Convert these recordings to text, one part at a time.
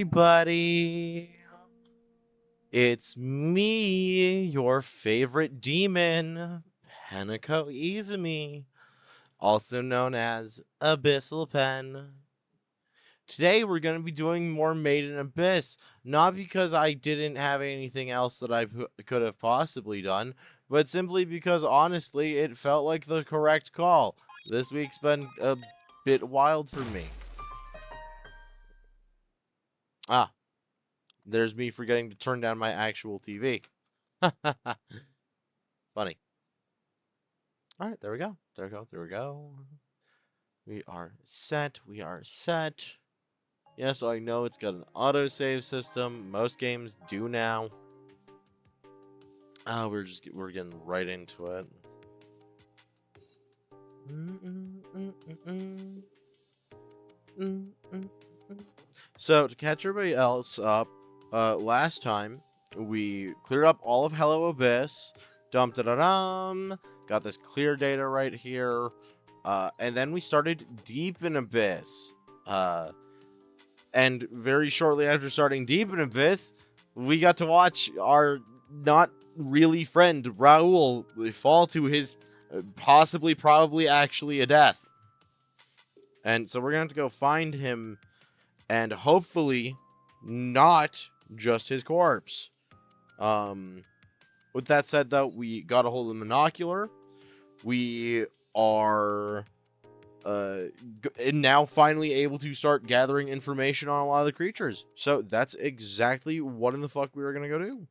Everybody, it's me, your favorite demon, Penico Izumi, also known as Abyssal Pen. Today we're going to be doing more Made in Abyss, not because I didn't have anything else that I could have possibly done, but simply because honestly it felt like the correct call. This week's been a bit wild for me. Ah, there's me forgetting to turn down my actual TV. Funny. All right, there we go. There we go. There we go. We are set. We are set. Yes, I know it's got an autosave system. Most games do now. We're getting right into it. So to catch everybody else up, last time we cleared up all of Hello Abyss. Dum-da-da-dum. Got this clear data right here. And then we started Deep in Abyss. And very shortly after starting Deep in Abyss, we got to watch our not really friend, Raoul, fall to his possibly, probably, actually a death. And so we're going to have to go find him and hopefully not just his corpse. With that said, though, we got a hold of the monocular. We are now finally able to start gathering information on a lot of the creatures. So that's exactly what in the fuck we were gonna go do.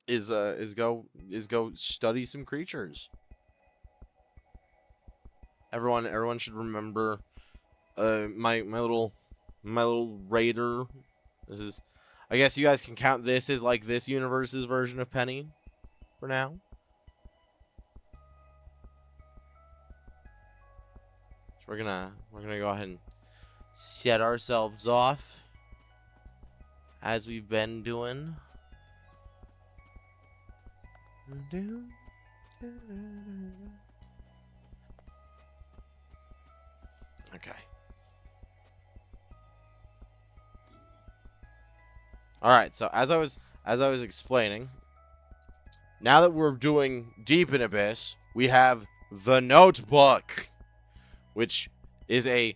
Is go study some creatures. Everyone should remember my little raider. This is, I guess you guys can count this as like this universe's version of Penny for now. So we're gonna go ahead and set ourselves off as we've been doing. Okay. All right. So as I was explaining, now that we're doing Deep in Abyss, we have the Notebook, which is a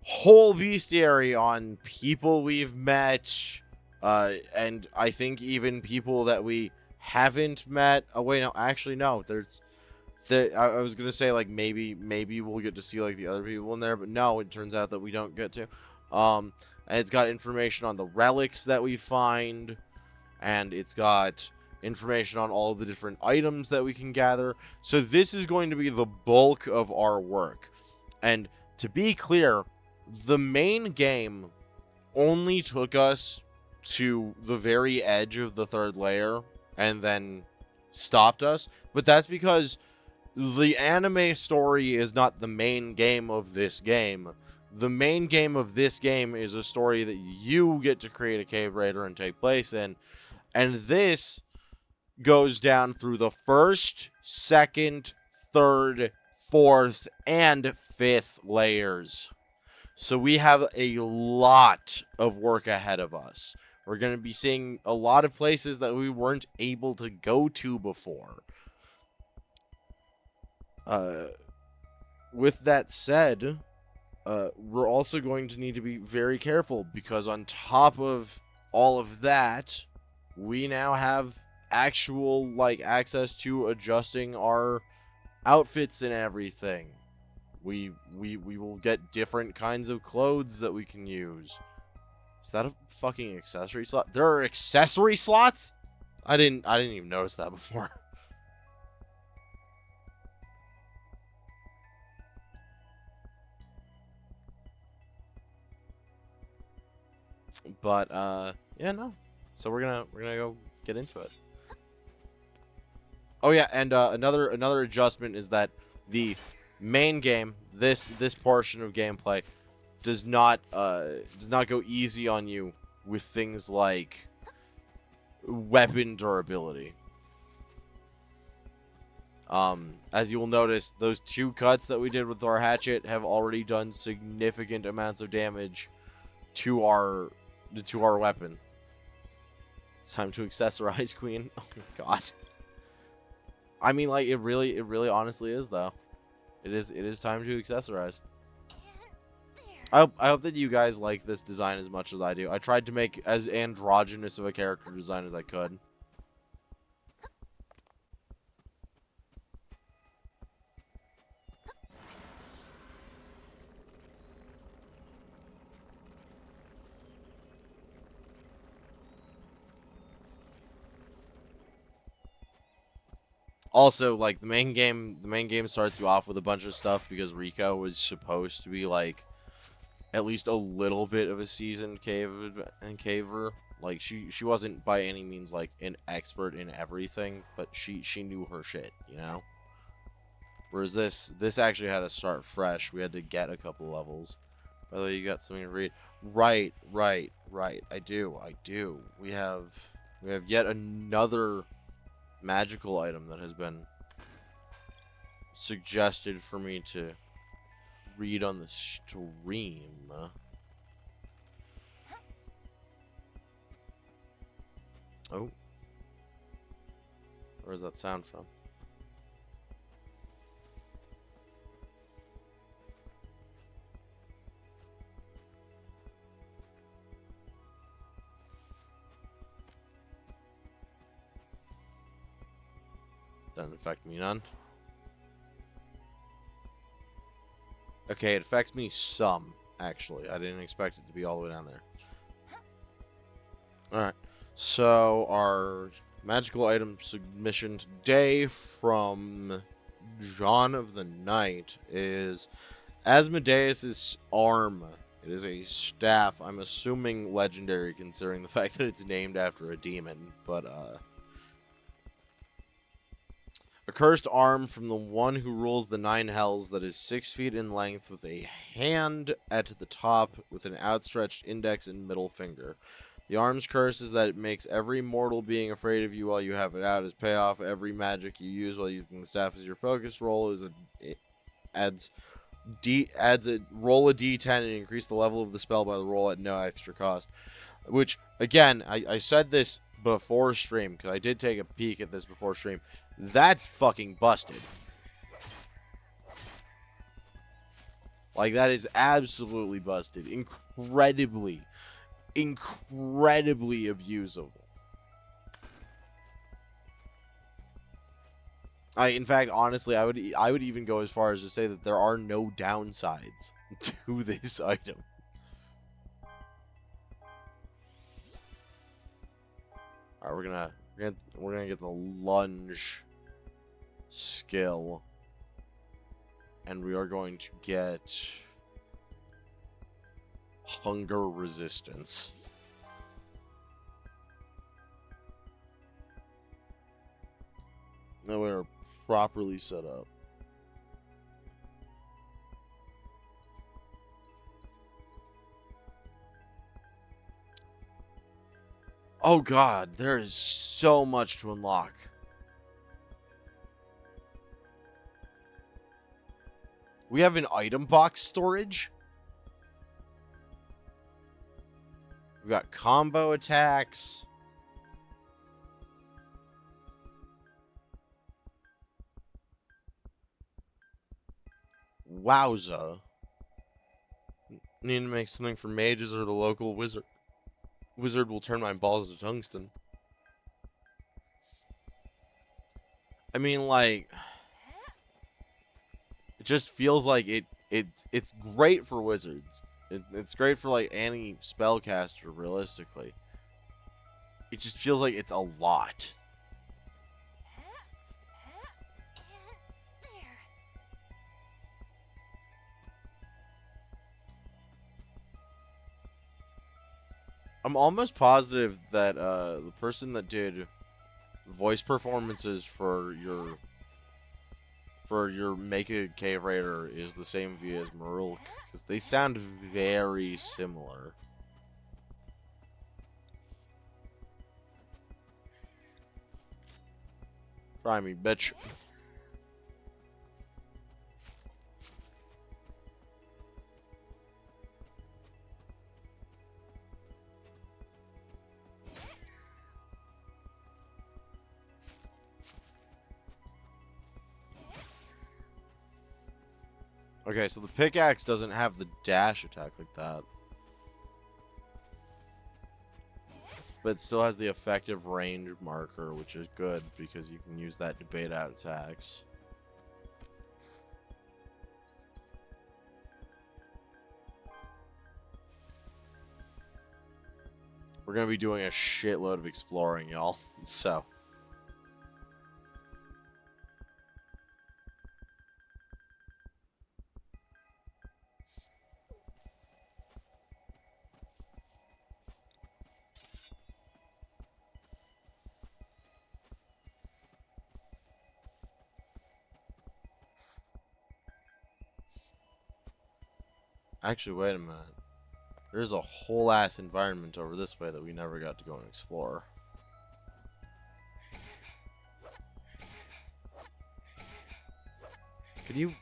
whole bestiary on people we've met, and I think even people that we haven't met. Oh wait, no, actually no. I was gonna say like maybe we'll get to see like the other people in there, but no, it turns out that we don't get to. And it's got information on the relics that we find, and it's got information on all of the different items that we can gather. So this is going to be the bulk of our work. And to be clear, the main game only took us to the very edge of the third layer and then stopped us. But that's because the anime story is not the main game of this game. The main game of this game is a story that you get to create a cave raider and take place in. And this goes down through the first, second, third, fourth, and fifth layers. So we have a lot of work ahead of us. We're going to be seeing a lot of places that we weren't able to go to before. With that said, we're also going to need to be very careful, because on top of all of that, we now have actual like access to adjusting our outfits and everything. We will get different kinds of clothes that we can use. Is that a fucking accessory slot? There are accessory slots? I didn't even notice that before. But yeah, no. So we're gonna go get into it. Oh yeah, and another adjustment is that the main game, this portion of gameplay, does not go easy on you with things like weapon durability. As you will notice, those 2 cuts that we did with our hatchet have already done significant amounts of damage to our weapon. It's time to accessorize, Queen. Oh my god. I mean, like, it really honestly is, though. It is time to accessorize. I hope that you guys like this design as much as I do. I tried to make as androgynous of a character design as I could. Also, like, the main game starts you off with a bunch of stuff because Rico was supposed to be, like, at least a little bit of a seasoned caver. Like, she wasn't by any means, like, an expert in everything, but she knew her shit, you know? Whereas this actually had to start fresh. We had to get a couple levels. By the way, you got something to read. Right. I do. We have yet another magical item that has been suggested for me to read on the stream. Oh. Where's that sound from? Doesn't affect me none. Okay, it affects me some, actually. I didn't expect it to be all the way down there. Alright. So, our magical item submission today from John of the Night is Asmodeus' arm. It is a staff. I'm assuming legendary, considering the fact that it's named after a demon. But, a cursed arm from the one who rules the 9 hells that is 6 feet in length with a hand at the top with an outstretched index and middle finger. The arm's curse is that it makes every mortal being afraid of you while you have it out. As payoff, every magic you use while using the staff as your focus roll adds a roll a d10 and increase the level of the spell by the roll at no extra cost. Which, again, I said this before stream, because I did take a peek at this before stream. That's fucking busted. Like, that is absolutely busted. Incredibly abusable. In fact, honestly, I would even go as far as to say that there are no downsides to this item. All right, we're gonna get the lunge skill, and we are going to get hunger resistance. Now we are properly set up. Oh god, there is so much to unlock. We have an item box storage. We've got combo attacks. Wowza. Need to make something for mages or the local wizard. Wizard will turn my balls to tungsten. I mean, like, it just feels like it's great for wizards. It's great for, like, any spellcaster, realistically. It just feels like it's a lot. I'm almost positive that the person that did voice performances for your Make a Cave Raider is the same view as Marulk, because they sound very similar. Try me, bitch. Okay, so the pickaxe doesn't have the dash attack like that. But it still has the effective range marker, which is good because you can use that to bait out attacks. We're going to be doing a shitload of exploring, y'all. So. Actually, wait a minute. There's a whole ass environment over this way that we never got to go and explore. Can you...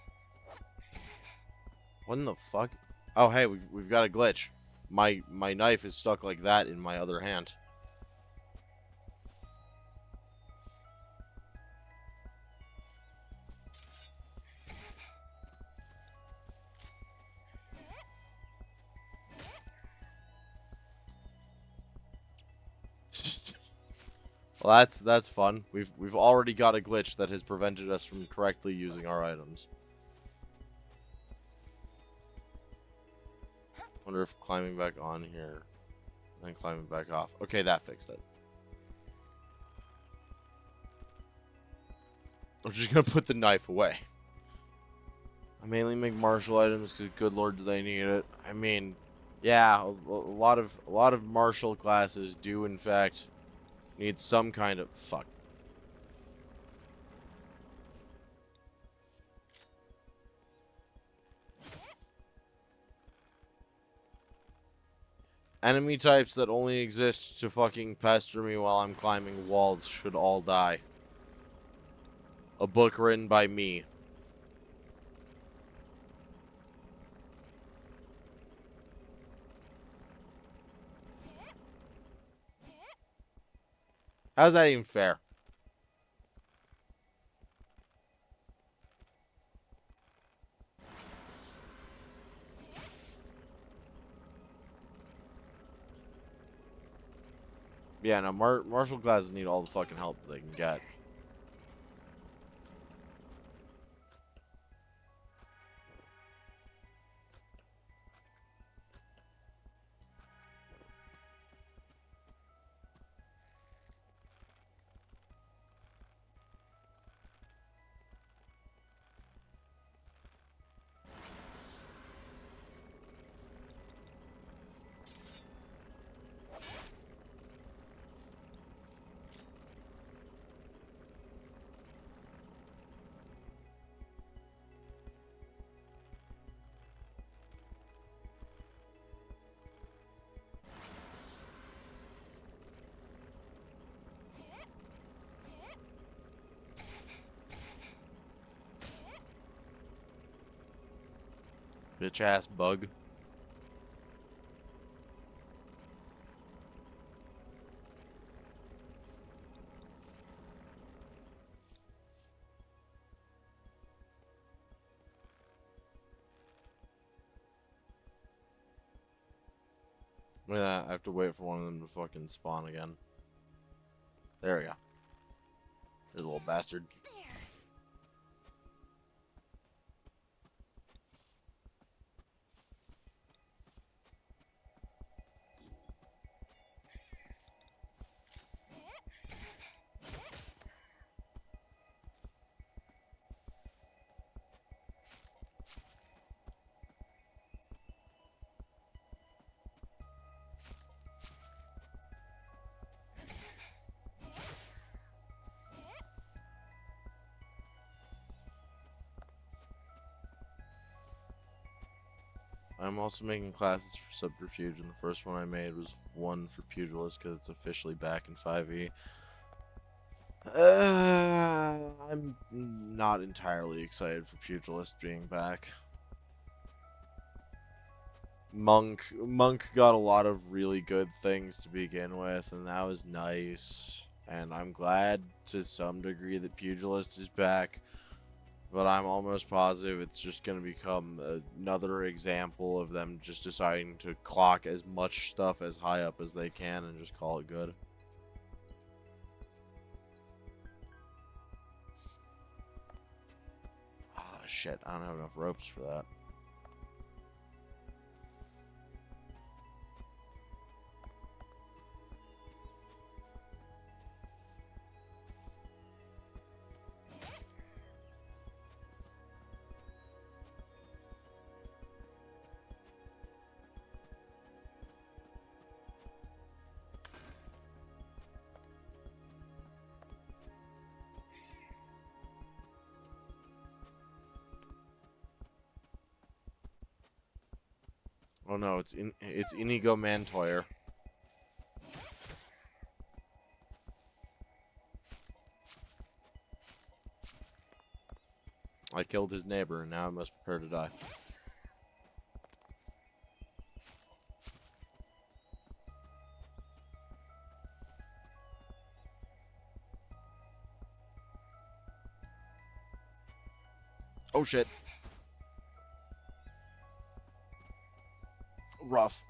What in the fuck? Oh, hey, we've got a glitch. My knife is stuck like that in my other hand. Well, that's fun. We've already got a glitch that has prevented us from correctly using our items. Wonder if climbing back on here and then climbing back off. Okay, that fixed it. I'm just gonna put the knife away. I mainly make martial items because, good lord, do they need it? I mean, yeah, a lot of martial classes do in fact need some kind of fuck. Enemy types that only exist to fucking pester me while I'm climbing walls should all die. A book written by me. How's that even fair? Yeah, no, martial classes need all the fucking help they can get. Bitch ass bug. I'm gonna have to wait for one of them to fucking spawn again. There we go. There's a little bastard. I'm also making classes for Subterfuge, and the first one I made was one for Pugilist because it's officially back in 5e. I'm not entirely excited for Pugilist being back. Monk got a lot of really good things to begin with, and that was nice. And I'm glad to some degree that Pugilist is back. But I'm almost positive it's just going to become another example of them just deciding to clock as much stuff as high up as they can and just call it good. Ah, shit. I don't have enough ropes for that. Oh no, it's Inigo Mantoyer. I killed his neighbor and now I must prepare to die. Oh shit. Rough.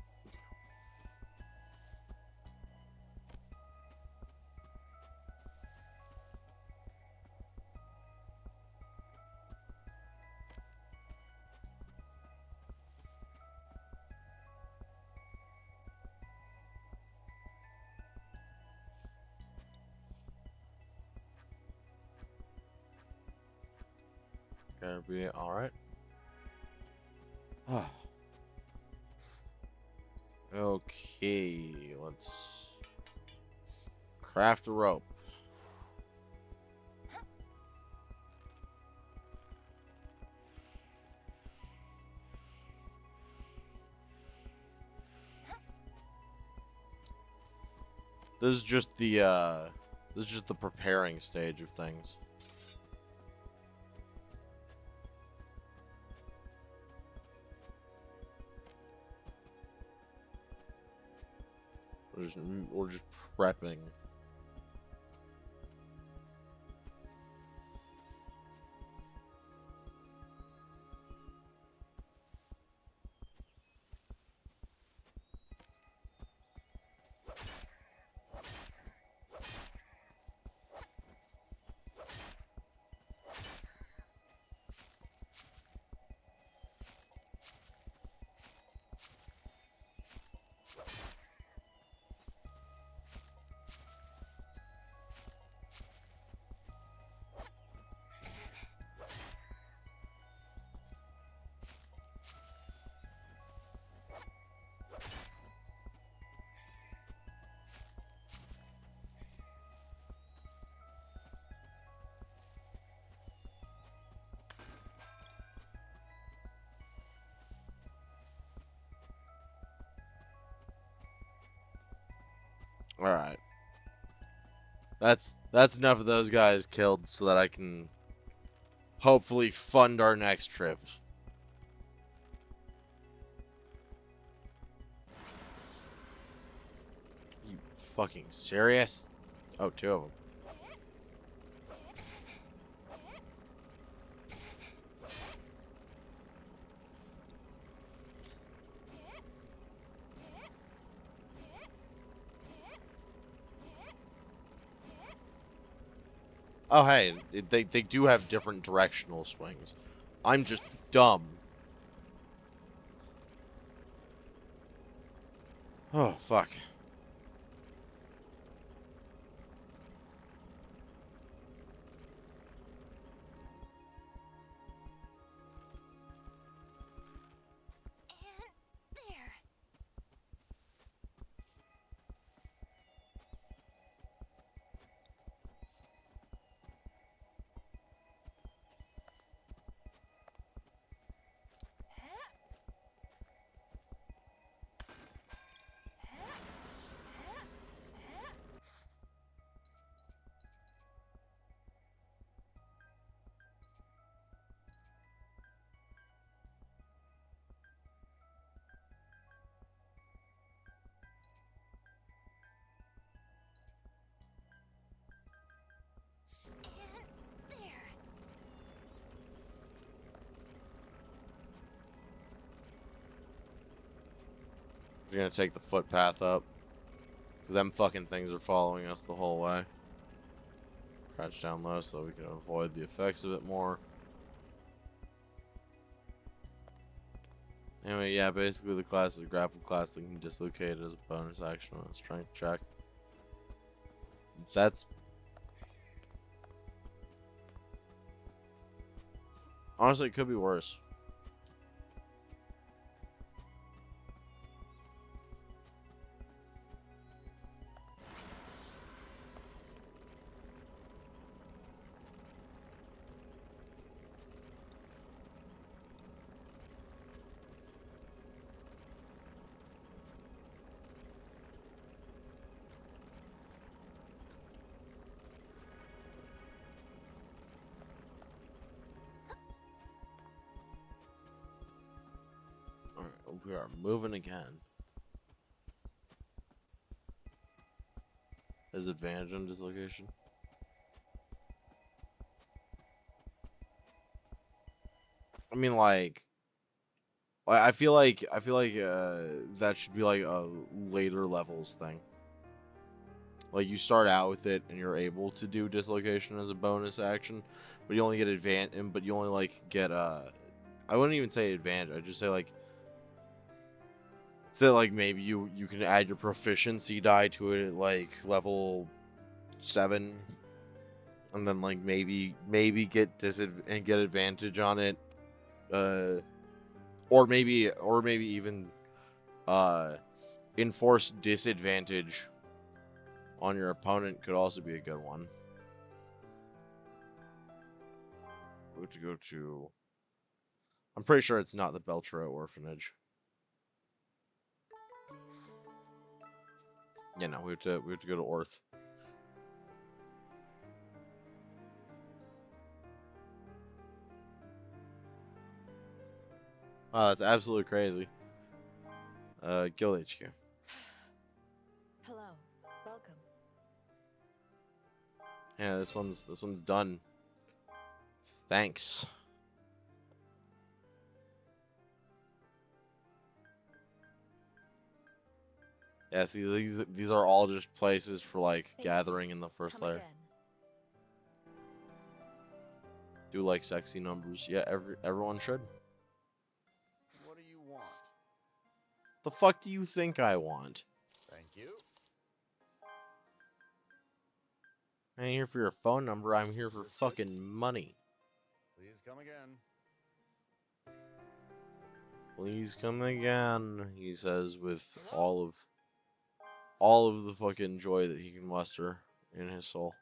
Gonna be alright. Okay, let's craft a rope. This is just the preparing stage of things. We're just prepping. Alright. That's enough of those guys killed so that I can hopefully fund our next trip. You fucking serious? Oh, two of them. Oh, hey, they do have different directional swings. I'm just dumb. Oh, fuck. There. We're gonna take the footpath up. Because them fucking things are following us the whole way. Crouch down low so we can avoid the effects of it more. Anyway, yeah, basically the class is a grapple class that can dislocate as a bonus action on a strength check. That's... honestly, it could be worse. Alright, we are moving again. There's advantage on dislocation. I mean, like I feel like that should be like a later levels thing. Like you start out with it and you're able to do dislocation as a bonus action, but you only get advantage. But you only like get I wouldn't even say advantage. I'd just say like maybe you can add your proficiency die to it at like level 7, and then like maybe get get advantage on it, or maybe even enforce disadvantage on your opponent could also be a good one. We have to go to... I'm pretty sure it's not the Beltro Orphanage. Yeah, no, we have to go to Orth. Oh, that's absolutely crazy. Guild HQ. Hello, welcome. Yeah, this one's done. Thanks. Yeah, see, these are all just places for like gathering in the first layer. Do like sexy numbers. Yeah, everyone should. What do you want? The fuck do you think I want? Thank you. I ain't here for your phone number. I'm here for fucking money. Please come again. Please come again, he says with all of the fucking joy that he can muster in his soul.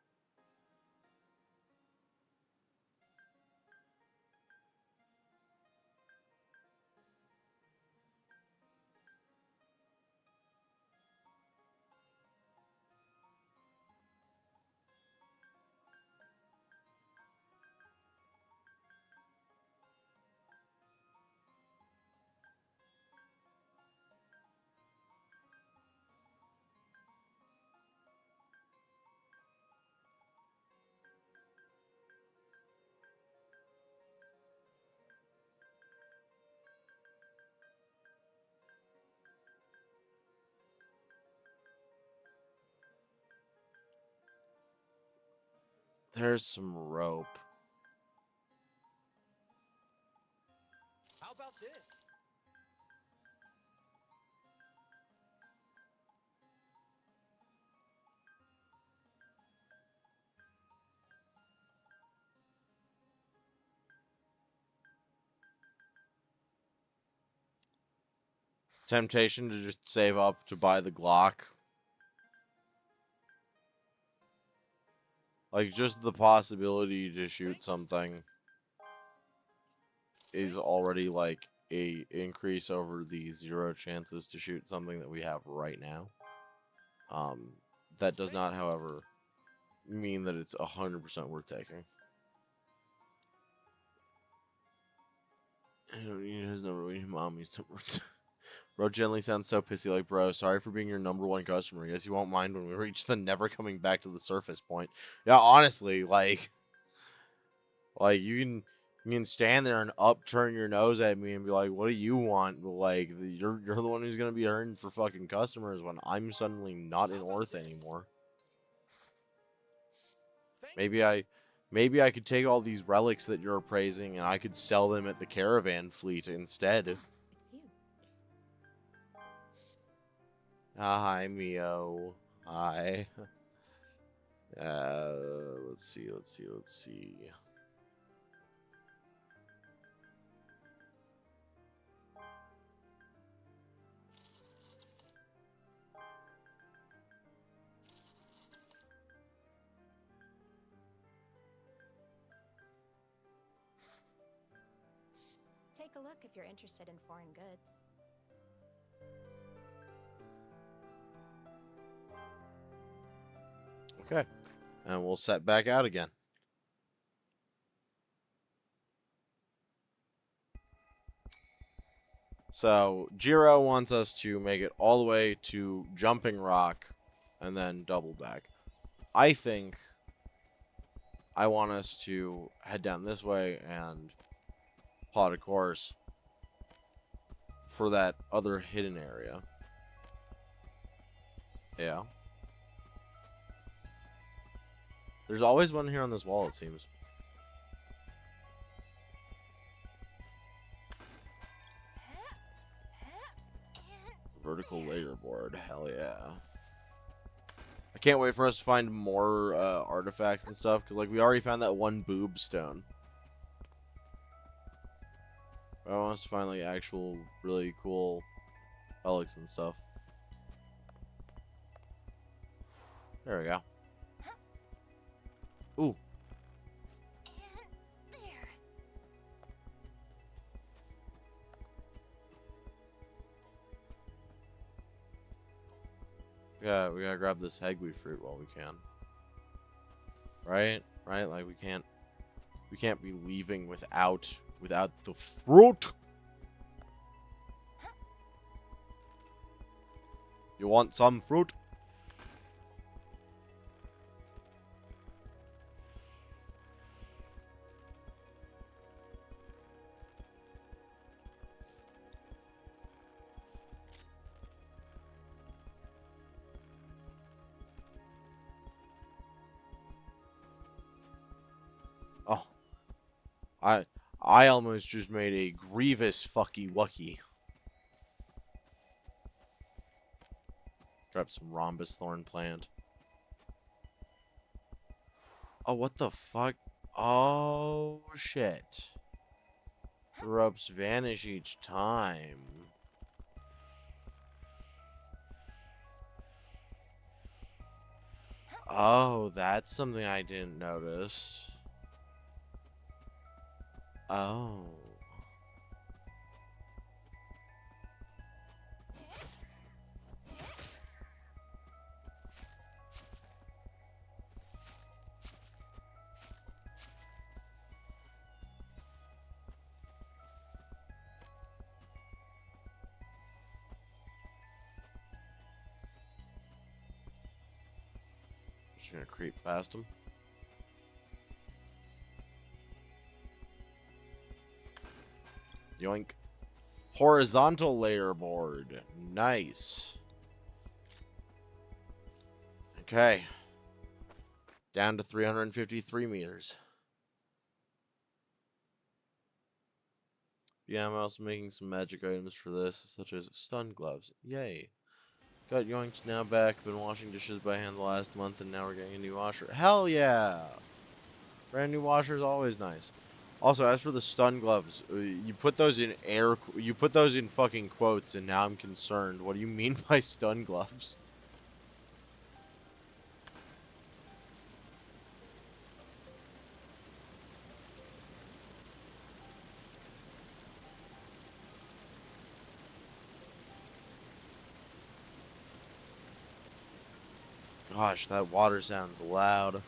There's some rope. How about this? Temptation to just save up to buy the Glock. Like, just the possibility to shoot something is already, like, a increase over the 0 chances to shoot something that we have right now. That does not, however, mean that it's 100% worth taking. I don't need his number when your mommy's number. Bro generally sounds so pissy, like, bro, sorry for being your #1 customer. Guess you won't mind when we reach the never coming back to the surface point. Yeah, honestly, like you You can stand there and upturn your nose at me and be like, "What do you want?" But like, you're the one who's gonna be earning for fucking customers when I'm suddenly not in Orth anymore. Thank Maybe I could take all these relics that you're appraising and I could sell them at the caravan fleet instead. It's you. Hi, Mio. Hi. Let's see. Take a look if you're interested in foreign goods. Okay. And we'll set back out again. So, Jiro wants us to make it all the way to Jumping Rock and then double back. I think I want us to head down this way and plot a course for that other hidden area. Yeah. There's always one here on this wall, it seems. Vertical layer board. Hell yeah. I can't wait for us to find more artifacts and stuff, because like we already found that one boob stone. I want us to find like actual really cool relics and stuff. There we go. Ooh. And there. Yeah, we gotta grab this hegui fruit while we can. Right? Right? Like we can't be leaving without the fruit. You want some fruit? Oh. I almost just made a grievous fucky wucky. Grab some rhombus thorn plant. Oh, what the fuck? Oh, shit. The ropes vanish each time. Oh, that's something I didn't notice. Oh. Just gonna creep past him. Yoink. Horizontal layer board. Nice. Okay. Down to 353 meters. Yeah, I'm also making some magic items for this, such as stun gloves. Yay. Got yoinked, now back. Been washing dishes by hand the last month, and now we're getting a new washer. Hell yeah! Brand new washer is always nice. Also, as for the stun gloves, you put those in you put those in fucking quotes, and now I'm concerned. What do you mean by stun gloves? Gosh, that water sounds loud.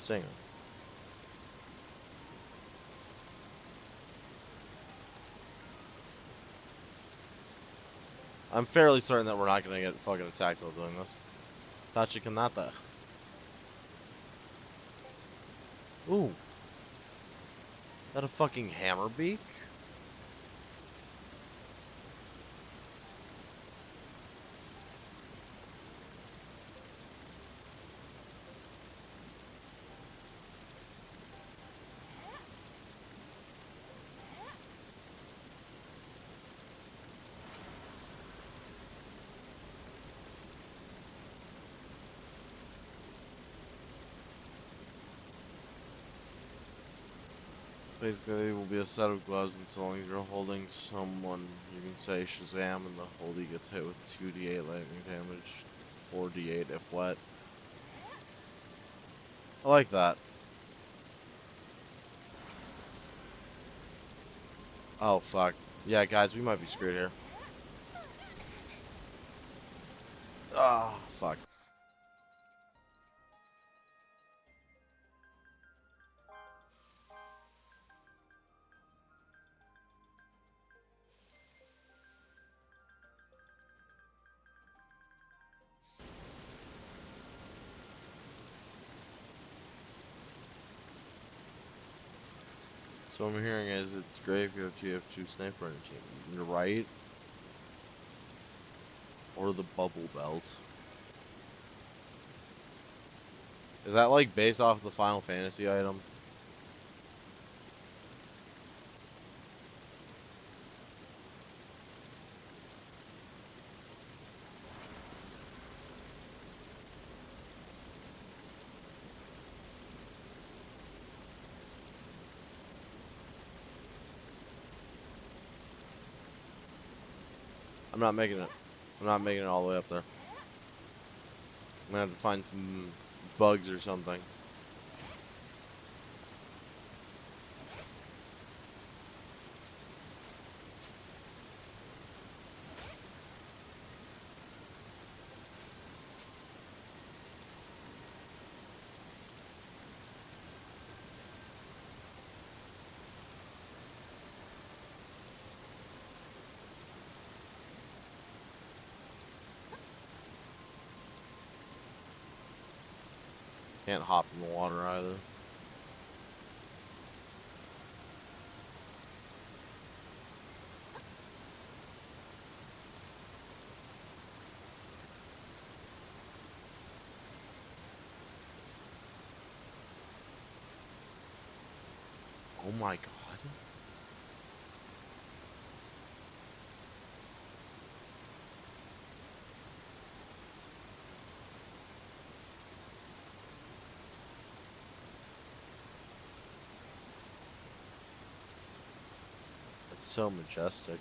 stinger. I'm fairly certain that we're not gonna get fucking attacked while doing this. Tachikanata. Ooh. Is that a fucking hammer beak? Basically, it will be a set of gloves, and so long as you're holding someone, you can say Shazam, and the holdie gets hit with 2d8 lightning damage, 4d8 if wet. I like that. Oh, fuck. Yeah, guys, we might be screwed here. Ah, fuck. So what I'm hearing is it's great if you have two sniper on your team. You're right. Or the bubble belt. Is that like based off the Final Fantasy item? I'm not making it. I'm not making it all the way up there. I'm gonna have to find some bugs or something. Can't hop in the water either. Oh my god. It's so majestic.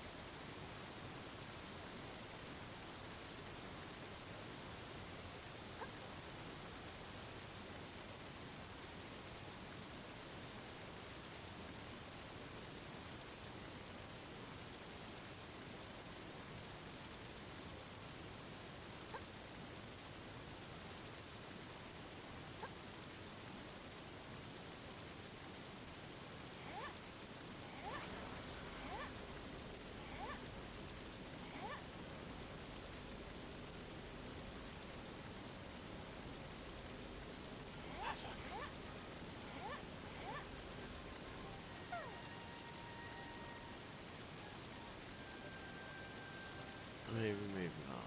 Maybe, maybe not.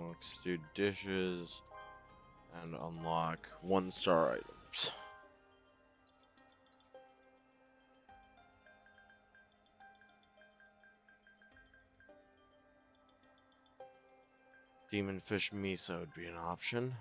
Let's do dishes and unlock 1-star items. Demon fish miso would be an option.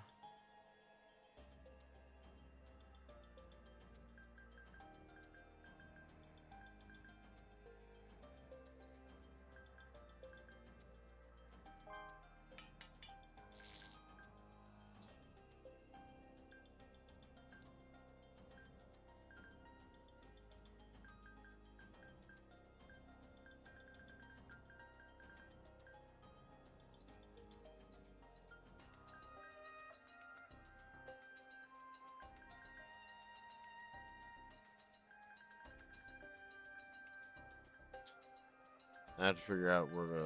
I have to figure out where to...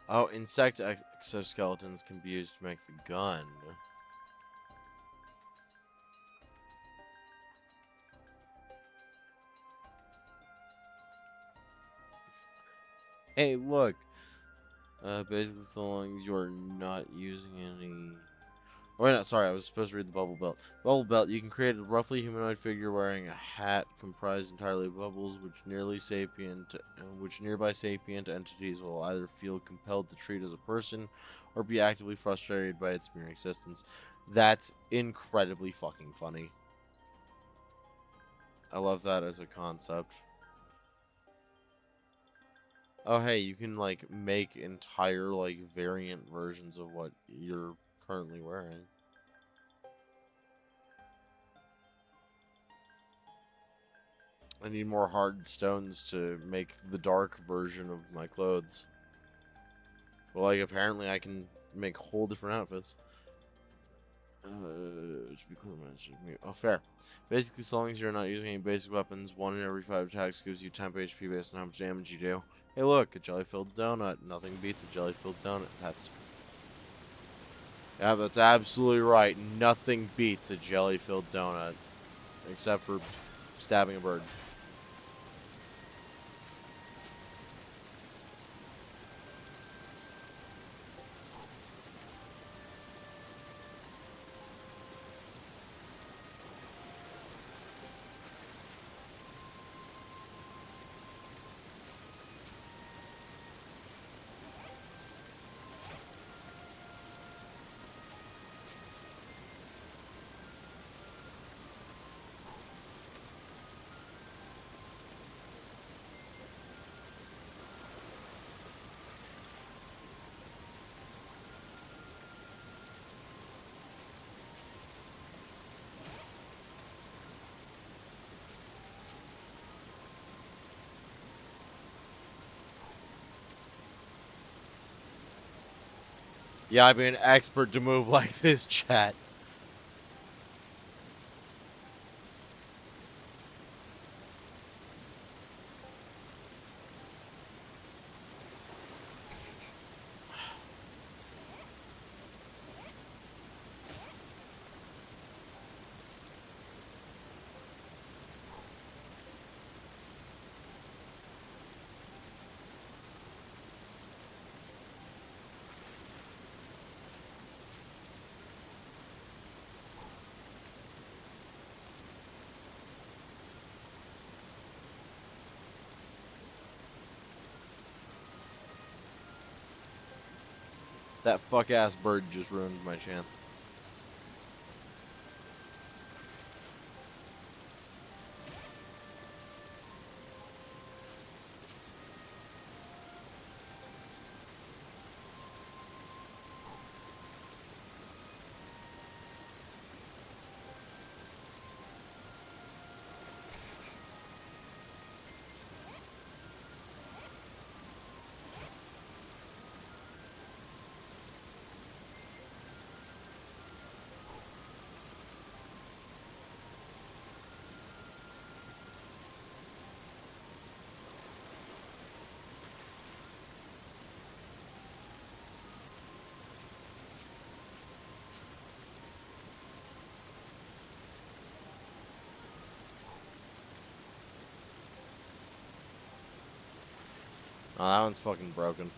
Oh, insect exoskeletons can be used to make the gun. Hey, look. Basically, so long as you're not using any... Oh, no, sorry, I was supposed to read the bubble belt. Bubble belt, you can create a roughly humanoid figure wearing a hat comprised entirely of bubbles, which nearby sapient entities will either feel compelled to treat as a person, or be actively frustrated by its mere existence. That's incredibly fucking funny. I love that as a concept. Oh, hey, you can, like, make entire, like, variant versions of what you're currently wearing. I need more hard stones to make the dark version of my clothes. Well, like, apparently I can make whole different outfits. To be clear, oh, fair. Basically, so long as you're not using any basic weapons, 1 in every 5 attacks gives you 10 HP based on how much damage you do. Hey, look, a jelly-filled donut. Nothing beats a jelly-filled donut. Yeah, that's absolutely right. Nothing beats a jelly-filled donut. Except for stabbing a bird. Yeah, I'd be an expert to move like this, chat. That fuck-ass bird just ruined my chance. Oh, that one's fucking broken.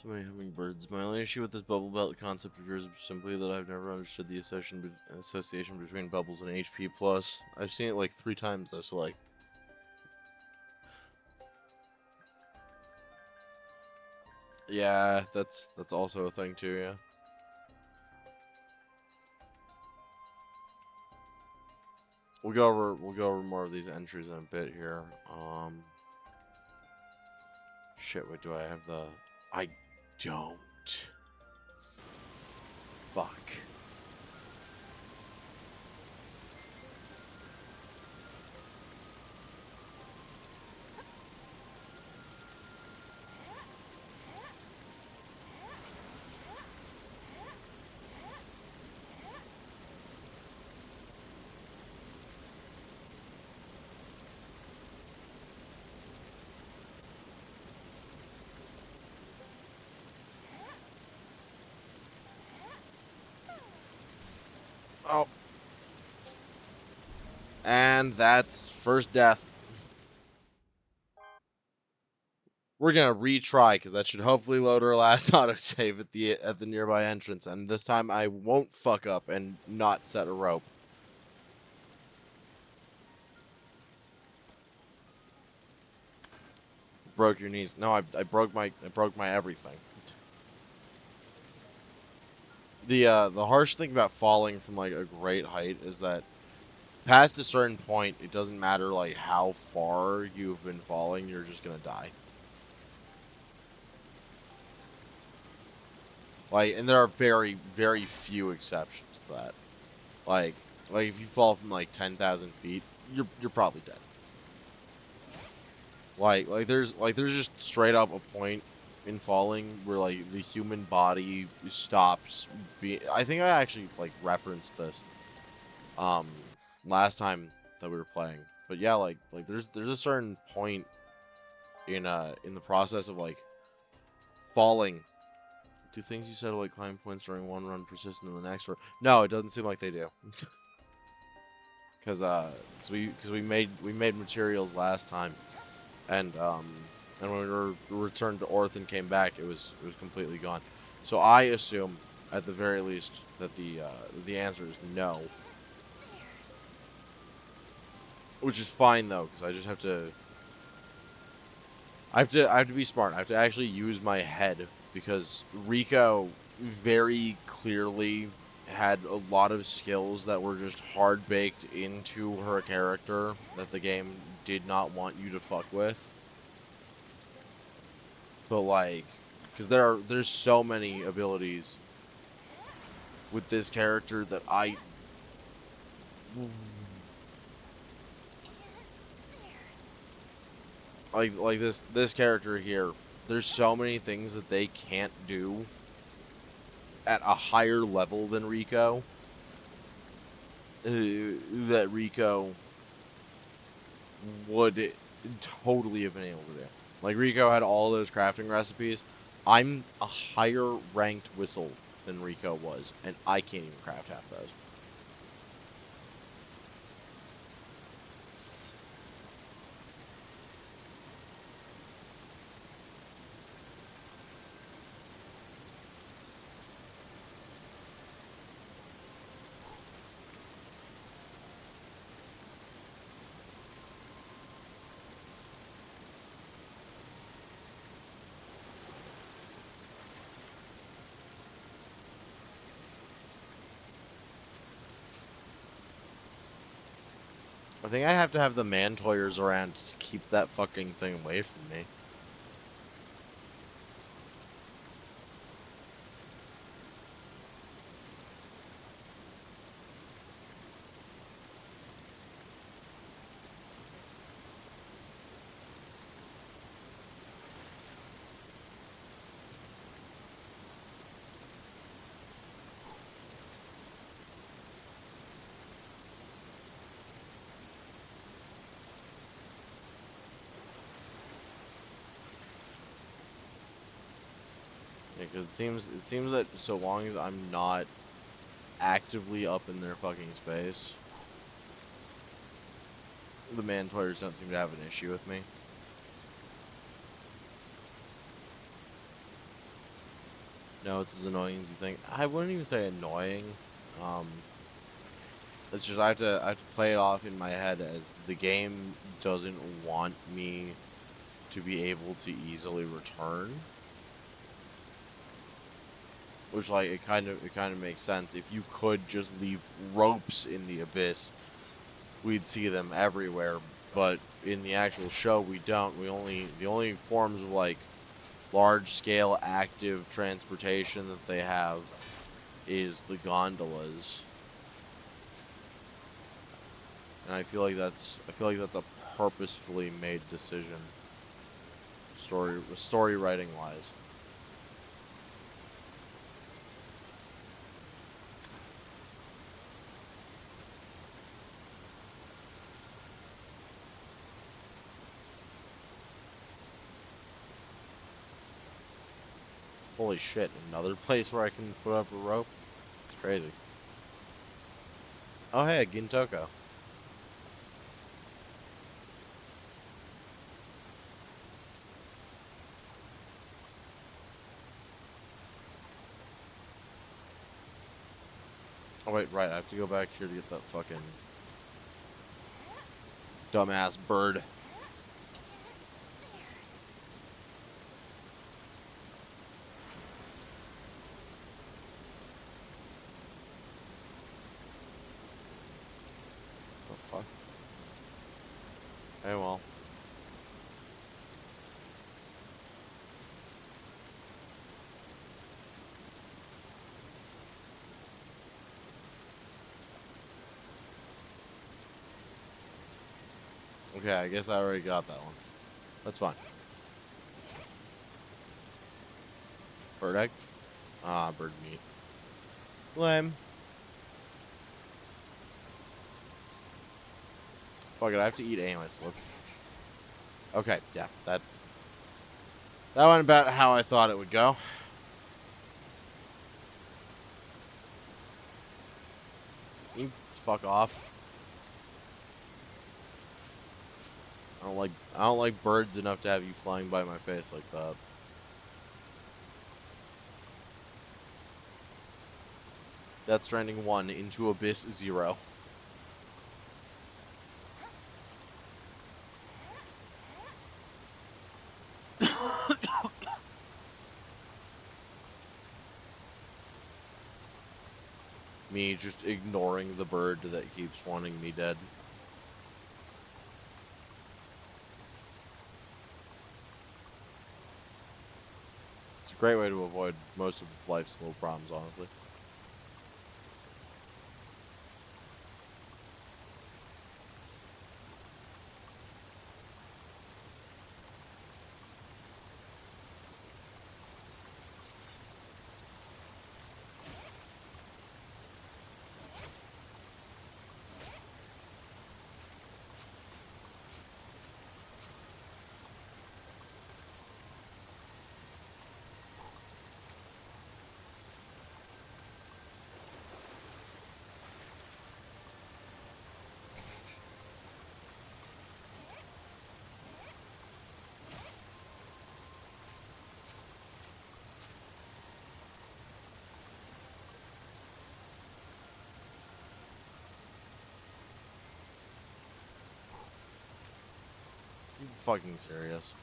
So many hummingbirds. My only issue with this bubble belt concept of yours is simply that I've never understood the association between bubbles and HP plus. I've seen it like 3 times though, so like. Yeah, that's also a thing too, yeah. We'll go over more of these entries in a bit here. Shit, wait, do I have the... I don't. Fuck. Oh. And that's first death. We're gonna retry because that should hopefully load our last autosave at the nearby entrance, and this time I won't fuck up and not set a rope. Broke your knees? No, I broke my everything. The harsh thing about falling from like a great height is that past a certain point, it doesn't matter like how far you've been falling, you're just gonna die. Like, and there are very, very few exceptions to that. Like if you fall from like 10,000 feet, you're probably dead. Like there's just straight up a point in falling where like the human body stops being. I think I actually like referenced this last time that we were playing. But yeah, like there's a certain point in the process of like falling. Do things you said like climb points during one run persist in the next run? No, it doesn't seem like they do. Cause we made materials last time, and when we returned to Orth and came back, it was completely gone. So I assume, at the very least, that the answer is no. Which is fine though, because I just have to. I have to be smart. I have to actually use my head because Rico very clearly had a lot of skills that were just hard baked into her character that the game did not want you to fuck with. But like, because there's so many abilities with this character that like this character here. There's so many things that they can't do at a higher level than Rico. That Rico would totally have been able to do. Like, Rico had all those crafting recipes. I'm a higher ranked whistle than Rico was, and I can't even craft half those. I think I have to have the Mantoyers around to keep that fucking thing away from me. Because it seems that so long as I'm not actively up in their fucking space, the Mantoyers don't seem to have an issue with me. No, it's as annoying as you think. I wouldn't even say annoying. Um, it's just I have to play it off in my head as the game doesn't want me to be able to easily return. Which, like, it kind of makes sense. If you could just leave ropes in the abyss, we'd see them everywhere. But in the actual show, we don't. The only forms of, like, large-scale active transportation that they have is the gondolas. And I feel like that's a purposefully made decision, story writing wise. Holy shit! Another place where I can put up a rope. It's crazy. Oh hey, Gintoko. Oh wait, right. I have to go back here to get that fucking dumbass bird. What the fuck? Hey, well. Okay, I guess I already got that one. That's fine. Bird egg? Ah, bird meat. Lame. Fuck it, I have to eat anyway, so let's... Okay, yeah, that went about how I thought it would go. You fuck off. I don't like birds enough to have you flying by my face like that. Death Stranding 1 into Abyss 0. Me just ignoring the bird that keeps wanting me dead. It's a great way to avoid most of life's little problems, honestly. You fucking serious?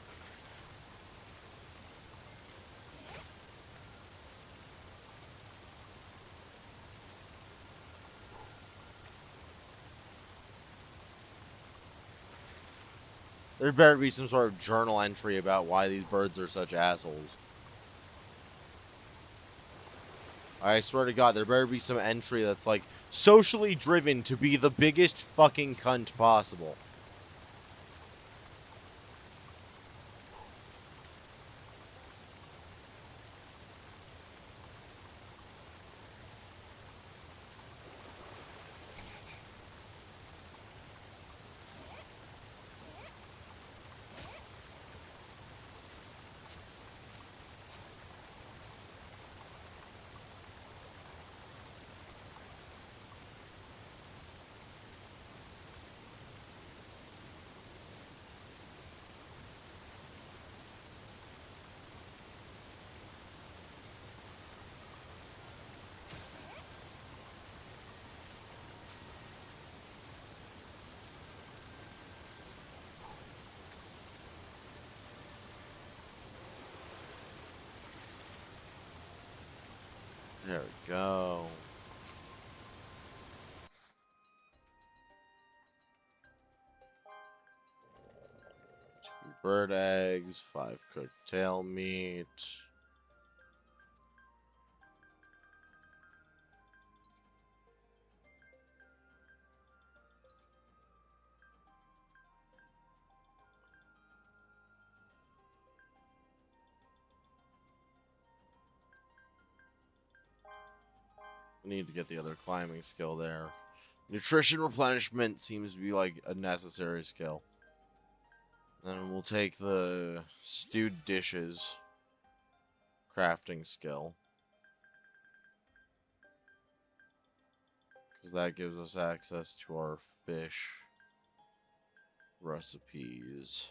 There better be some sort of journal entry about why these birds are such assholes. I swear to God, there better be some entry that's like socially driven to be the biggest fucking cunt possible. There we go. 2 bird eggs, 5 cooked tail meat. I need to get the other climbing skill there. Nutrition replenishment seems to be like a necessary skill. Then we'll take the stewed dishes crafting skill. Because that gives us access to our fish recipes.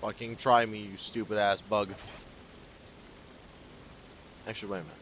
Fucking try me, you stupid ass bug. Actually, wait a minute.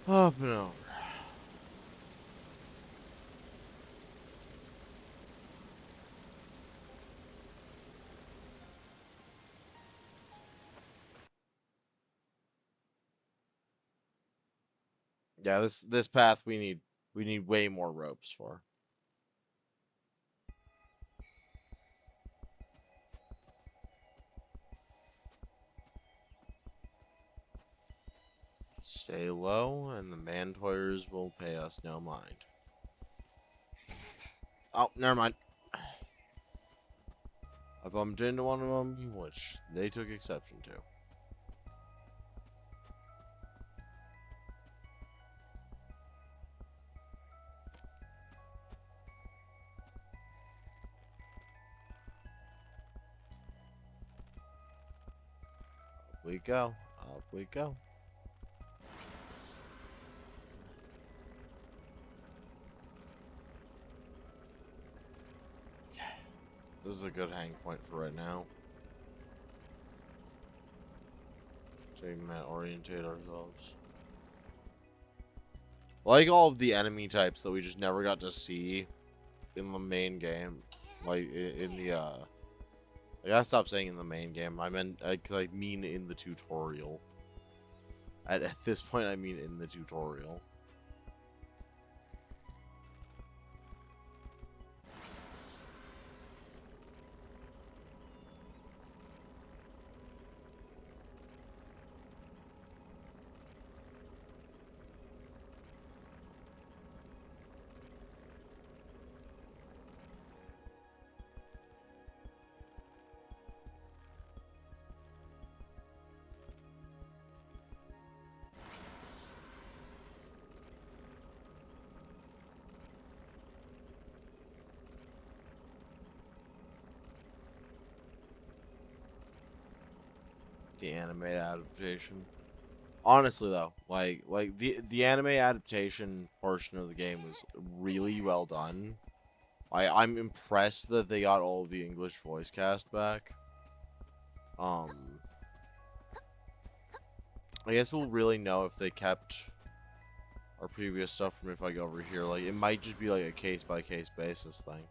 Up and over. Yeah, this path we need way more ropes for. Stay low, and the Mantoyers will pay us no mind. Oh, never mind. I bumped into one of them, which they took exception to. Up we go. Up we go. This is a good hang point for right now. So we might orientate ourselves. Like all of the enemy types that we just never got to see in the main game. Like, in the, I gotta stop saying in the main game. I meant, because I mean in the tutorial. At this point, I mean in the tutorial. The anime adaptation. Honestly though, like the anime adaptation portion of the game was really well done. I'm impressed that they got all of the English voice cast back. I guess we'll really know if they kept our previous stuff from if I go over here. Like, it might just be like a case-by-case basis thing.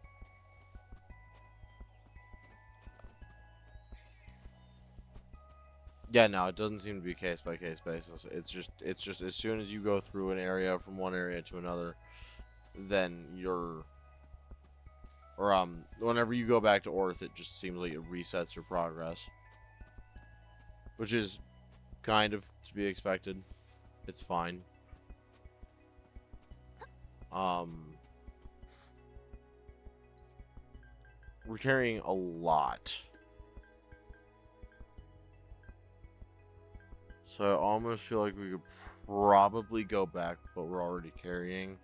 Yeah, no, it doesn't seem to be case-by-case basis. It's just as soon as you go through an area from one area to another, then you're... Or, whenever you go back to Orth, it just seems like it resets your progress. Which is kind of to be expected. It's fine. We're carrying a lot. So I almost feel like we could probably go back, but we're already carrying,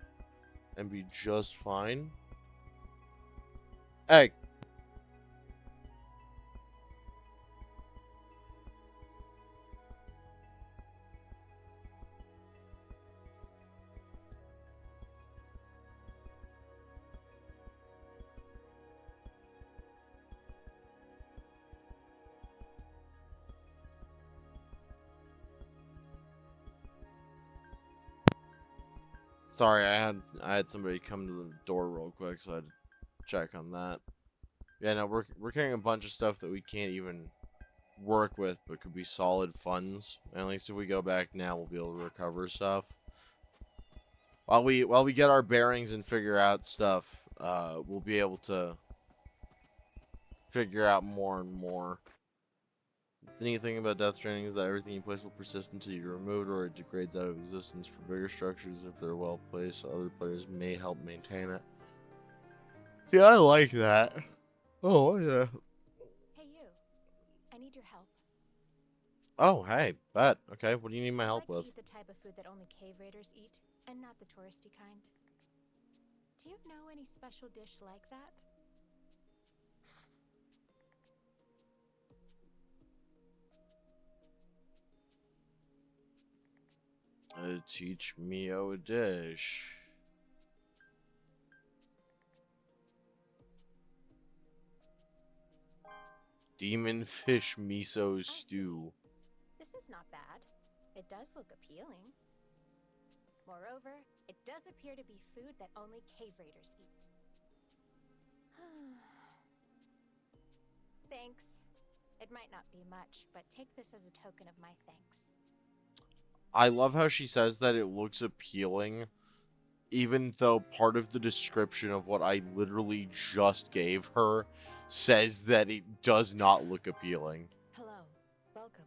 and be just fine. Hey. Sorry, I had somebody come to the door real quick, so I had to check on that. Yeah, no, we're carrying a bunch of stuff that we can't even work with, but could be solid funds. And at least if we go back now, we'll be able to recover stuff. While we get our bearings and figure out stuff, we'll be able to figure out more and more. The neat thing about Death Stranding is that everything you place will persist until you remove it or it degrades out of existence. For bigger structures, if they're well placed, other players may help maintain it. See, I like that. Oh, yeah. Hey, you. I need your help. Oh, hey, bet. Okay, what do you need my I help like with? to eat the type of food that only cave raiders eat, and not the touristy kind. Do you know any special dish like that? Teach me a dish. Demon fish miso stew. This is not bad. It does look appealing. Moreover, it does appear to be food that only cave raiders eat. Thanks. It might not be much, but take this as a token of my thanks. I love how she says that it looks appealing, even though part of the description of what I literally just gave her says that it does not look appealing. Hello. Welcome.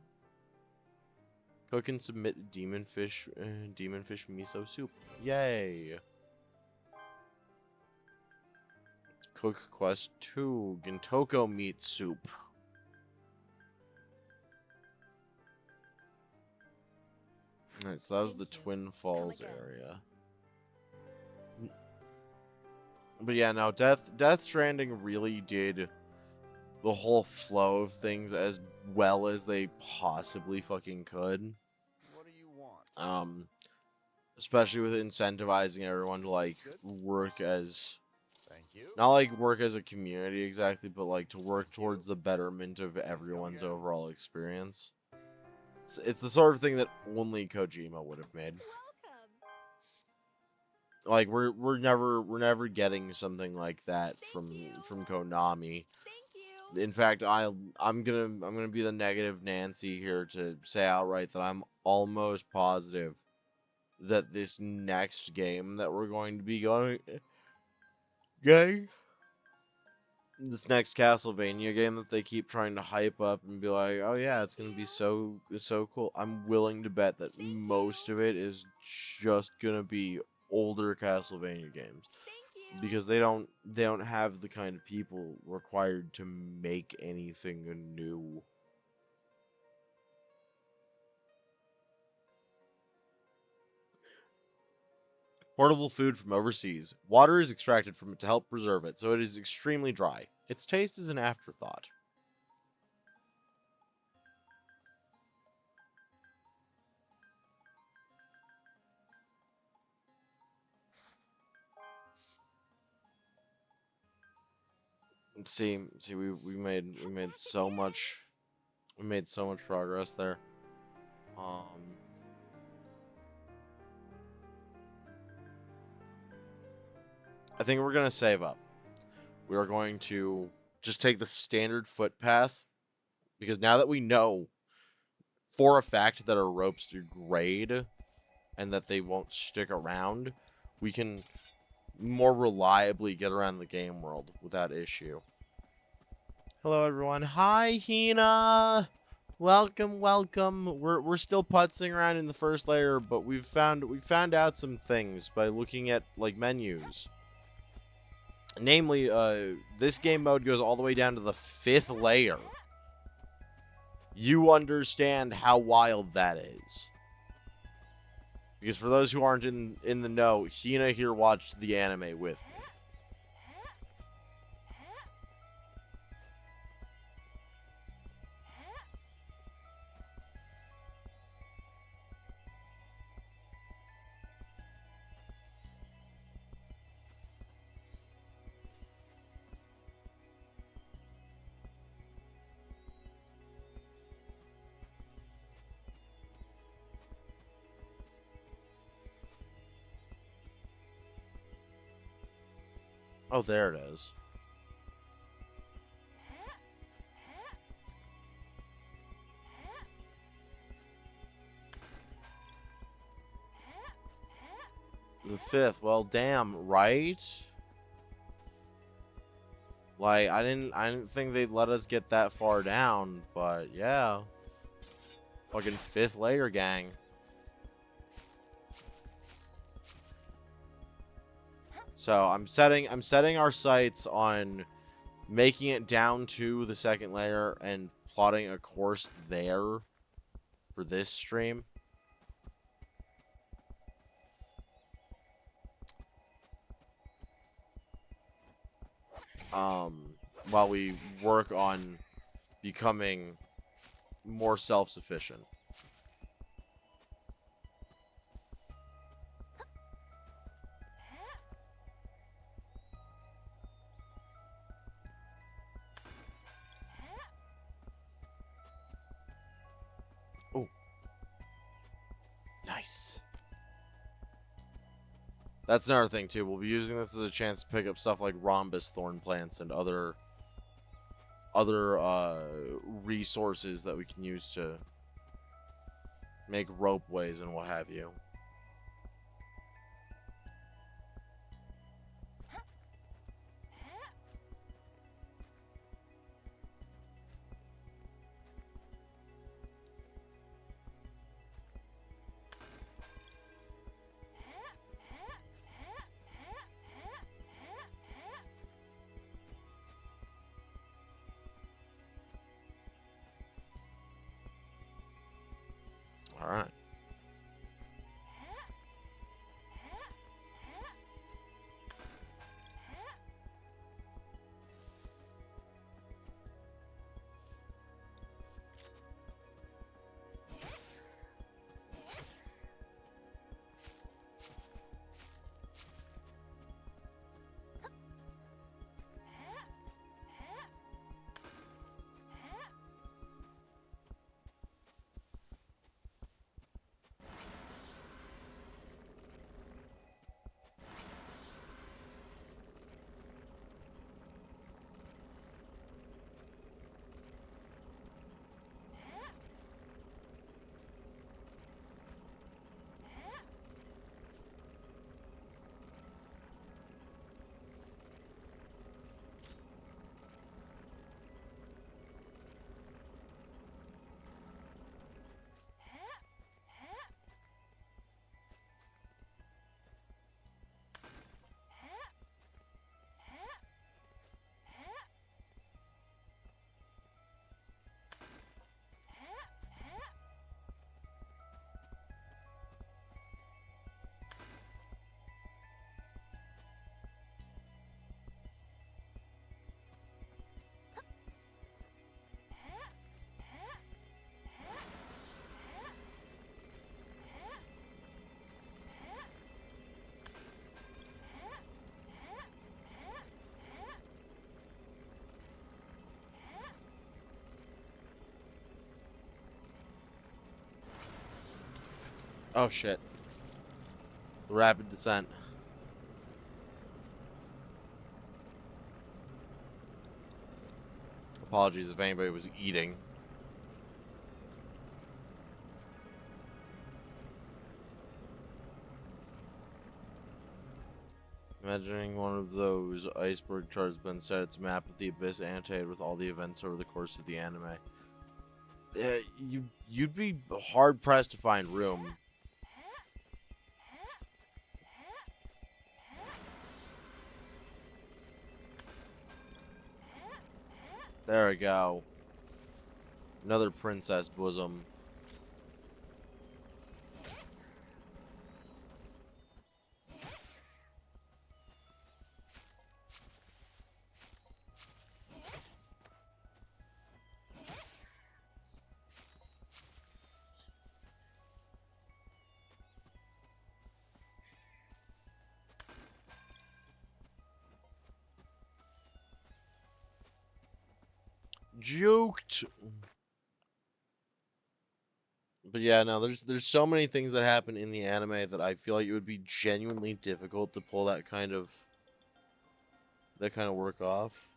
Cook and submit demon fish miso soup. Yay! Cook quest 2, Gintoko meat soup. Alright, so that was the Thank you. Twin Falls again. area. But yeah, no, Death Stranding really did the whole flow of things as well as they possibly fucking could. What do you want? Especially with incentivizing everyone to like work as Thank you. Not like work as a community exactly, but like to work towards the betterment of everyone's overall experience. It's the sort of thing that only Kojima would have made. Welcome. Like we're never getting something like that Thank you. from Konami. Thank you. In fact, I'm gonna be the negative Nancy here to say outright that I'm almost positive that this next game that we're going to be getting, this next Castlevania game that they keep trying to hype up and be like, oh yeah, it's gonna be so cool. I'm willing to bet that most of it is just gonna be older Castlevania games Thank you. because they don't have the kind of people required to make anything new. Portable food from overseas. Water is extracted from it to help preserve it, so it is extremely dry. Its taste is an afterthought. See, we made so much progress there. I think we're gonna save up. We are going to just take the standard footpath because now that we know for a fact that our ropes degrade and that they won't stick around, we can more reliably get around the game world without issue. Hello, everyone. Hi, Hina. Welcome. We're still putzing around in the first layer, but we found out some things by looking at like menus. Namely, this game mode goes all the way down to the 5th layer. You understand how wild that is. Because for those who aren't in the know, Hina here watched the anime with me. Oh, there it is. The 5th. Well, damn, right? Like, I didn't think they'd let us get that far down, but yeah. Fucking 5th layer, gang. So I'm setting our sights on making it down to the 2nd layer and plotting a course there for this stream. While we work on becoming more self-sufficient. Oh. Nice. That's another thing, too. We'll be using this as a chance to pick up stuff like rhombus thorn plants and other resources that we can use to make ropeways and what have you. Alright. Oh shit. Rapid descent. Apologies if anybody was eating. Imagining one of those iceberg charts been set its map of the abyss annotated with all the events over the course of the anime. You'd be hard pressed to find room. There we go. Another princess bosom. Juked. But yeah, no, there's so many things that happen in the anime that I feel like it would be genuinely difficult to pull that kind of work off.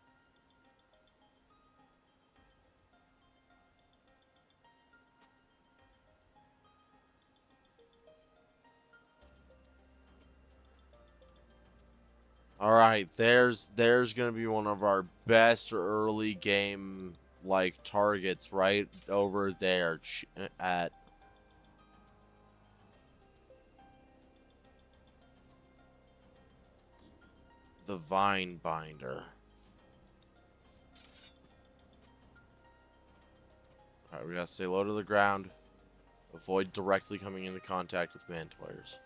All right, there's gonna be one of our best early game like targets right over there at the Vine Binder. All right, we gotta stay low to the ground, avoid directly coming into contact with Mantoyers.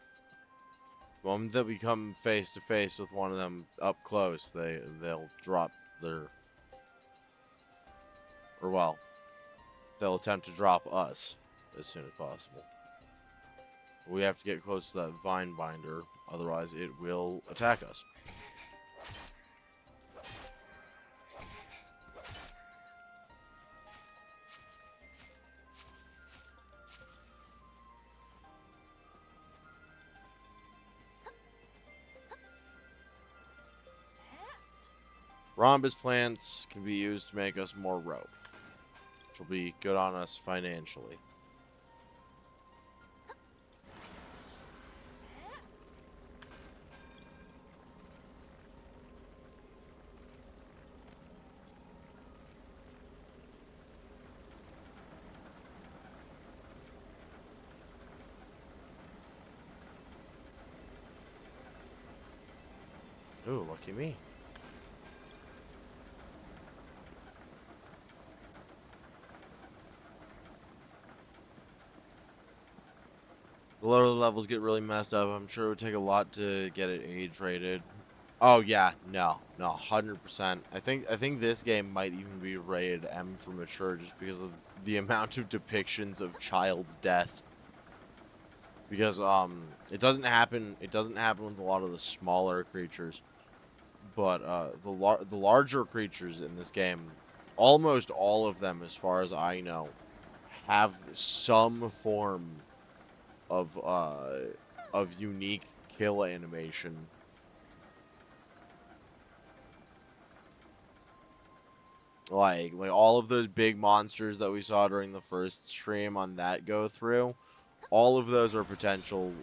The moment that we come face to face with one of them up close, they'll drop their, or well, they'll attempt to drop us as soon as possible. We have to get close to that Vine Binder, otherwise it will attack us. Rhombus plants can be used to make us more rope, which will be good on us financially. Ooh, lucky me. The lower the levels get really messed up. I'm sure it would take a lot to get it age rated. Oh yeah, no, 100%. I think this game might even be rated M for mature just because of the amount of depictions of child death. Because it doesn't happen with a lot of the smaller creatures, but the larger creatures in this game, almost all of them, as far as I know, have some form of unique kill animation. Like all of those big monsters that we saw during the first stream on that go through, all of those are potential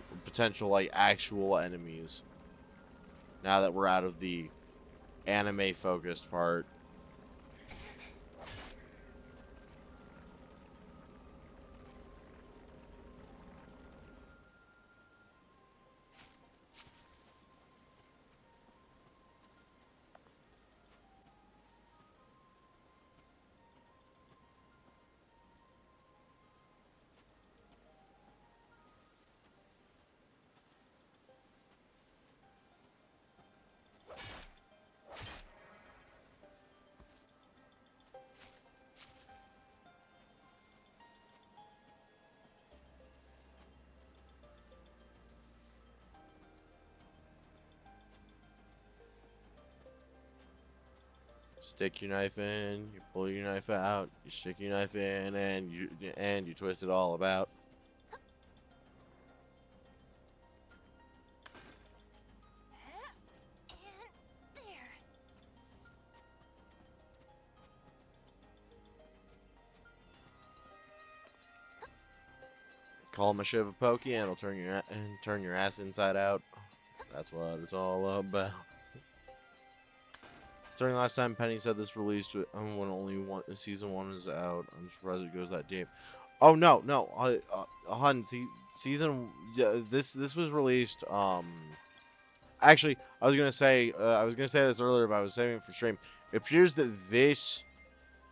like actual enemies. Now that we're out of the anime focused part. Stick your knife in, you pull your knife out, you stick your knife in, and you twist it all about. Call him a Shiva Pokey and it'll turn your ass inside out. That's what it's all about. During last time, Penny said this released when only season 1 is out. I'm surprised it goes that deep. Oh no, hun, season this was released. Actually, I was gonna say this earlier, but I was saving it for stream. It appears that this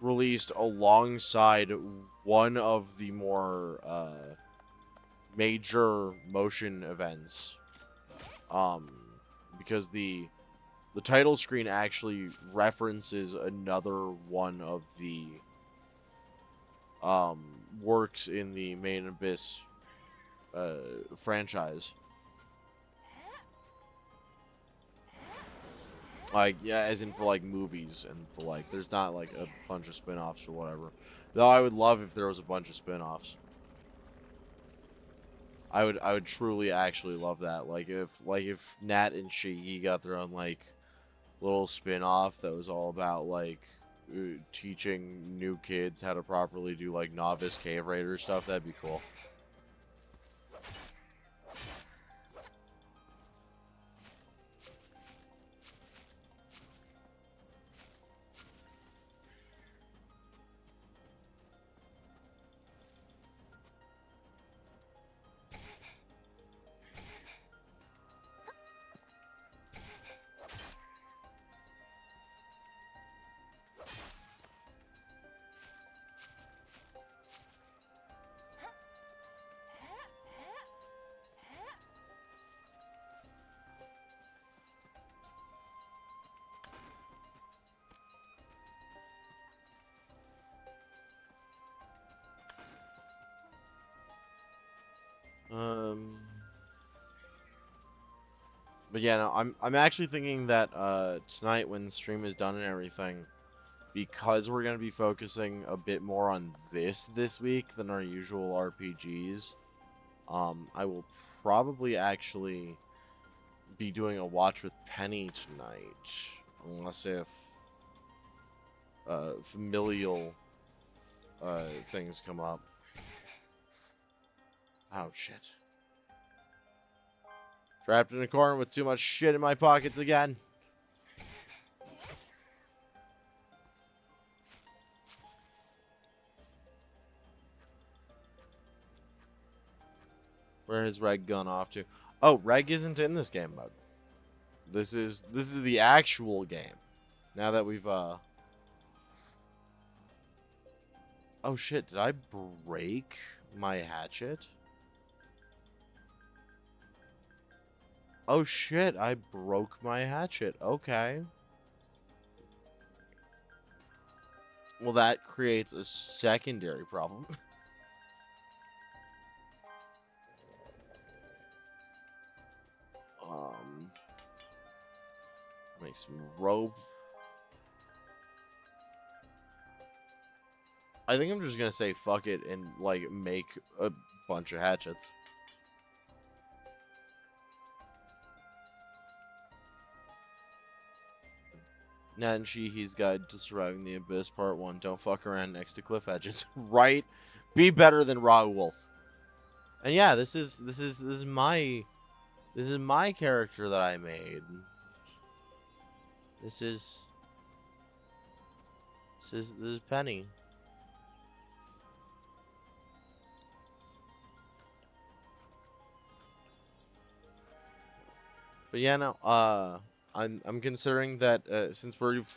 released alongside one of the more major motion events. Because the title screen actually references another one of the works in the Main Abyss franchise. Like, yeah, as in for, like, movies and for, like, there's not, like, a bunch of spin-offs or whatever. Though I would love if there was a bunch of spin-offs. I would truly actually love that. Like, if Nat and Shiggy got their own, like, little spin-off that was all about, like, teaching new kids how to properly do, like, novice cave raider stuff, that'd be cool. But yeah, no, I'm actually thinking that tonight when the stream is done and everything, because we're gonna be focusing a bit more on this week than our usual RPGs, I will probably actually be doing a watch with Penny tonight, unless if familial things come up. Oh shit. Trapped in a corner with too much shit in my pockets again. Where has Reg gone off to? Oh, Reg isn't in this game mode. This is the actual game. Now that we've Oh shit, did I break my hatchet? Oh shit, I broke my hatchet. Okay. Well, that creates a secondary problem. Make some rope. I think I'm just gonna say fuck it and, like, make a bunch of hatchets. Nat and Sheehy's Guide to Surviving the Abyss Part 1. Don't fuck around next to cliff edges. Right? Be better than Raoul. And yeah, this is my character that I made. This is Penny. But yeah, no, I'm considering that since we've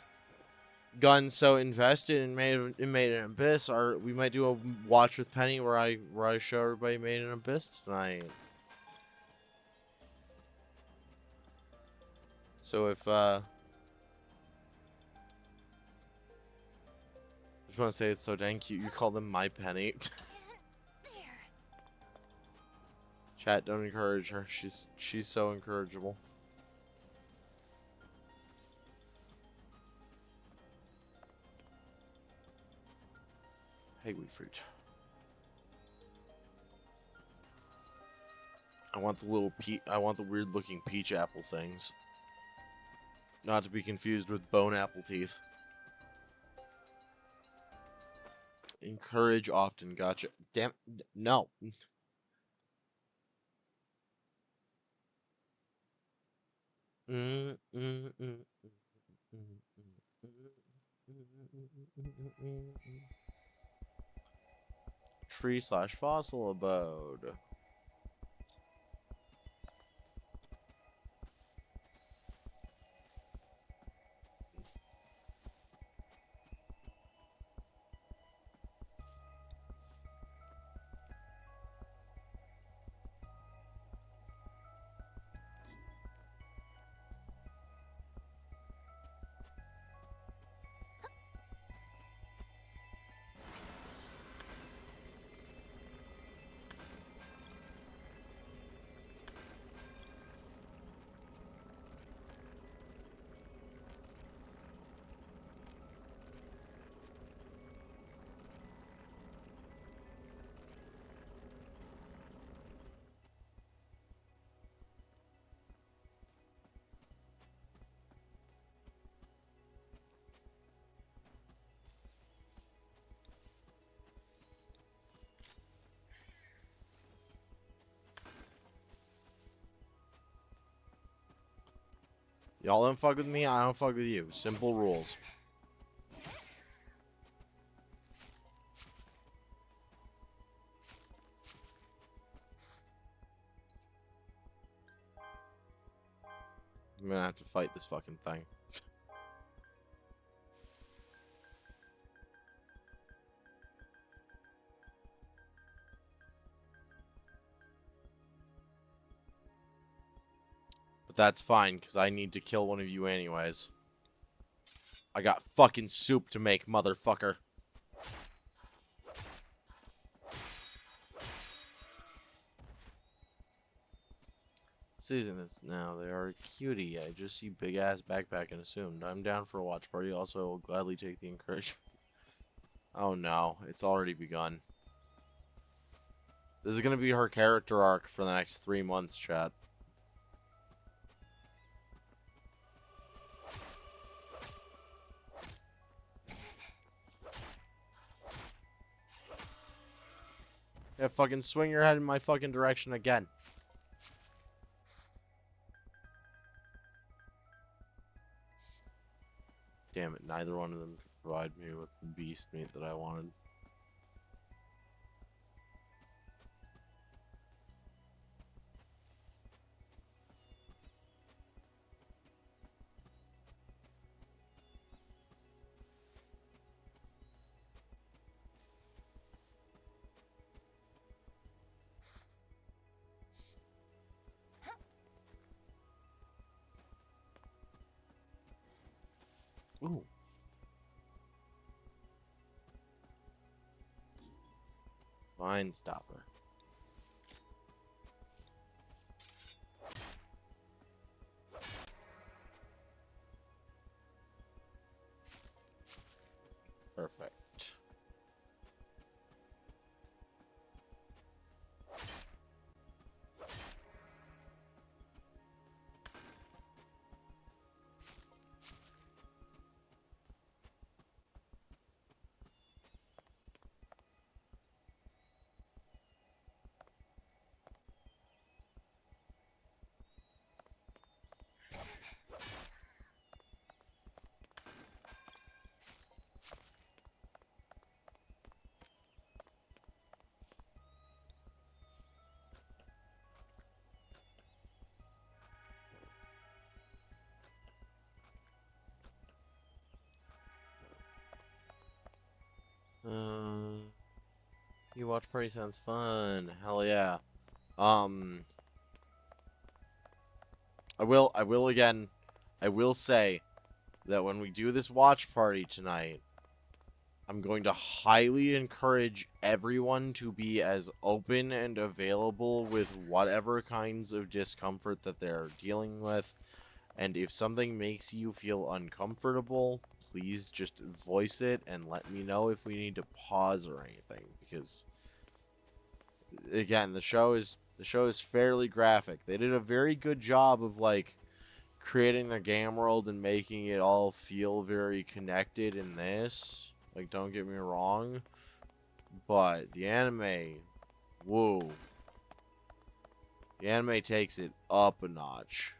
gotten so invested in Made in Abyss, we might do a watch with Penny where I show everybody Made in Abyss tonight. So if I just want to say it's so dang cute. You call them my Penny. Chat, don't encourage her. She's so encourageable. Hagweed fruit. I want the weird looking peach apple things. Not to be confused with bone apple teeth. Encourage often, gotcha. Damn, no. Tree slash fossil abode. Y'all don't fuck with me, I don't fuck with you. Simple rules. I'm gonna have to fight this fucking thing. But that's fine, because I need to kill one of you anyways. I got fucking soup to make, motherfucker. Season this now. They are a cutie. I just see big ass backpack and assumed. I'm down for a watch party. Also, I will gladly take the encouragement. Oh no, it's already begun. This is gonna be her character arc for the next 3 months, chat. Yeah, fucking swing your head in my fucking direction again. Damn it, neither one of them could provide me with the beast meat that I wanted. Ooh. Vine stopper. Perfect. You watch party sounds fun. Hell yeah. Um, I will say that when we do this watch party tonight, I'm going to highly encourage everyone to be as open and available with whatever kinds of discomfort that they're dealing with. And if something makes you feel uncomfortable, please just voice it and let me know if we need to pause or anything. Because again, the show is fairly graphic. They did a very good job of like creating the game world and making it all feel very connected in this. Like, don't get me wrong, but the anime, whoa. The anime takes it up a notch.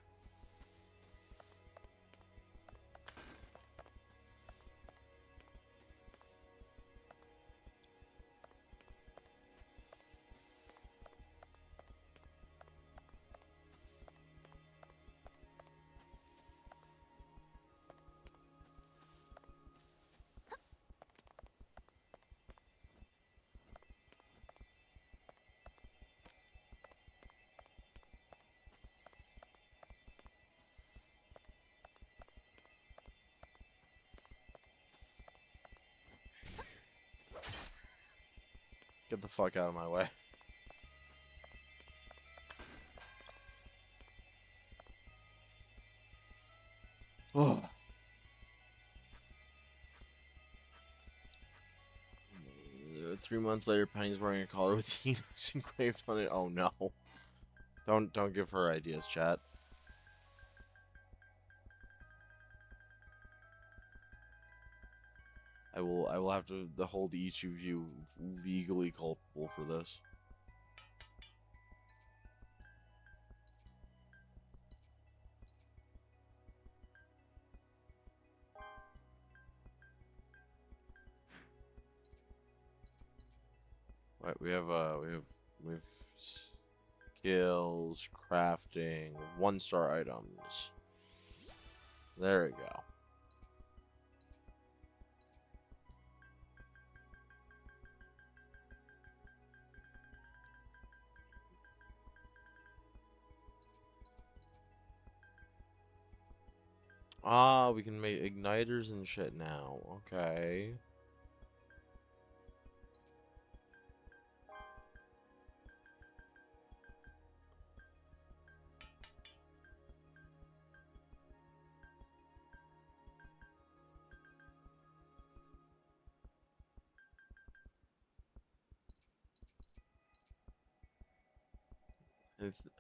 Get the fuck out of my way. Oh. 3 months later, Penny's wearing a collar with Enos engraved on it. Oh no. Don't give her ideas, chat. I will have to hold each of you legally culpable for this. Right, we have skills, crafting, 1-star items. There we go. Ah, we can make igniters and shit now. Okay.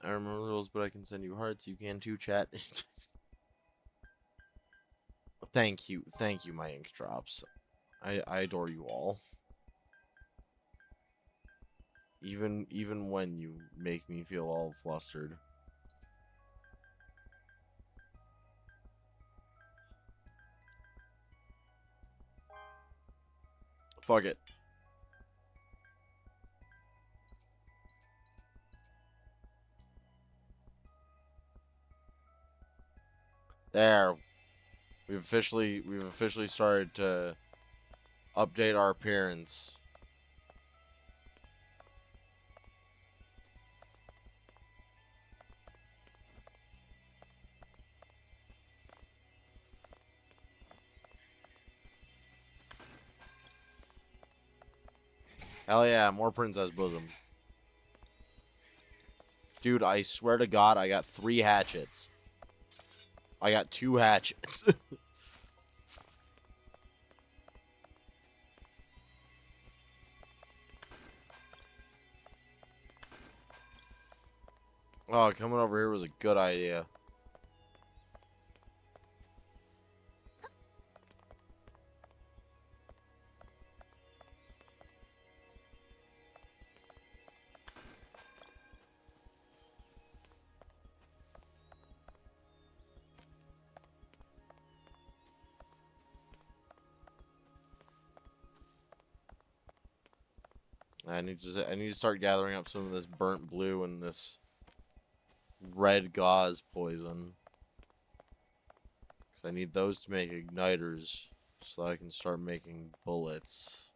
I remember rules, but I can send you hearts. You can too, chat. Thank you, my ink drops. I adore you all. Even when you make me feel all flustered. Fuck it. There. We've officially started to update our appearance. Hell yeah, more Princess Bosom. Dude, I swear to God, I got 3 hatchets. I got 2 hatchets. Oh, coming over here was a good idea. I need to start gathering up some of this burnt blue and this red gauze poison. Because I need those to make igniters so that I can start making bullets.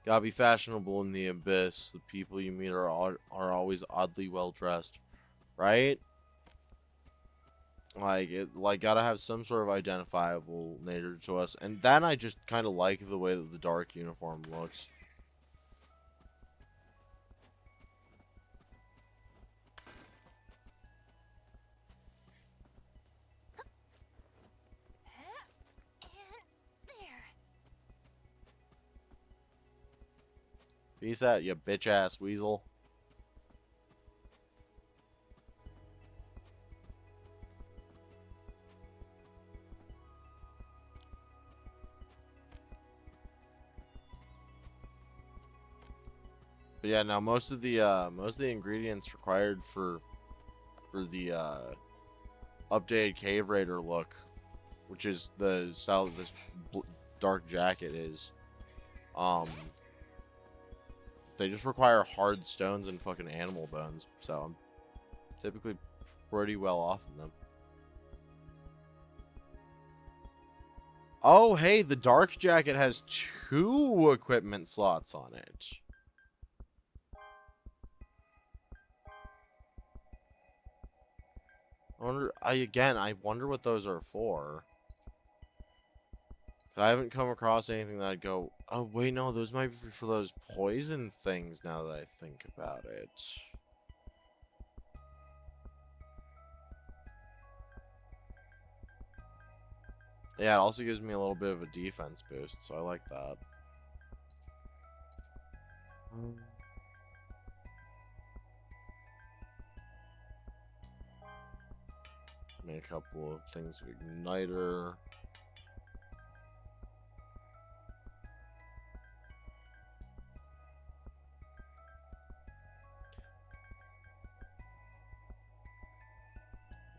Gotta be fashionable in the abyss. The people you meet are always oddly well dressed, right? Like gotta have some sort of identifiable nature to us. And then I just kind of like the way that the dark uniform looks. And there. Peace out, you bitch ass weasel. But yeah, now most of the ingredients required for the updated Cave Raider look, which is the style that this dark jacket is, they just require hard stones and fucking animal bones. So I'm typically pretty well off in them. Oh, hey, the dark jacket has 2 equipment slots on it. I wonder what those are for. I haven't come across anything that I'd go, oh, wait, no, those might be for those poison things now that I think about it. Yeah, it also gives me a little bit of a defense boost, so I like that. Make a couple of things of igniter.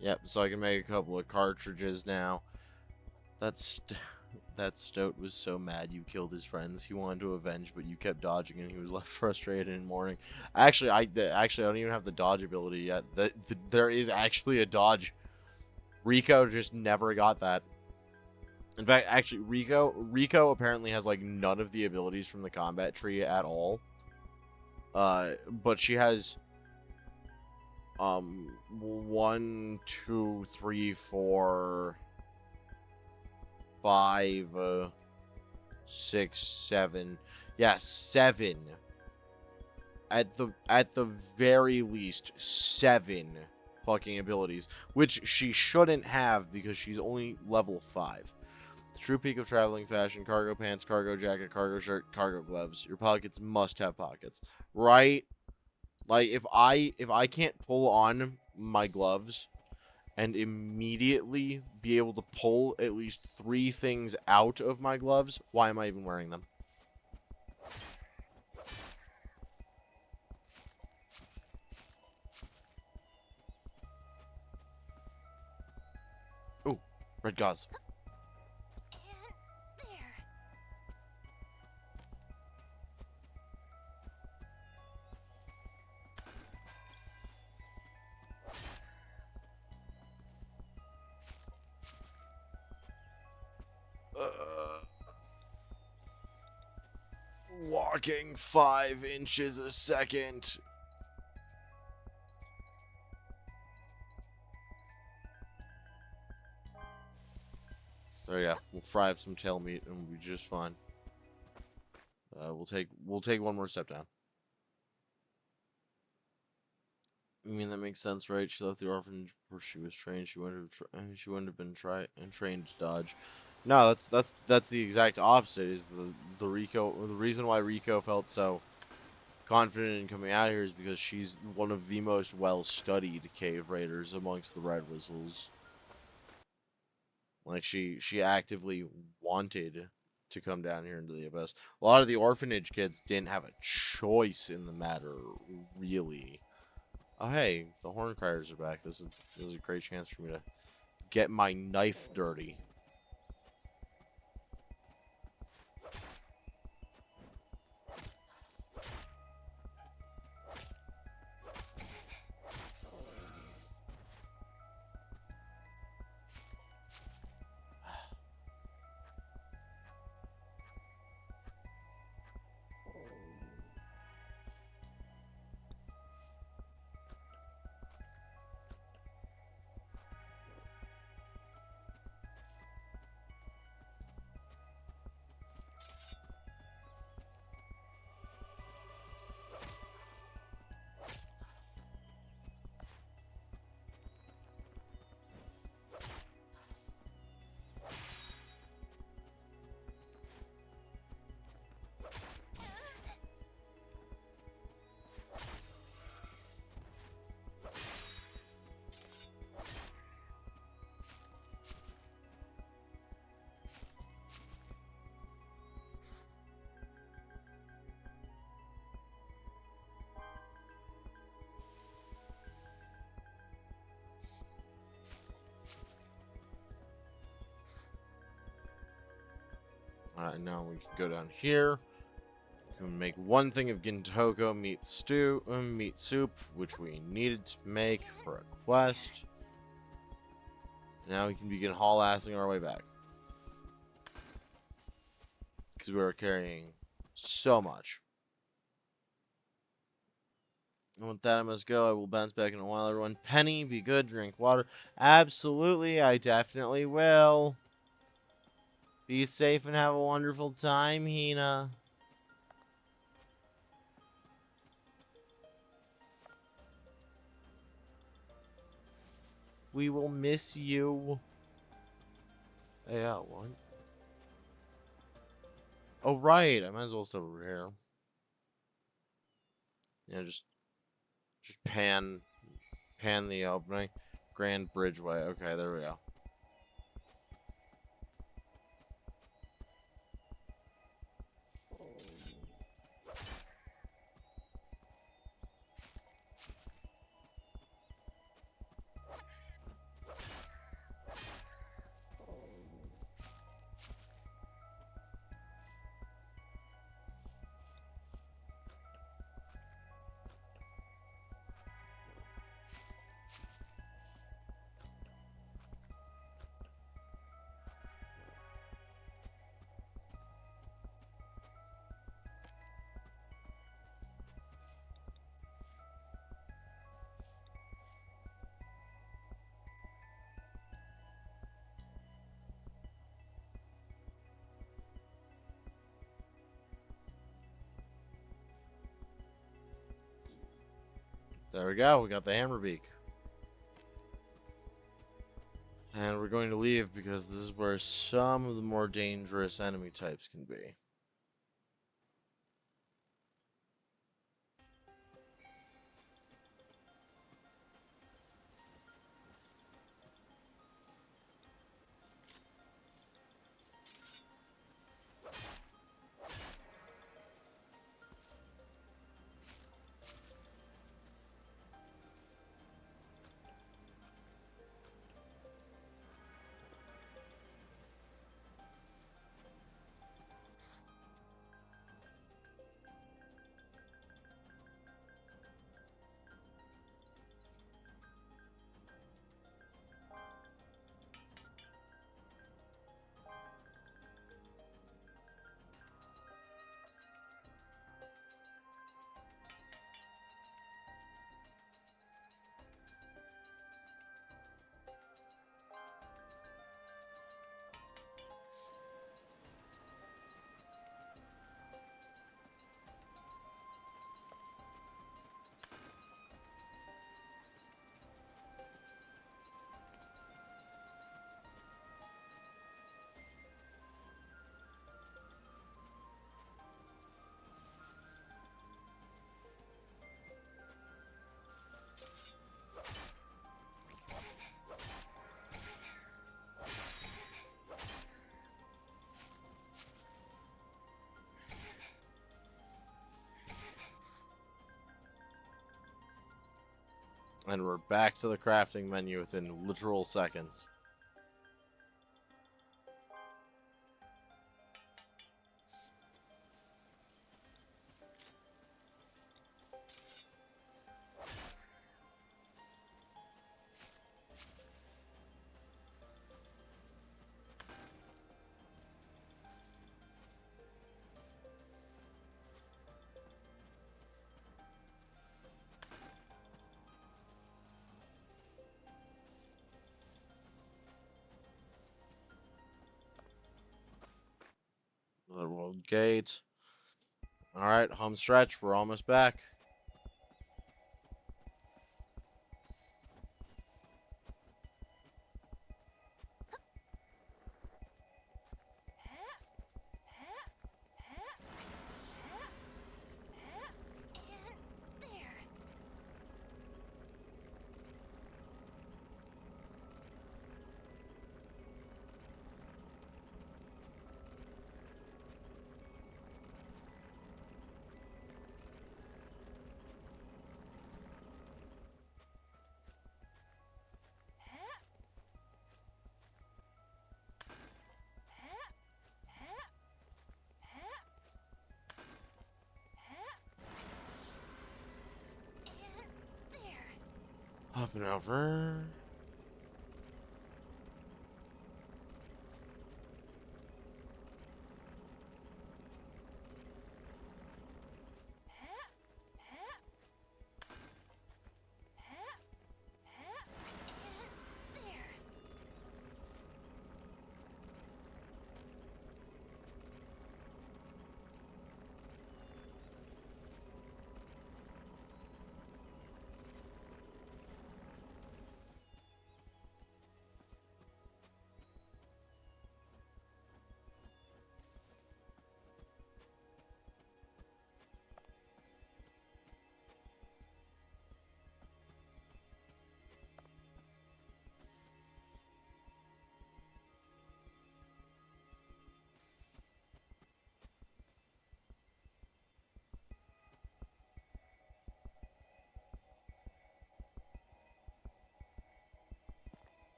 Yep, so I can make a couple of cartridges now. That Stoat was so mad you killed his friends. He wanted to avenge, but you kept dodging, and he was left frustrated in mourning. Actually, I don't even have the dodge ability yet. There is actually a dodge. Rico just never got that. In fact, actually, Rico apparently has like none of the abilities from the combat tree at all. But she has 1, 2, 3, 4, 5, 6, 7. Yeah, 7. At the very least, 7 fucking abilities, which she shouldn't have because she's only level 5. The true peak of traveling fashion: cargo pants, cargo jacket, cargo shirt, cargo gloves. Your pockets must have pockets, right? Like if I can't pull on my gloves and immediately be able to pull at least 3 things out of my gloves, why am I even wearing them? Ooh, red gauze. And there. Walking 5 inches a second. There you go. We'll fry up some tail meat and we'll be just fine. We'll take one more step down. I mean, that makes sense, right? She left the orphanage where she was trained. She wouldn't have been trained to dodge. No, that's the exact opposite. Is the reason why Rico felt so confident in coming out here is because she's one of the most well-studied cave raiders amongst the Red Whistles. Like she actively wanted to come down here into the abyss. A lot of the orphanage kids didn't have a choice in the matter, really. Oh hey, the Horncriers are back. This is a great chance for me to get my knife dirty. Alright, now we can go down here. We can make one thing of Gintoko meat soup, which we needed to make for a quest. Now we can begin haul-assing our way back. because we were carrying so much. And with that, I must go. I will bounce back in a while, everyone. Penny, be good, drink water. Absolutely, I definitely will. Be safe and have a wonderful time, Hina. We will miss you. Yeah, what? Oh, right. I might as well step over here. Yeah, just pan the opening. Grand Bridgeway. Okay, there we go. There we go. We got the Hammerbeak. And we're going to leave because this is where some of the more dangerous enemy types can be. And we're back to the crafting menu within literal seconds. Another world gate. Alright, home stretch. We're almost back. And there. And there. Up and over.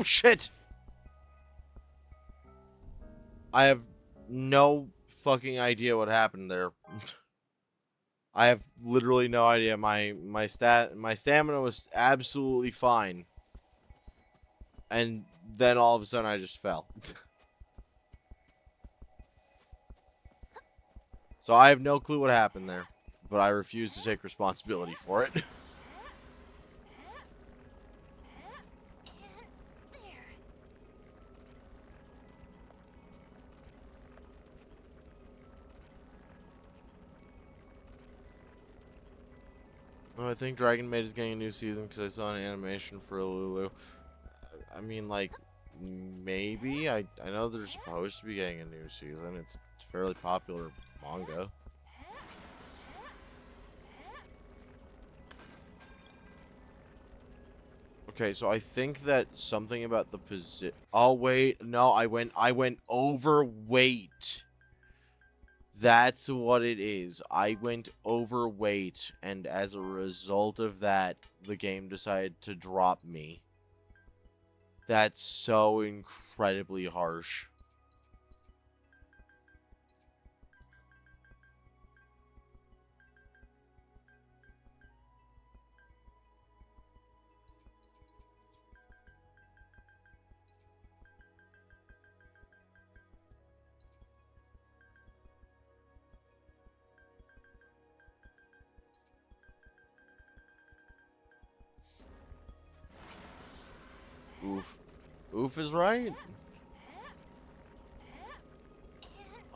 Oh, shit! I have no fucking idea what happened there. I have literally no idea. My stamina was absolutely fine. And then all of a sudden I just fell. So I have no clue what happened there, but I refuse to take responsibility for it. Oh, I think Dragon Maid is getting a new season because I saw an animation for Lulu. I mean, like, maybe. I know they're supposed to be getting a new season. It's a fairly popular manga. Okay, so I think that something about the position. Oh wait, no, I went overweight. That's what it is. I went overweight, and as a result of that, the game decided to drop me. That's so incredibly harsh. Oof. Oof is right?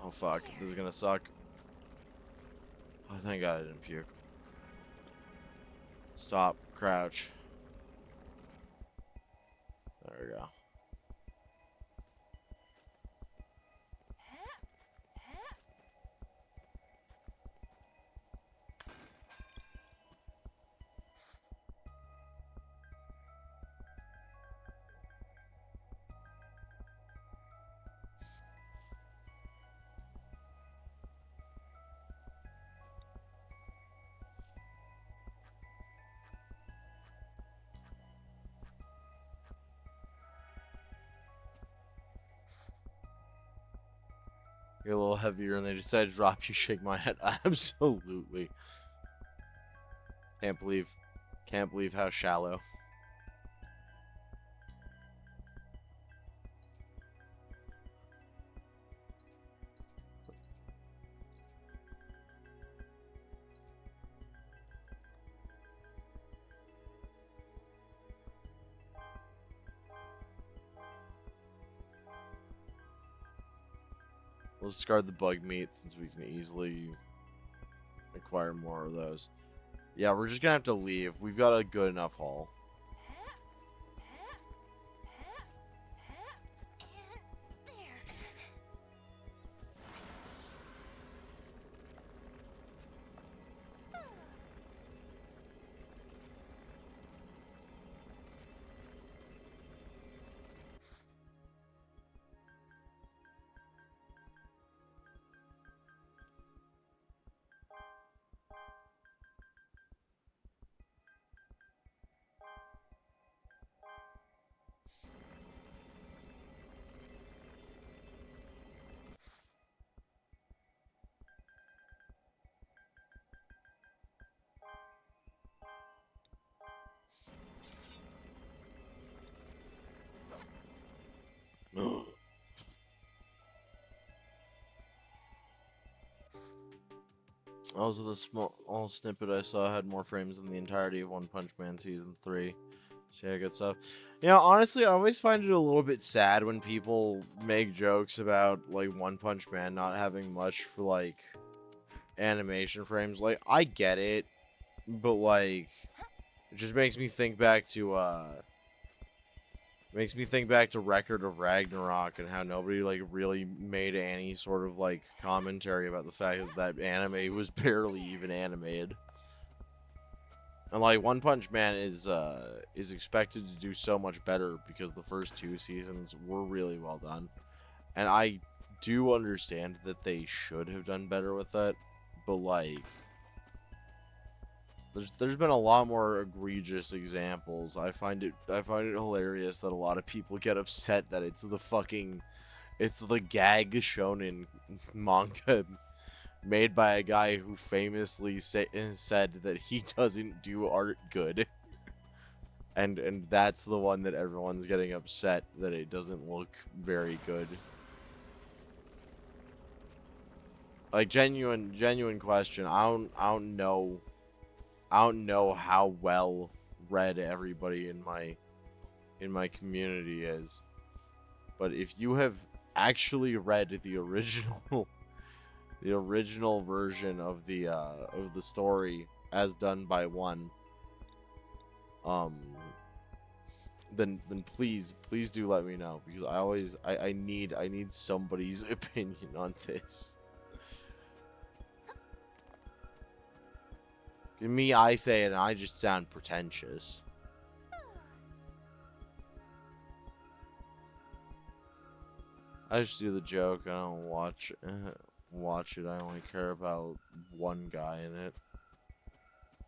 Oh fuck, this is gonna suck. Oh, thank God I didn't puke. Stop, crouch. There we go. Get a little heavier and they decided to drop you, shake my head. Absolutely. Can't believe how shallow. We'll discard the bug meat since we can easily acquire more of those. Yeah, we're just gonna have to leave. We've got a good enough haul. Also, the small snippet I saw had more frames than the entirety of One Punch Man Season 3. So yeah, good stuff. You know, honestly, I always find it a little bit sad when people make jokes about, like, One Punch Man not having much for, like, animation frames. Like, I get it, but, like, it just makes me think back to, Record of Ragnarok and how nobody, like, really made any sort of, like, commentary about the fact that that anime was barely even animated. And, like, One Punch Man is expected to do so much better because the first 2 seasons were really well done. And I do understand that they should have done better with that, but, like, There's been a lot more egregious examples. I find it hilarious that a lot of people get upset that it's the gag shonen manga made by a guy who famously said that he doesn't do art good. And that's the one that everyone's getting upset that it doesn't look very good. Like genuine question. I don't know how well read everybody in my community is. But if you have actually read the original the original version of the story as done by one, then please do let me know, because I need somebody's opinion on this. Me, I say it and I just sound pretentious. I just do the joke. I don't watch it. I only care about one guy in it.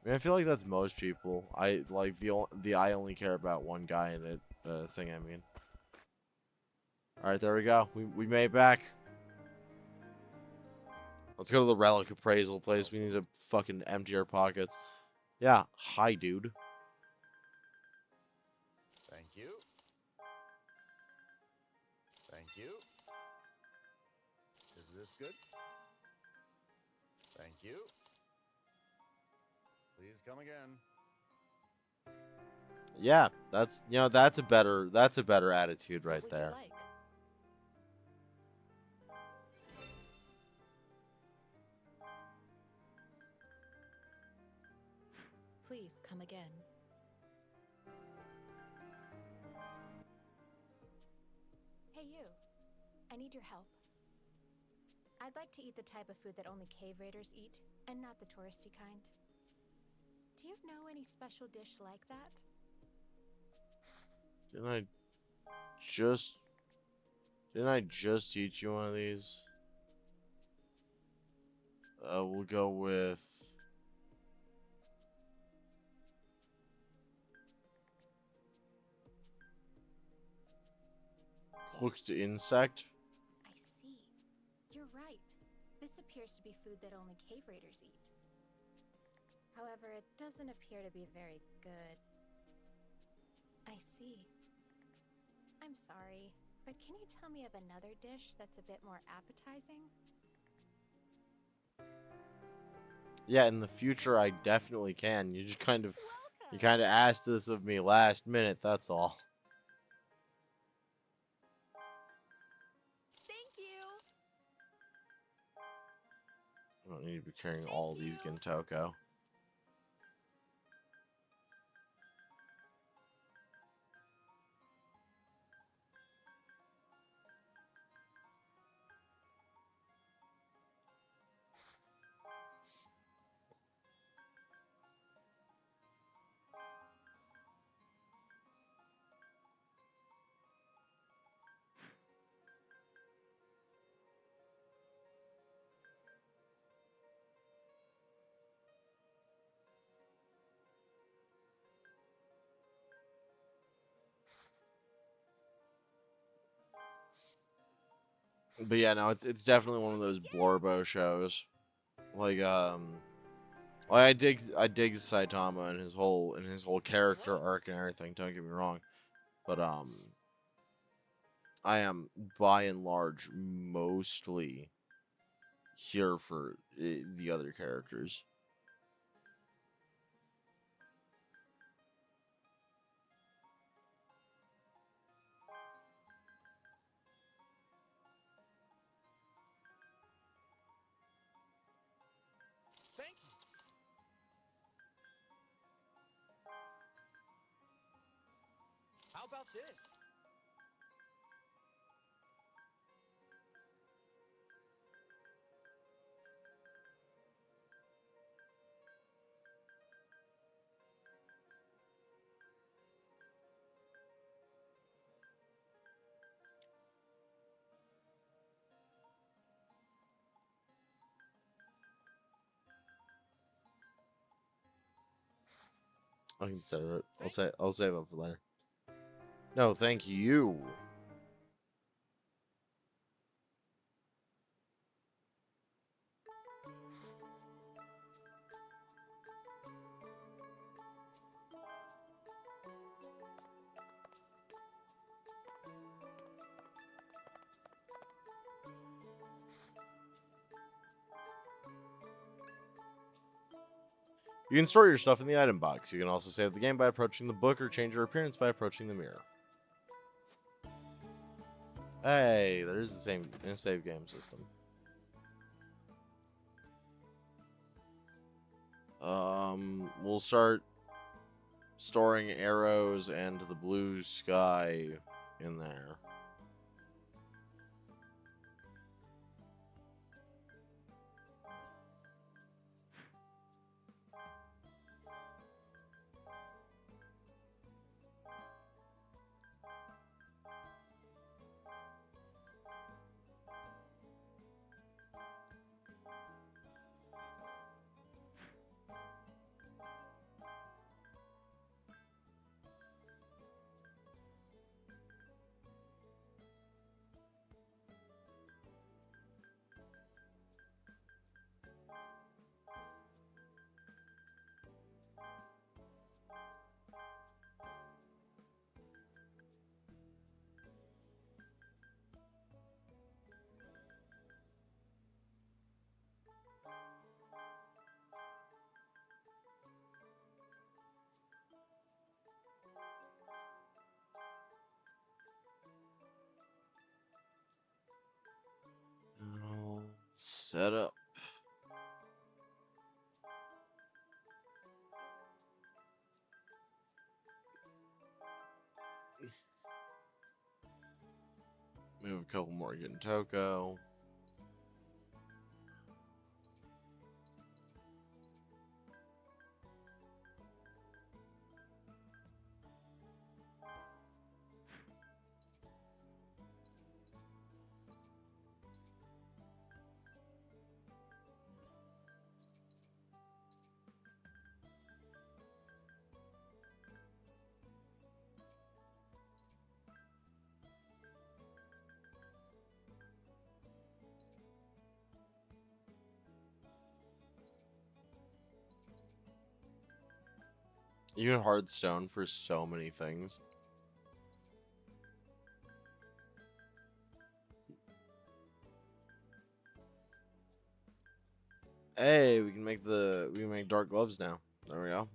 I mean, I feel like that's most people. I like the I only care about one guy in it thing. I mean. All right, there we go. We made it back. Let's go to the relic appraisal place. We need to fucking empty our pockets. Yeah. Hi, dude. Thank you. Thank you. Is this good? Thank you. Please come again. Yeah, that's that's a better attitude right What would you there. like? Please come again. Hey, you. I need your help. I'd like to eat the type of food that only cave raiders eat, and not the touristy kind. Do you know any special dish like that? Didn't I just teach you one of these? We'll go with cooked insect. I see. You're right. This appears to be food that only cave raiders eat. However, it doesn't appear to be very good. I see. I'm sorry, but can you tell me of another dish that's a bit more appetizing? Yeah, in the future I definitely can. You just kind of Welcome. asked this of me last minute, that's all. Thank you. I don't need to be carrying all these Gintoko. But yeah, no, it's definitely one of those Blorbo shows. Like I dig Saitama and his whole character arc and everything, don't get me wrong. But I am by and large mostly here for the other characters. Thank you. How about this? I'll consider it. I'll save up for later. No, thank you. You can store your stuff in the item box. You can also save the game by approaching the book or change your appearance by approaching the mirror. Hey, there's the same save game system. We'll start storing arrows and the blue sky in there. All set up. Move a couple more, get in Toko. Even Hearthstone for so many things. Hey, we can make dark gloves now. There we go.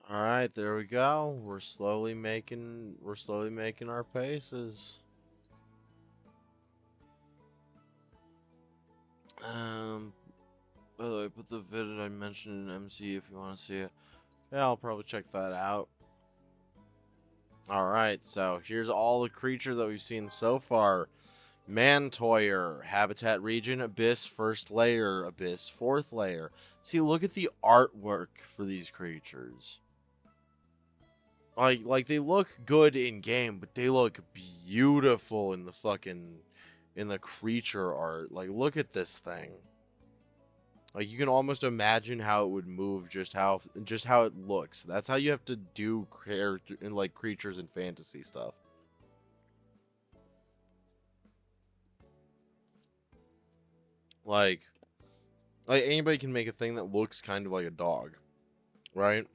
All right, there we go. We're slowly making our paces. By the way, put the vid I mentioned in MC if you want to see it. Yeah, I'll probably check that out. All right, so here's all the creatures that we've seen so far. Mantoyer, Habitat Region, Abyss, First Layer, Abyss, Fourth Layer. See, look at the artwork for these creatures. Like they look good in game, but they look beautiful in the creature art. Like, look at this thing. Like, you can almost imagine how it would move, just how it looks. That's how you have to do creatures and fantasy stuff. Like anybody can make a thing that looks kind of like a dog, right?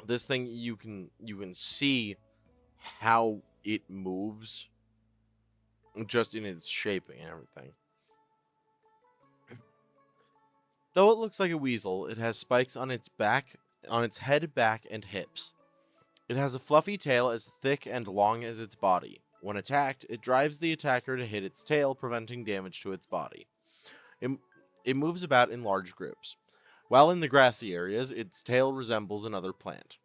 This thing you can see how it moves just in its shaping and everything. Though it looks like a weasel, it has spikes on its head, back, and hips. It has a fluffy tail as thick and long as its body. When attacked, it drives the attacker to hit its tail, preventing damage to its body. It moves about in large groups. While in the grassy areas, its tail resembles another plant.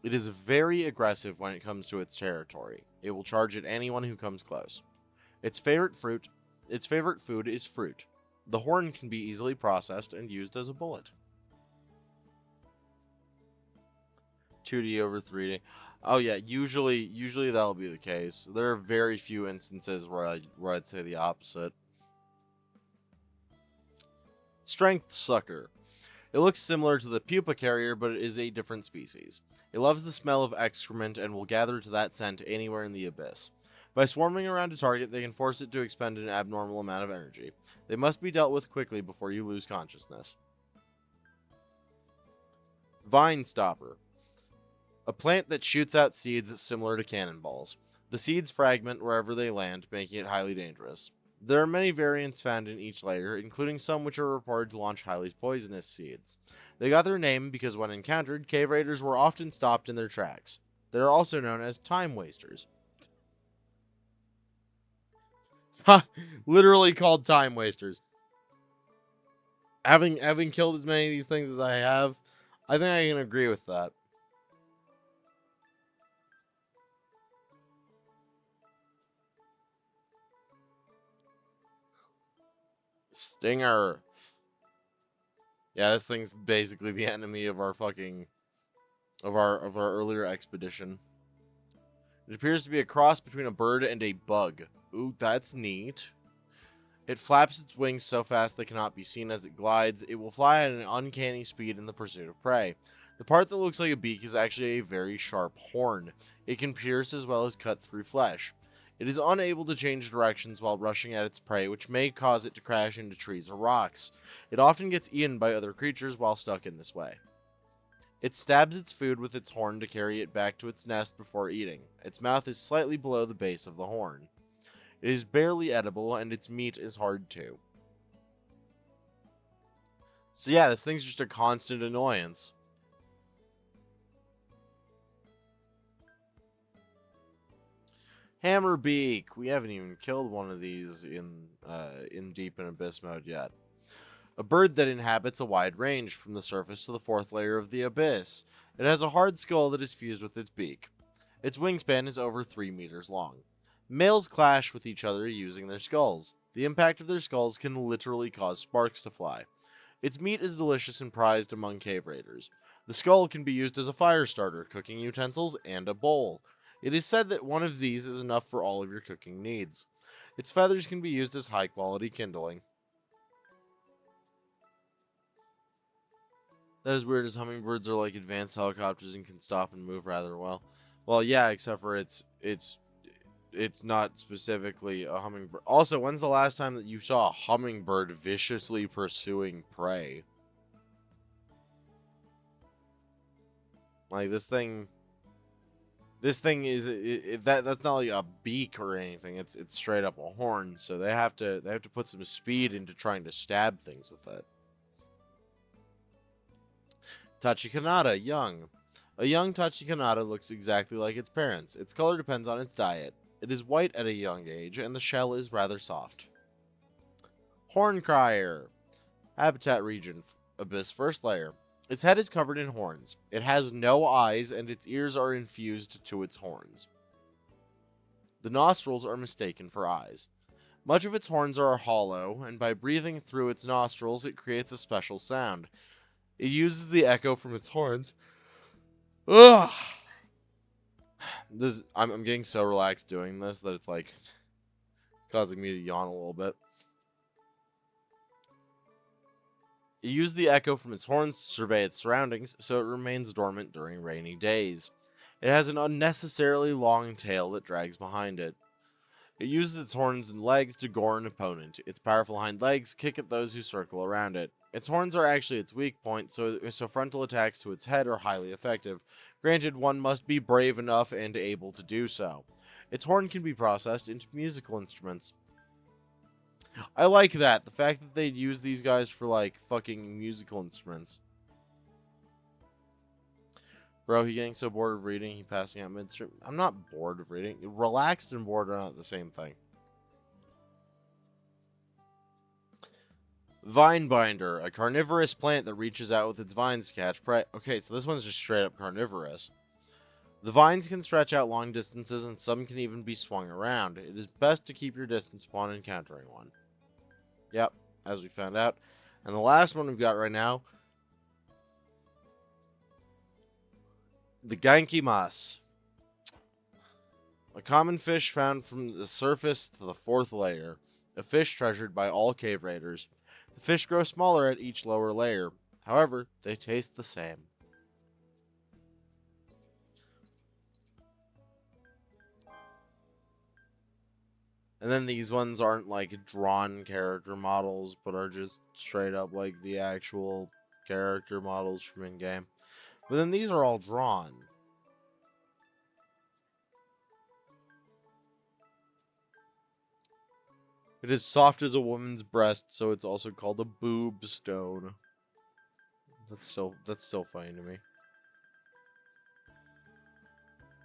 It is very aggressive when it comes to its territory. It will charge at anyone who comes close. Its favorite food is fruit. The horn can be easily processed and used as a bullet. 2D over 3D. Oh yeah, usually that'll be the case. There are very few instances where I'd say the opposite. Strength sucker. It looks similar to the pupa carrier, but it is a different species. It loves the smell of excrement and will gather to that scent anywhere in the abyss. By swarming around a target, they can force it to expend an abnormal amount of energy. They must be dealt with quickly before you lose consciousness. Vine stopper. A plant that shoots out seeds similar to cannonballs. The seeds fragment wherever they land, making it highly dangerous. There are many variants found in each layer, including some which are reported to launch highly poisonous seeds. They got their name because when encountered, cave raiders were often stopped in their tracks. They are also known as time wasters. Ha! Literally called time wasters. Having killed as many of these things as I have, I think I can agree with that. Stinger. Yeah, this thing's basically the enemy of our earlier expedition. It appears to be a cross between a bird and a bug. Ooh, that's neat. It flaps its wings so fast they cannot be seen as it glides. It will fly at an uncanny speed in the pursuit of prey. The part that looks like a beak is actually a very sharp horn. It can pierce as well as cut through flesh. It is unable to change directions while rushing at its prey, which may cause it to crash into trees or rocks. It often gets eaten by other creatures while stuck in this way. It stabs its food with its horn to carry it back to its nest before eating. Its mouth is slightly below the base of the horn. It is barely edible, and its meat is hard too. So yeah, this thing's just a constant annoyance. Hammerbeak. We haven't even killed one of these in Deep and Abyss mode yet. A bird that inhabits a wide range from the surface to the fourth layer of the abyss. It has a hard skull that is fused with its beak. Its wingspan is over 3 meters long. Males clash with each other using their skulls. The impact of their skulls can literally cause sparks to fly. Its meat is delicious and prized among cave raiders. The skull can be used as a fire starter, cooking utensils, and a bowl. It is said that one of these is enough for all of your cooking needs. Its feathers can be used as high-quality kindling. That is weird, as hummingbirds are like advanced helicopters and can stop and move rather well. Well, yeah, except for it's not specifically a hummingbird. Also, when's the last time that you saw a hummingbird viciously pursuing prey? Like, this thing is that's not like a beak or anything. It's straight up a horn, so they have to put some speed into trying to stab things with it. Tachikanada, young. A young Tachikanada looks exactly like its parents. Its color depends on its diet. It is white at a young age, and the shell is rather soft. Horncrier. Habitat region, Abyss first layer. Its head is covered in horns. It has no eyes, and its ears are infused to its horns. The nostrils are mistaken for eyes. Much of its horns are hollow, and by breathing through its nostrils, it creates a special sound. It uses the echo from its horns. Ugh! I'm getting so relaxed doing this that it's like, it's causing me to yawn a little bit. It uses the echo from its horns to survey its surroundings, so it remains dormant during rainy days. It has an unnecessarily long tail that drags behind it. It uses its horns and legs to gore an opponent. Its powerful hind legs kick at those who circle around it. Its horns are actually its weak point, so frontal attacks to its head are highly effective. Granted, one must be brave enough and able to do so. Its horn can be processed into musical instruments. I like that. The fact that they'd use these guys for, like, fucking musical instruments. Bro, he getting so bored of reading, he passing out midstream. I'm not bored of reading. Relaxed and bored are not the same thing. Vine binder, a carnivorous plant that reaches out with its vines to catch prey. Okay, so this one's just straight up carnivorous. The vines can stretch out long distances and some can even be swung around. It is best to keep your distance upon encountering one. Yep, as we found out. And the last one we've got right now, the Gankimas. A common fish found from the surface to the fourth layer. A fish treasured by all cave raiders. The fish grow smaller at each lower layer. However, they taste the same. And then these ones aren't like drawn character models, but are just straight up like the actual character models from in-game. But then these are all drawn. It is soft as a woman's breast, so it's also called a boob stone. That's still funny to me.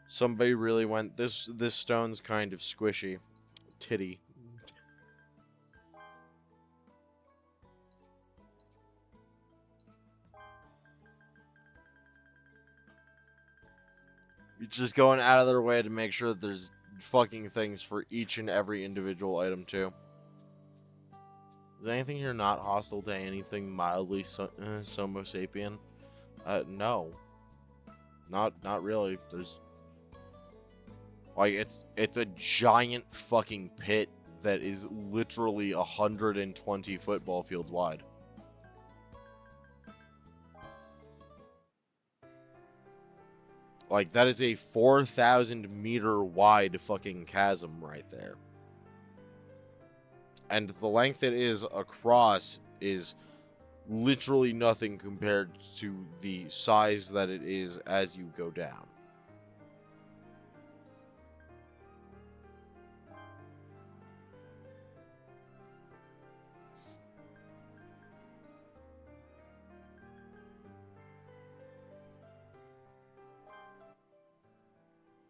Somebody really went, this stone's kind of squishy. Titty. You're just going out of their way to make sure that there's fucking things for each and every individual item too. Is anything here not hostile to anything mildly Homo sapien? No. Not really. There's like it's a giant fucking pit that is literally 120 football fields wide. Like that is a 4,000 meter wide fucking chasm right there. And the length it is across is literally nothing compared to the size that it is as you go down.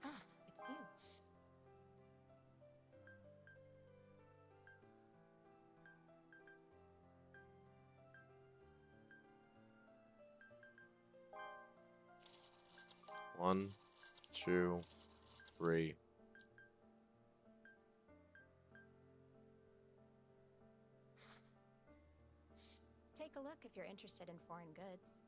Ah, it's you. One, two, three. Take a look if you're interested in foreign goods.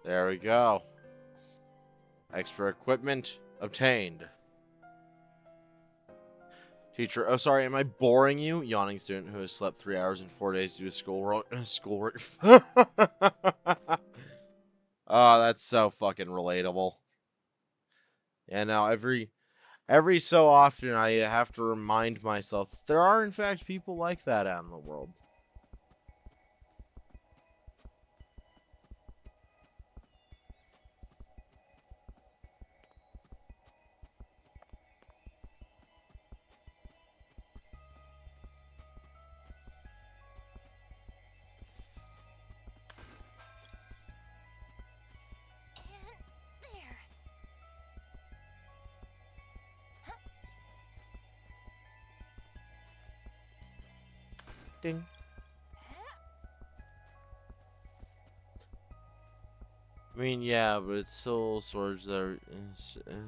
There we go. Extra equipment obtained. Teacher, oh sorry, am I boring you? Yawning student who has slept 3 hours in 4 days due to schoolwork. Oh, that's so fucking relatable. Yeah, now every so often I have to remind myself that there are in fact people like that out in the world. And there. Ding. I mean, yeah, but it's still sort of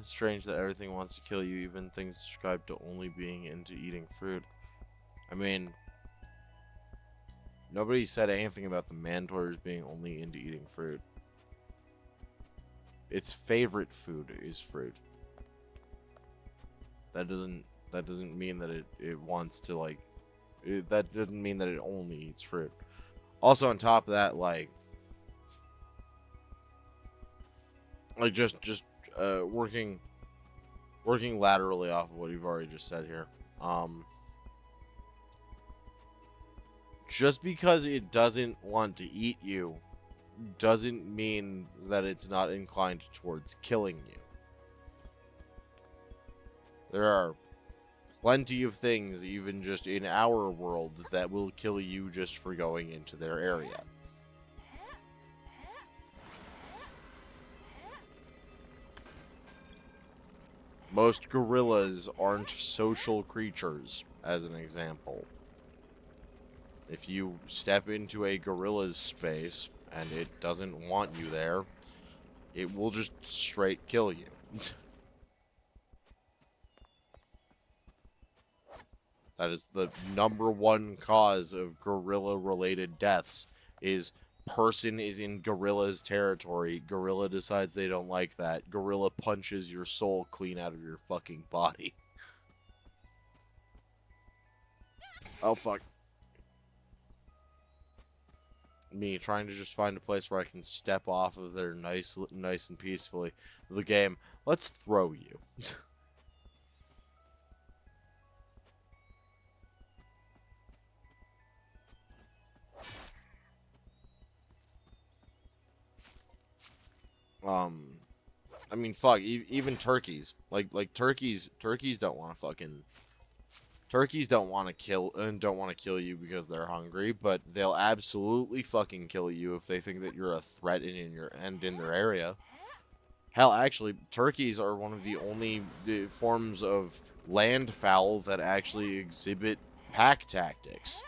strange that everything wants to kill you, even things described to only being into eating fruit. I mean, nobody said anything about the Mantor's being only into eating fruit. Its favorite food is fruit. That doesn't mean that it wants to like. That doesn't mean that it only eats fruit. Also, on top of that, like just working laterally off of what you've already just said here. Just because it doesn't want to eat you doesn't mean that it's not inclined towards killing you. There are plenty of things, even just in our world, that will kill you just for going into their area. Most gorillas aren't social creatures, as an example. If you step into a gorilla's space and it doesn't want you there, it will just straight kill you. That is the #1 cause of gorilla-related deaths, is person is in gorilla's territory, gorilla decides they don't like that, gorilla punches your soul clean out of your fucking body. Oh, fuck. Me trying to just find a place where I can step off of there nice and peacefully. The game, let's throw you. I mean, fuck, even turkeys. Like turkeys don't want to fucking... Turkeys don't want to kill you because they're hungry, but they'll absolutely fucking kill you if they think that you're a threat in their area. Hell, actually, turkeys are one of the only forms of land fowl that actually exhibit pack tactics.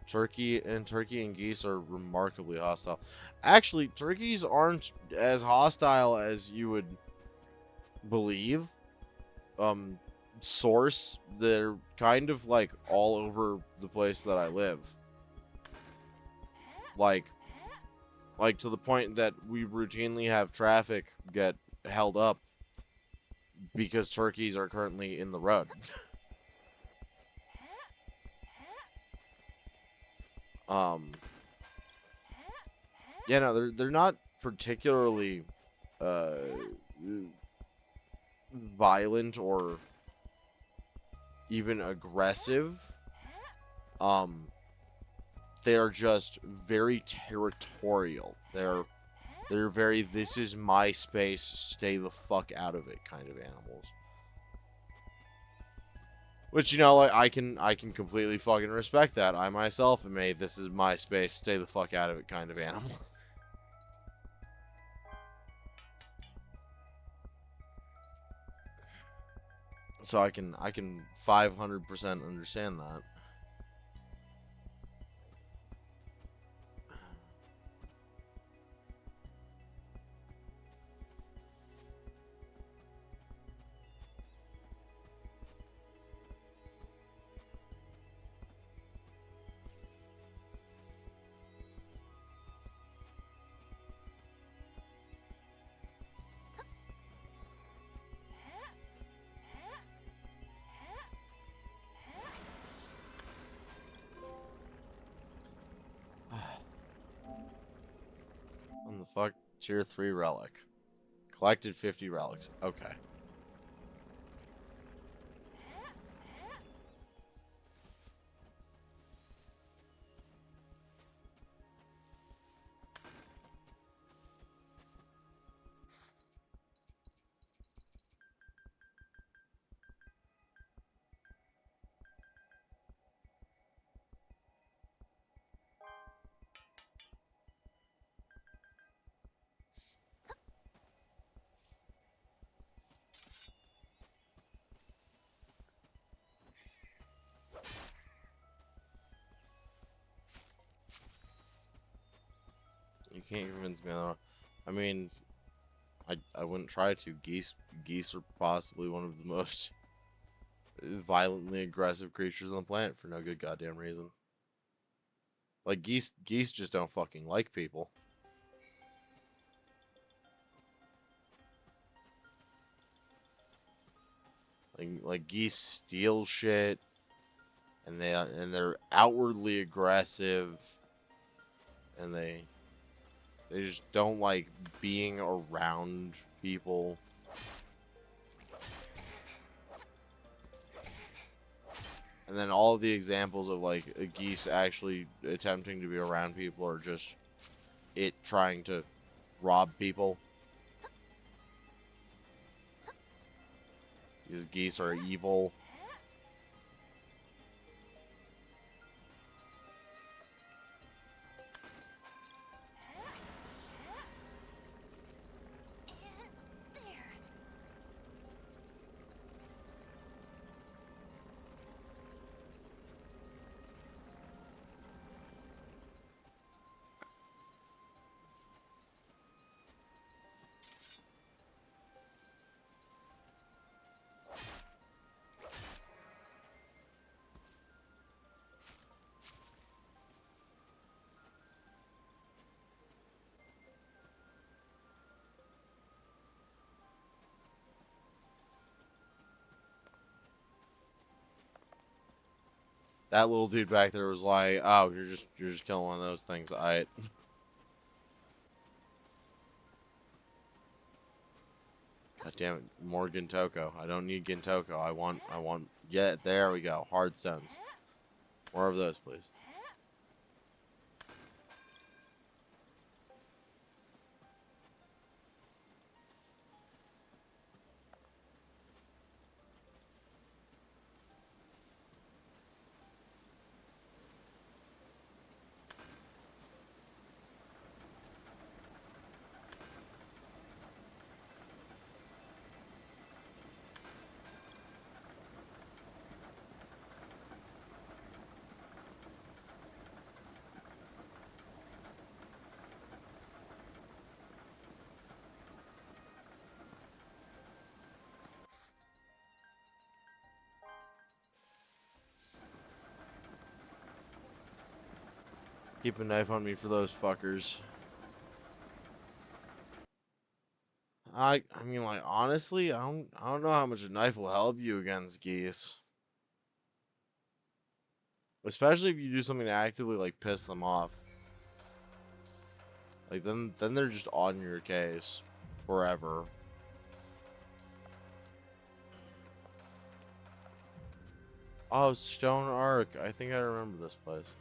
Turkey and geese are remarkably hostile. Actually, turkeys aren't as hostile as you would believe. Source, they're kind of like all over the place that I live. Like to the point that we routinely have traffic get held up because turkeys are currently in the road. Yeah, no, they're not particularly violent or even aggressive. They are just very territorial. They're very, this is my space, stay the fuck out of it kind of animals. Which, you know, like, I can completely fucking respect that. I myself am a this is my space, stay the fuck out of it kind of animal. So I can 500% understand that. What the fuck? Tier 3 relic. Collected 50 relics. Okay. You can't convince me otherwise. I mean, I wouldn't try to. Geese are possibly one of the most violently aggressive creatures on the planet for no good goddamn reason. Like, geese just don't fucking like people. Like geese steal shit, and they're outwardly aggressive, and they just don't like being around people. And then all of the examples of like a geese actually attempting to be around people are just it trying to rob people. Because geese are evil. And there. That little dude back there was like, "Oh, you're just killing one of those things." I. God damn it, more Gintoko. I don't need Gintoko. I want. Yeah, there we go. Hard stones. More of those, please. Keep a knife on me for those fuckers. I mean, like, honestly, I don't know how much a knife will help you against geese. Especially if you do something to actively, like, piss them off. Like, then they're just on your case. Forever. Oh, Stone Arc. I think I remember this place.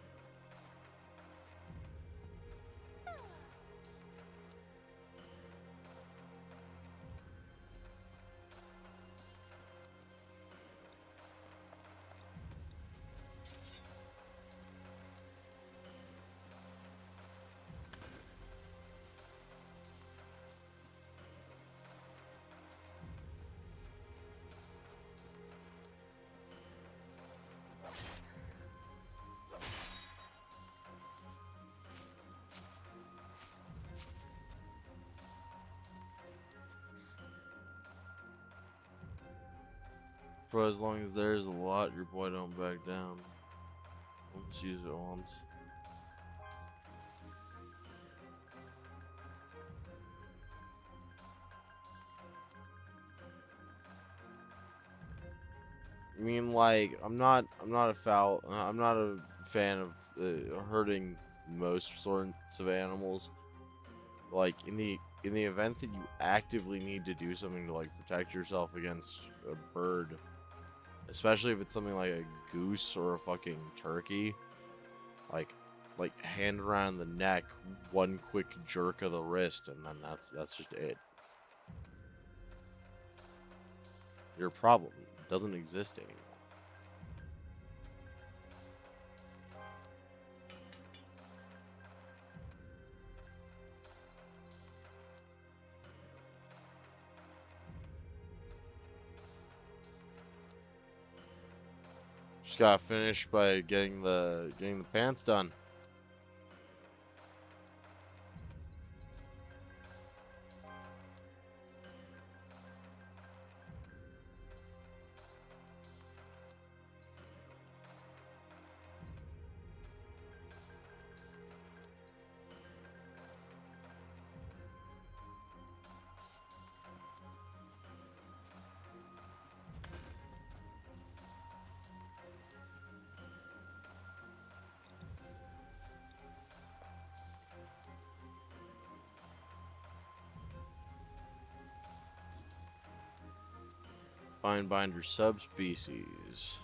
Bro, as long as there's a lot, your boy don't back down. Let's use it once. I mean, like, I'm not a fan of hurting most sorts of animals. Like, in the event that you actively need to do something to, like, protect yourself against a bird, especially if it's something like a goose or a fucking turkey, like hand around the neck, one quick jerk of the wrist, and then that's just it. Your problem doesn't exist anymore. Just gotta finish by getting the pants done. Find binder subspecies.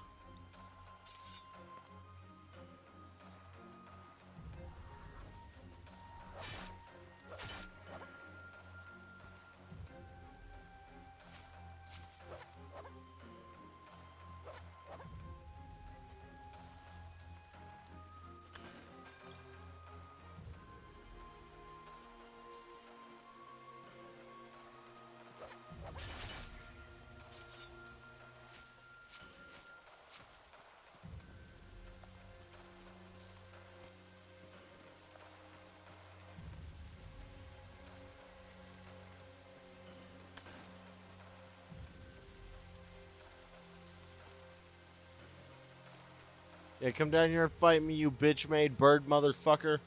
Yeah, come down here and fight me, you bitch-made bird motherfucker.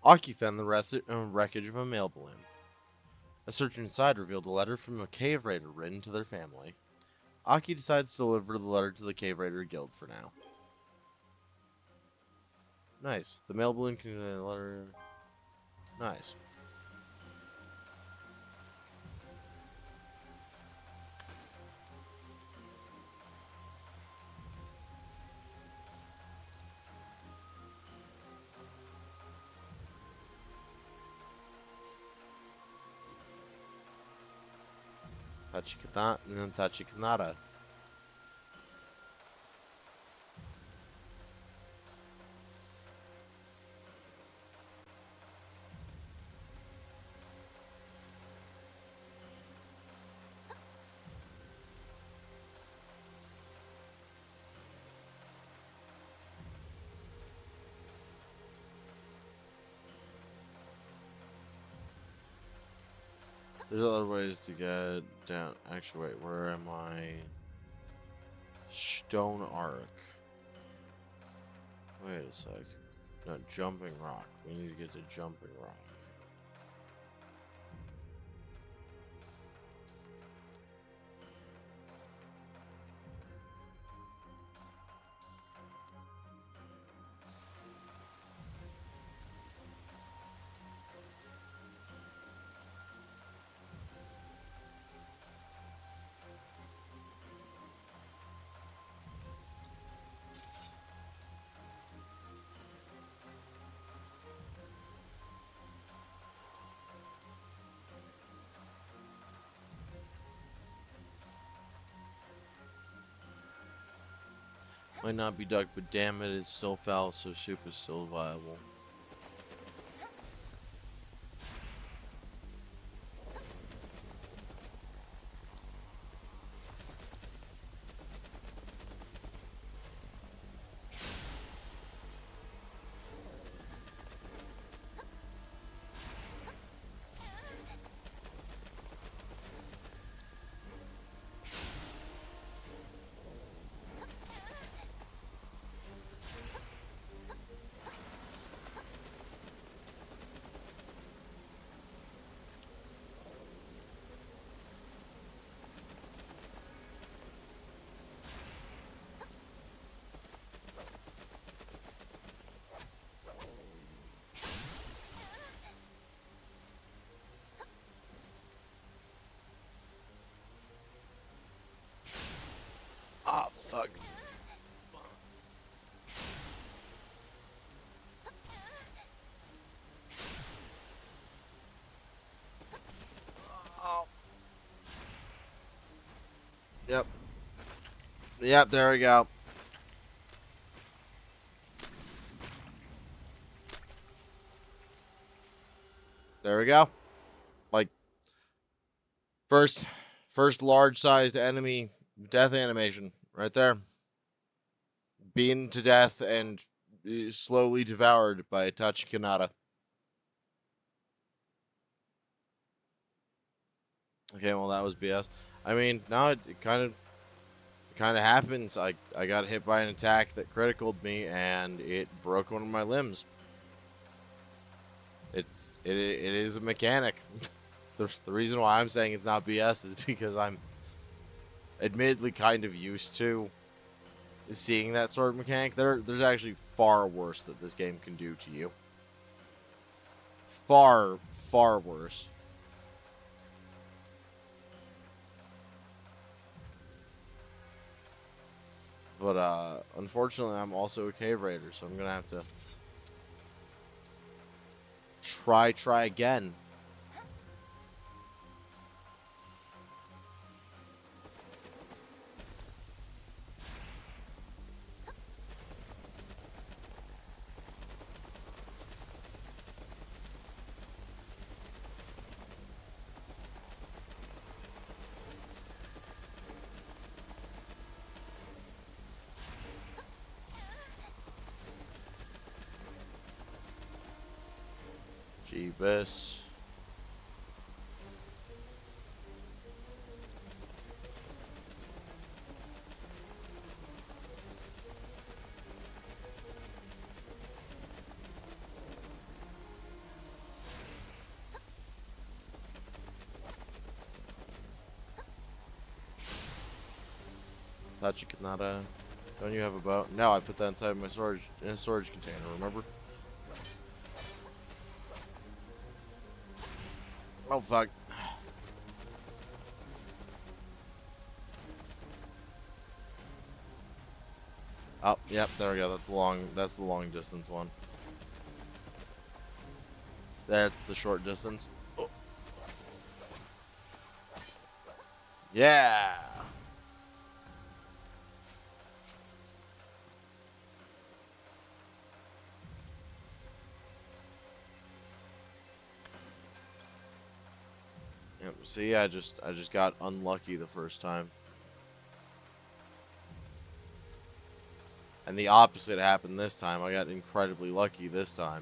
Aki found the wreckage of a mail balloon. A search inside revealed a letter from a cave raider written to their family. Aki decides to deliver the letter to the Cave Raider Guild for now. Nice. The mail balloon contained a letter. Nice. Tachikanada. There's other ways to get down. Actually, wait, where am I? Stone Arc. Wait a sec. No, Jumping Rock. We need to get to Jumping Rock. Might not be duck, but damn it, it's still foul, so soup is still viable. Ah, fuck. Oh. Yep. Yep, there we go. There we go. Like, first large-sized enemy death animation right there. Beaten to death and slowly devoured by Itachi Kanata. Okay, well that was BS. I mean, now it kind of happens. I got hit by an attack that criticaled me and it broke one of my limbs. It is a mechanic. The reason why I'm saying it's not BS is because I'm admittedly kind of used to seeing that sort of mechanic. There's actually far worse that this game can do to you. Far worse. But unfortunately I'm also a cave raider, so I'm gonna have to try again. abyss. Thought you could not, don't you have a boat? No, I put that inside my storage, in a storage container, remember? Oh, fuck. Oh, yep, there we go. That's the long distance one. That's the short distance. Oh. Yeah. Yep, see, I just got unlucky the first time. And the opposite happened this time. I got incredibly lucky this time.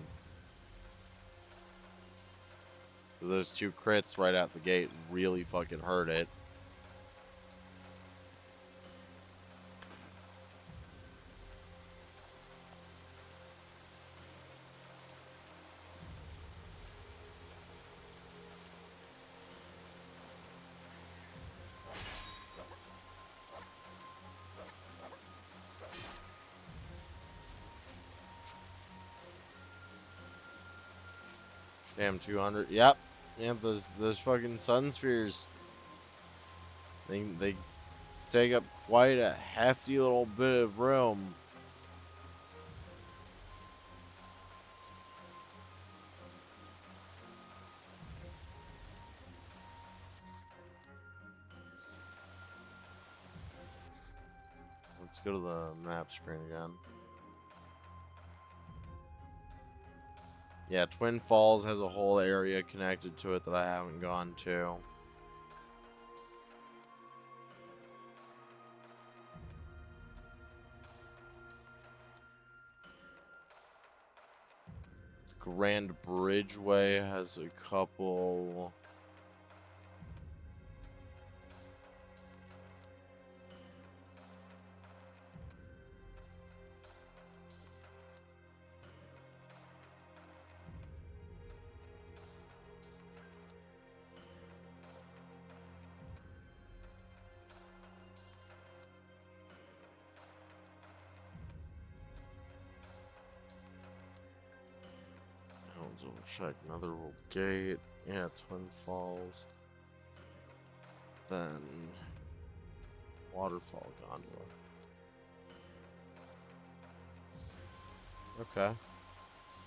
Those two crits right out the gate really fucking hurt it. Damn, 200. Yep. Yep, those fucking sun spheres. They take up quite a hefty little bit of room. Let's go to the map screen again. Yeah, Twin Falls has a whole area connected to it that I haven't gone to. Grand Bridgeway has a couple. We'll check Netherworld Gate. Yeah, Twin Falls. Then Waterfall Gondola. Okay.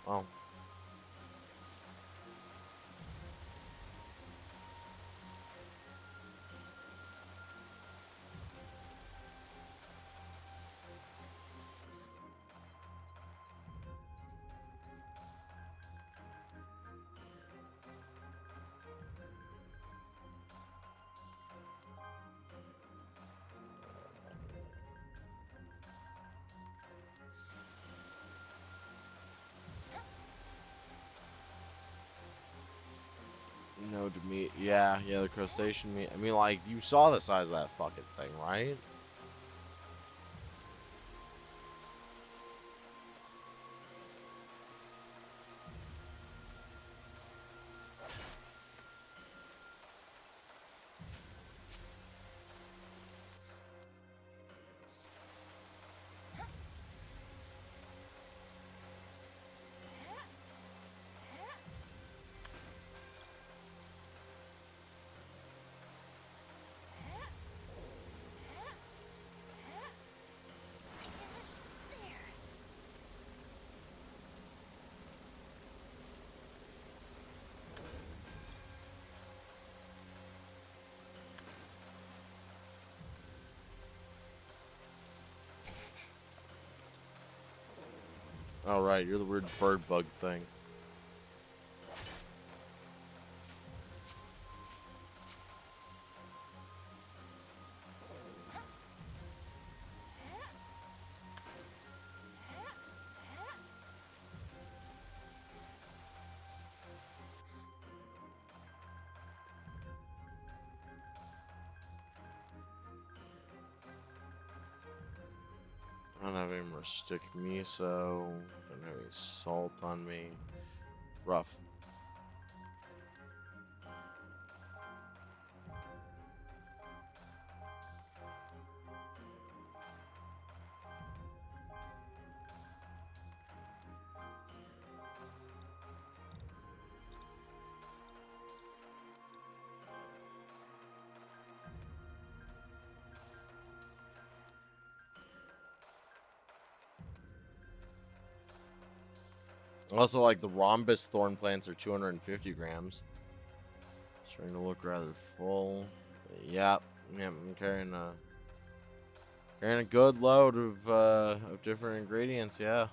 Oh. No to meat. Yeah, the crustacean meat. I mean, like, you saw the size of that fucking thing, right? Oh, right, you're the weird bird bug thing. I don't have any more stick miso. Don't have any salt on me. Rough. Also, like the rhombus thorn plants are 250 grams. Starting to look rather full. Yep, I'm carrying a good load of different ingredients. Yeah.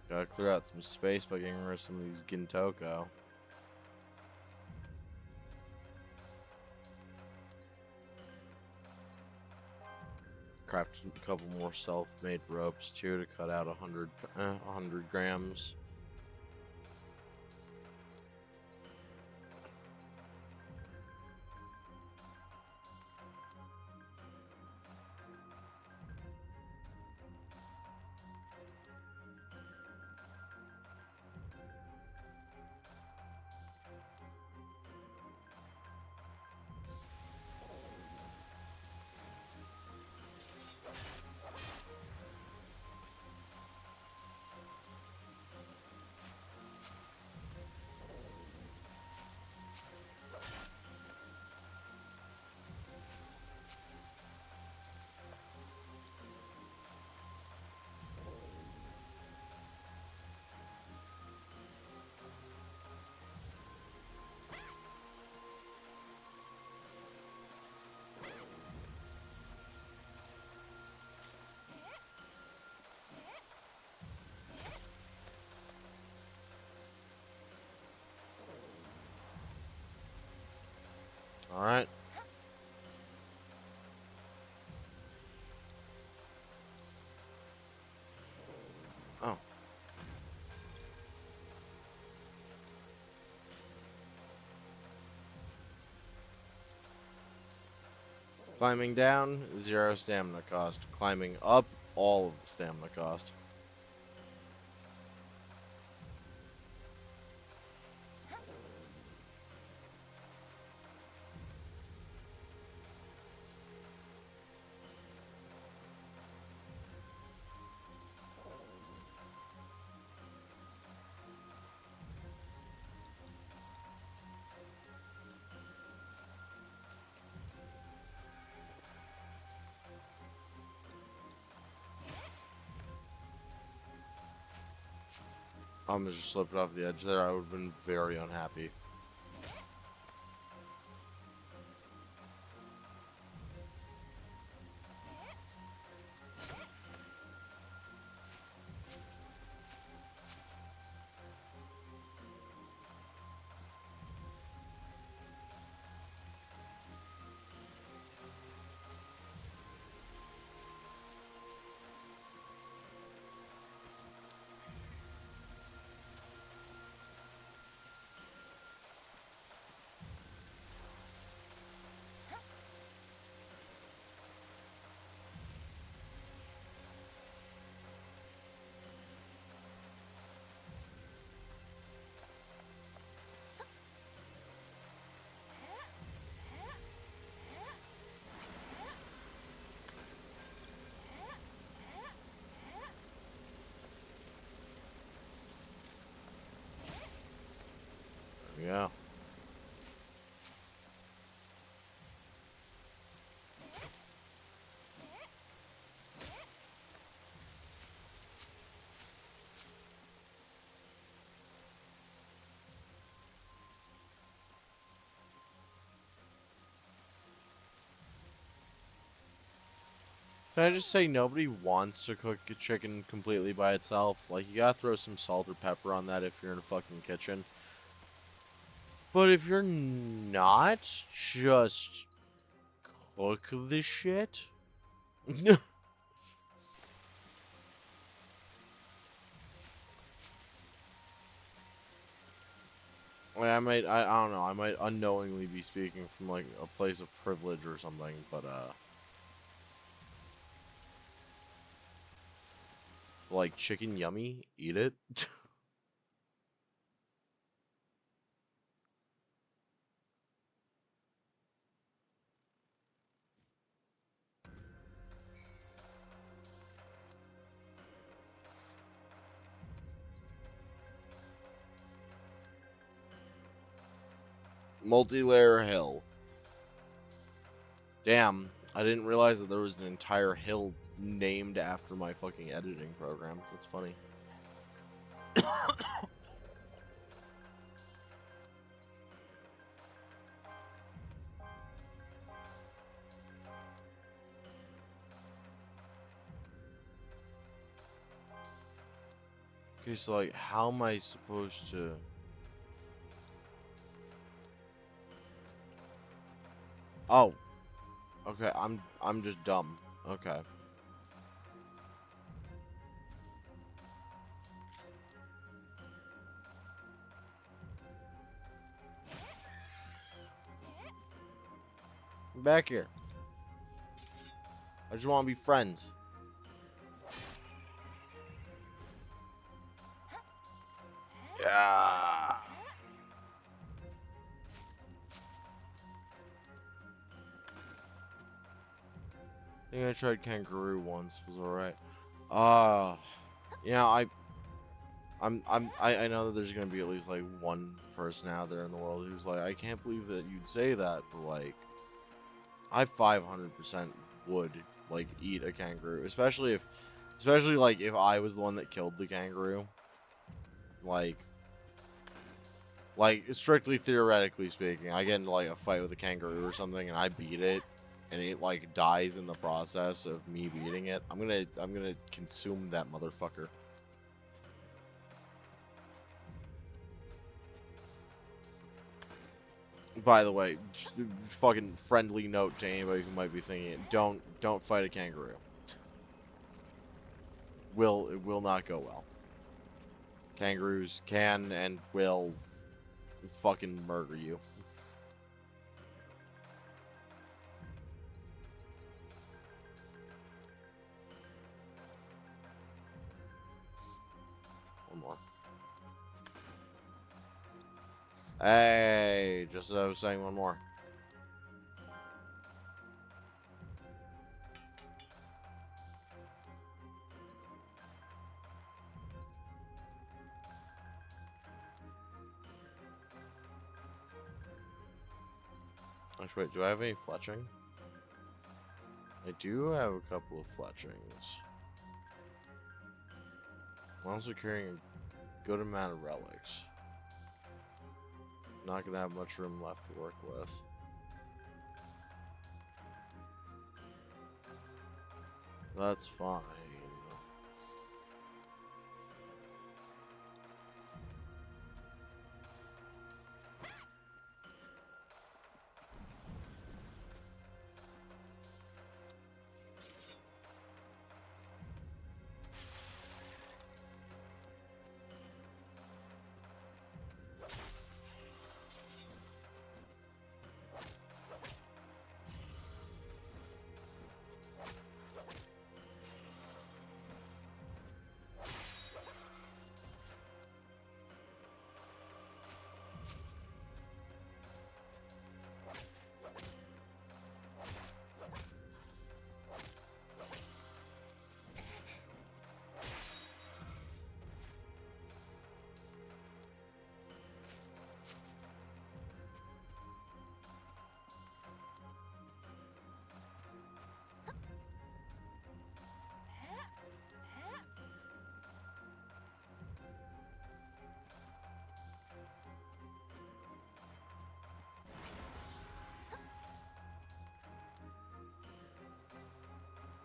Gotta clear out some space by getting rid of some of these Gintoko. Crafted a couple more self-made ropes too to cut out 100 grams. All right. Oh. Climbing down, 0 stamina cost. Climbing up, all of the stamina cost. I almost just slipped off the edge there. I would have been very unhappy. Yeah. Can I just say nobody wants to cook a chicken completely by itself? Like, you gotta throw some salt or pepper on that if you're in a fucking kitchen. But if you're not, just cook the shit. I don't know, I might unknowingly be speaking from, like, a place of privilege or something, but, like, chicken yummy? Eat it? Multi-layer hill. Damn, I didn't realize that there was an entire hill named after my fucking editing program. That's funny. Okay, so, like, how am I supposed to... Oh. Okay, I'm just dumb. Okay. Back here. I just want to be friends. Yeah. I think I tried kangaroo once. It was alright. You know, I know that there's gonna be at least like one person out there in the world who's like, I can't believe that you'd say that, but like, I 500% would like eat a kangaroo, especially like if I was the one that killed the kangaroo. Like strictly theoretically speaking, I get into like a fight with a kangaroo or something and I beat it, and it like dies in the process of me beating it. I'm gonna consume that motherfucker. By the way, fucking friendly note to anybody who might be thinking it: don't fight a kangaroo. It will not go well. Kangaroos can and will fucking murder you. One more. Hey, just as I was saying, one more. Actually, wait, do I have any fletching? I do have a couple of fletchings. I'm also carrying a good amount of relics. Not gonna have much room left to work with. That's fine.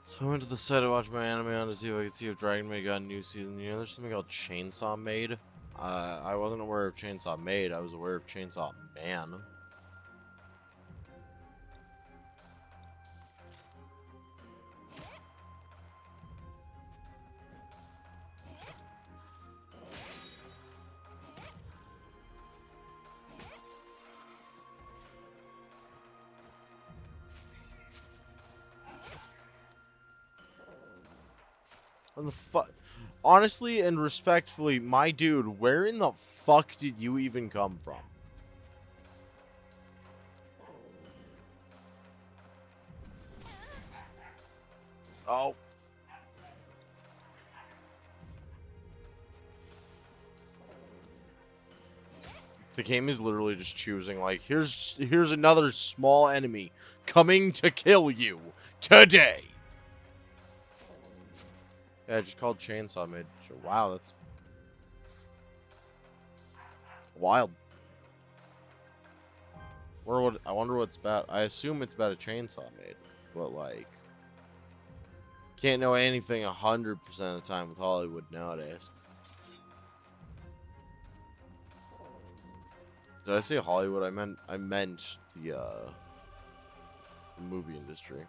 So I went to the site to watch my anime on to see if I could see if Dragon Maid got a new season. You know, there's something called Chainsaw Maid. I wasn't aware of Chainsaw Maid. I was aware of Chainsaw Man. What the fuck? Honestly and respectfully, my dude, where in the fuck did you even come from? Oh. The game is literally just choosing, like, here's another small enemy coming to kill you today. Yeah, just called Chainsaw Mid. Wow, that's wild. I wonder what it's about. I assume it's about a chainsaw maid, but like, can't know anything 100% of the time with Hollywood nowadays. Did I say Hollywood? I meant the movie industry.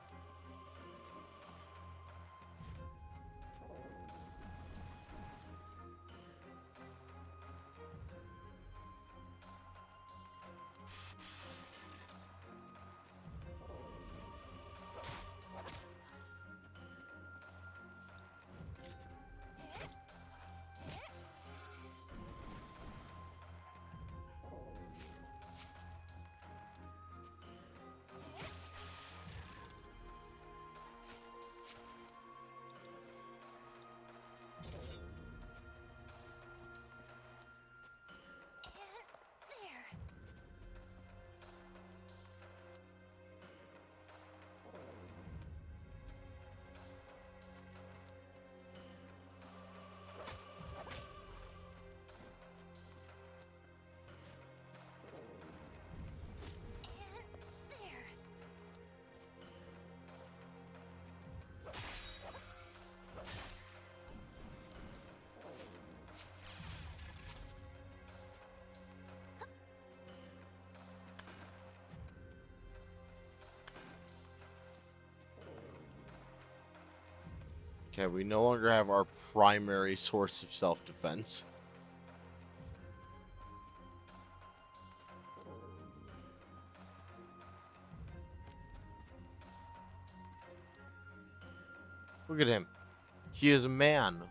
Okay, we no longer have our primary source of self-defense. Look at him. He is a man.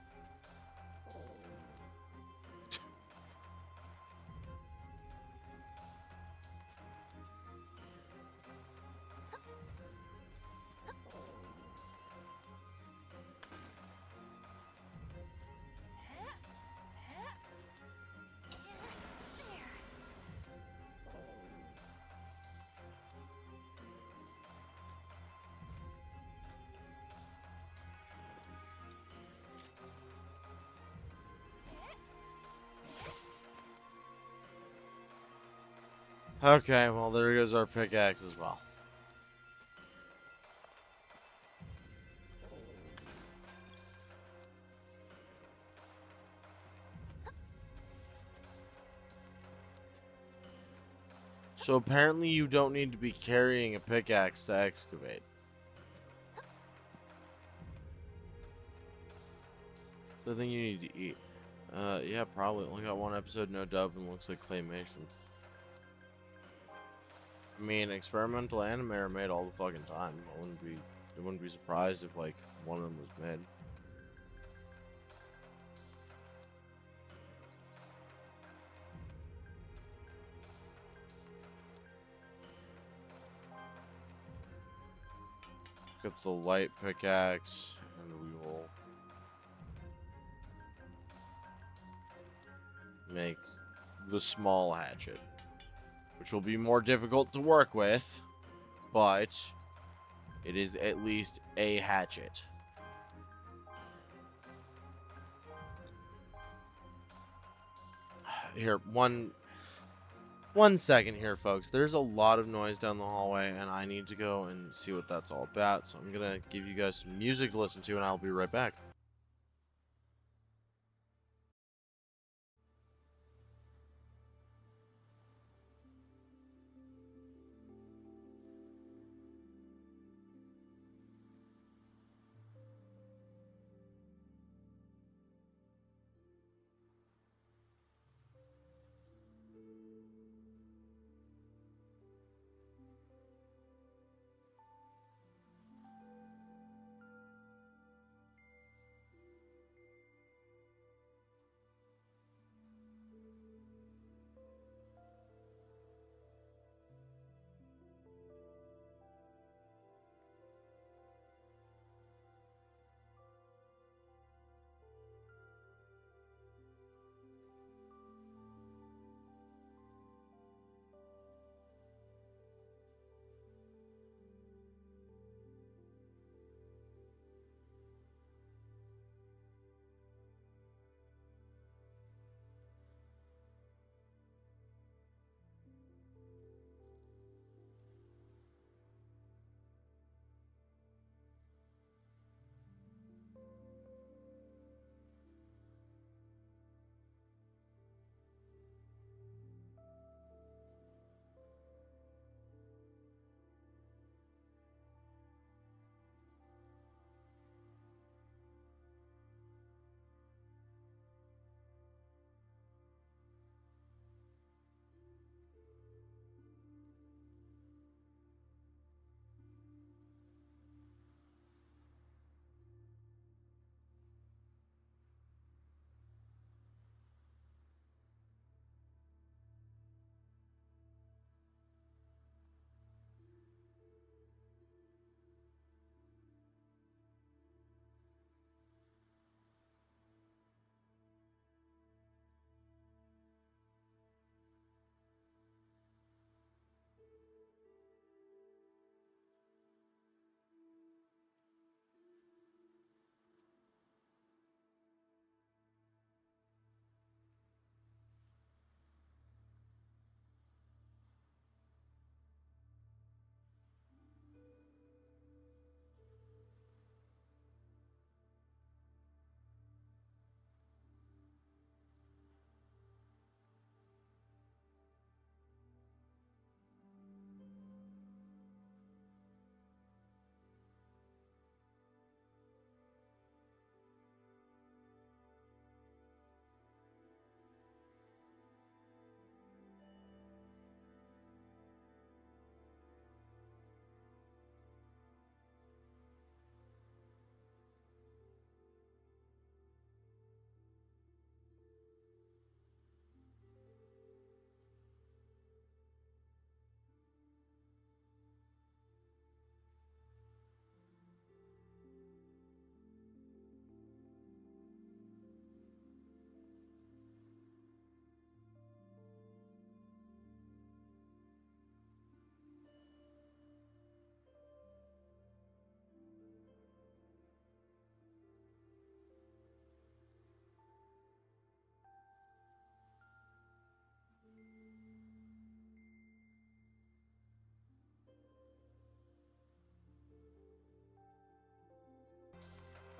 Okay, well, there goes our pickaxe as well. So apparently you don't need to be carrying a pickaxe to excavate. So I think you need to eat. Yeah, probably. Only got one episode, no dub, and looks like claymation. I mean, experimental anime are made all the fucking time. I wouldn't be surprised if like one of them was made. Pick up the light pickaxe, and we will make the small hatchet, which will be more difficult to work with, but it is at least a hatchet. Here, one second here, folks. There's a lot of noise down the hallway, and I need to go and see what that's all about. So I'm gonna give you guys some music to listen to, and I'll be right back.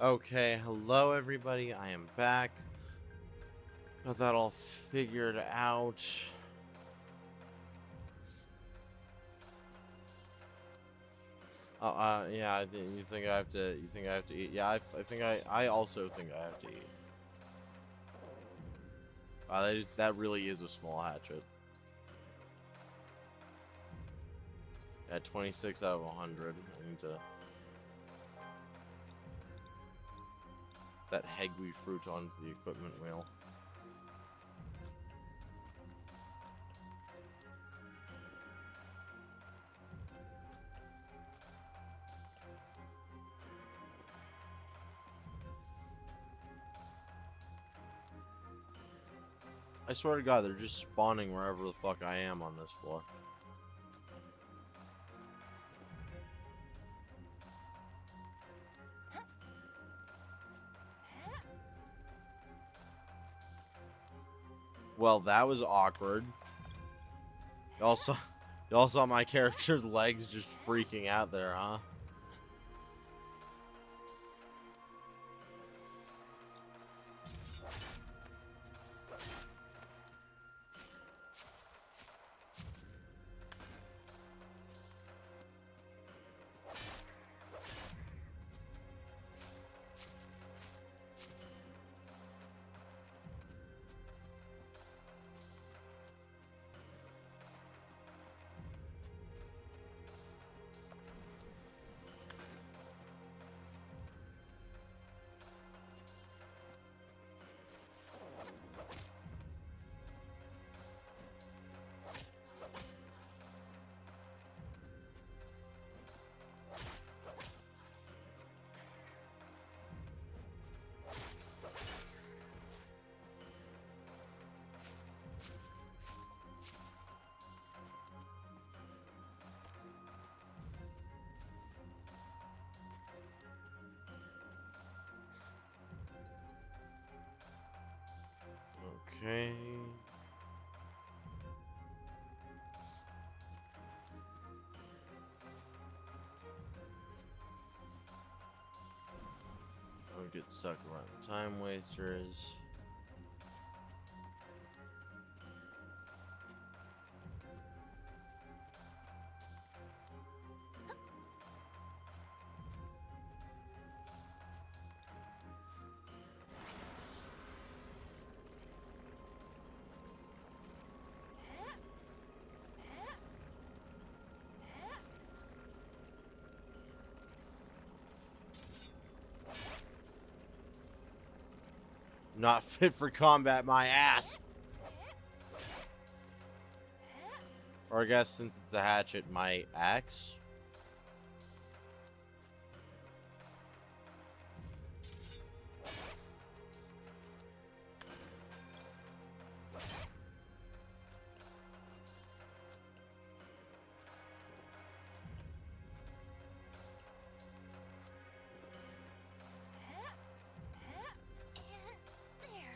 Okay, hello everybody. I am back. Got that all figured out. Yeah. You think I have to? You think I have to eat? Yeah, I think I also think I have to eat. That really is a small hatchet. At 26 out of 100. I need to that hegui fruit onto the equipment wheel. I swear to God, they're just spawning wherever the fuck I am on this floor. Well, that was awkward. Y'all saw my character's legs just freaking out there, huh? Okay. Don't get stuck around the time wasters. Not fit for combat, my ass. Or I guess since it's a hatchet, my axe. And there.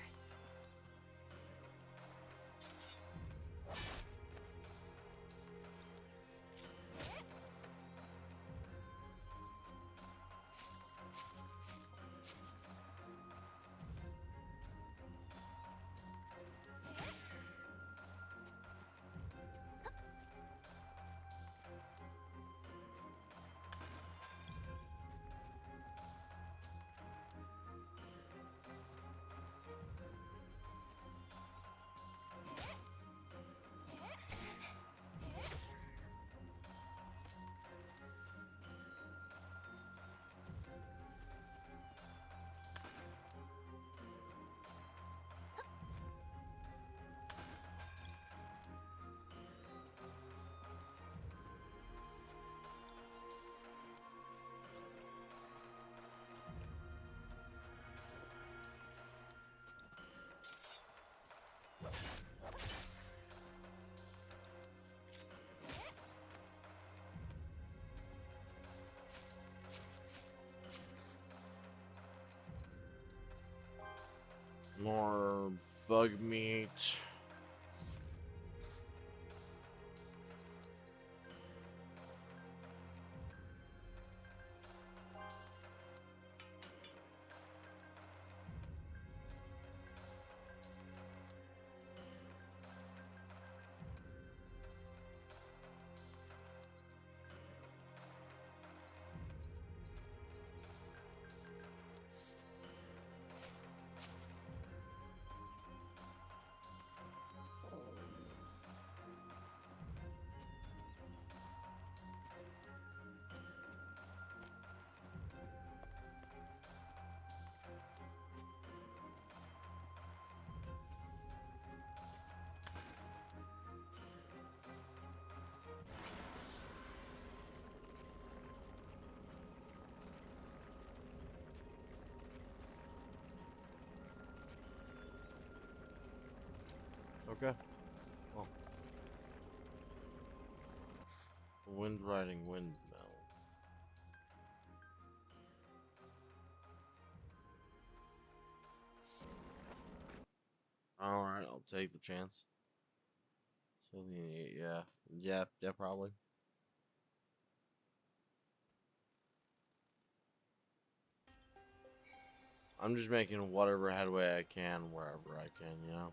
More bug meat. Okay. Well. Wind riding windmill. Alright, I'll take the chance. So yeah, probably. I'm just making whatever headway I can wherever I can, you know?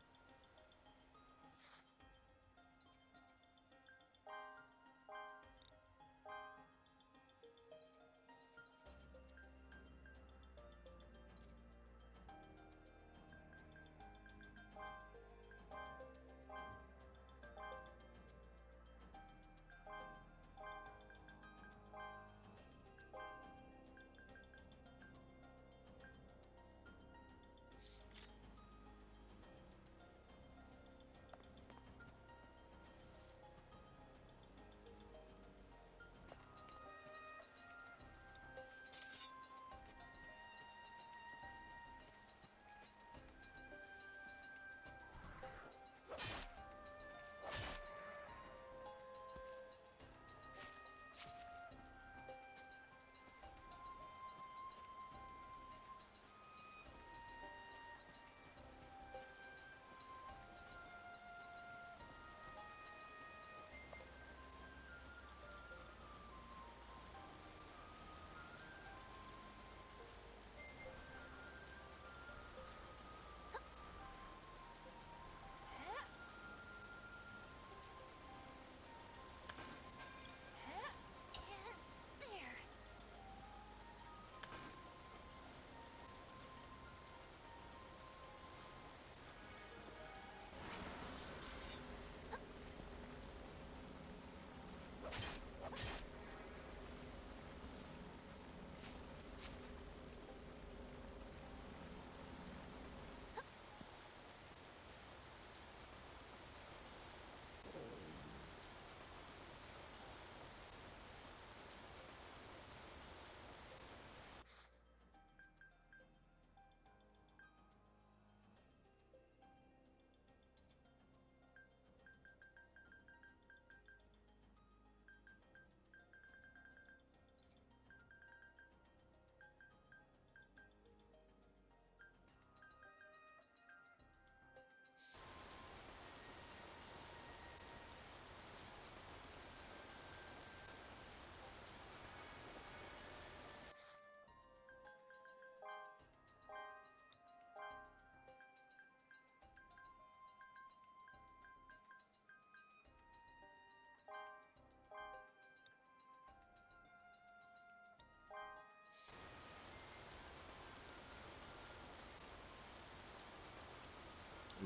There.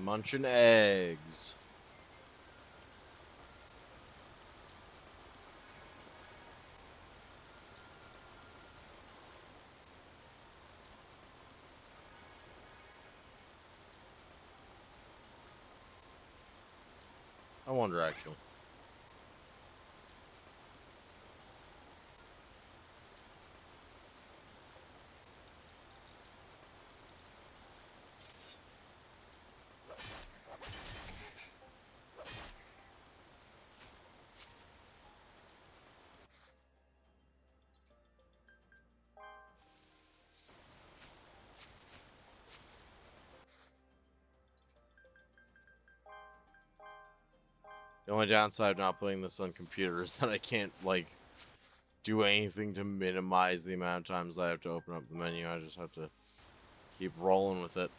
Munching eggs. I wonder actually. The only downside of not putting this on computer is that I can't, like, do anything to minimize the amount of times that I have to open up the menu. I just have to keep rolling with it.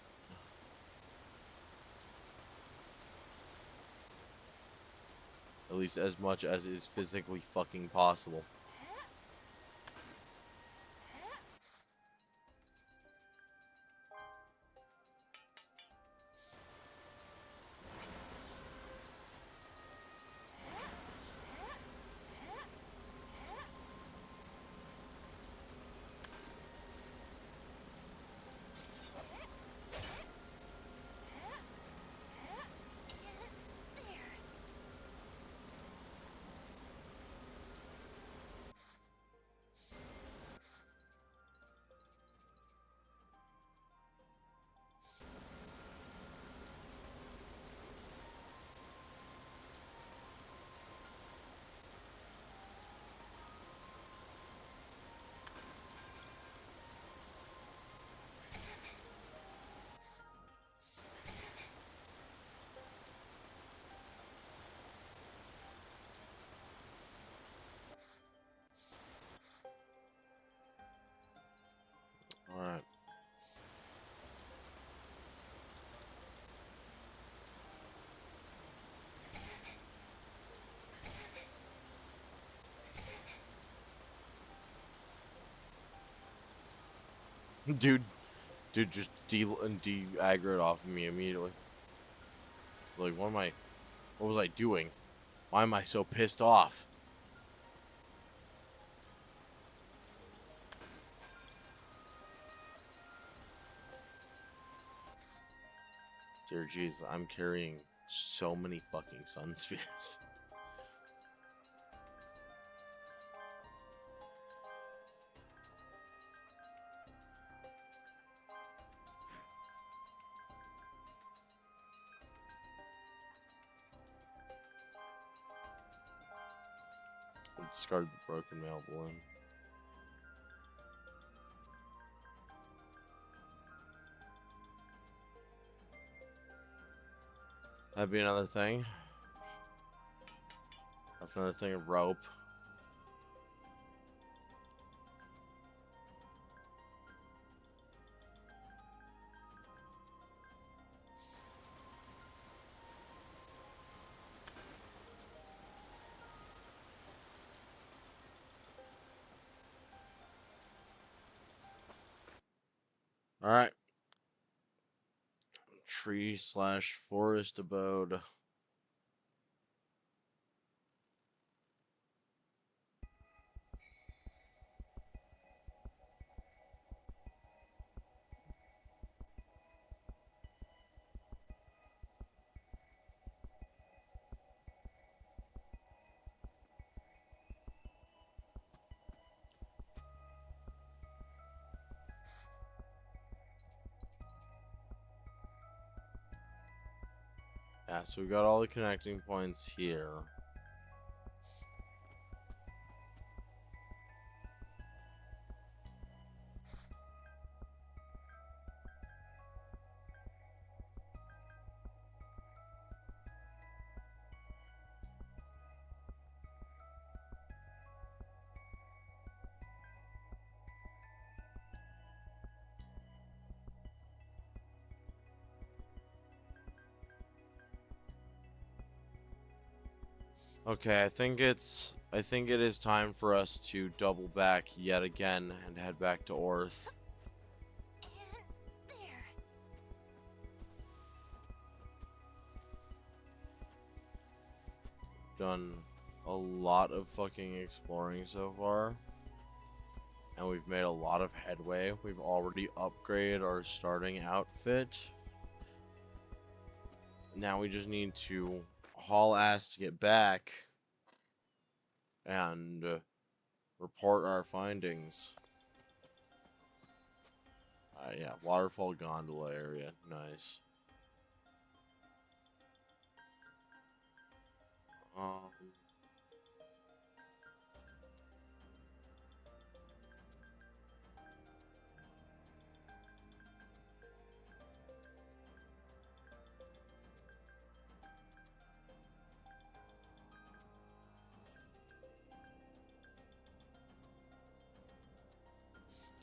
At least as much as is physically fucking possible. Dude, just de-aggro it off of me immediately. Like, what was I doing? Why am I so pissed off? Dear Jesus, I'm carrying so many fucking sun spheres. Discard the broken mail balloon. That'd be another thing. That's another thing of rope. Alright. Tree/forest abode. Yeah, so we've got all the connecting points here. Okay, I think it is time for us to double back yet again and head back to Orth. And there. Done a lot of fucking exploring so far. And we've made a lot of headway. We've already upgraded our starting outfit. Now we just need to haul ass to get back and report our findings. Yeah, waterfall gondola area. Nice. Um,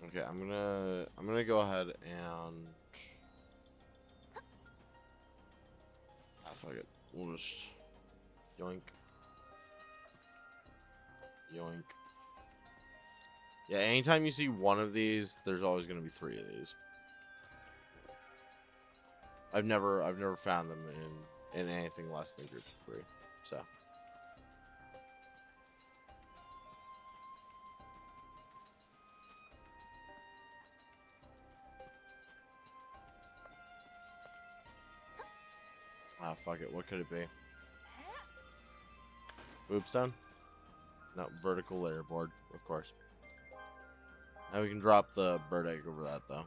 okay, I'm gonna go ahead and fuck it. We'll just yoink. Yoink. Yeah, anytime you see one of these, there's always gonna be three of these. I've never found them in anything less than group of three. So fuck it. What could it be? Boopstone? No, vertical layer board, of course. Now we can drop the bird egg over that though.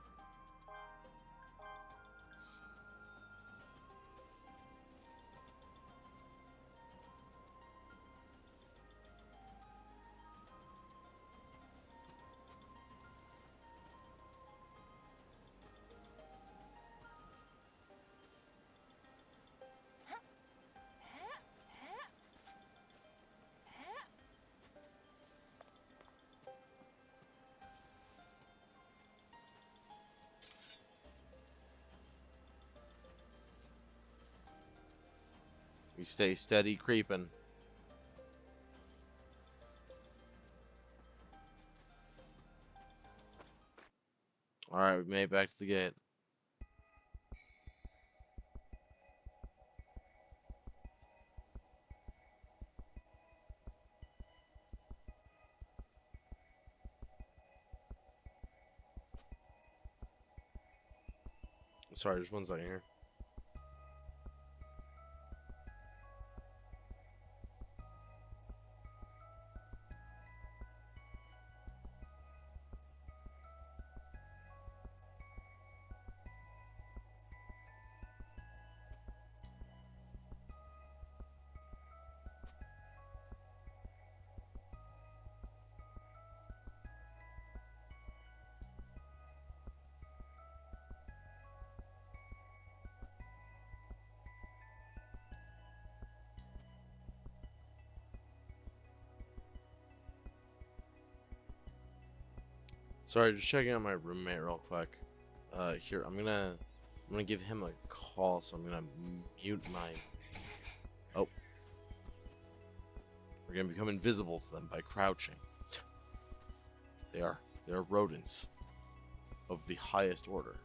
We stay steady creeping. Alright, we made it back to the gate. Sorry, just one second here. Sorry, just checking on my roommate real quick. Here, I'm gonna give him a call, so I'm gonna mute my. Oh, we're gonna become invisible to them by crouching. They are rodents of the highest order.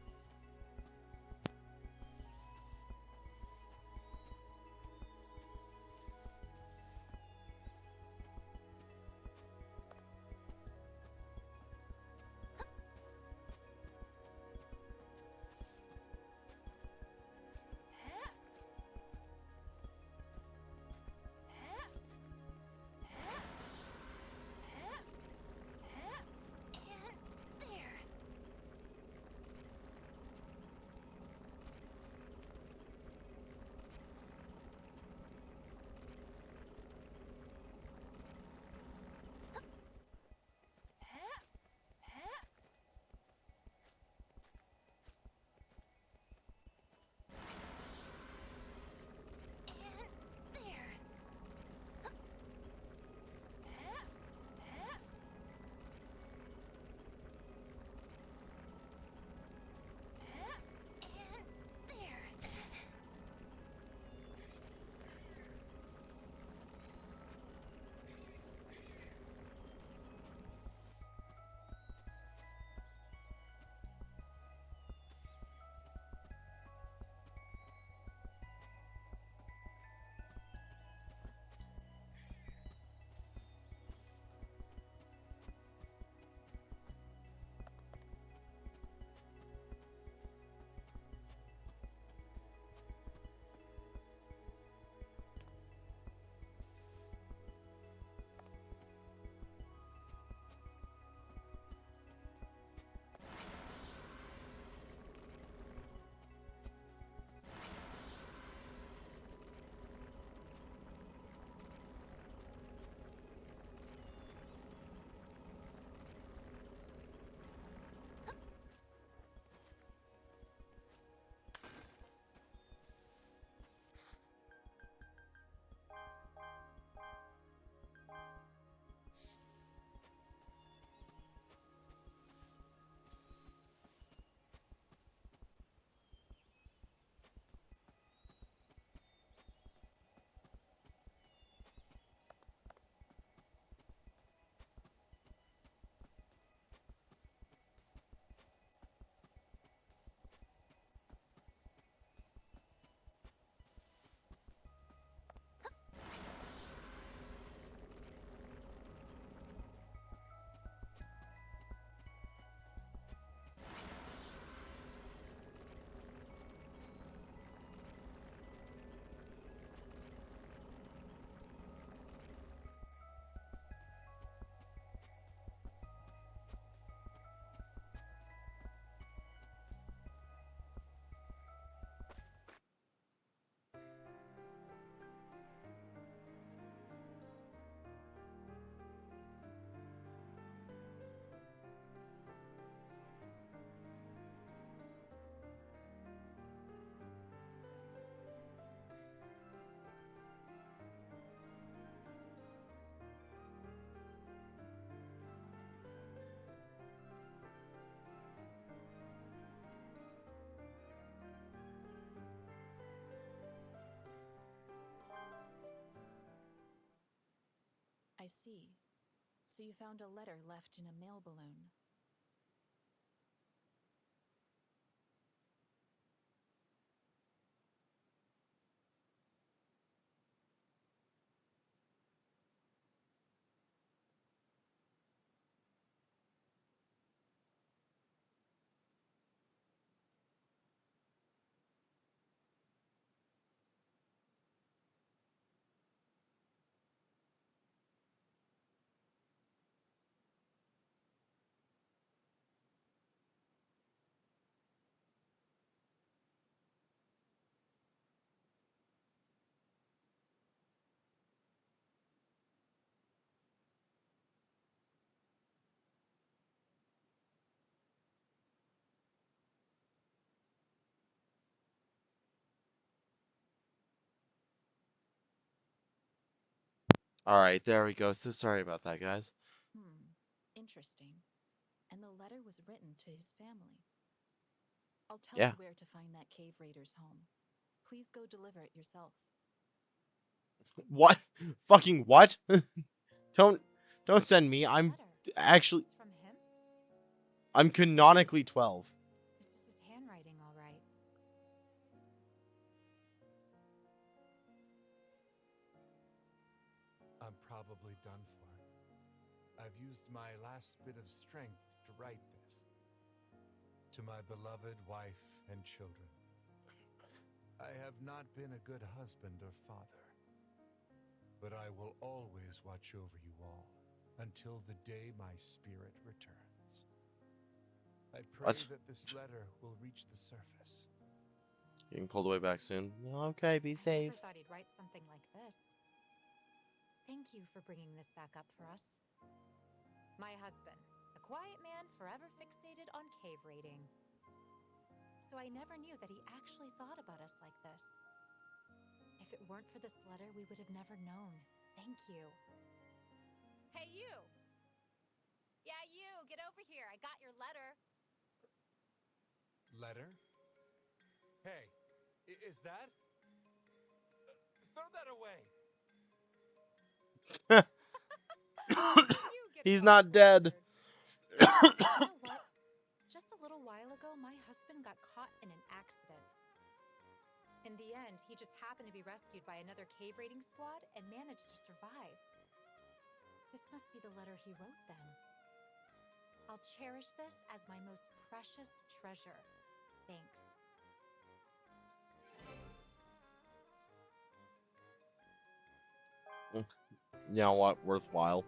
I see. So you found a letter left in a mail balloon. All right, there we go. So sorry about that, guys. Interesting. And the letter was written to his family. I'll tell Yeah. you where to find that cave raider's home. Please go deliver it yourself. What? Fucking what? don't send me. I'm Letter. actually It's from him? I'm canonically 12. This is his handwriting, all right. I'm probably done for. I've used my last bit of strength to write this. To my beloved wife and children. I have not been a good husband or father, but I will always watch over you all until the day my spirit returns. I pray What? that this letter will reach the surface. Getting pulled away back soon. Okay, be I safe. never thought he'd write something like this. Thank you for bringing this back up for us. My husband, a quiet man forever fixated on cave raiding. So I never knew that he actually thought about us like this. If it weren't for this letter, we would have never known. Thank you. Hey, you! Yeah, you! Get over here! I got your letter! Letter? Hey, is that? Throw that away! You get He's all not dead. flustered. You know what? Just a little while ago, my husband got caught in an accident. In the end, he just happened to be rescued by another cave raiding squad and managed to survive. This must be the letter he wrote then. I'll cherish this as my most precious treasure. Thanks. You know what? Worthwhile.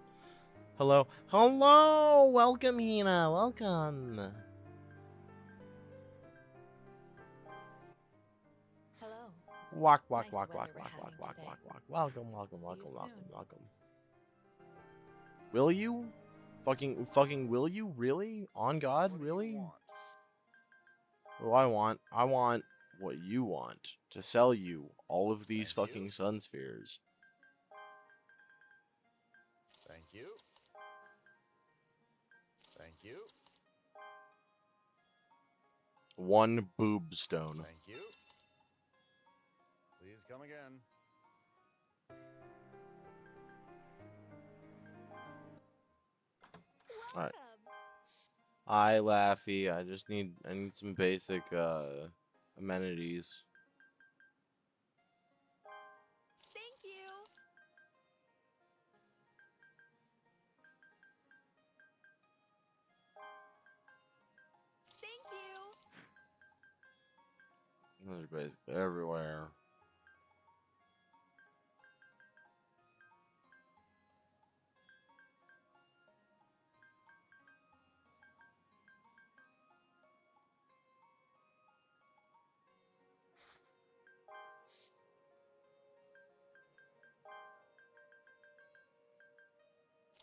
Hello. Hello! Welcome, Hina. Welcome. Hello. Walk, Nice weather we're having today. Welcome, welcome, See welcome, you welcome, soon. welcome. Will you? Fucking will you? Really? On God? What do Really? you want? What do I want what you want. To sell you all of these Thank you. fucking sun spheres. Thank you. Thank you. One boob stone. Thank you. Please come again. Alright. Hi, Laffy. I need some basic amenities. Thank you. Thank you. There's basic everywhere.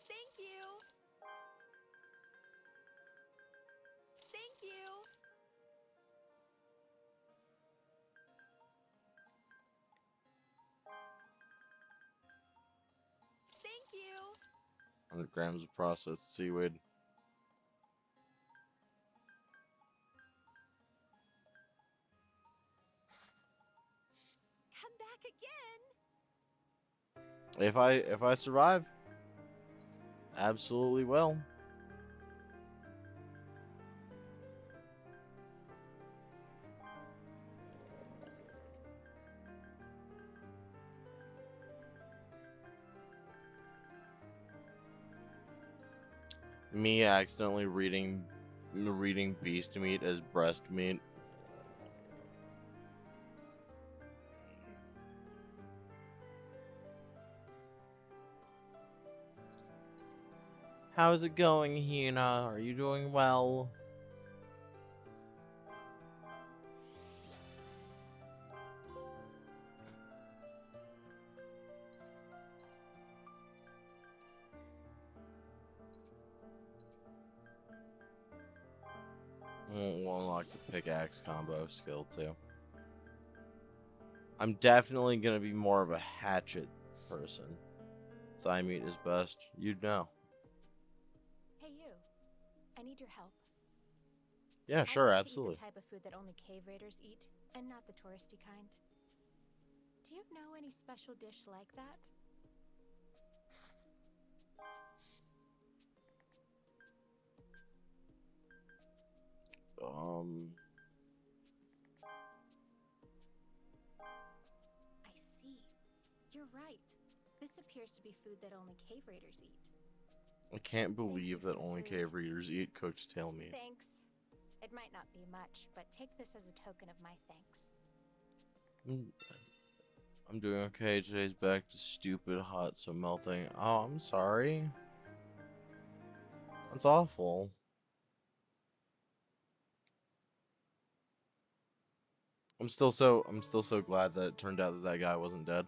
Thank you. Thank you. Thank you. 100 grams of processed seaweed. Come back again. If I survive, absolutely will. Me accidentally reading beast meat as breast meat. How's it going, Hina? Are you doing well? We'll unlock the pickaxe combo skill too. I'm definitely gonna be more of a hatchet person. thigh meat is best. You'd know. Hey, you. I need your help. Yeah, I'd sure, like absolutely. to eat the type of food that only cave raiders eat, and not the touristy kind. Do you know any special dish like that? I see. You're right. This appears to be food that only cave raiders eat. I can't you believe for that the only food. cave readers eat cooked tail meat. Thanks. It might not be much, but take this as a token of my thanks. I'm doing okay. Today's back to stupid hot, so melting. Oh, I'm sorry. That's awful. I'm still so glad that it turned out that that guy wasn't dead.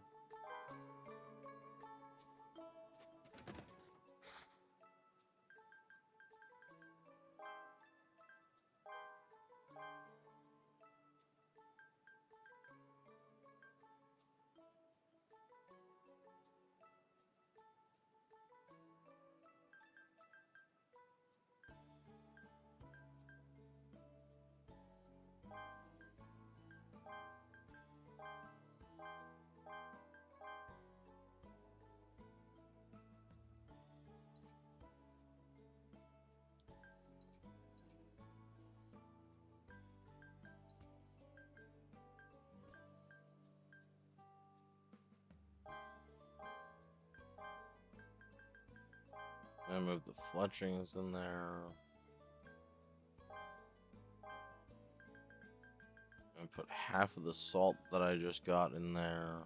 I move the fletchings in there. And put half of the salt that I just got in there.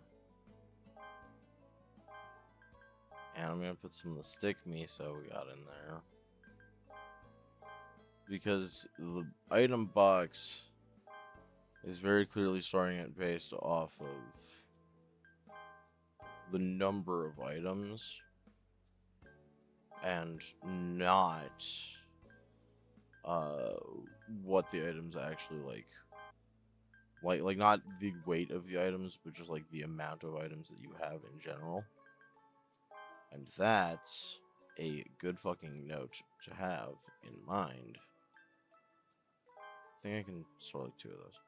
And I'm gonna put some of the stick miso we got in there. Because the item box is very clearly starting it based off of the number of items and not what the items actually like not the weight of the items, but just like the amount of items that you have in general. And that's a good fucking note to have in mind. I think I can store like 2 of those.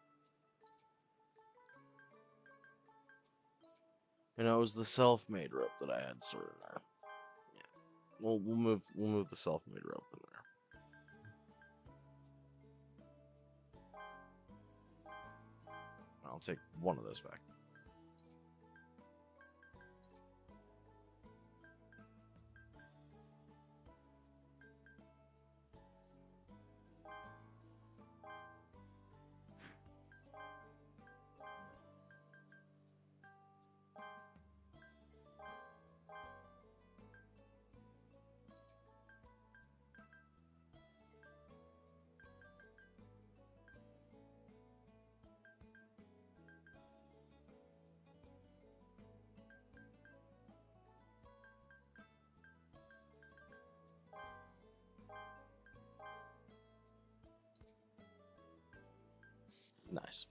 And it was the self-made rope that I had stored in there. Yeah, we'll move the self-made rope in there. I'll take one of those back. Nice.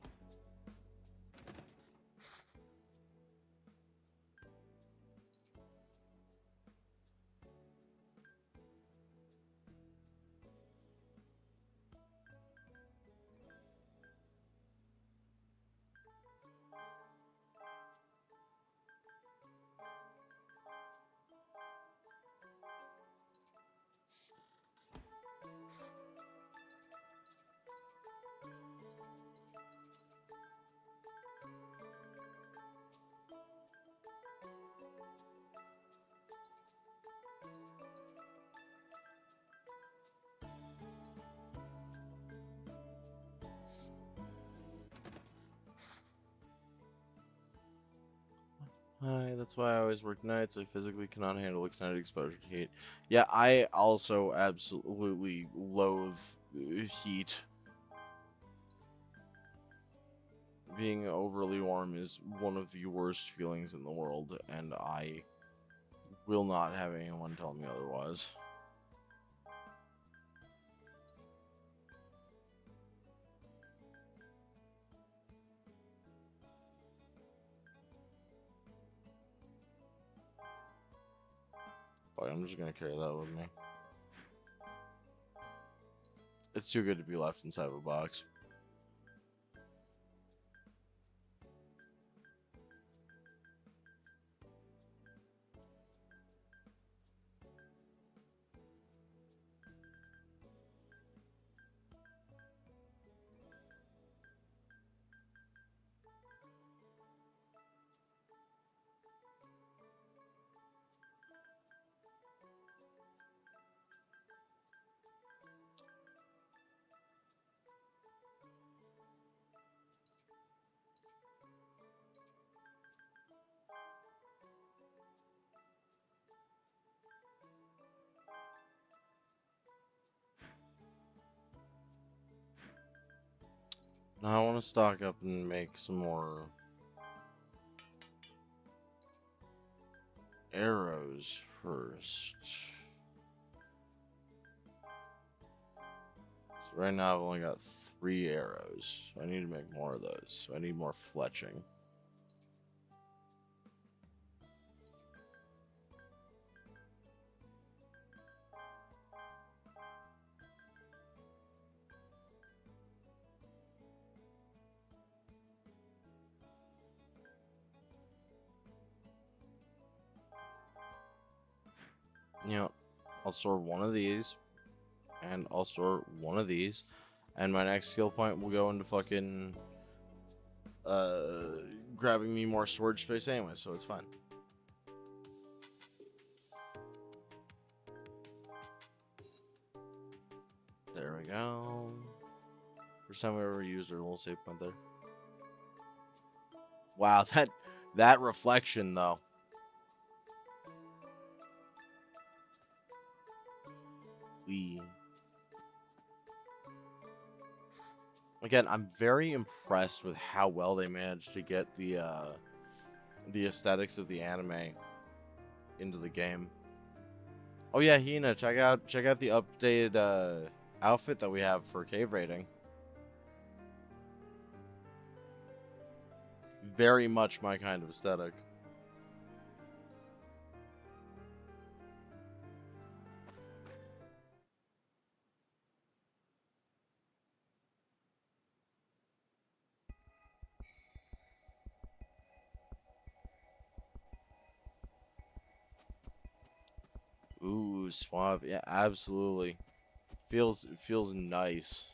Hi, that's why I always work nights. I physically cannot handle extended exposure to heat. Yeah, I also absolutely loathe heat. Being overly warm is one of the worst feelings in the world, and I will not have anyone tell me otherwise. Fuck, I'm just gonna carry that with me. It's too good to be left inside of a box. Now I want to stock up and make some more arrows first. So right now I've only got 3 arrows. So I need to make more of those. So I need more fletching. You know, I'll store one of these, and I'll store one of these, and my next skill point will go into fucking grabbing me more storage space anyway, so it's fine. There we go. First time we ever used our little save point there. Wow, that reflection though. Again, I'm very impressed with how well they managed to get the aesthetics of the anime into the game. Oh yeah, Hina, check out the updated outfit that we have for cave raiding. Very much my kind of aesthetic. Ooh, suave. Yeah, absolutely. It feels nice.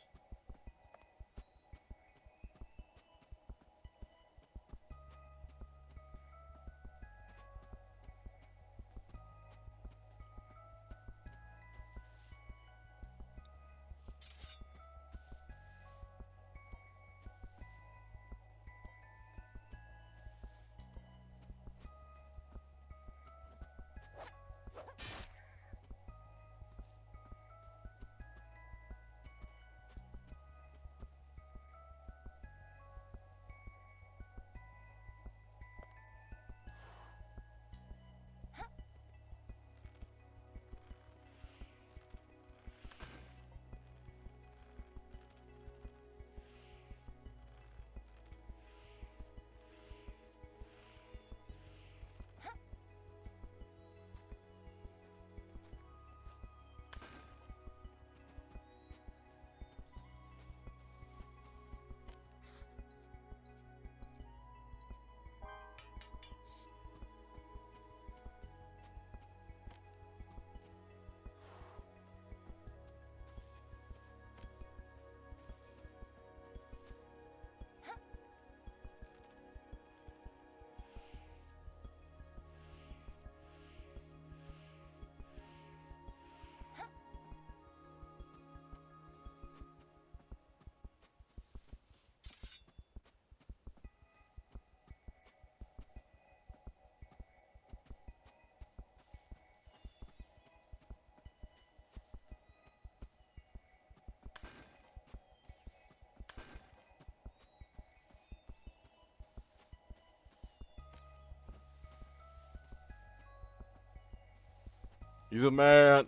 He's a man.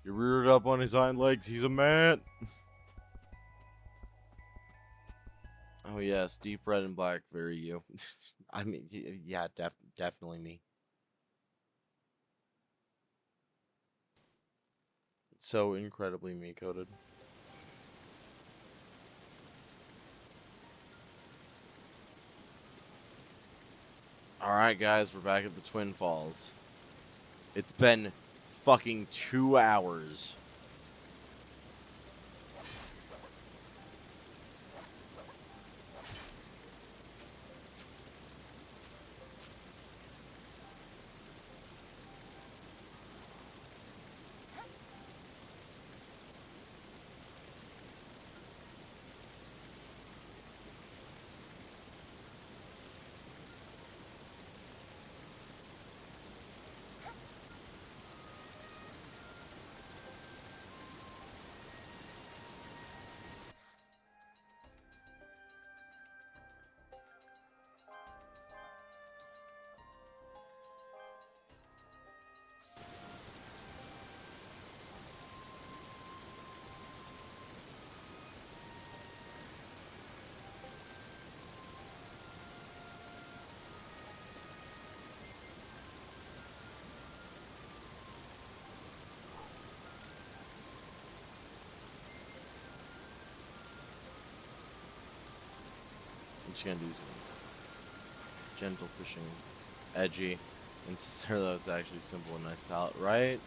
He reared up on his hind legs. He's a man. Oh yes, deep red and black, very you. I mean, yeah, definitely me. So incredibly me coded. All right, guys, we're back at the Twin Falls. It's been fucking 2 hours. I'm just gonna do some gentle fishing, edgy, and sincere though it's actually simple and nice palette, right?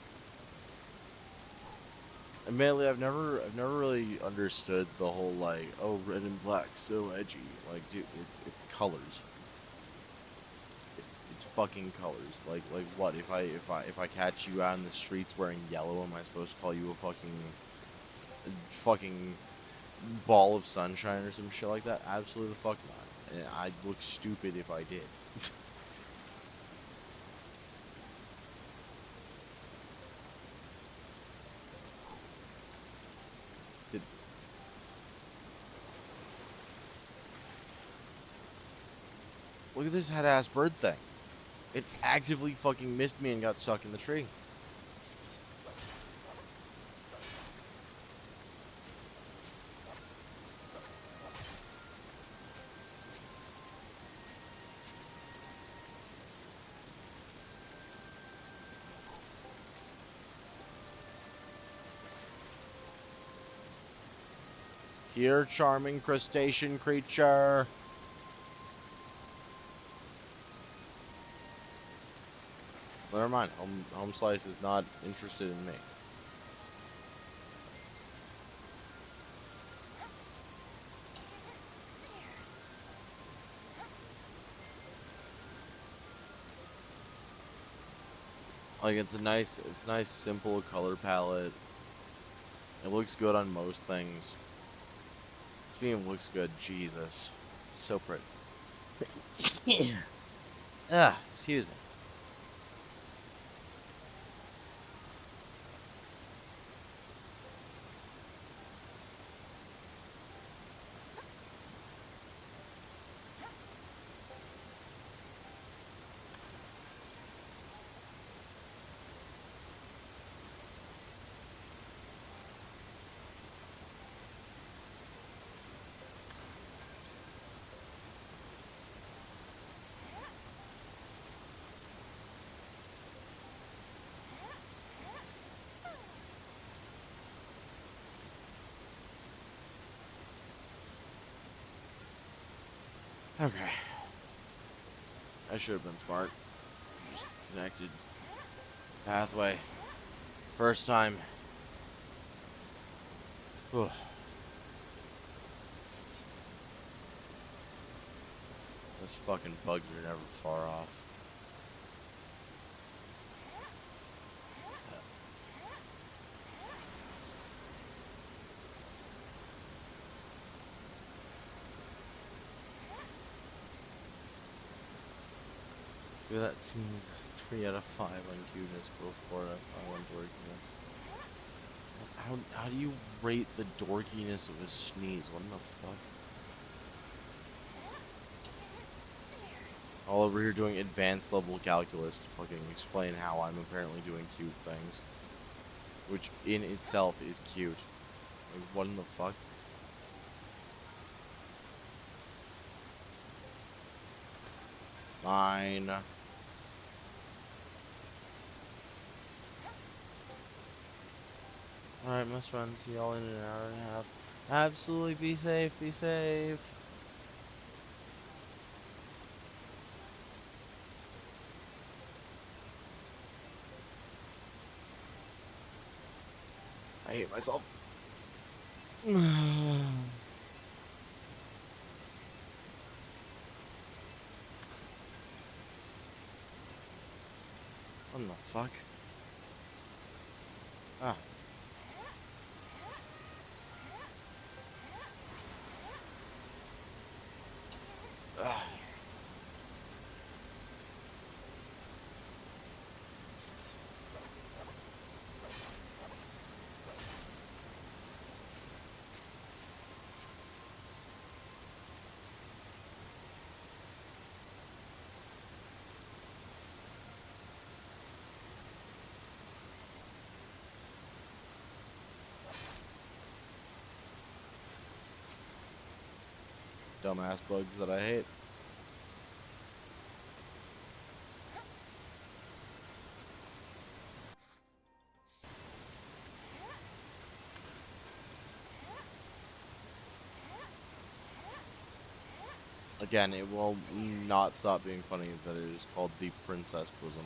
Admittedly, I've never really understood the whole like, oh, red and black, so edgy. Like, dude, it's colors. It's fucking colors. Like what? If I catch you out in the streets wearing yellow, am I supposed to call you a fucking ball of sunshine or some shit like that? Absolutely the fuck not. And I'd look stupid if I did. Did- Look at this head ass bird thing. It actively fucking missed me and got stuck in the tree. Here, charming crustacean creature. Never mind. Home Slice is not interested in me. Like it's a nice simple color palette. It looks good on most things. Speaking of looks good, Jesus, so pretty. Excuse me. Okay. I should have been smart. Just connected. Pathway. First time. Whew. Those fucking bugs are never far off. Dude, that seems 3 out of 5 on cuteness, but 4 out of 5 on dorkiness. How do you rate the dorkiness of a sneeze? What in the fuck? All over here doing advanced level calculus to fucking explain how I'm apparently doing cute things. Which in itself is cute. Like, what in the fuck? Fine. Alright, must run. See y'all in an hour and a half. Absolutely, be safe, be safe. I hate myself. What the fuck? Ah. Ah. Dumbass bugs that I hate. Again, it will not stop being funny that it is called the Princess Bosom.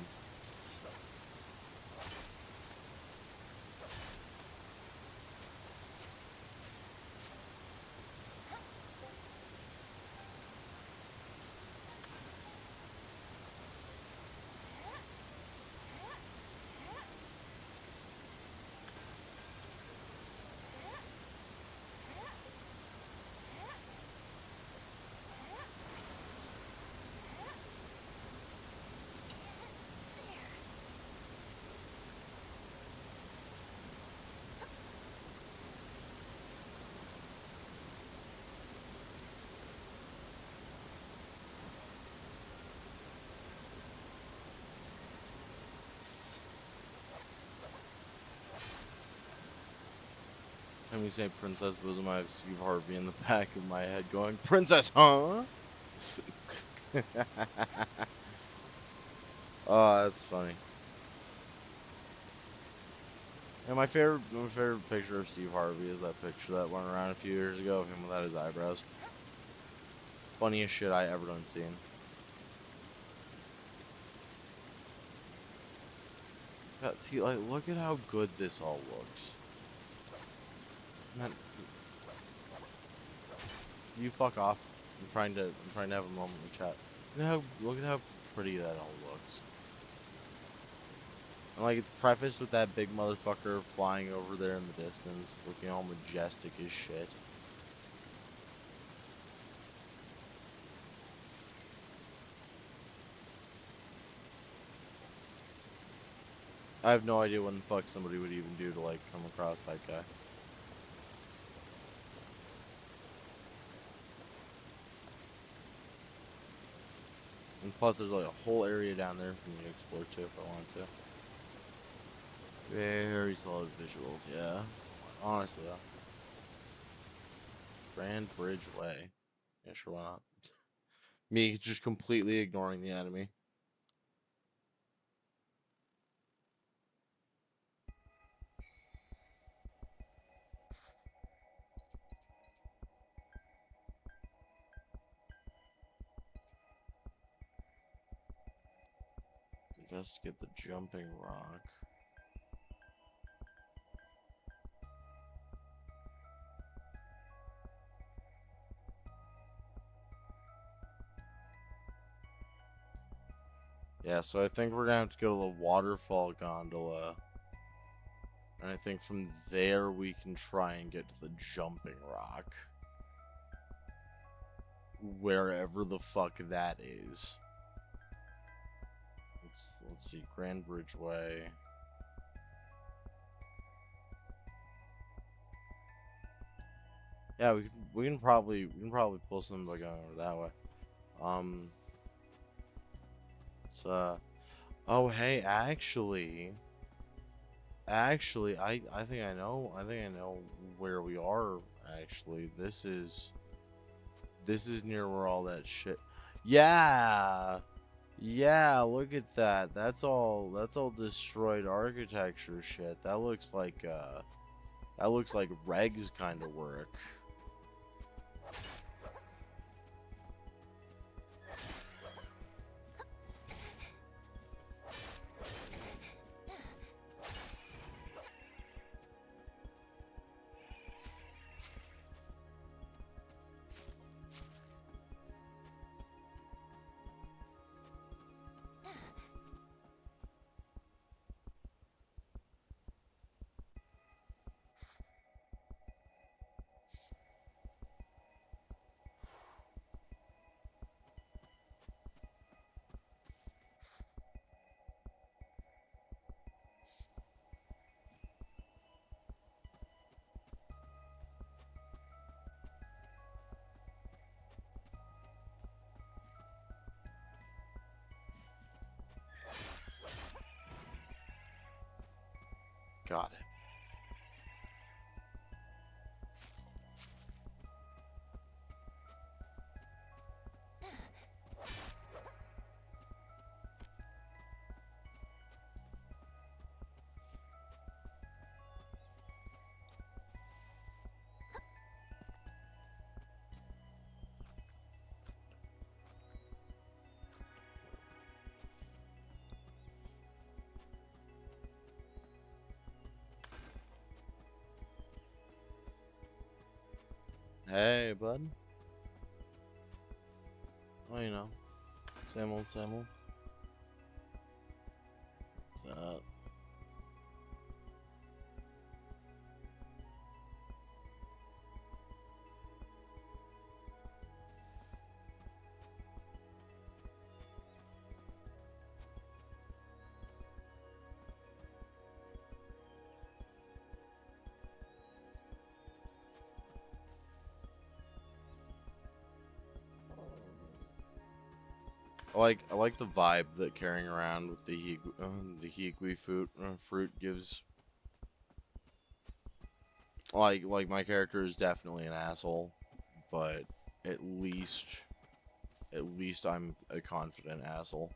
When we say Princess Bosom, I have Steve Harvey in the back of my head going, Princess, huh? Oh, that's funny. And my favorite picture of Steve Harvey is that picture that went around a few years ago of him without his eyebrows. Funniest shit I ever done seen. Yeah, see, like, look at how good this all looks. Man, you fuck off. I'm trying to have a moment in chat. Look at how pretty that all looks. And like, it's prefaced with that big motherfucker flying over there in the distance, looking all majestic as shit. I have no idea what the fuck somebody would even do to, like, come across that guy. And plus, there's like a whole area down there for me to explore too if I want to. Very solid visuals, yeah. Honestly, though. Grand Bridge Way. Yeah, sure, why not? Me just completely ignoring the enemy. Investigate the jumping rock. Yeah, so I think we're gonna have to go to the waterfall gondola. And I think from there we can try and get to the jumping rock. Wherever the fuck that is. Let's see, Grand Bridge Way. Yeah, we can probably pull some by going over that way. So oh hey, actually I think I know where we are actually. This is near where all that shit. Yeah. Yeah, look at that. That's all destroyed architecture shit. That looks like regs kind of work. Got it. Hey, bud. Oh, you know, same old, same old. What's up? I like the vibe that carrying around with the higui fruit gives. Like my character is definitely an asshole, but at least at least I'm a confident asshole.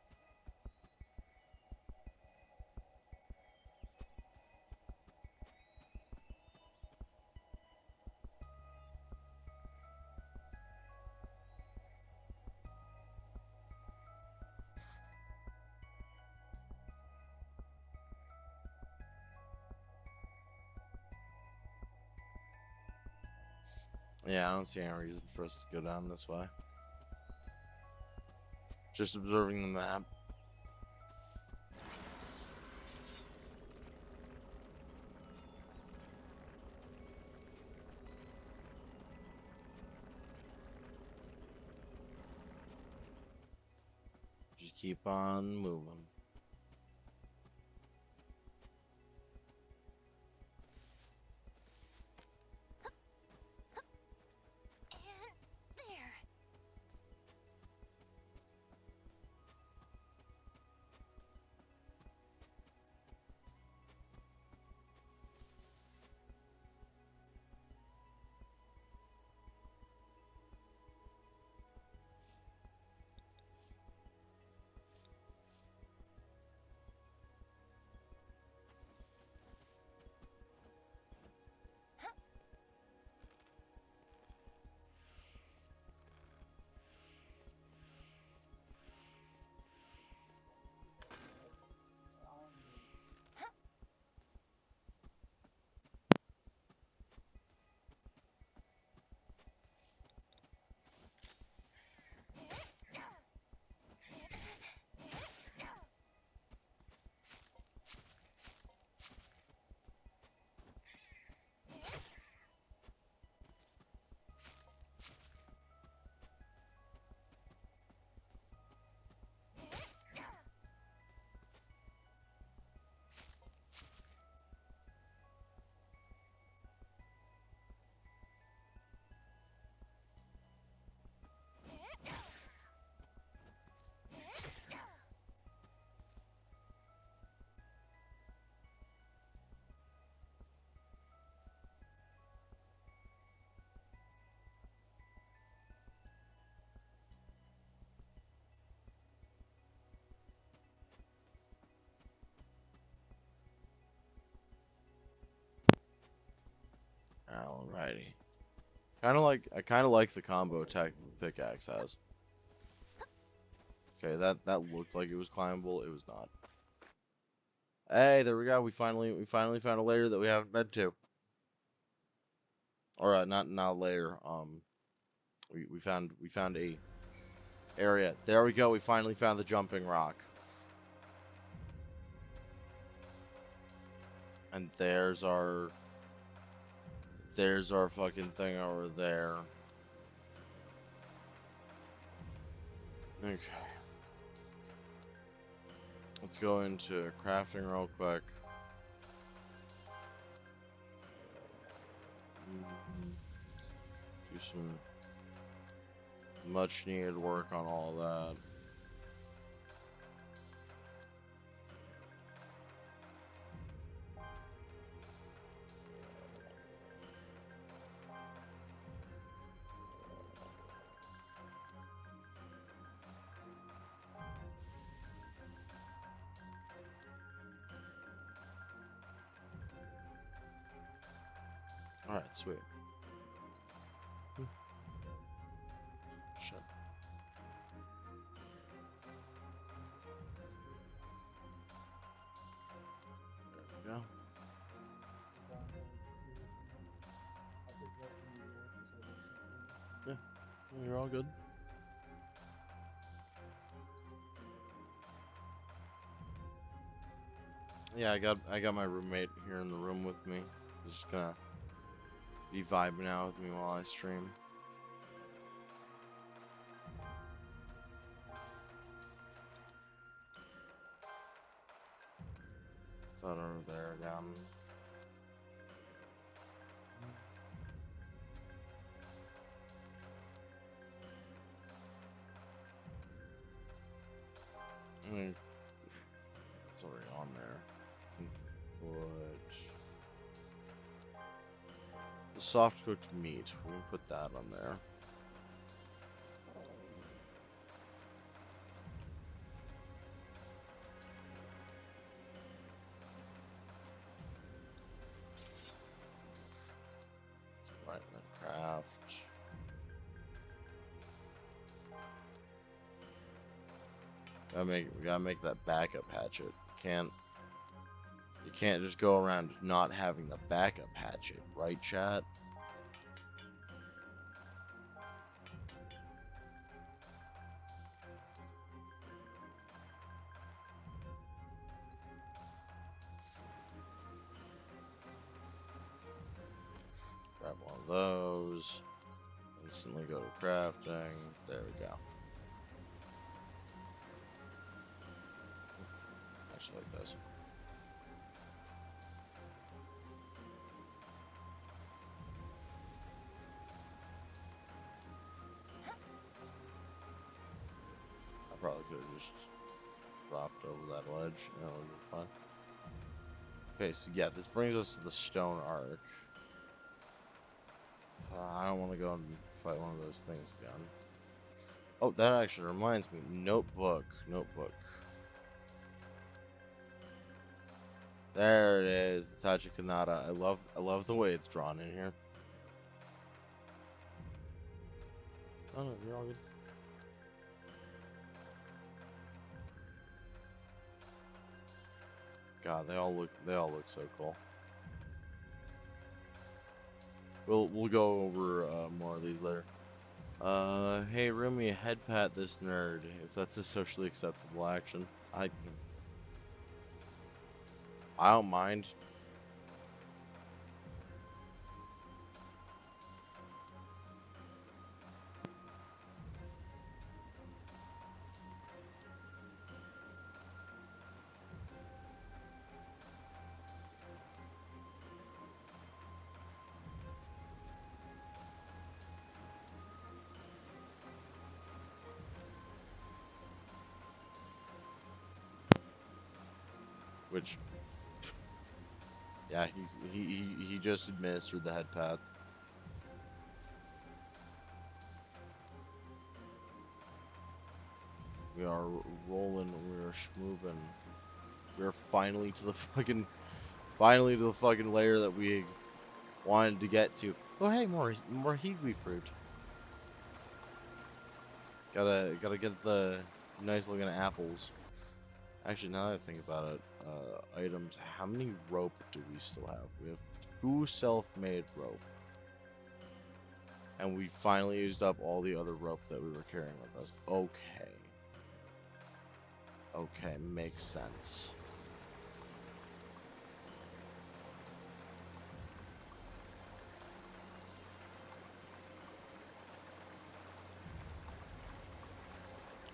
Yeah, I don't see any reason for us to go down this way. Just observing the map. Just keep on moving. And there. Alrighty. I kind of like the combo attack the pickaxe has. Okay, that looked like it was climbable. It was not. Hey, there we go. We finally found a layer that we haven't been to. Or not a layer. We found a area. There we go. We finally found the jumping rock. And there's our fucking thing over there. Okay. Let's go into crafting real quick. Do some much needed work on all that. Alright, sweet. Shit. There we go. Yeah, you're all good. Yeah, I got my roommate here in the room with me. He's just gonna be vibing out with me while I stream. Is that over there again? It's already on there. Put the soft cooked meat. We can put that on there. Right, then craft. We gotta make that backup hatchet. You can't just go around not having the backup hatchet, right, chat? Grab one of those. Instantly go to crafting. There we go. Actually, like this. I probably could have just dropped over that ledge. That would be fine. Okay, so yeah, this brings us to the stone arc. I don't want to go and fight one of those things again. Oh, that actually reminds me. Notebook. There it is, the Tachikanata. I love the way it's drawn in here. Oh no, you're all good. God, they all look so cool. We'll go over more of these later. Hey Rumi, head pat this nerd if that's a socially acceptable action. I don't mind. Which, yeah, he just administered the head pat. We are rolling. We are schmoving. We are finally to the fucking layer that we wanted to get to. Oh, hey, more kiwi fruit. Gotta get the nice looking apples. Actually, now that I think about it, items. How many rope do we still have? We have 2 self-made rope, and we finally used up all the other rope that we were carrying with us. Okay. Okay, makes sense.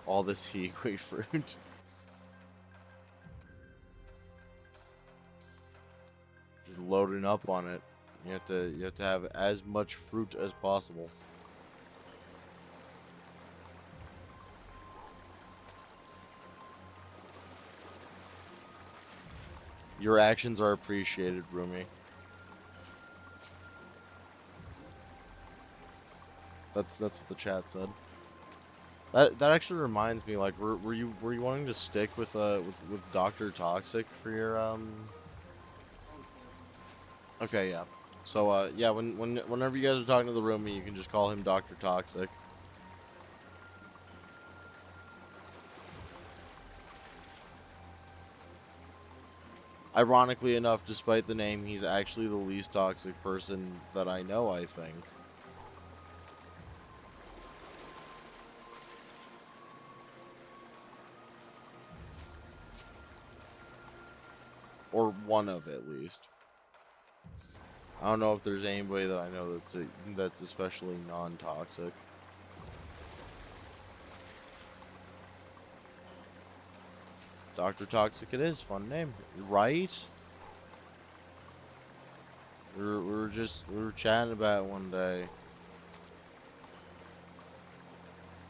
All this kiwi fruit. Just loading up on it. You have to have as much fruit as possible. Your actions are appreciated, Rumi. That's what the chat said. That actually reminds me, like, were you wanting to stick with Dr. Toxic for your Okay, yeah. So yeah, whenever you guys are talking to the Rumi, you can just call him Dr. Toxic. Ironically enough, despite the name, he's actually the least toxic person that I know, I think. Or one of, at least. I don't know if there's anybody that I know that's especially non-toxic. Dr. Toxic it is, fun name, right? We were chatting about it one day,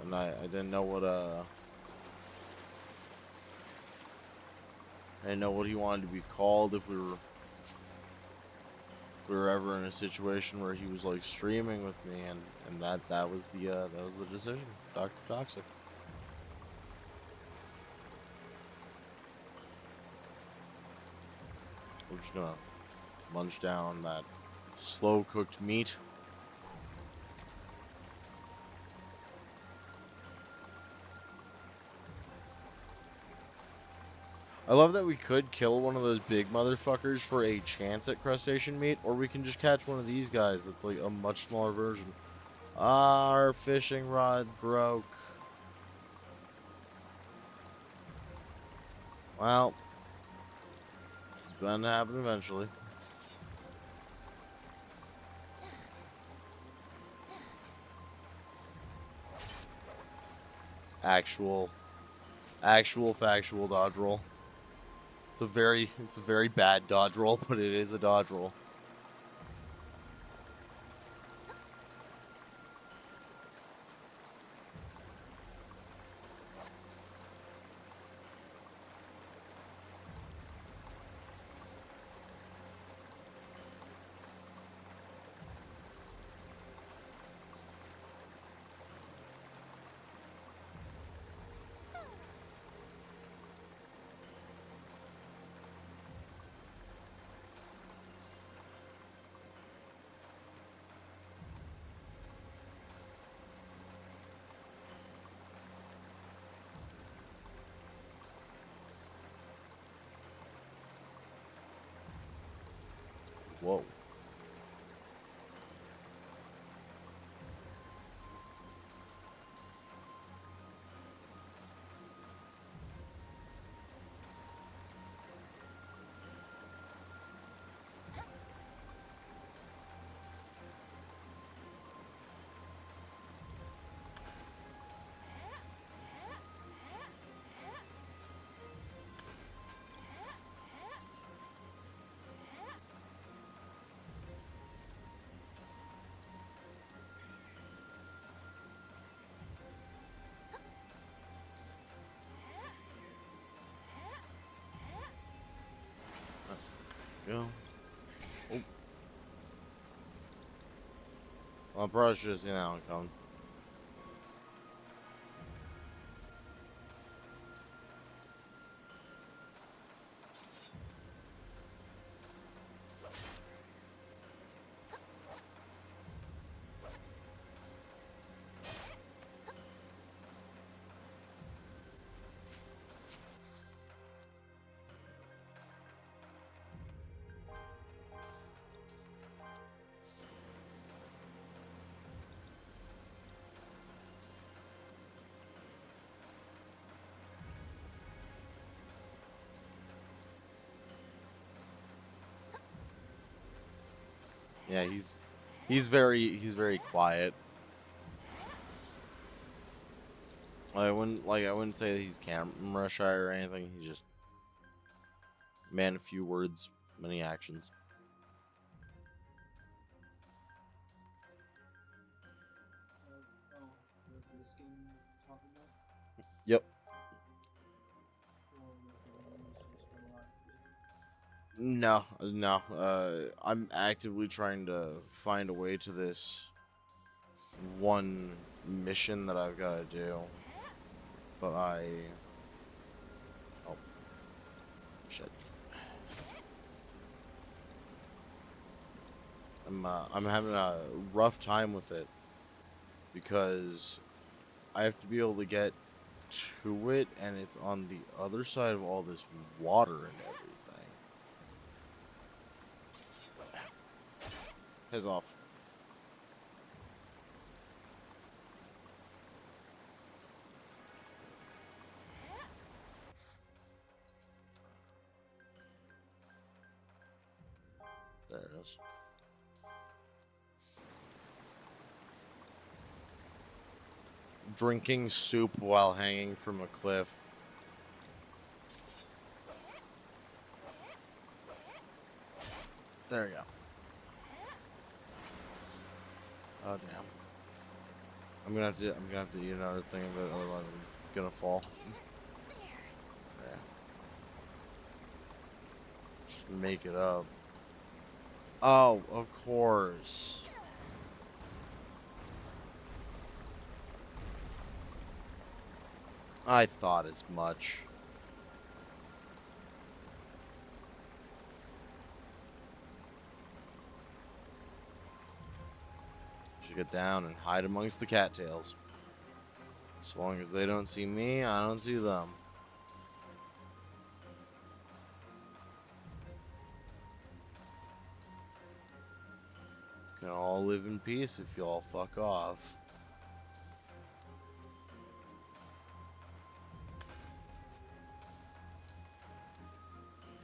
and I didn't know what I didn't know what he wanted to be called if we were ever in a situation where he was like streaming with me, and that was the decision, Dr. Toxic. We're just gonna munch down that slow cooked meat. I love that we could kill one of those big motherfuckers for a chance at crustacean meat, or we can just catch one of these guys that's like a much smaller version. Our fishing rod broke. Well, it's bound to happen eventually. Actual factual dodge roll. It's a very bad dodge roll, but it is a dodge roll. Whoa. Go. Oh. Well, I probably should have seen that one coming. Yeah, he's very quiet. I wouldn't say that he's camera shy or anything. He's just man of few words, many actions. This game you're talking about? Yep. Or was the one you just spent a lot of No, no. I'm actively trying to find a way to this one mission that I've got to do, but oh shit. I'm having a rough time with it because I have to be able to get to it, and it's on the other side of all this water and everything. Piss off. There it is. Drinking soup while hanging from a cliff. There we go. Oh damn. I'm gonna have to eat another thing of it, otherwise I'm gonna fall. Yeah. Just make it up. Oh, of course. I thought as much. Should get down and hide amongst the cattails. So long as they don't see me, I don't see them. Can all live in peace if you all fuck off.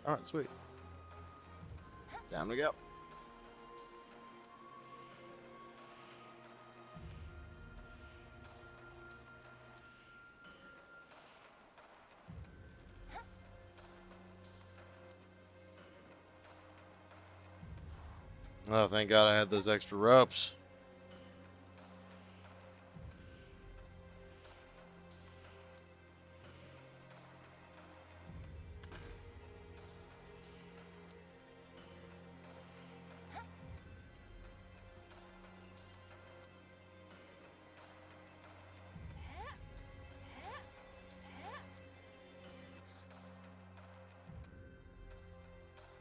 Alright, sweet. Down we go. Oh, thank God I had those extra ropes.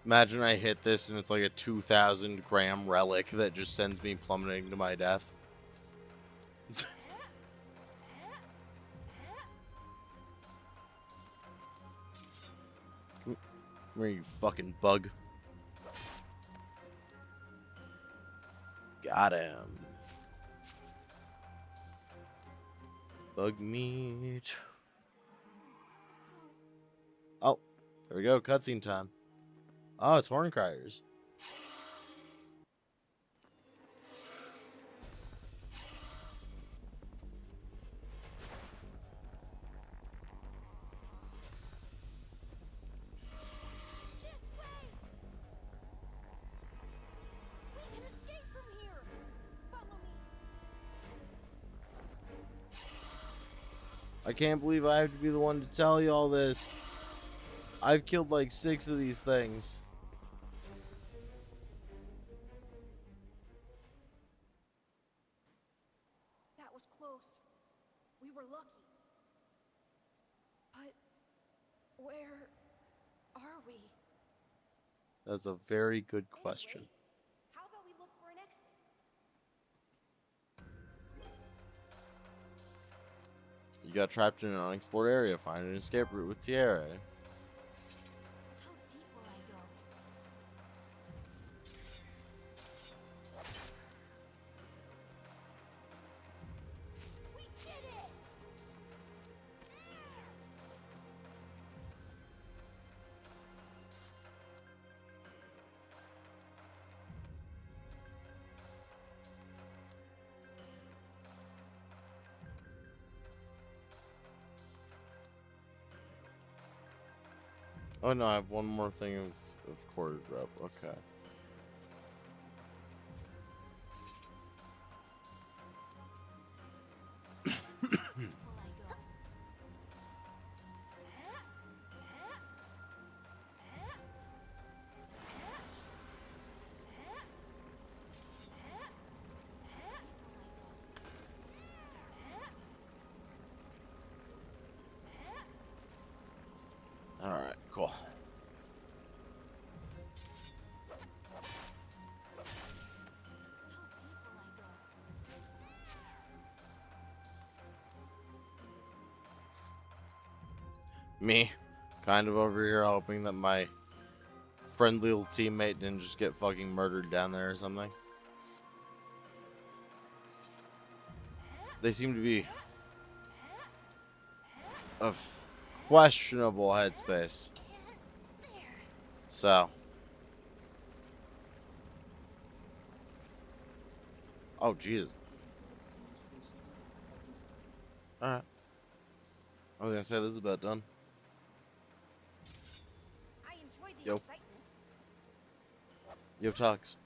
Imagine I hit this and it's like a 2,000 gram relic that just sends me plummeting to my death. Come here, you fucking bug. Got him. Bug meat. Oh, there we go. Cutscene time. Oh, it's Horncriers. This way! We can escape from here! Follow me! I can't believe I have to be the one to tell you all this. I've killed like 6 of these things. That was close. We were lucky. But where are we? That's a very good question. Anyway, how about we look for an exit? You got trapped in an unexplored area. Find an escape route with Tierra. How deep will I go? We did it! Oh no, I have one more thing of quarter rope. Okay. How deep will I go? All right, cool. How deep will I go? Me, kind of over here hoping that my friendly little teammate didn't just get fucking murdered down there or something. They seem to be of questionable headspace. So. Oh, Jesus. Alright. I was gonna say this is about done. I enjoy the Yo. excitement. You have talks.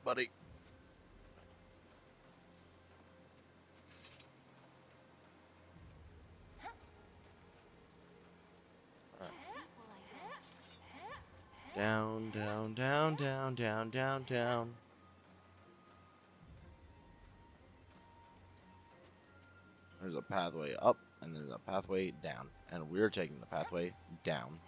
Buddy. How deep will I go? Down, down, down, down, down, down, down. There's a pathway up, and there's a pathway down. And we're taking the pathway down.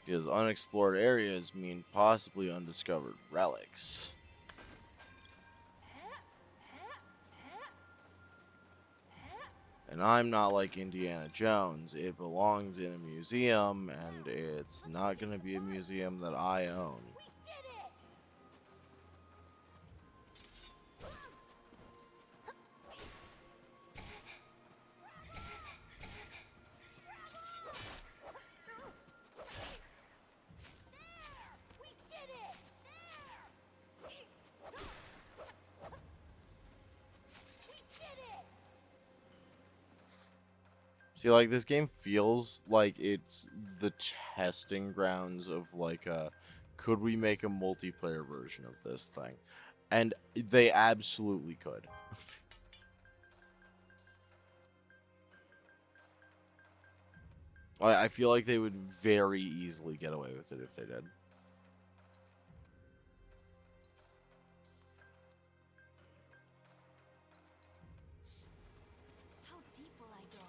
Because unexplored areas mean possibly undiscovered relics. And I'm not like Indiana Jones. It belongs in a museum, and it's not going to be a museum that I own. We did it! We did it! We did it! See, like, this game feels like it's the testing grounds of, like, could we make a multiplayer version of this thing? And they absolutely could. I feel like they would very easily get away with it if they did. How deep will I go?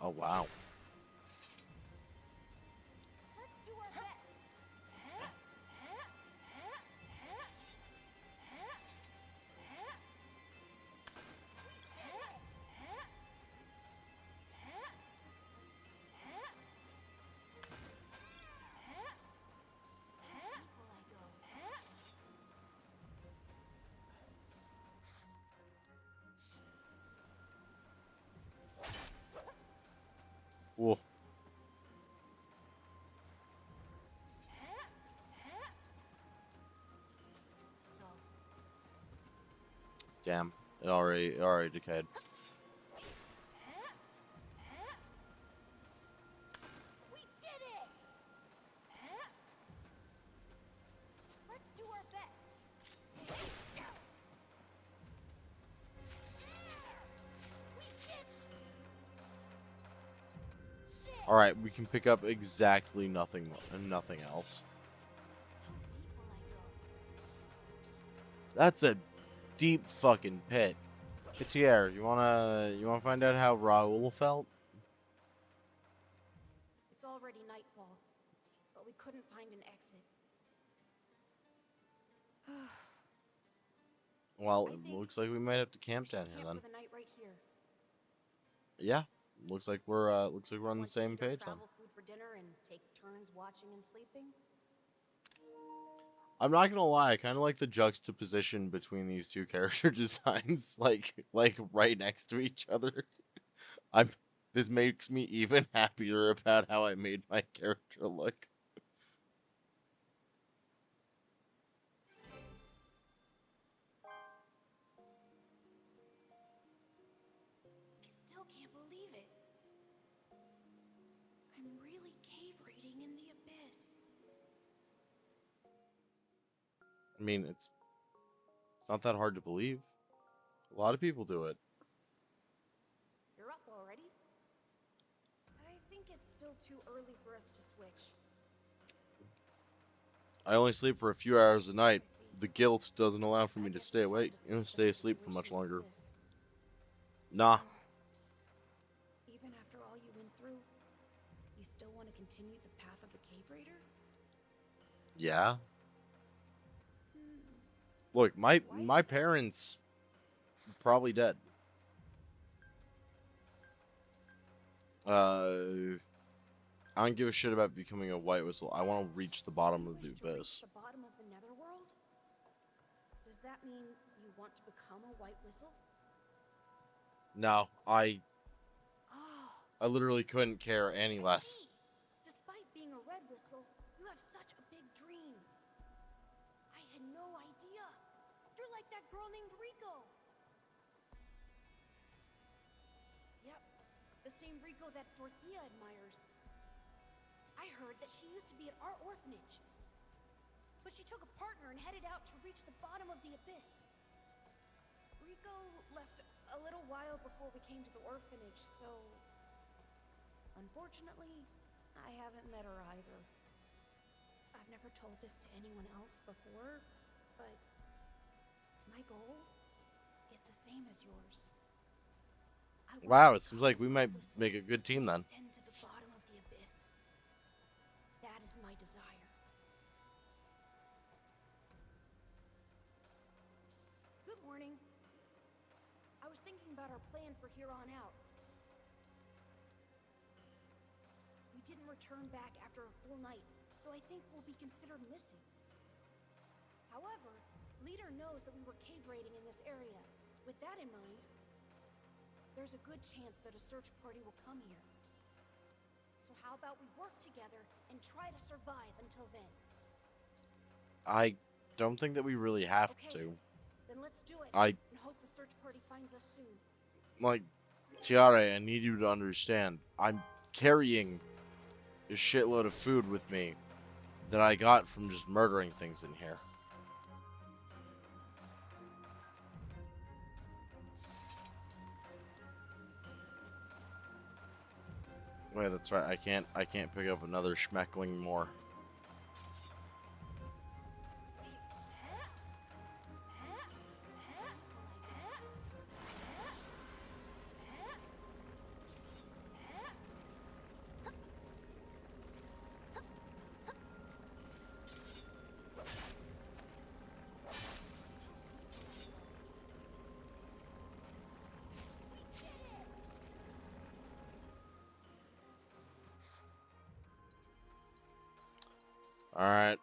Oh, wow. Let's do our best. How deep will I go? Whoa. Go. Damn. It already decayed. We did it! Let's do our best. Alright, we can pick up exactly nothing else. How deep will I go? That's a deep fucking pit. Katier, you wanna find out how Raoul felt? It's already nightfall, but we couldn't find an exit. Well, I it think looks like we might have to We camp should down here camp then. for the night right here. Yeah, looks like we're on the Want to same eat our page then. travel food for dinner and take turns watching and sleeping? I'm not gonna lie, I kind of like the juxtaposition between these two character designs, like right next to each other. I'm. This makes me even happier about how I made my character look. I still can't believe it. I'm really cave raiding in the abyss. I mean, it's not that hard to believe. A lot of people do it. You're up already? I think it's still too early for us to switch. I only sleep for a few hours a night. I see. The guilt doesn't allow for I me to guess stay it's hard awake to and sleep stay in a asleep for much situation like longer. this. Nah, Even after all you went through, you still want to continue the path of a cave raider? yeah. Hmm. Look, my Why is my that? parents probably dead. I don't give a shit about becoming a white whistle. I want to reach the bottom You of the wish to reach abyss. the bottom of the netherworld? Does that mean you want to become a white whistle? No, I Oh, literally couldn't care any I less. see. Despite being a red whistle, you have such a big dream. I had no idea. You're like that girl named Rico. Yep, the same Rico that Dorothea admires. I heard that she used to be at our orphanage. But she took a partner and headed out to reach the bottom of the abyss. Rico left a little while before we came to the orphanage, so... Unfortunately, I haven't met her either. I've never told this to anyone else before, but... my goal is the same as yours. I want Wow, to it seems become like a we white might whistle make a good team and then. descend to the bottom of the abyss. That is my desire. Good morning. I was thinking about our plan for here on out. We didn't return back after a full night, so I think we'll be considered missing. However, Leader knows that we were cave raiding in this area. With that in mind, there's a good chance that a search party will come here. So how about we work together and try to survive until then? I don't think that we really have Okay, to. then let's do it. I And hope the search party finds us soon. like Tiare, I need you to understand. I'm carrying a shitload of food with me that I got from just murdering things in here. Wait, that's right. I can't pick up another schmeckling more. Alright.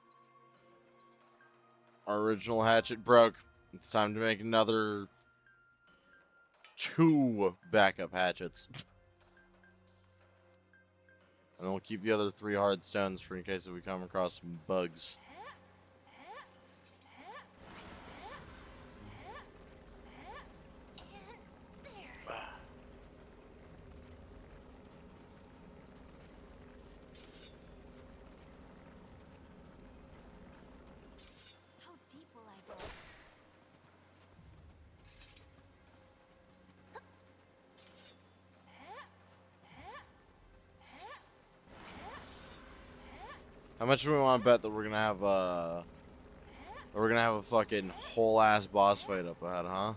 Our original hatchet broke. It's time to make another 2 backup hatchets. And we'll keep the other 3 hard stones for in case if we come across some bugs. How deep will I go? How much do we want to bet that we're gonna have a fucking whole ass boss fight up ahead, huh?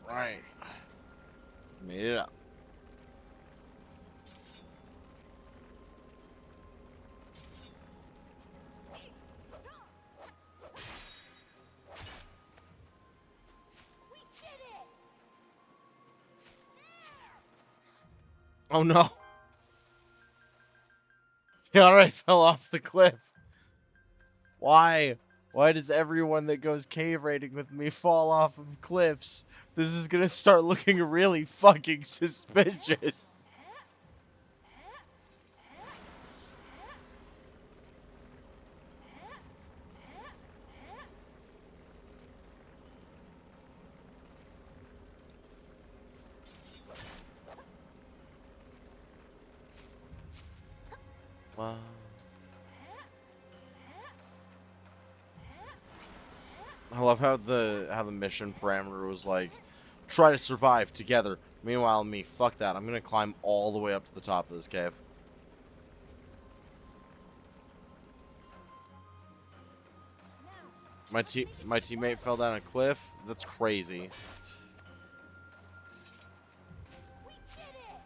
Right. Made it up. We did it! Oh no. He already fell off the cliff. Why? Why does everyone that goes cave raiding with me fall off of cliffs? This is gonna start looking really fucking suspicious. Wow. I love how the mission parameter was like, try to survive together. Meanwhile, me, fuck that. I'm gonna climb all the way up to the top of this cave. My teammate fell down a cliff. That's crazy. We did it!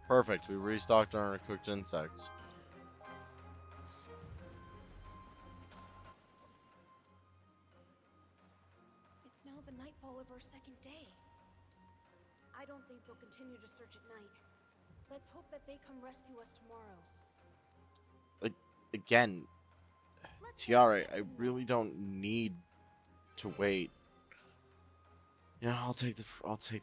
Perfect. We restocked on our cooked insects. It's now the nightfall of our second day. I don't think they'll continue to search at night. Let's hope that they come rescue us tomorrow. Again, Tiara, I really don't need to wait. You know, I'll take the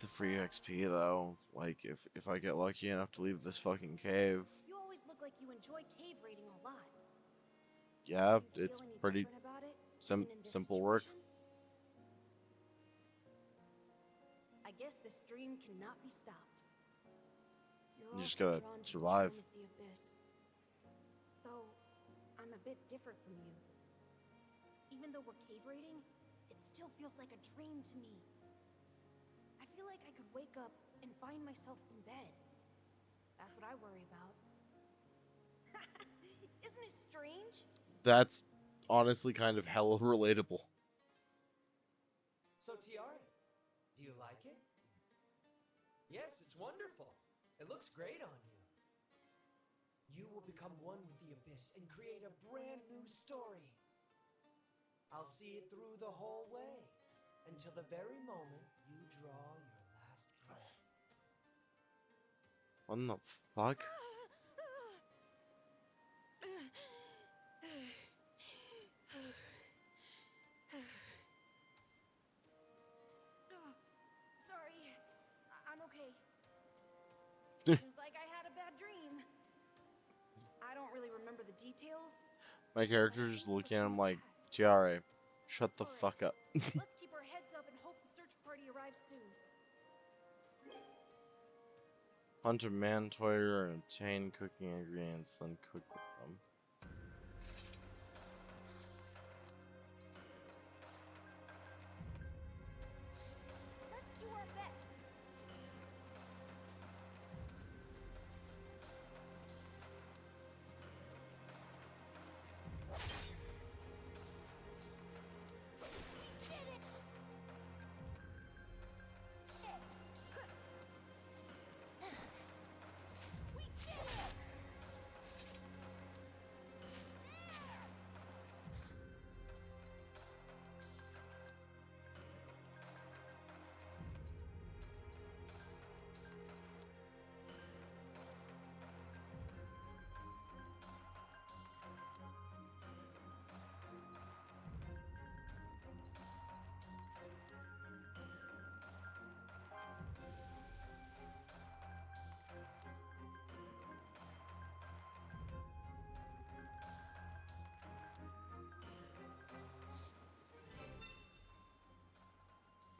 free XP though. Like if I get lucky enough to leave this fucking cave. You always look like you enjoy cave raiding a lot. Yeah, Do you it's feel any pretty different about it, even in this simple work. situation? I guess this dream cannot be stopped. You're You just also gotta drawn to the survive. charm of the abyss. Though I'm a bit different from you. Even though we're cave raiding, it still feels like a dream to me. I feel like I could wake up and find myself in bed. That's what I worry about. Isn't it strange? That's honestly kind of hella relatable. So, Tiara, do you like it? Yes, it's wonderful. It looks great on you. You will become one with the abyss and create a brand new story. I'll see it through the whole way until the very moment you draw your last breath. What the fuck? Sorry, I'm okay. Seems like I had a bad dream. I don't really remember the details. My character's just looking at him like, Tiara, shut the fuck up. Let's keep our heads up and hope the search party arrives soon. Hunt a mantoyer and obtain cooking ingredients, then cook with them. Let's do our best. We did it!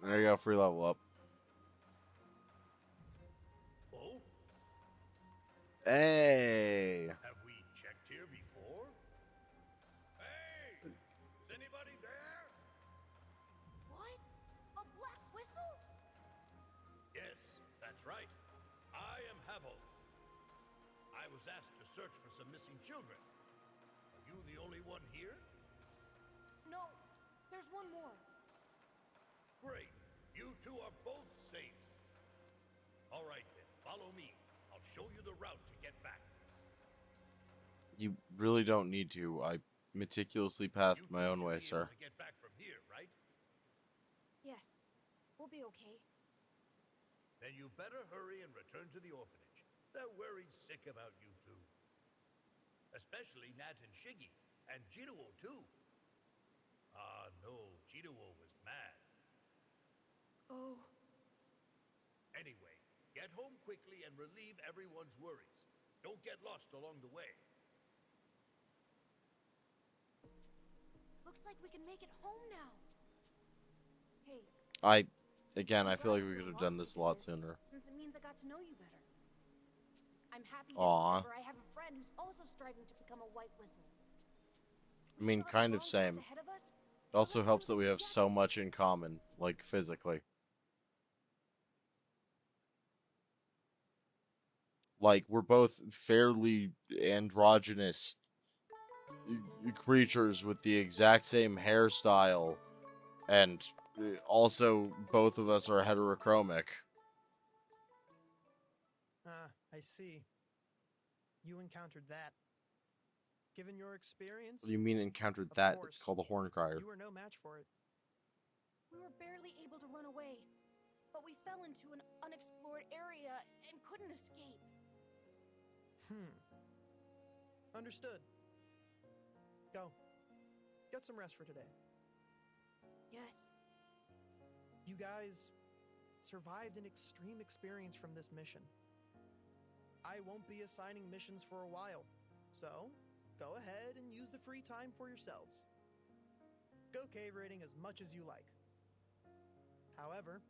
There you go, free level up. Oh, Hey! have we checked here before? Hey! Is anybody there? What? A black whistle? Yes, that's right. I am Habel. I was asked to search for some missing children. Are you the only one here? No, Great. You two are both safe. All right then, follow me. I'll show you the route to get back. You really don't need to. I meticulously You pathed two my own should way, be sir. able to get back from here, right? Yes, we'll be okay. Then you better hurry and return to the orphanage. They're worried sick about you two. Especially Nat and Shiggy. And Jiruo, too. Ah, no. Jiruo was mad. Oh, Anyway, get home quickly and relieve everyone's worries. Don't get lost along the way. looks like we can make it home now. Hey, I feel like glad we were could have lost done this a lot together, sooner. since it means I got to know you better. I'm happy to Aw. discover I have a friend who's also striving to become a white whistle. I mean, We still have a kind of long path same. ahead of us, It also let's do helps that we this have so together. much in common, like physically. Like, we're both fairly androgynous creatures with the exact same hairstyle, and also both of us are heterochromic. Ah, I see. You encountered that. Given your experience, What do you mean encountered of that? course, It's called a horn crier. you were no match for it. We were barely able to run away, but we fell into an unexplored area and couldn't escape. Understood. Go. Get some rest for today. Yes. You guys survived an extreme experience from this mission. I won't be assigning missions for a while, so go ahead and use the free time for yourselves. Go cave raiding as much as you like. However,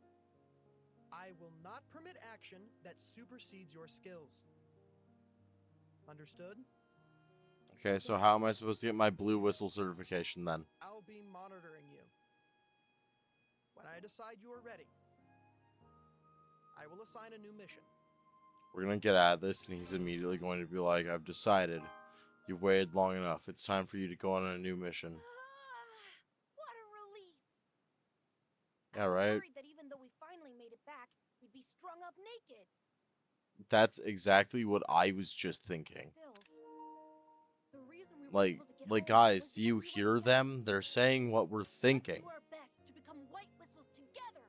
I will not permit action that supersedes your skills. Understood? Okay, so how am I supposed to get my blue whistle certification then? I'll be monitoring you. When I decide you are ready, I will assign a new mission. We're gonna get at this, and he's immediately going to be like, I've decided. You've waited long enough. It's time for you to go on a new mission. What a relief! Yeah, I was right? worried that even though we finally made it back, we'd be strung up naked. That's exactly what I was just thinking. Still, the reason we were Like, able to get like home guys, was do you because we hear were together. them? They're saying what we're Let's thinking. do our best to become white whistles together.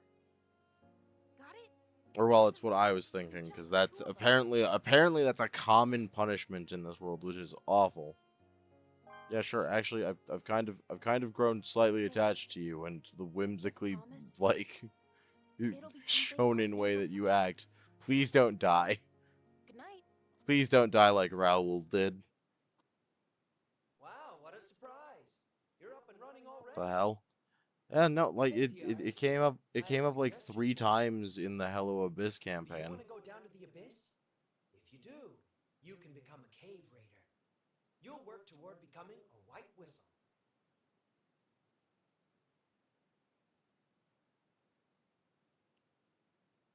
Got it? Or well, This it's is what what I we was should do, thinking, just because the that's two of us. apparently that's a common punishment in this world, which is awful. Yeah, sure. Actually, I've kind of grown slightly attached to you and the whimsically promise? like It'll be something shonen I'll way never that you forget. act. Please don't die. Good night. Please don't die like Raoul did. Wow, what a surprise! You're up and running already. The hell? Yeah, no, like Hey, it TI. came up I it have came a up like suggestion 3 for you. times in the Hello Abyss Do you campaign. want to go down to the abyss? If you do, you can become a cave raider. You'll work toward becoming a white whistle.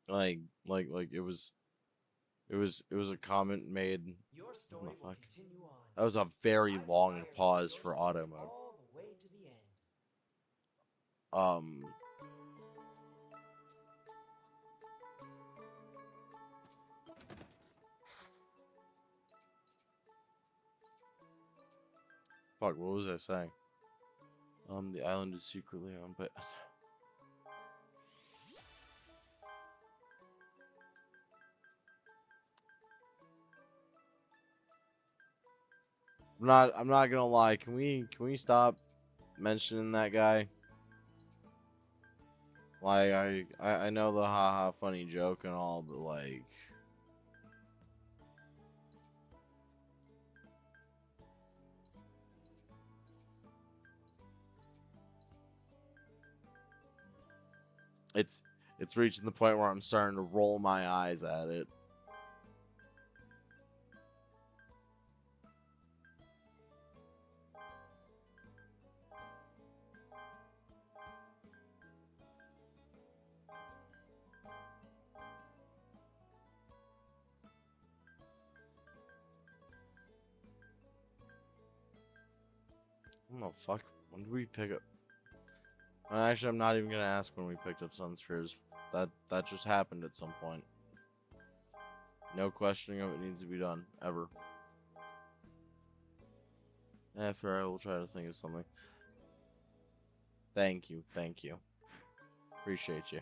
Like it was a comment made. Your What story the will fuck? continue on. That was a very I long desire to see pause your for story auto mode. all the way to the end. Fuck, what was I saying? The island is secretly owned by. I'm not gonna lie. Can we stop mentioning that guy? Like I know the haha funny joke and all, but like it's reaching the point where I'm starting to roll my eyes at it. What the fuck? When did we pick up? Actually, I'm not even gonna ask when we picked up Sunspheres. That just happened at some point. No questioning of it needs to be done ever. Fair. I will try to think of something. Thank you. Appreciate you.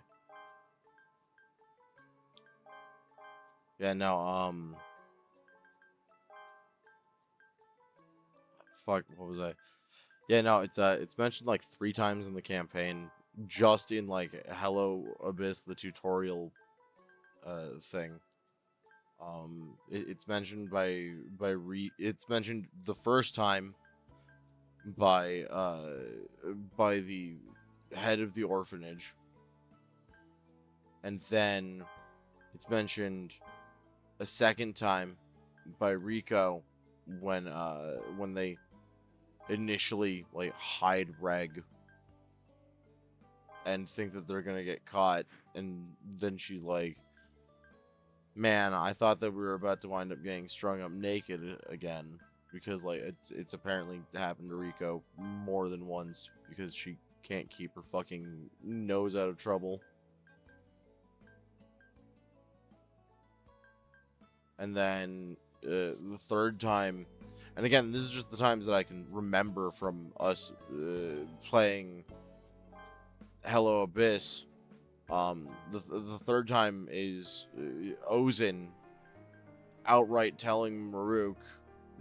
Yeah, no, fuck, what was I? Yeah, no, it's mentioned like 3 times in the campaign, just in like Hello Abyss, the tutorial, thing. It's mentioned it's mentioned the first time by the head of the orphanage, and then it's mentioned a second time by Rico when they initially like hide Reg and think that they're gonna get caught, and then she's like, man, I thought that we were about to wind up getting strung up naked again, because like it's apparently happened to Rico more than once because she can't keep her fucking nose out of trouble. And then the third time, and again, this is just the times that I can remember from us playing Hello Abyss. The third time is Ozin outright telling Maruk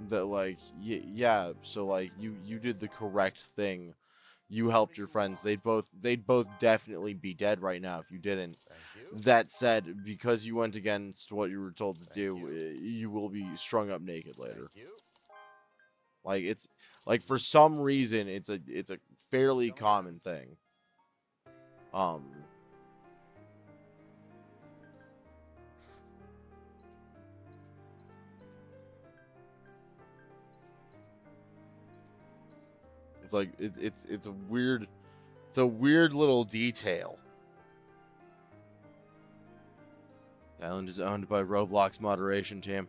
that like, yeah, so like you did the correct thing. You helped your friends. They'd both definitely be dead right now if you didn't. That said, because you went against what you were told to do, you will be strung up naked later. Like it's like for some reason it's a fairly common thing. It's like it's a weird little detail. The island is owned by Roblox moderation team.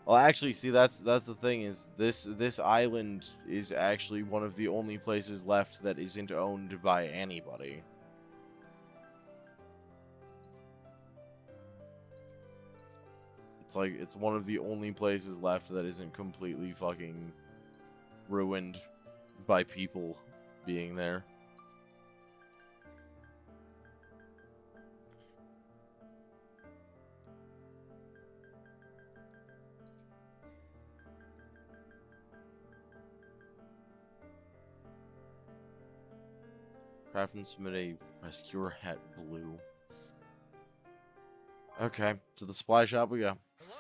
Well, actually, see, that's the thing, is this island is actually one of the only places left that isn't owned by anybody. It's like it's one of the only places left that isn't completely fucking ruined by people being there. Craft and submit a rescuer hat blue. Okay, to the supply shop we go. Hello.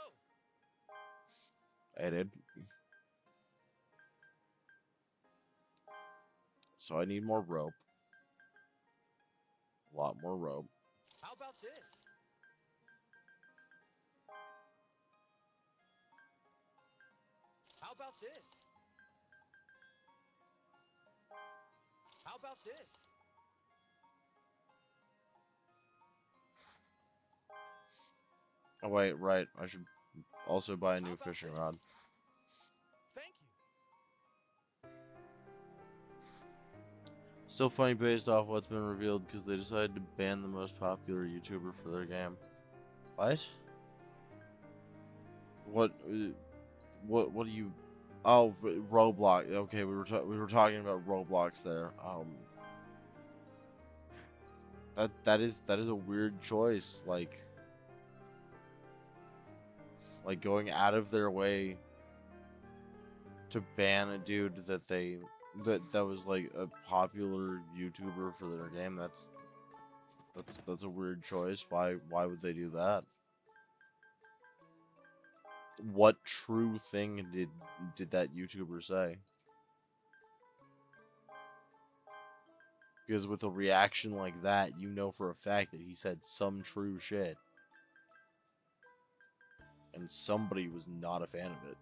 I did. So I need more rope. A lot more rope. How about this? How about this? How about this? Oh wait, right. I should also buy a new How about fishing this? rod. Thank you. Still funny based off what's been revealed because they decided to ban the most popular YouTuber for their game. What? What do you? Oh, Roblox. Okay, we were talking about Roblox there. That is a weird choice. Like going out of their way to ban a dude that was like a popular YouTuber for their game. That's a weird choice. Why would they do that? What true thing did that YouTuber say? Because with a reaction like that, you know for a fact that he said some true shit. And somebody was not a fan of it.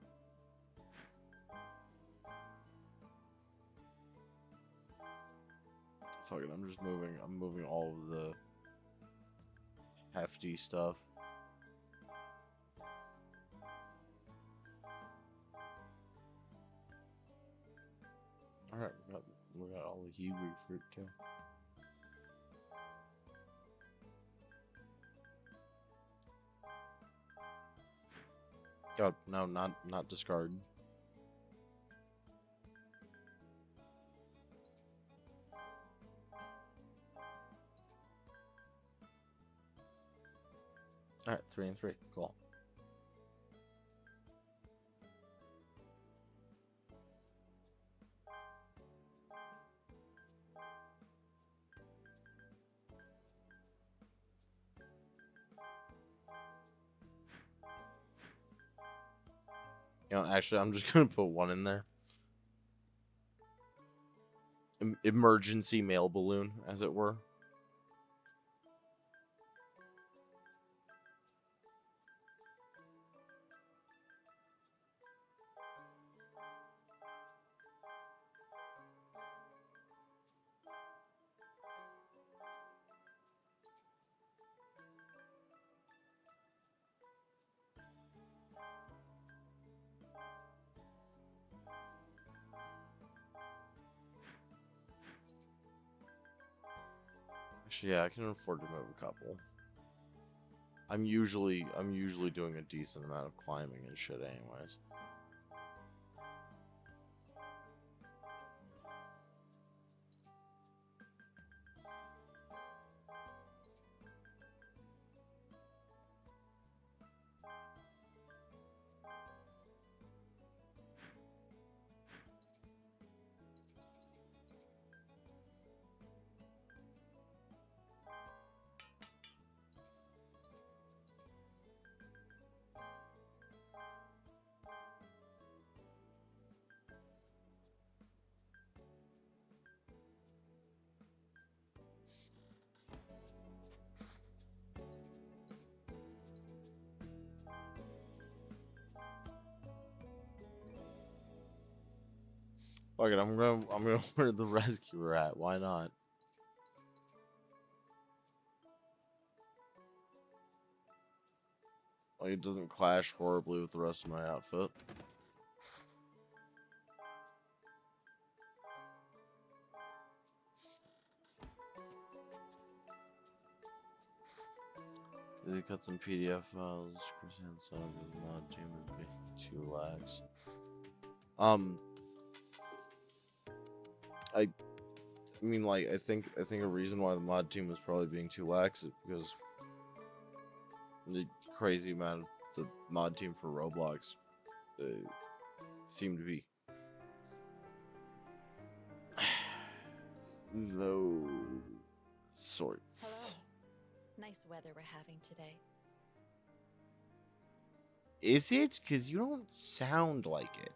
Fuck it, I'm moving all of the hefty stuff. Alright, we got all the Hebrew fruit too. Oh, no, not discard. Alright, 3 and 3. Cool. You know, actually, I'm just gonna put 1 in there. Emergency mail balloon, as it were. Actually, yeah, I can afford to move a couple. I'm usually doing a decent amount of climbing and shit anyways. Fuck it, I'm gonna wear the rescuer hat. Why not? Like, it doesn't clash horribly with the rest of my outfit. They cut some PDF files. Chris Hansen with mod team would be 2 lags. I mean, like, I think a reason why the mod team was probably being 2 lax is because the crazy amount of the mod team for Roblox seemed to be those sorts. Hello. Nice weather we're having today. Is it? Because you don't sound like it.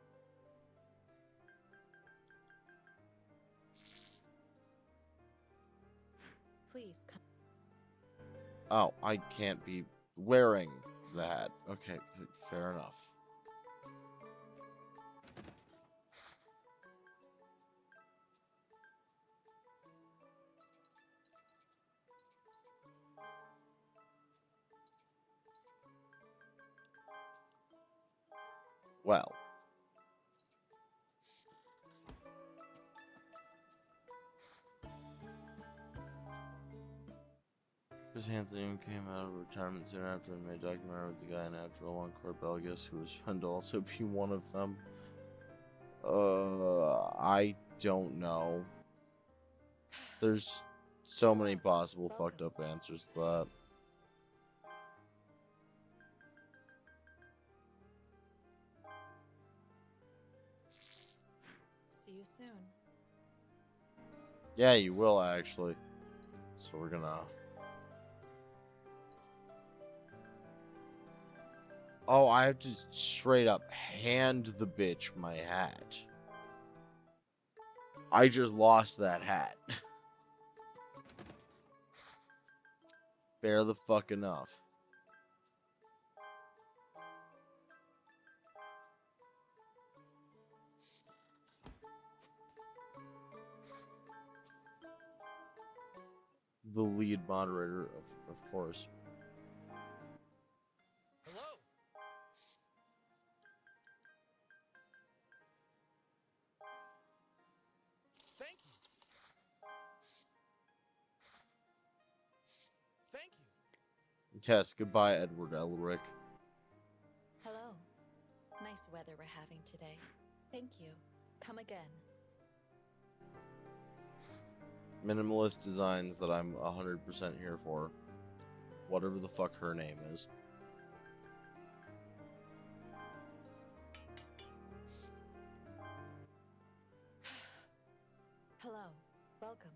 Please come. Oh, I can't be wearing the hat. Okay, fair enough. Well. Chris Hansen came out of retirement soon after and made a documentary with the guy, and after a long court battle, guess who was found to also be one of them? I don't know. There's so many possible fucked up answers to that. See you soon. Yeah, you will actually. So we're gonna... Oh, I have to straight up hand the bitch my hat. I just lost that hat. Fair the fuck enough. The lead moderator, of course. Hello. Yes, goodbye, Edward Elric. Hello. Nice weather we're having today. Thank you. Come again. Minimalist designs that I'm 100% here for. Whatever the fuck her name is. Hello. Welcome.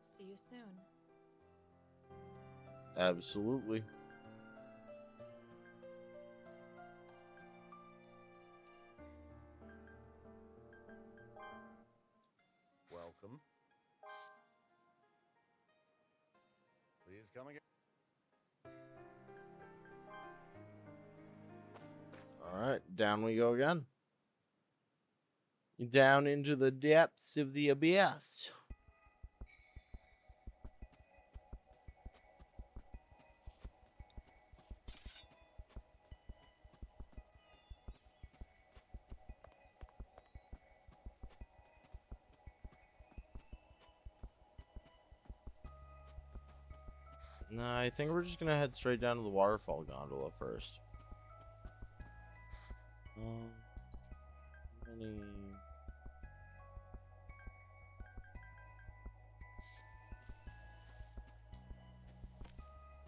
See you soon. Absolutely. Welcome. Please come again. Alright, down we go again. Down into the depths of the abyss. No, I think we're just gonna head straight down to the waterfall gondola first. Many...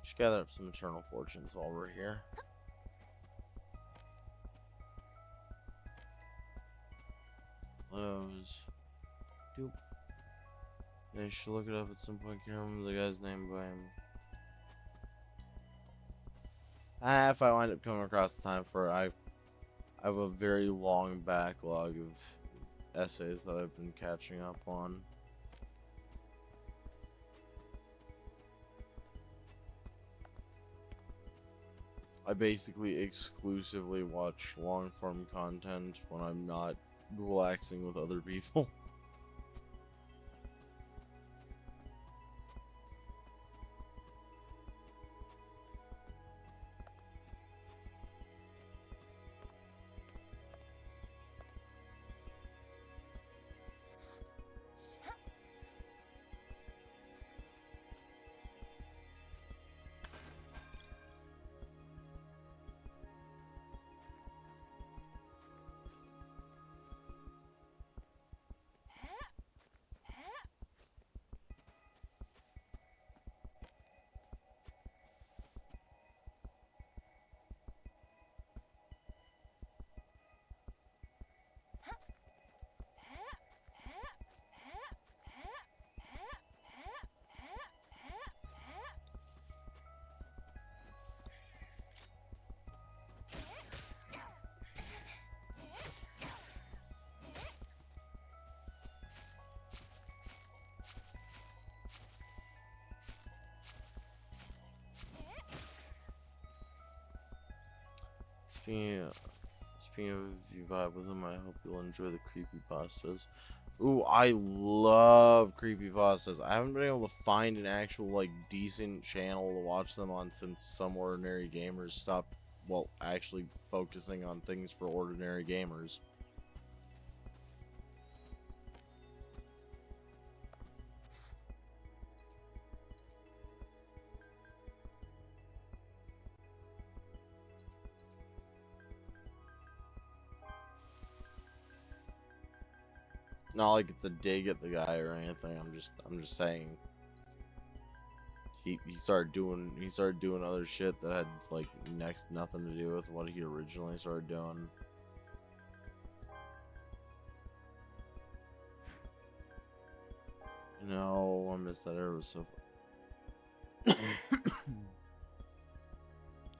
Just gather up some eternal fortunes while we're here. Those. Doop. I should look it up at some point. Can't remember the guy's name, but if I wind up coming across the time for it, I have a very long backlog of essays that I've been catching up on. I basically exclusively watch long form content when I'm not relaxing with other people. Speaking of if you vibe with them, I hope you'll enjoy the creepypastas. Ooh, I love creepypastas. I haven't been able to find an actual, like, decent channel to watch them on since some ordinary gamers stopped, well, actually focusing on things for ordinary gamers. Not like it's a dig at the guy or anything. I'm just saying. He started doing other shit that had like next nothing to do with what he originally started doing. No, I missed that. It was so fun.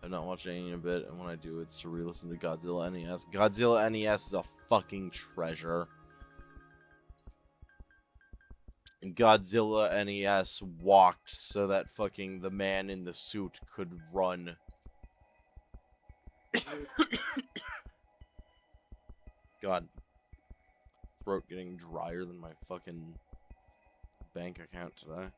I've not watched any in a bit, and when I do, it's to re-listen to Godzilla NES. Godzilla NES is a fucking treasure. Godzilla NES walked so that fucking the man in the suit could run. God. Throat getting drier than my fucking bank account today.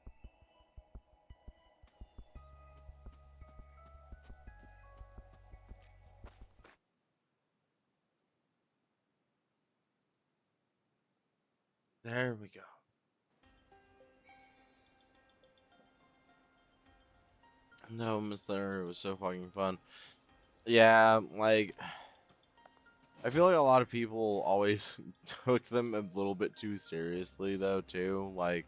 There we go. No, Miss There, it was so fucking fun. Yeah, like, I feel like a lot of people always took them a little bit too seriously, though, too. Like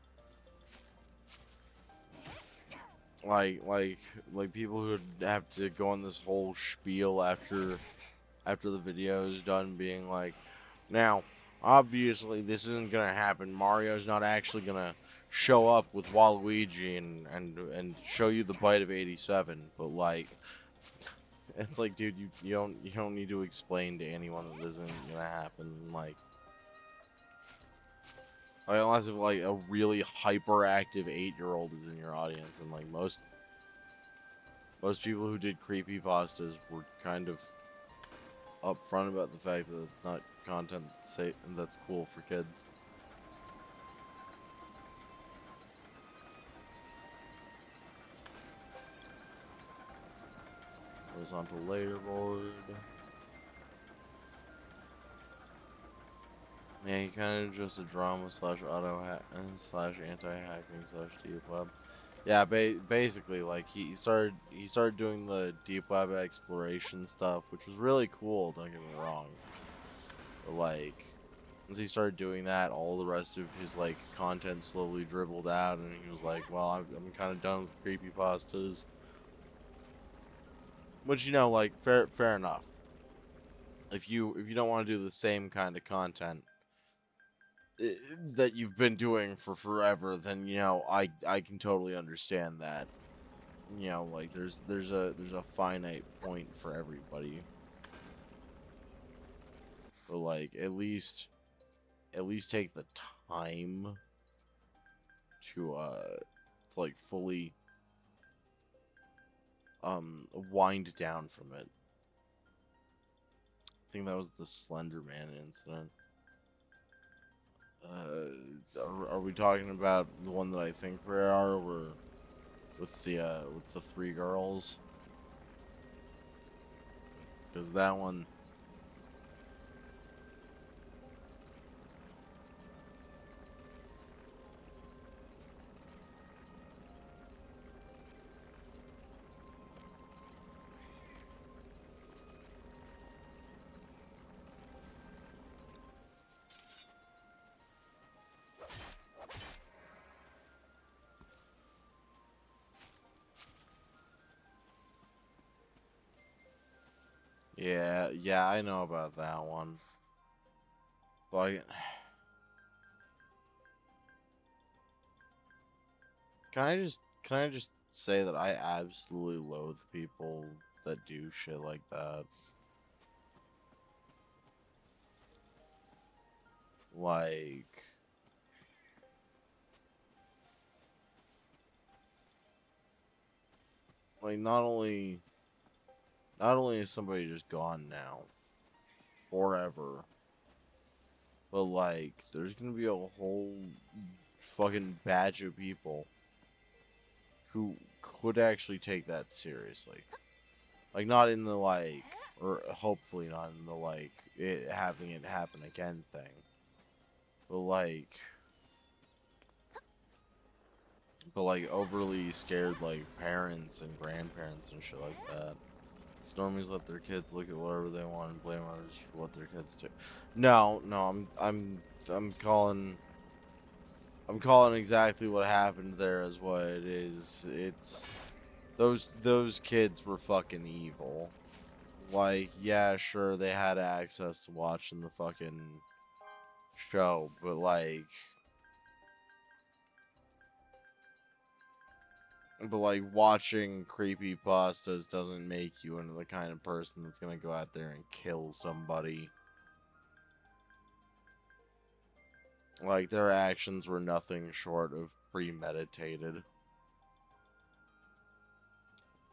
people who would have to go on this whole spiel after the video is done, being like, now, obviously, this isn't gonna happen. Mario's not actually gonna show up with Waluigi and show you the bite of 87. But like, it's like, dude, you don't need to explain to anyone that this isn't gonna happen. Like unless if like a really hyperactive 8-year-old is in your audience, and like most people who did creepypastas were kind of upfront about the fact that it's not content that's cool for kids. Horizontal leaderboard. Yeah, he kind of just a drama slash auto hack slash anti-hacking slash deep web. Yeah, basically, like he started doing the deep web exploration stuff, which was really cool. Don't get me wrong. But like, once he started doing that, all the rest of his like content slowly dribbled out, and he was like, "Well, I'm kind of done with creepypastas," which, you know, like fair enough. If you don't want to do the same kind of content that you've been doing for forever, then, you know, I can totally understand that. You know, like there's a finite point for everybody. But like at least take the time to like fully wind down from it. I think that was the Slender Man incident. Are we talking about the one that I think we are, or with the 3 girls? Because that one. Yeah, I know about that one. Like, can I just say that I absolutely loathe people that do shit like that. Like not only is somebody just gone now forever, but like there's gonna be a whole fucking batch of people who could actually take that seriously. Like, not in the like, or hopefully not in the like it having it happen again thing, but like overly scared like parents and grandparents and shit like that. Normies let their kids look at whatever they want and blame others for what their kids do. No, I'm calling exactly what happened there as what it is. It's those kids were fucking evil. Like, yeah, sure, they had access to watching the fucking show, but watching creepy pastas doesn't make you into the kind of person that's gonna go out there and kill somebody. Like, their actions were nothing short of premeditated.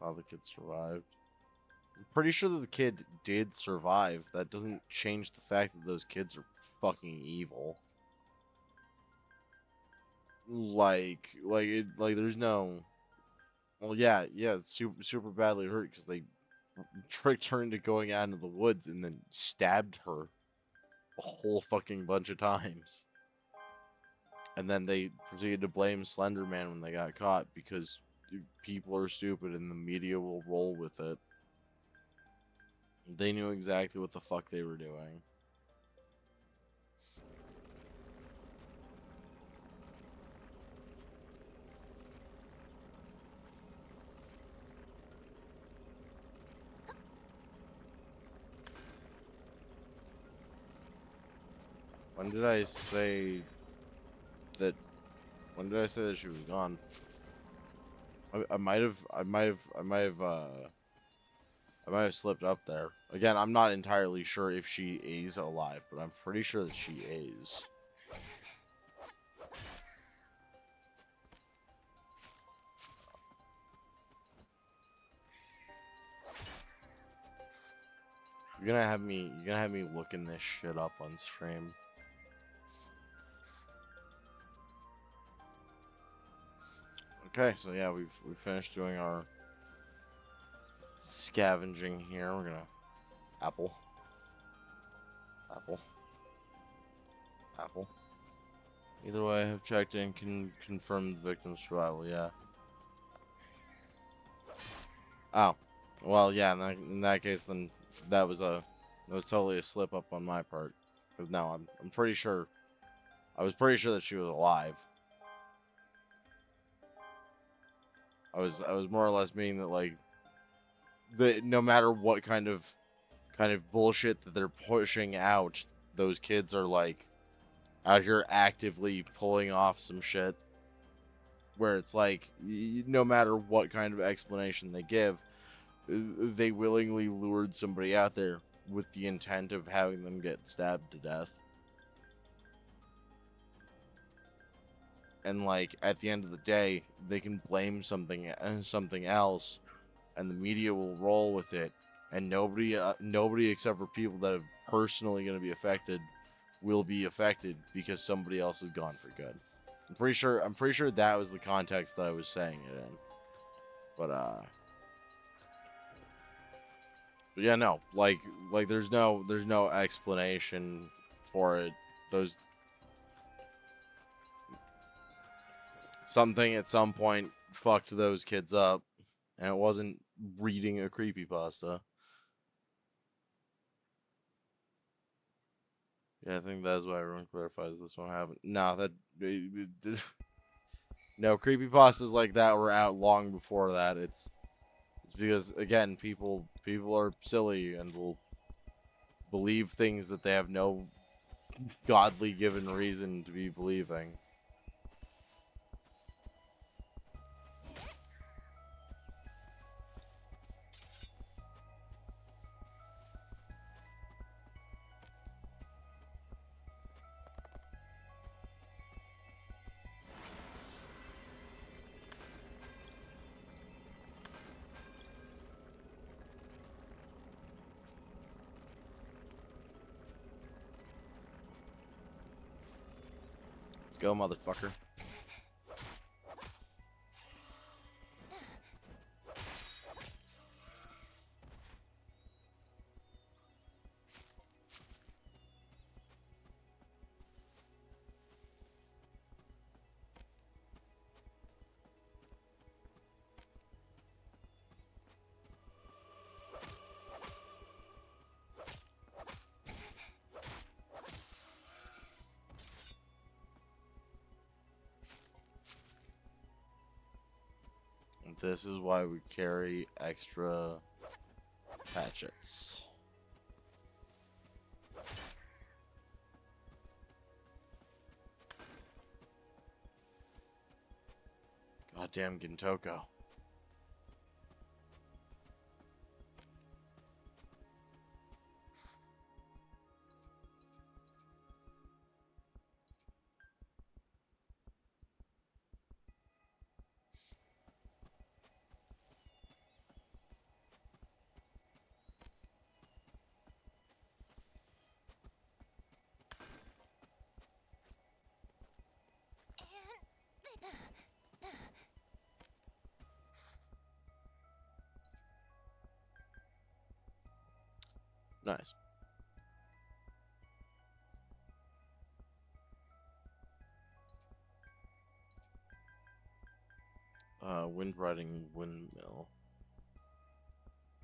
How the kid survived. I'm pretty sure that the kid did survive. That doesn't change the fact that those kids are fucking evil. There's no. Well, yeah, it's super badly hurt because they tricked her into going out into the woods and then stabbed her a whole fucking bunch of times. And then they proceeded to blame Slender Man when they got caught because people are stupid and the media will roll with it. They knew exactly what the fuck they were doing. When did I say that? When did I say that she was gone? I might have slipped up there. Again, I'm not entirely sure if she is alive, but I'm pretty sure that she is. You're gonna have me looking this shit up on stream. Okay, so yeah, we've finished doing our scavenging here. We're gonna apple. Either way, I have checked and can confirm the victim's survival. Yeah. Oh, well, yeah. In that case, then that was totally a slip up on my part. Because no, I'm pretty sure. I was pretty sure that she was alive. I was more or less meaning that like no matter what kind of bullshit that they're pushing out, those kids are like out here actively pulling off some shit where it's like no matter what kind of explanation they give, they willingly lured somebody out there with the intent of having them get stabbed to death. And like at the end of the day, they can blame something else, and the media will roll with it, and nobody except for people that are personally going to be affected will be affected because somebody else is gone for good. I'm pretty sure that was the context that I was saying it in. But yeah, no, like there's no explanation for it. Those something at some point fucked those kids up, and it wasn't reading a creepypasta. Yeah, I think that's why everyone clarifies this one happened. No, no, creepypastas like that were out long before that. It's because again, people are silly and will believe things that they have no godly given reason to be believing. Let's go, motherfucker. This is why we carry extra hatchets. Goddamn Gintoko. Nice. Wind riding windmill.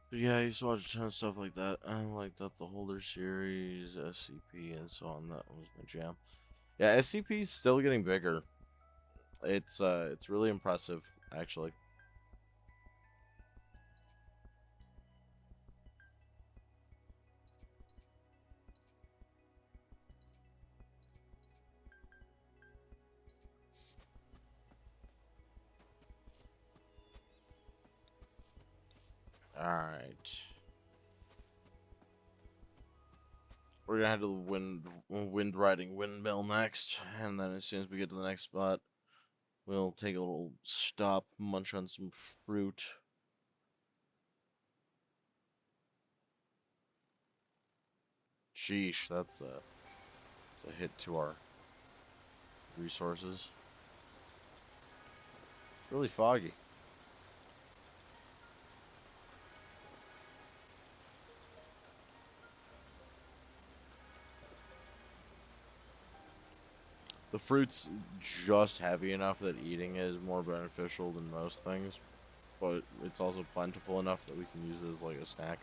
But yeah, I used to watch a ton of stuff like that. I like that the Holder series, SCP, and so on. That was my jam. Yeah, SCP is still getting bigger. It's really impressive, actually. All right. We're gonna head to the wind riding windmill next, and then as soon as we get to the next spot, we'll take a little stop, munch on some fruit. Sheesh, that's a hit to our resources. It's really foggy. The fruit's just heavy enough that eating is more beneficial than most things, but it's also plentiful enough that we can use it as like a snack.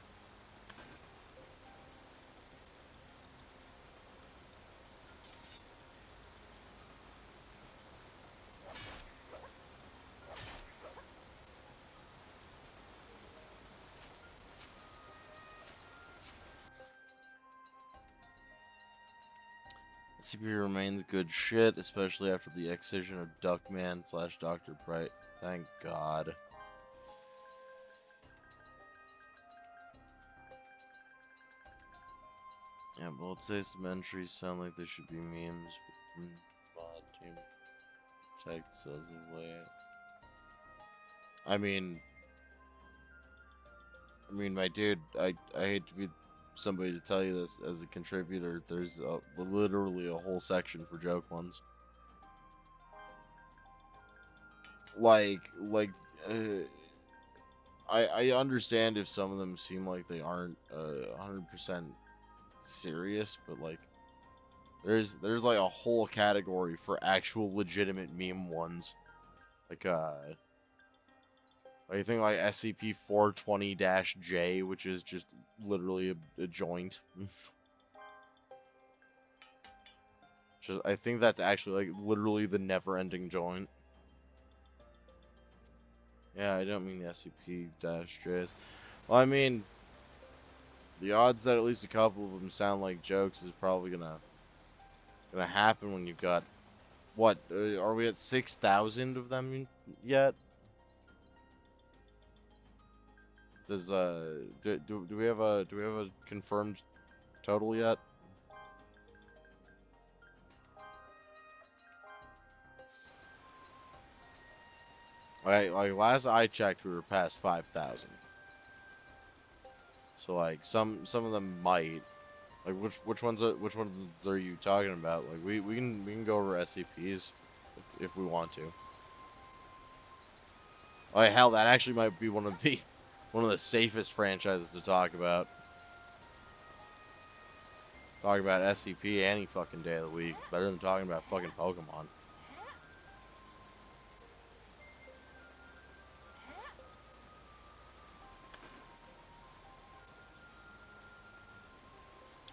CP remains good shit, especially after the excision of Duckman / Dr. Bright. Thank God. Yeah, but let's say some entries sound like they should be memes, but the mod team text as of late. I mean, my dude, I hate to be somebody to tell you this as a contributor. There's literally a whole section for joke ones. I understand if some of them seem like they aren't 100% serious, but like there's like a whole category for actual legitimate meme ones. Like I think like SCP-420-J, which is just literally a joint. Just, I think that's actually like literally the never-ending joint. Yeah, I don't mean the SCP-Js. Well, I mean, the odds that at least a couple of them sound like jokes is probably gonna happen when you've got what? Are we at 6,000 of them yet? Does do we have a confirmed total yet? Like last I checked, we were past 5,000. So like some of them might. Like which ones are you talking about? Like we can go over SCPs if we want to. Oh hell, that actually might be one of the safest franchises to talk about. Talk about SCP any fucking day of the week. Better than talking about fucking Pokemon.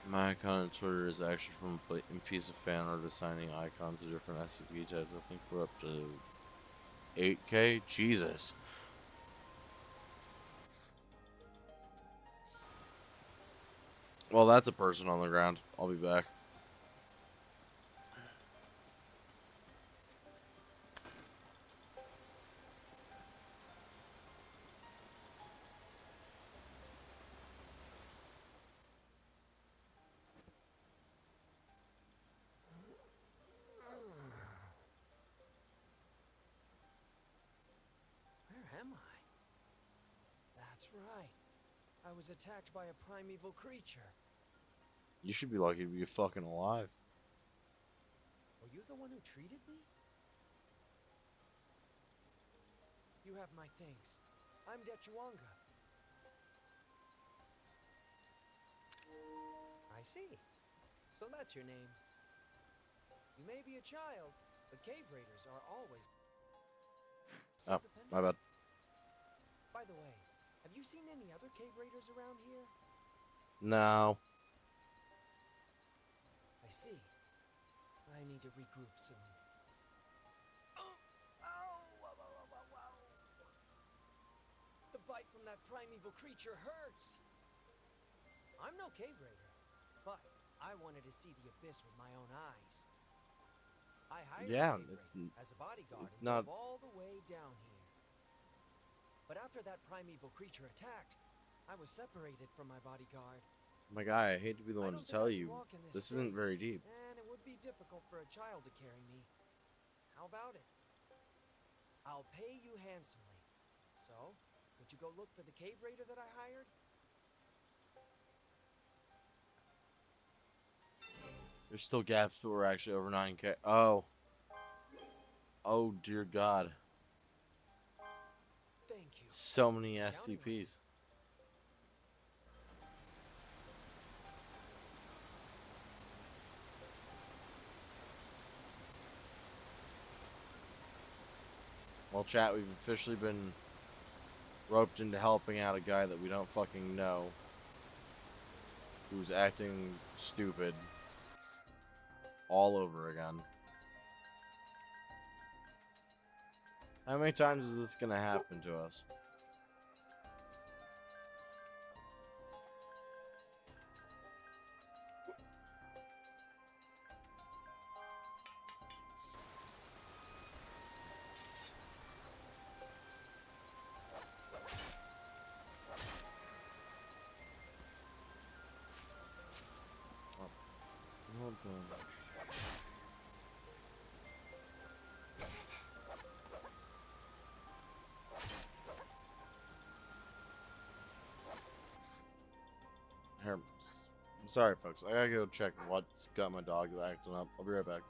My icon on Twitter is actually from a piece of fan art assigning icons to different SCP types. I think we're up to 8K. Jesus. Well, that's a person on the ground. I'll be back. Where am I? That's right. I was attacked by a primeval creature. You should be lucky to be fucking alive. Were you the one who treated me? You have my thanks. I'm Dechuanga. I see. So that's your name. You may be a child, but cave raiders are always so Oh, dependable. my bad. By the way, have you seen any other cave raiders around here? No. I see. I need to regroup soon. Oh! Ow! Wow, wow, wow, wow, wow. The bite from that primeval creature hurts! I'm no cave raider, but I wanted to see the abyss with my own eyes. I hired Yeah, a cave it's raider as a bodyguard and not. drove all the way down here. But after that primeval creature attacked, I was separated from my bodyguard. My guy, I hate to be the I one don't to think tell I can you, walk in this isn't state, very deep. and it would be difficult for a child to carry me. How about it? I'll pay you handsomely. So, would you go look for the cave raider that I hired? There's still gaps, but we're actually over 9K. Oh. Oh, dear God. Thank you. So many I'm counting on you. SCPs. Well, chat, we've officially been roped into helping out a guy that we don't fucking know, who's acting stupid all over again. How many times is this gonna happen to us? What the- Here, I'm sorry, folks. I gotta go check what's got my dog acting up. I'll be right back.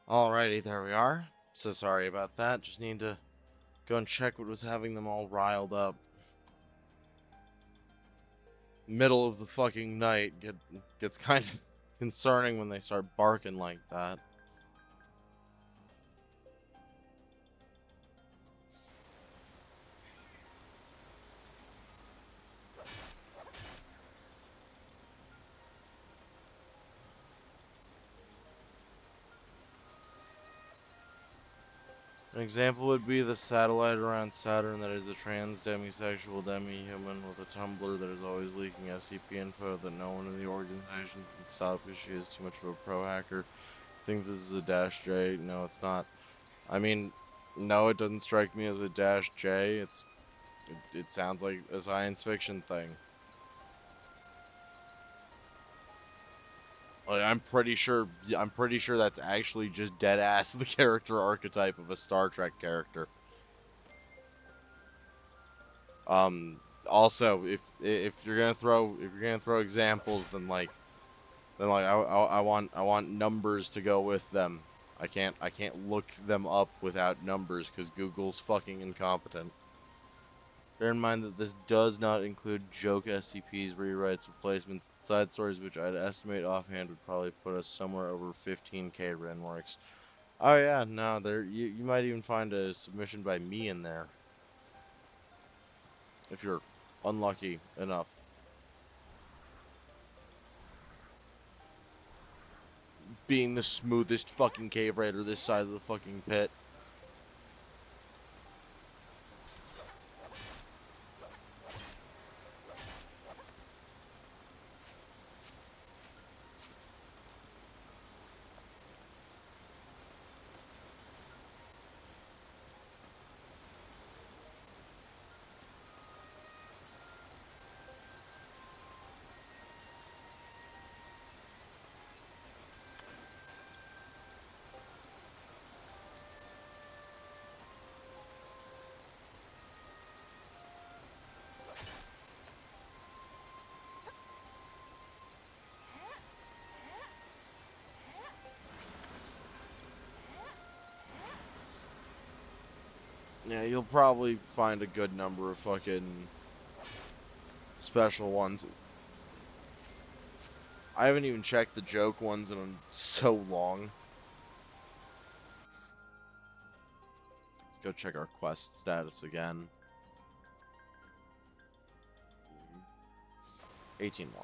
Alrighty, there we are. So sorry about that. Just need to go and check what was having them all riled up. Middle of the fucking night gets kind of concerning when they start barking like that. An example would be the satellite around Saturn that is a trans demisexual demi-human with a tumbler that is always leaking SCP info that no one in the organization can stop because she is too much of a pro hacker. Think this is a Dash J? No, it's not. I mean, no, it doesn't strike me as a Dash J. It sounds like a science fiction thing. Like, I'm pretty sure that's actually just dead ass the character archetype of a Star Trek character. Also, if you're gonna throw examples, then I want numbers to go with them. I can't look them up without numbers because Google's fucking incompetent. Bear in mind that this does not include joke SCPs, rewrites, replacements, side stories, which I'd estimate offhand would probably put us somewhere over 15k Renworks. Oh yeah, no, you might even find a submission by me in there. If you're unlucky enough. Being the smoothest fucking cave raider this side of the fucking pit. Yeah, you'll probably find a good number of fucking special ones. I haven't even checked the joke ones in so long. Let's go check our quest status again. 18 more.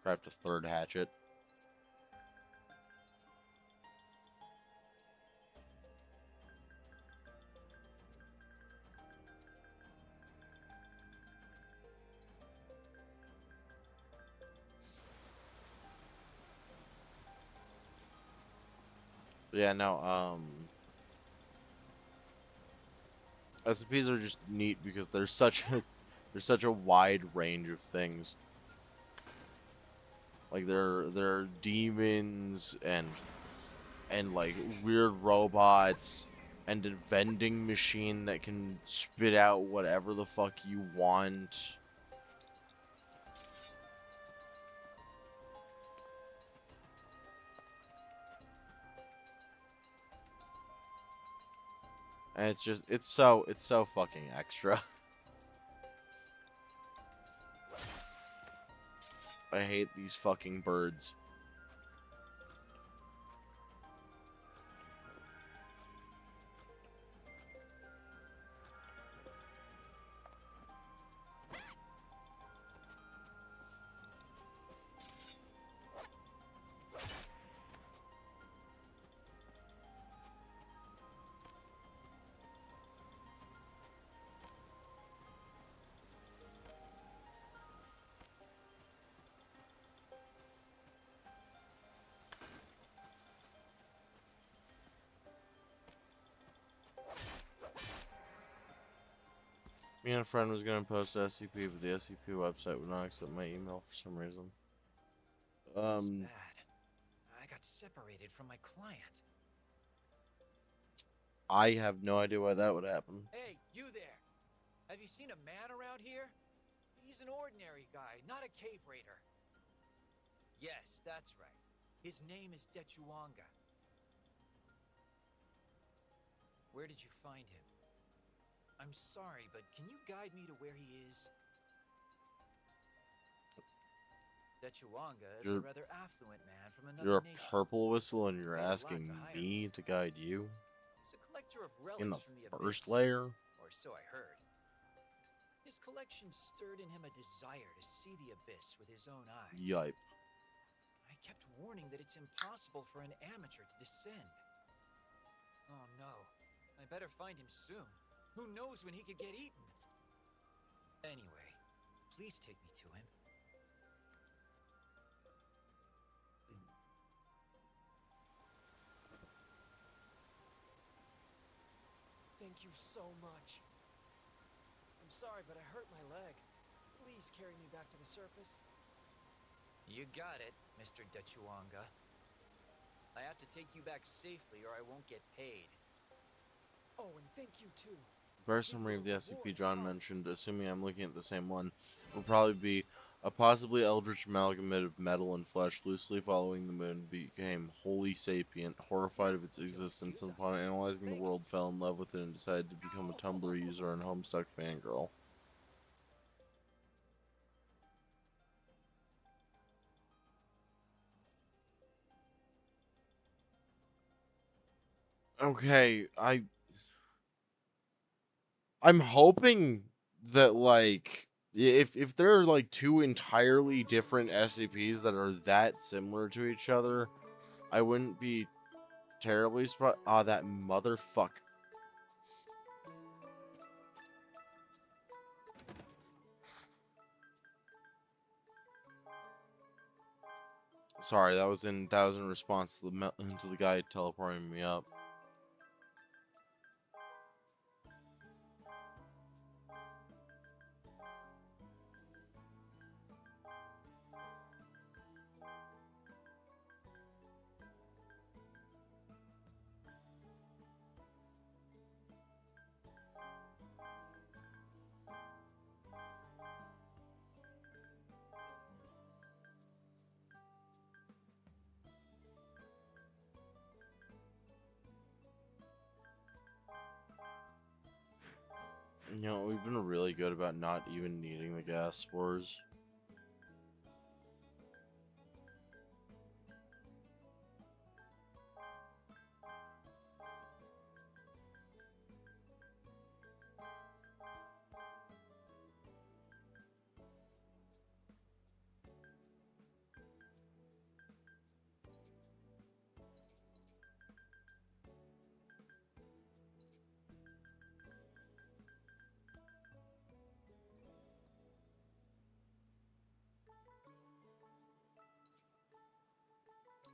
Craft a third hatchet. Yeah, no, SCPs are just neat because there's such a wide range of things. Like there are demons and like weird robots and a vending machine that can spit out whatever the fuck you want. And it's so fucking extra. I hate these fucking birds. Me and a friend was gonna post SCP, but the SCP website would not accept my email for some reason. This is bad. I got separated from my client. I have no idea why that would happen. Hey, you there! Have you seen a man around here? He's an ordinary guy, not a cave raider. Yes, that's right. His name is Dechuanga. Where did you find him? I'm sorry, but can you guide me to where he is? Dechuanga is a rather affluent man from another nation. You're a purple whistle and you're Paid a lot asking to hire me him. to guide you? He's a collector of In the relics from the first abyss, layer? or so I heard. His collection stirred in him a desire to see the abyss with his own eyes. Yipe. I kept warning that it's impossible for an amateur to descend. Oh no, I better find him soon. Who knows when he could get eaten? Anyway, please take me to him. Thank you so much. I'm sorry, but I hurt my leg. Please carry me back to the surface. You got it, Mr. Dechuanga. I have to take you back safely or I won't get paid. Oh, and thank you too. Bear Give summary you of a the reward SCP as John part. mentioned, assuming I'm looking at the same one, will probably be a possibly eldritch amalgamate of metal and flesh, loosely following the moon, became wholly sapient, horrified of its If you'll existence, excuse and us. upon analyzing the Thanks. world, fell in love with it and decided to become a Tumblr user and Homestuck fangirl. Okay, I'm hoping that, like, if there are like two entirely different SCPs that are that similar to each other, I wouldn't be terribly surprised. Ah, that motherfucker. Sorry, that was in response to the guy teleporting me up. You know, we've been really good about not even needing the gas spores.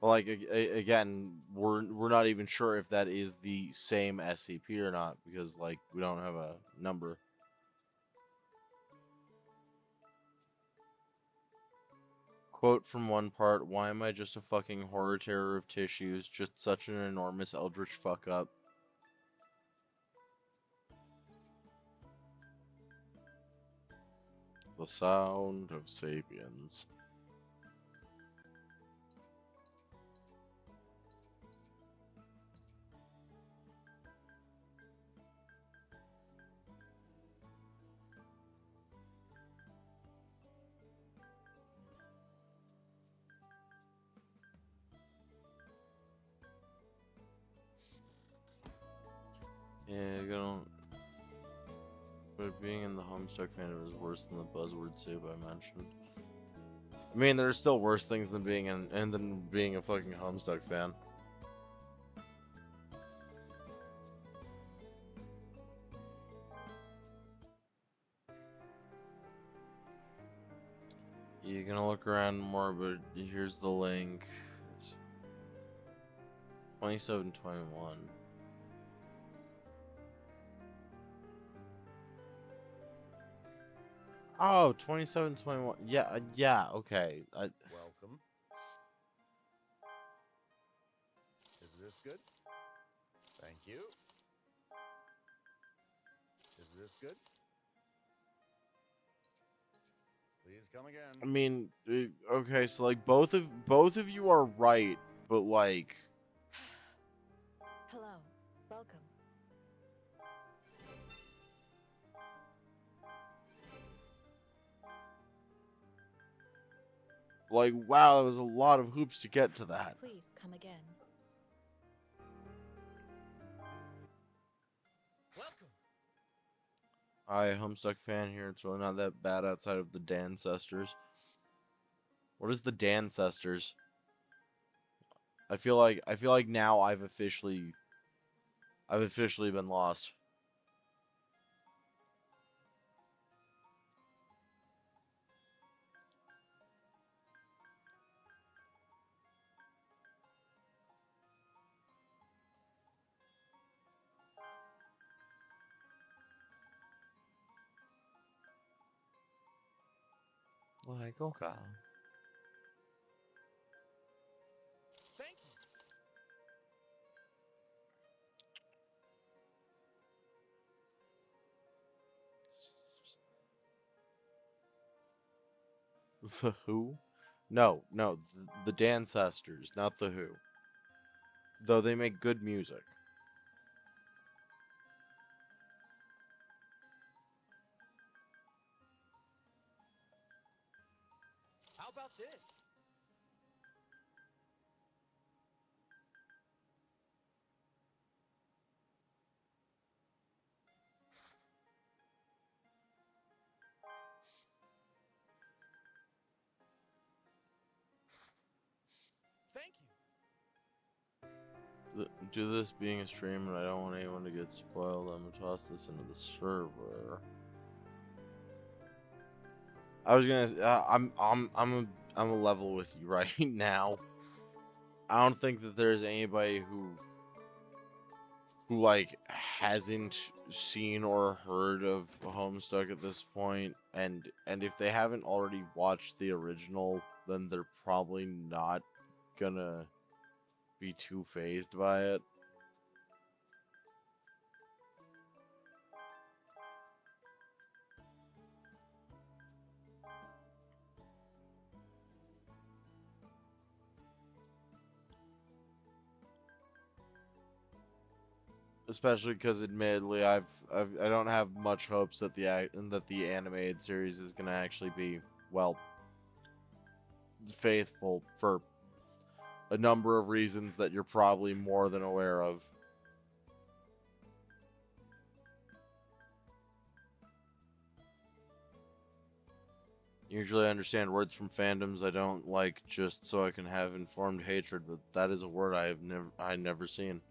Like again, we're not even sure if that is the same SCP or not because like we don't have a number. Quote from one part: "Why am I just a fucking horror terror of tissues? Just such an enormous eldritch fuck up." The sound of sapiens. Yeah, you don't. But being in the Homestuck fandom is worse than the buzzword soup I mentioned. I mean, there's still worse things than being than being a fucking Homestuck fan. You're gonna look around more, but here's the link. It's 2721. Oh, 2721. Yeah, yeah, okay. Welcome. Is this good? Thank you. Is this good? Please come again. I mean, okay, so like both of you are right, but like Hello. Welcome. wow, that was a lot of hoops to get to that. Please come again. Welcome. Hi, Homestuck fan here. It's really not that bad outside of the Dancestors. What is the Dancestors? I feel like now I've officially been lost. Like, okay. Thank you. The Who? No, no, the Dancestors, not the Who. Though they make good music. How about this? Thank you. Do this being a stream, and I don't want anyone to get spoiled. I'm gonna toss this into the server. I was gonna. I'm a level with you right now. I don't think that there's anybody who like hasn't seen or heard of Homestuck at this point, and if they haven't already watched the original, then they're probably not gonna be too phased by it. Especially because, admittedly, I don't have much hopes that the animated series is gonna actually be, well, faithful for a number of reasons that you're probably more than aware of. Usually I understand words from fandoms I don't like just so I can have informed hatred, but that is a word I never seen.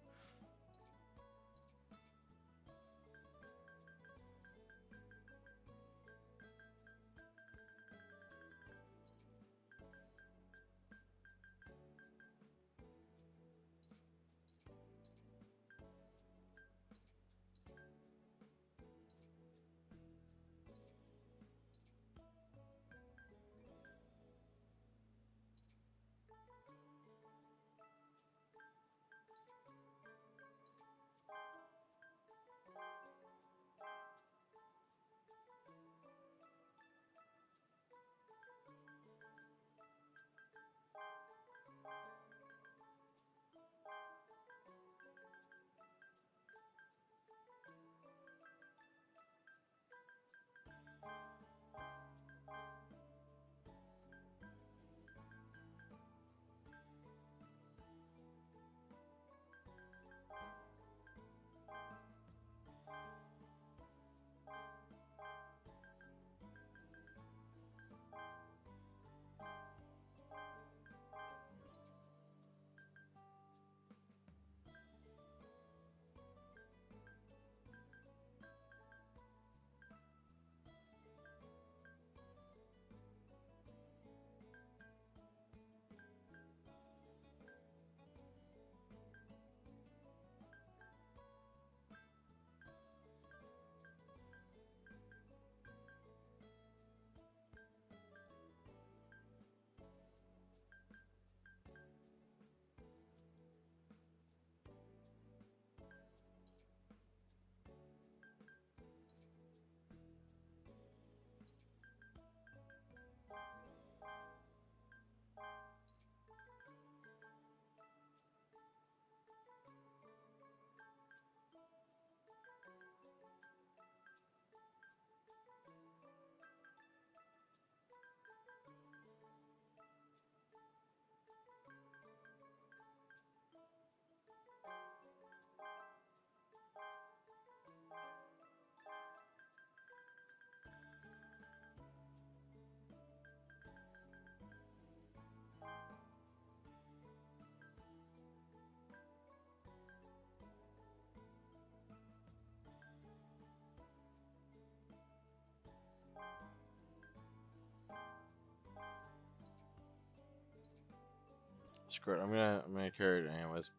Screw it, I'm gonna carry it anyways.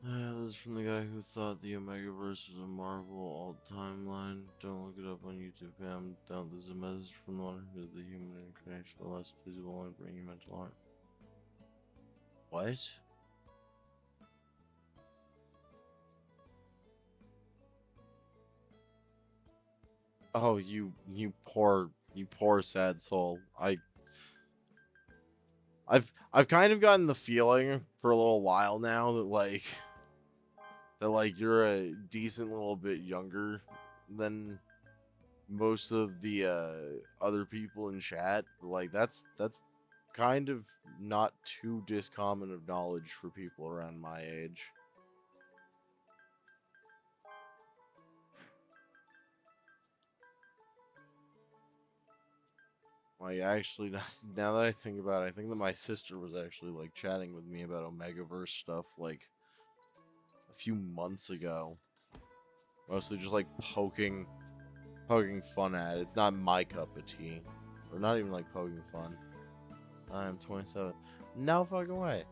This is from the guy who thought the Omegaverse was a Marvel alt timeline. Don't look it up on YouTube, fam. Don't. This is a message from the one who did the human incarnation, the less visible and bringing mental harm. What? Oh, you poor sad soul. I've kind of gotten the feeling for a little while now that like you're a decent little bit younger than most of the other people in chat. Like that's kind of not too discommon of knowledge for people around my age. Like, actually, now that I think about it, I think that my sister was actually, like, chatting with me about Omegaverse stuff, like, a few months ago. Mostly just, like, poking fun at it. It's not my cup of tea. Or not even, like, poking fun. I am 27. No fucking way.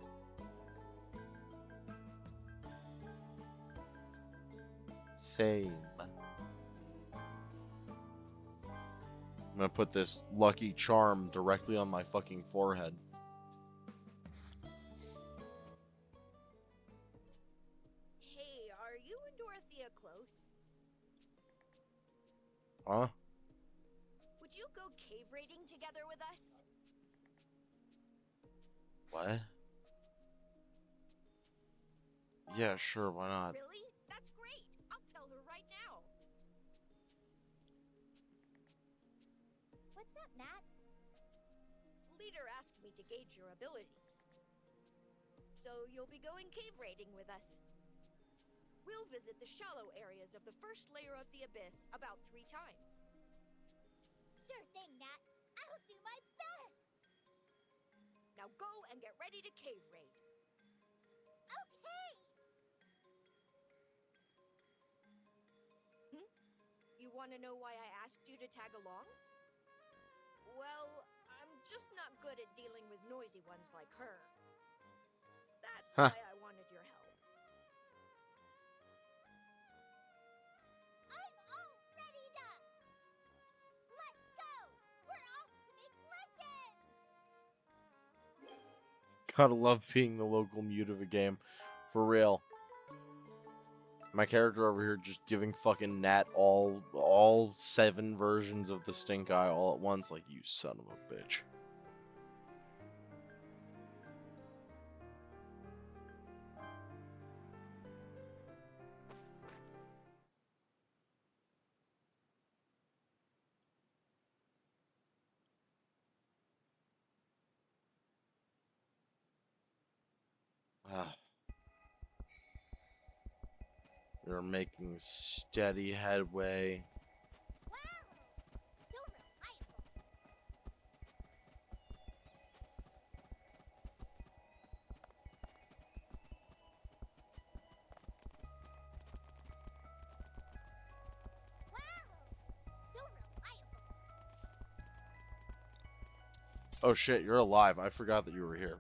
Same. I'm gonna put this lucky charm directly on my fucking forehead. Hey, are you and Dorothea close? Huh? Would you go cave raiding together with us? What? Yeah, sure, why not? Really? That's great. I'll tell her right now. What's up, Nat? Leader asked me to gauge your abilities. So you'll be going cave raiding with us. We'll visit the shallow areas of the first layer of the abyss about 3 times. Sure thing, Nat. I'll do my best. Now go and get ready to cave raid. Okay. You want to know why I asked you to tag along? Well, I'm just not good at dealing with noisy ones like her. That's Huh. why I wanted your help. I'm all readied up. Let's go. We're off to make legends. Gotta love being the local mute of a game. For real. My character over here just giving fucking Nat all 7 versions of the stink eye all at once, like, you son of a bitch. Ah. We're making steady headway. Wow. So reliable. Wow. So reliable. Oh shit, you're alive. I forgot that you were here.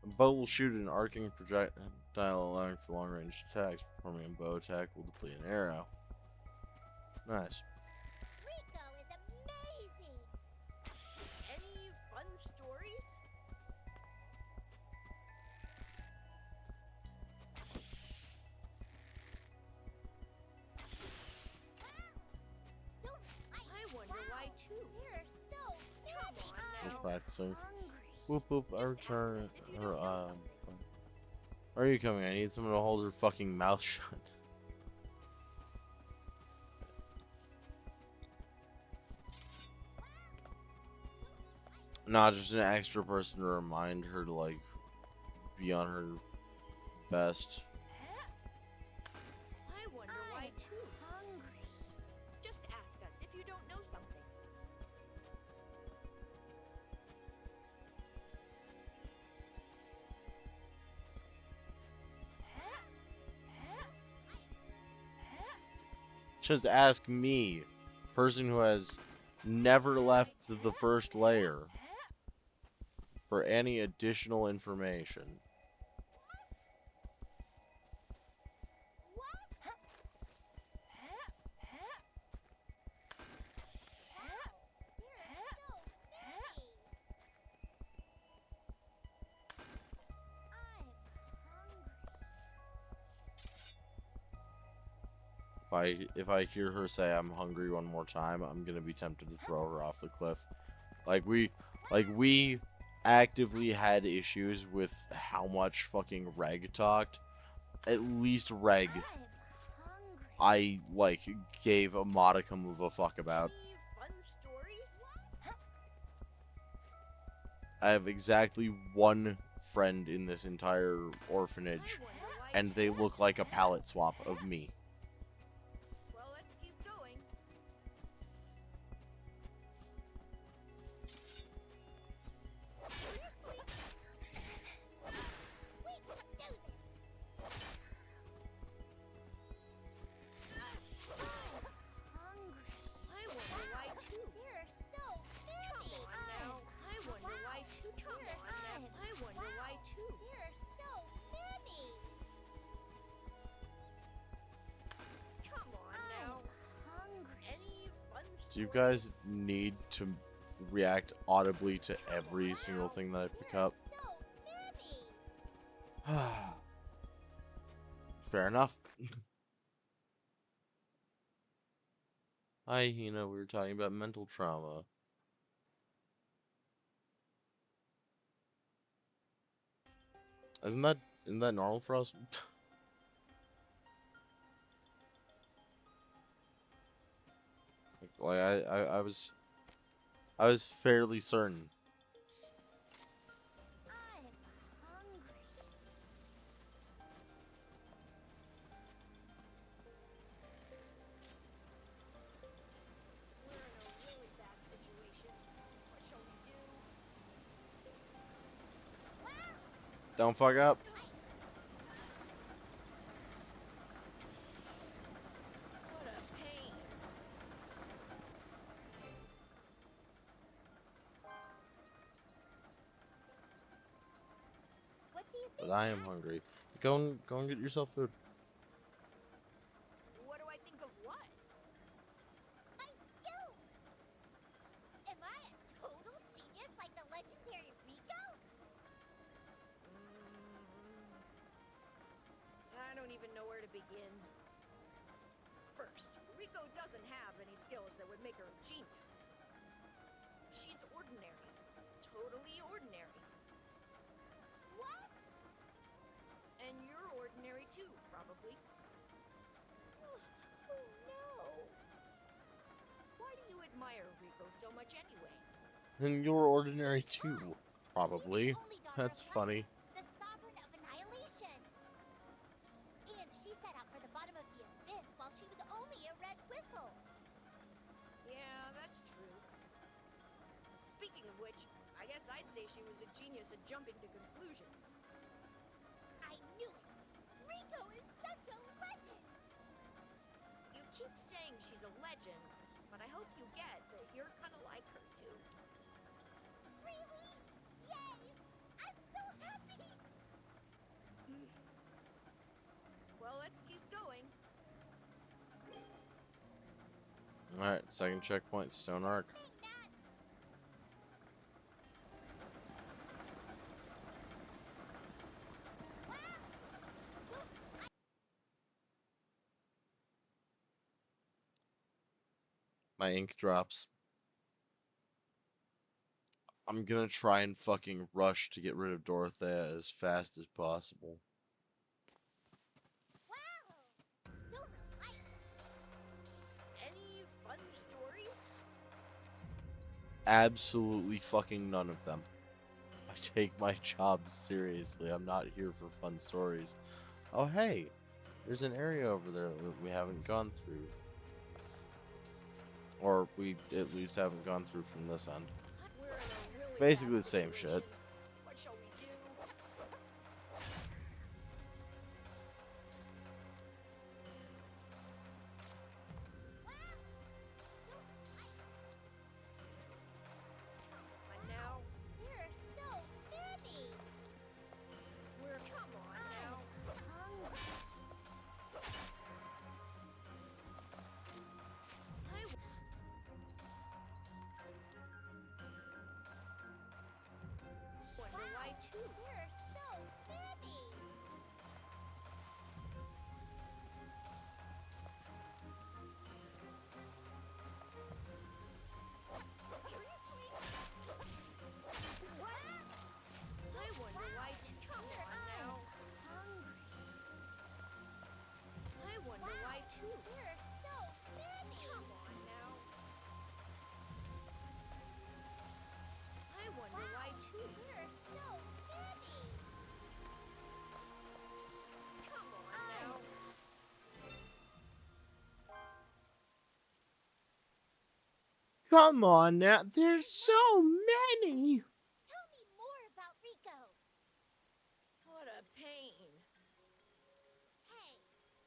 A bow will shoot an arcing projectile allowing for long-range attacks. Performing a bow attack will deplete an arrow. Nice. Rico is amazing. Any fun stories? So I wonder why too. You're so Come busy. on now. Practicing. Hungry. Whoop whoop, I Just return. ask us if you don't know something. Where are you coming? I need someone to hold her fucking mouth shut. Nah, just an extra person to remind her to, like, be on her best. I wonder why too. Hungry. Just ask us if you don't know something. Just ask me, person who has never left the first layer. for any additional information. If I hear her say I'm hungry one more time, I'm gonna be tempted to throw her off the cliff. Like we actively had issues with how much fucking Reg talked. At least Reg, I like gave a modicum of a fuck about. Fun stories? I have exactly one friend in this entire orphanage, and they look like a palette swap of me. Well, let's keep going. Seriously? We can do this. Hungry. I wonder why too. You're so skinny. Come on now. I wonder why too. Come on now. I wonder why too. You're so skinny. Come on now. Hungry. Any fun Do you guys need to react audibly to every single thing that I pick up? Fair enough. Hi, Hina. We were talking about mental trauma. Isn't that normal for us? Like I was fairly certain. I'm hungry. We're in a really bad situation. What shall we do? Don't fuck up. What a pain. What do you think? But I am hungry. Go and get yourself food. What do I think of what? My skills! Am I a total genius like the legendary Rico? I don't even know where to begin. First, Rico doesn't have any skills that would make her a genius. She's ordinary. Totally ordinary. What? And you're ordinary too, probably. Oh no. Why do you admire Rico so much anyway? And you're ordinary too, probably. That's funny. The Sovereign of Annihilation. And she set out for the bottom of the abyss while she was only a red whistle. Yeah, that's true. Speaking of which, I guess I'd say she was a genius at jumping to conclusions. I knew it! Rico is such a legend! You keep saying she's a legend, but I hope you get that you're kind of like her too. Really? Yay! I'm so happy! Well, let's keep going. Alright, second checkpoint, Stone Arc. My ink drops. I'm gonna try and fucking rush to get rid of Dorothea as fast as possible. Wow! So nice! Any fun stories? Absolutely fucking none of them. I take my job seriously. I'm not here for fun stories. Oh hey, there's an area over there that we haven't gone through. Or we at least haven't gone through from this end. We're in a really Basically bad the same situation. shit. What shall we do? But now, we're so Come on now, there's so many. Tell me more about Rico. What a pain. Hey,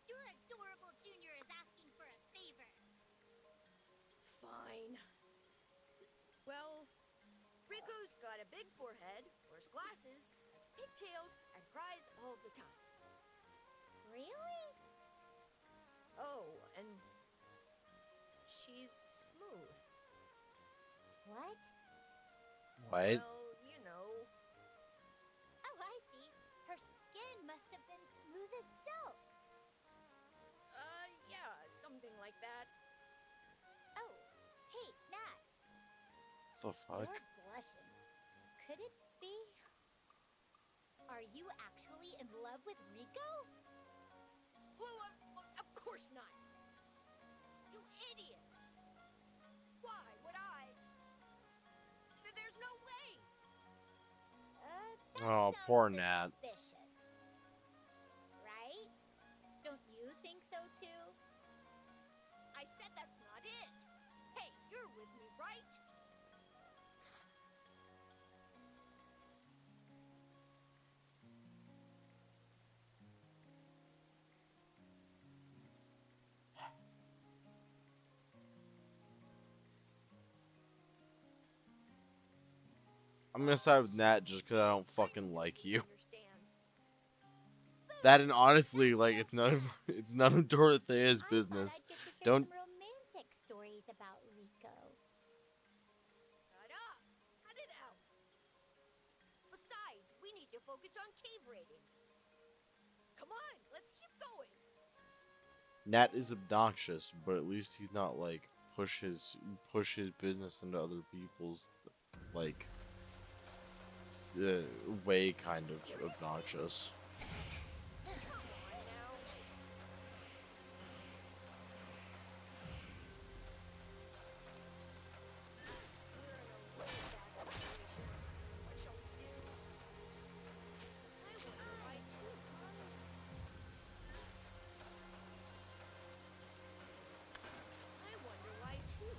your adorable junior is asking for a favor. Fine. Well, Rico's got a big forehead, wears glasses, has pigtails, and cries all the time. Really? Oh, and she's smooth. What? What? Well, you know. Oh, I see. Her skin must have been smooth as silk. Yeah, something like that. Oh, hey, Nat. The fuck? You're blushing. Could it be? Are you actually in love with Rico? Well, of course not. You idiot. Why would I? There's no way. That Oh, sounds poor Nat. suspicious. Right? Don't you think so too? I said that's not it. Hey, you're with me, right? I'm gonna side with Nat just because I don't fucking like you. Understand. That and honestly, like it's none of Dorothea's business. I thought I'd get to hear Don't. some romantic stories about Rico. Shut up! Cut it out! Besides, we need to focus on cave raiding. Come on, let's keep going. Nat is obnoxious, but at least he's not like push his business into other people's like way kind of obnoxious. Come on now. We're in a really bad situation. What shall we do? I wonder why too. I wonder why too.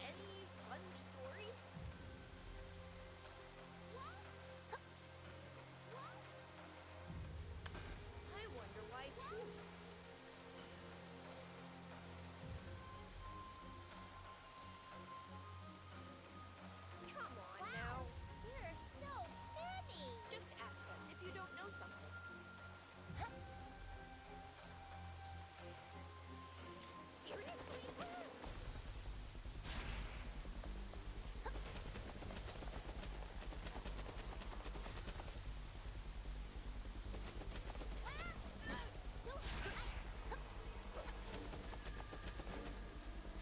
Any fun stories? What? What? I wonder why too. Come on now. There are so many. Just ask us if you don't know something. Seriously?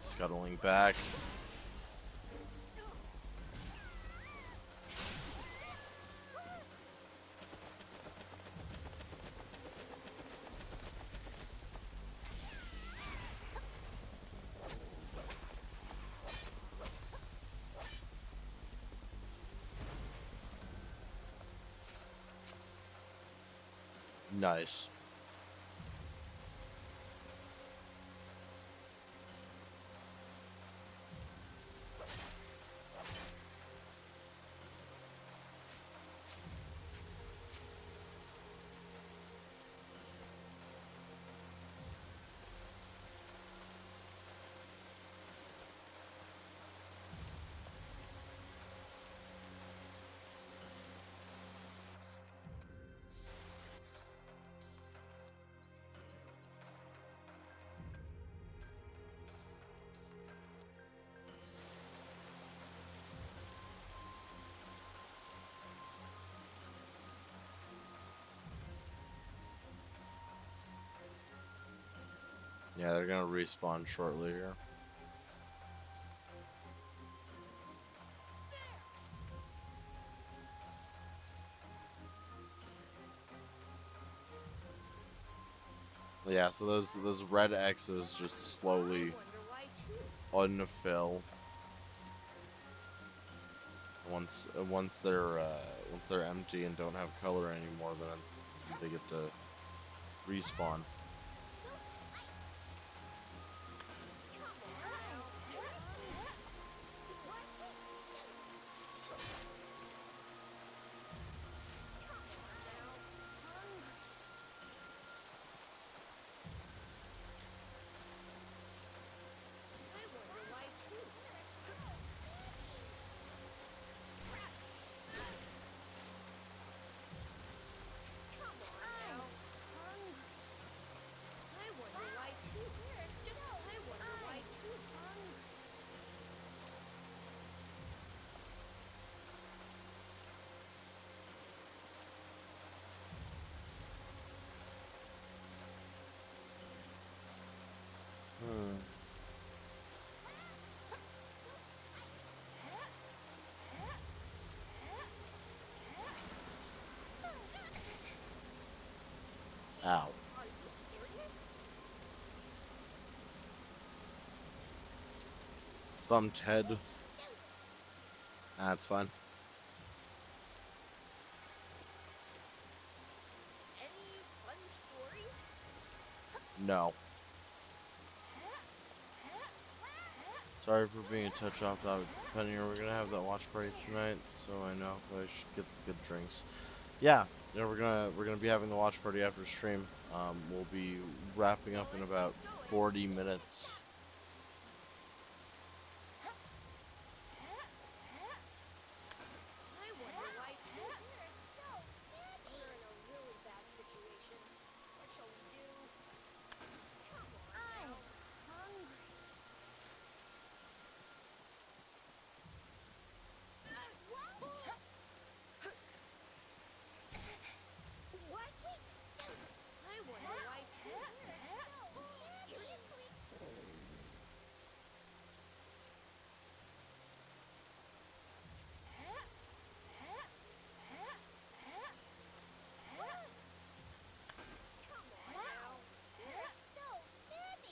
Scuttling back. Nice. Yeah, they're gonna respawn shortly here. Yeah, so those red X's just slowly unfill once they're empty and don't have color anymore. Then they get to respawn. thumped head. That's fine. Any fun stories? No. Sorry for being a touch off topic. Penny, we're gonna have that watch party tonight, so I know I should get the good drinks. Yeah, we're gonna be having the watch party after stream. We'll be wrapping up in about 40 minutes. I wonder why too. We're so busy. We're in a really bad situation. What shall we do? Come on now. I'm hungry. What? I wonder why too. Seriously? Come on now. You're so many.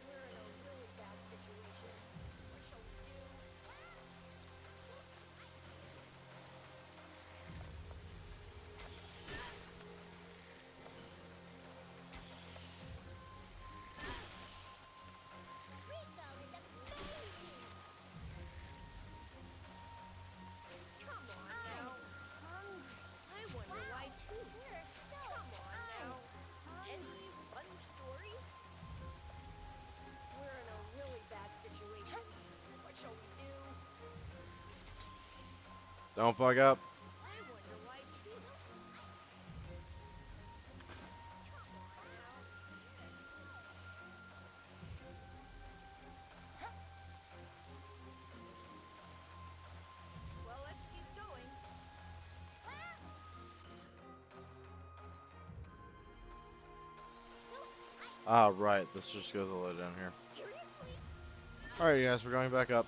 We're in a really bad situation. What shall we do? Rico is amazing. Come on now. Hungry. I wonder why too. We're so Come on now. Any fun stories? We're in a really bad situation. What shall we do? Don't fuck up. I wonder why too. Come on now. Well, let's keep going. Ah, right. This just goes all the way down here. Seriously? Alright, you guys, we're going back up.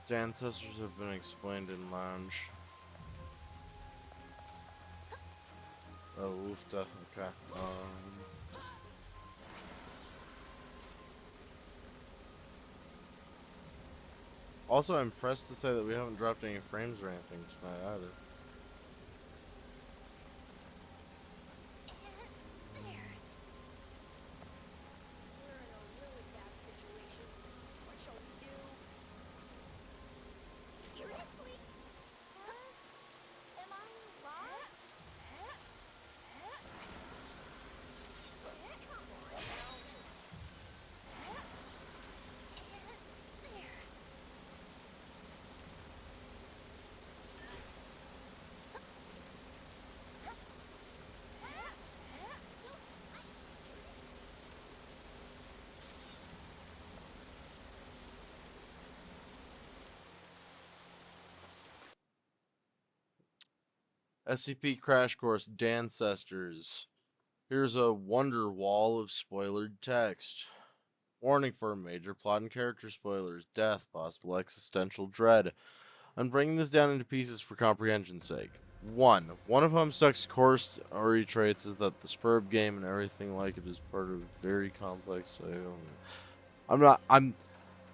The ancestors have been explained in lounge. Oh, woofda. Okay. Also, I'm impressed to say that we haven't dropped any frames or anything tonight either. We're in a really bad situation. What shall we do? Seriously? Am I lost? Come on now. SCP Crash Course Dancestors. Here's a wonder wall of spoilered text. Warning for major plot and character spoilers, death, possible existential dread. I'm bringing this down into pieces for comprehension's sake. One of Homestuck's core story traits is that the Spurb game and everything like it is part of very complex.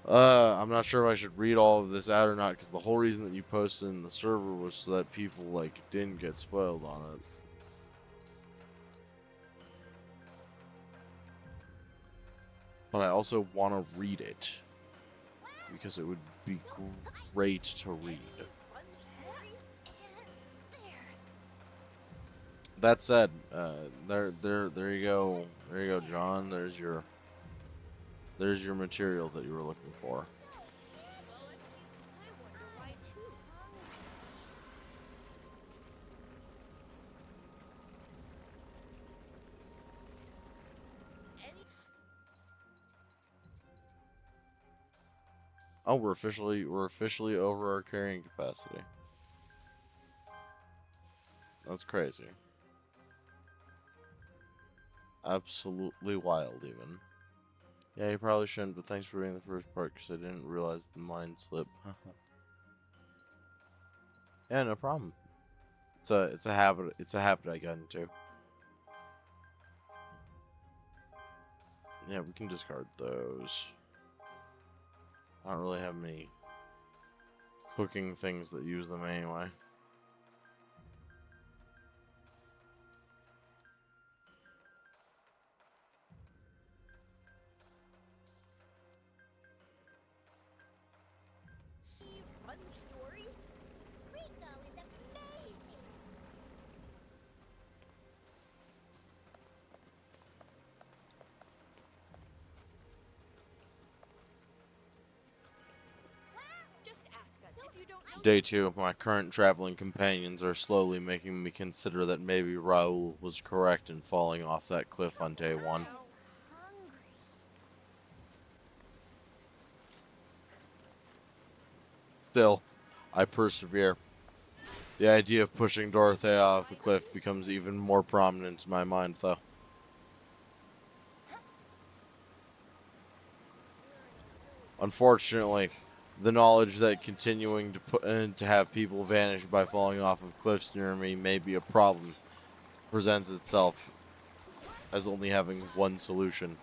I'm not sure if I should read all of this out or not, because the whole reason that you posted in the server was so that people like didn't get spoiled on it. but I also want to read it because it would be great to read. Fun stories? That said, there you go. There you go, John. There's your material that you were looking for. Well, let's keep. I wonder why too. Any Oh, we're officially over our carrying capacity. That's crazy. Absolutely wild, even. Yeah, you probably shouldn't, but thanks for reading the first part, because I didn't realize the mind slip. Yeah, no problem. It's a habit. It's a habit I got into. Yeah, we can discard those. I don't really have many cooking things that use them anyway. fun stories? Rico is amazing. Just ask us if you don't know. Day 2, my current traveling companions are slowly making me consider that maybe Raoul was correct in falling off that cliff on day 1. Hungry. Still, I persevere. The idea of pushing Dorothea off the cliff becomes even more prominent in my mind, though. Unfortunately, the knowledge that continuing to have people vanish by falling off of cliffs near me may be a problem presents itself as only having one solution.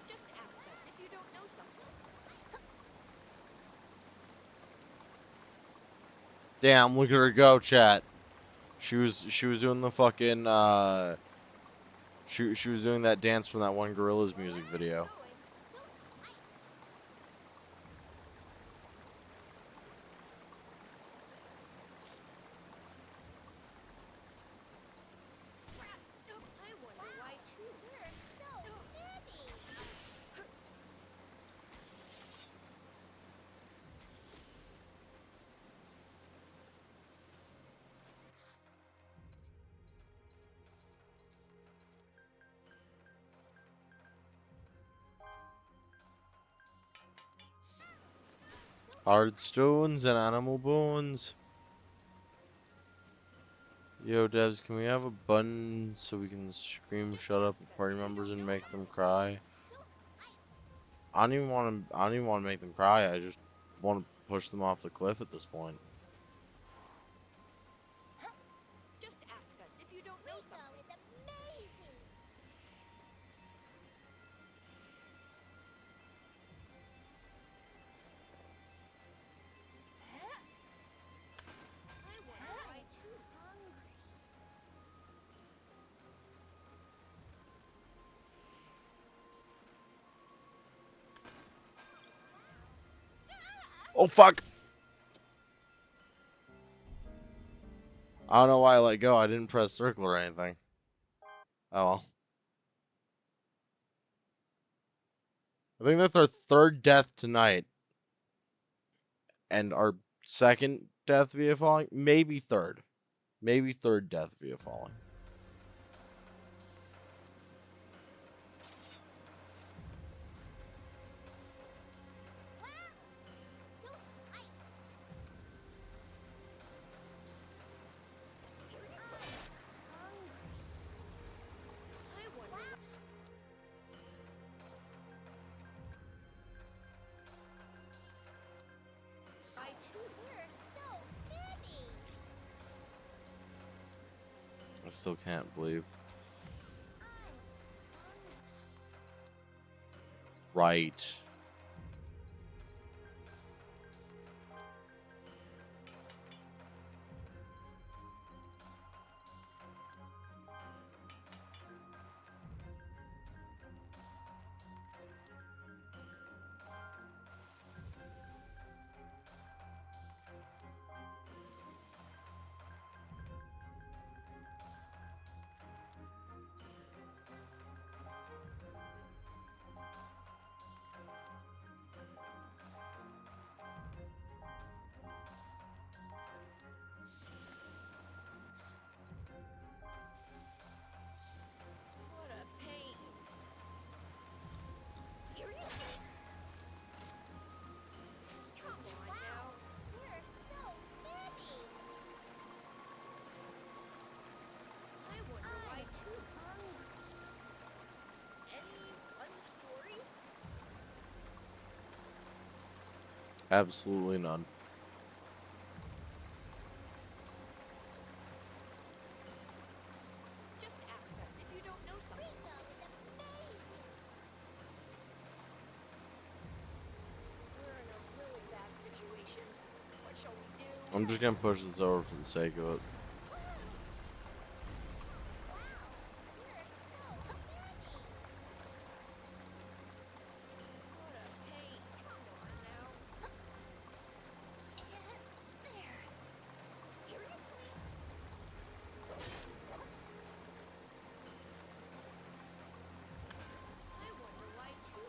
Just ask us if you don't know something. Damn, look at her go, chat. She was doing the fucking she was doing that dance from that one Gorillaz music video. I wonder why too. There are so many. Hard stones and animal bones. Yo, devs, can we have a button so we can scream "shut up" at party members and make them cry? I don't even want to make them cry. I just want to push them off the cliff at this point. Just ask us if you don't know something. Rico is amazing. I wonder why too. Hungry. Oh fuck! I don't know why I let go. I didn't press circle or anything. Oh well. I think that's our third death tonight. And our second death via falling? Maybe third. Maybe third death via falling. I wonder I still can't believe. Right. What a pain. Seriously? Come on now. There are so many. I wonder why too. Any fun stories? Absolutely none. Just ask us if you don't know something. Rico is amazing. We're in a really bad situation. What shall we do? I'm just gonna push this over for the sake of it. What a pain. Come on now. There. Seriously? I wonder why too.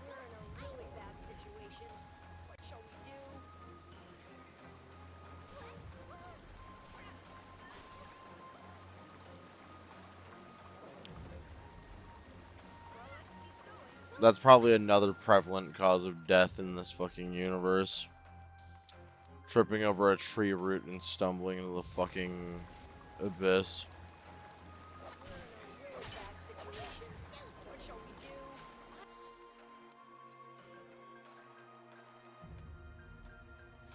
We're in a really bad situation. What shall we do? Well, let's keep going. That's probably another prevalent cause of death in this fucking universe. Tripping over a tree root and stumbling into the fucking abyss. We're in a really bad situation. What shall we do?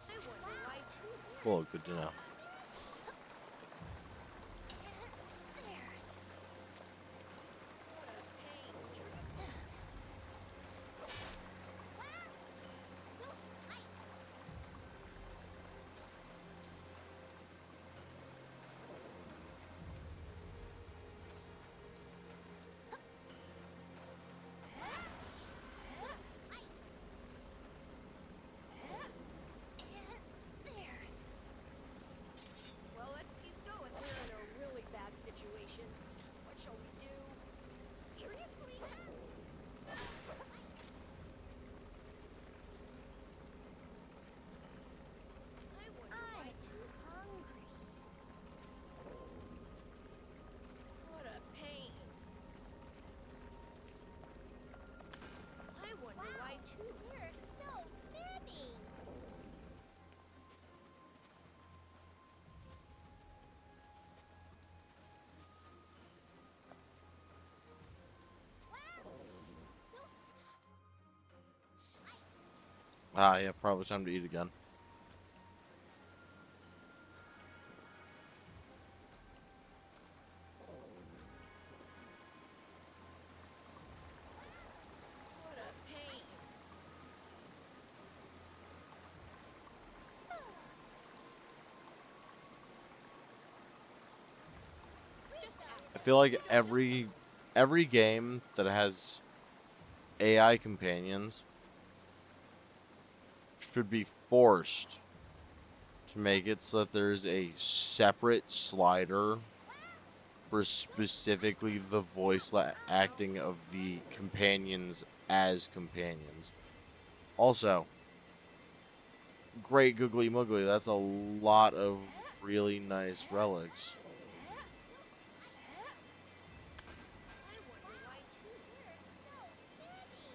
I wonder why too. Cool, good to know. There. What a pain. Seriously. Well, let's keep going. We're in a really bad situation. What shall we do? Seriously? I wonder why too. Hungry. What a pain. I wonder why too. There are so many. Ah, yeah, probably time to eat again. What a pain. Just ask. I feel like every game that has AI companions should be forced to make it so that there's a separate slider for specifically the voice acting of the companions as companions. Also, great googly moogly, that's a lot of really nice relics. I wonder why too. There are so many.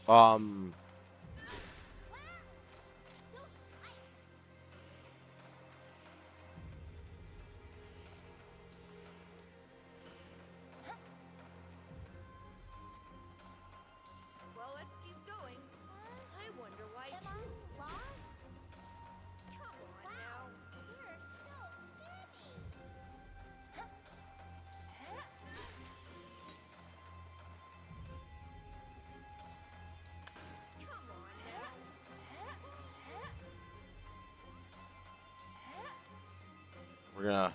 Um, Well, let's keep going. I wonder why Am too. I lost? Come on Wow, now. we're so pretty. Come on now. we're gonna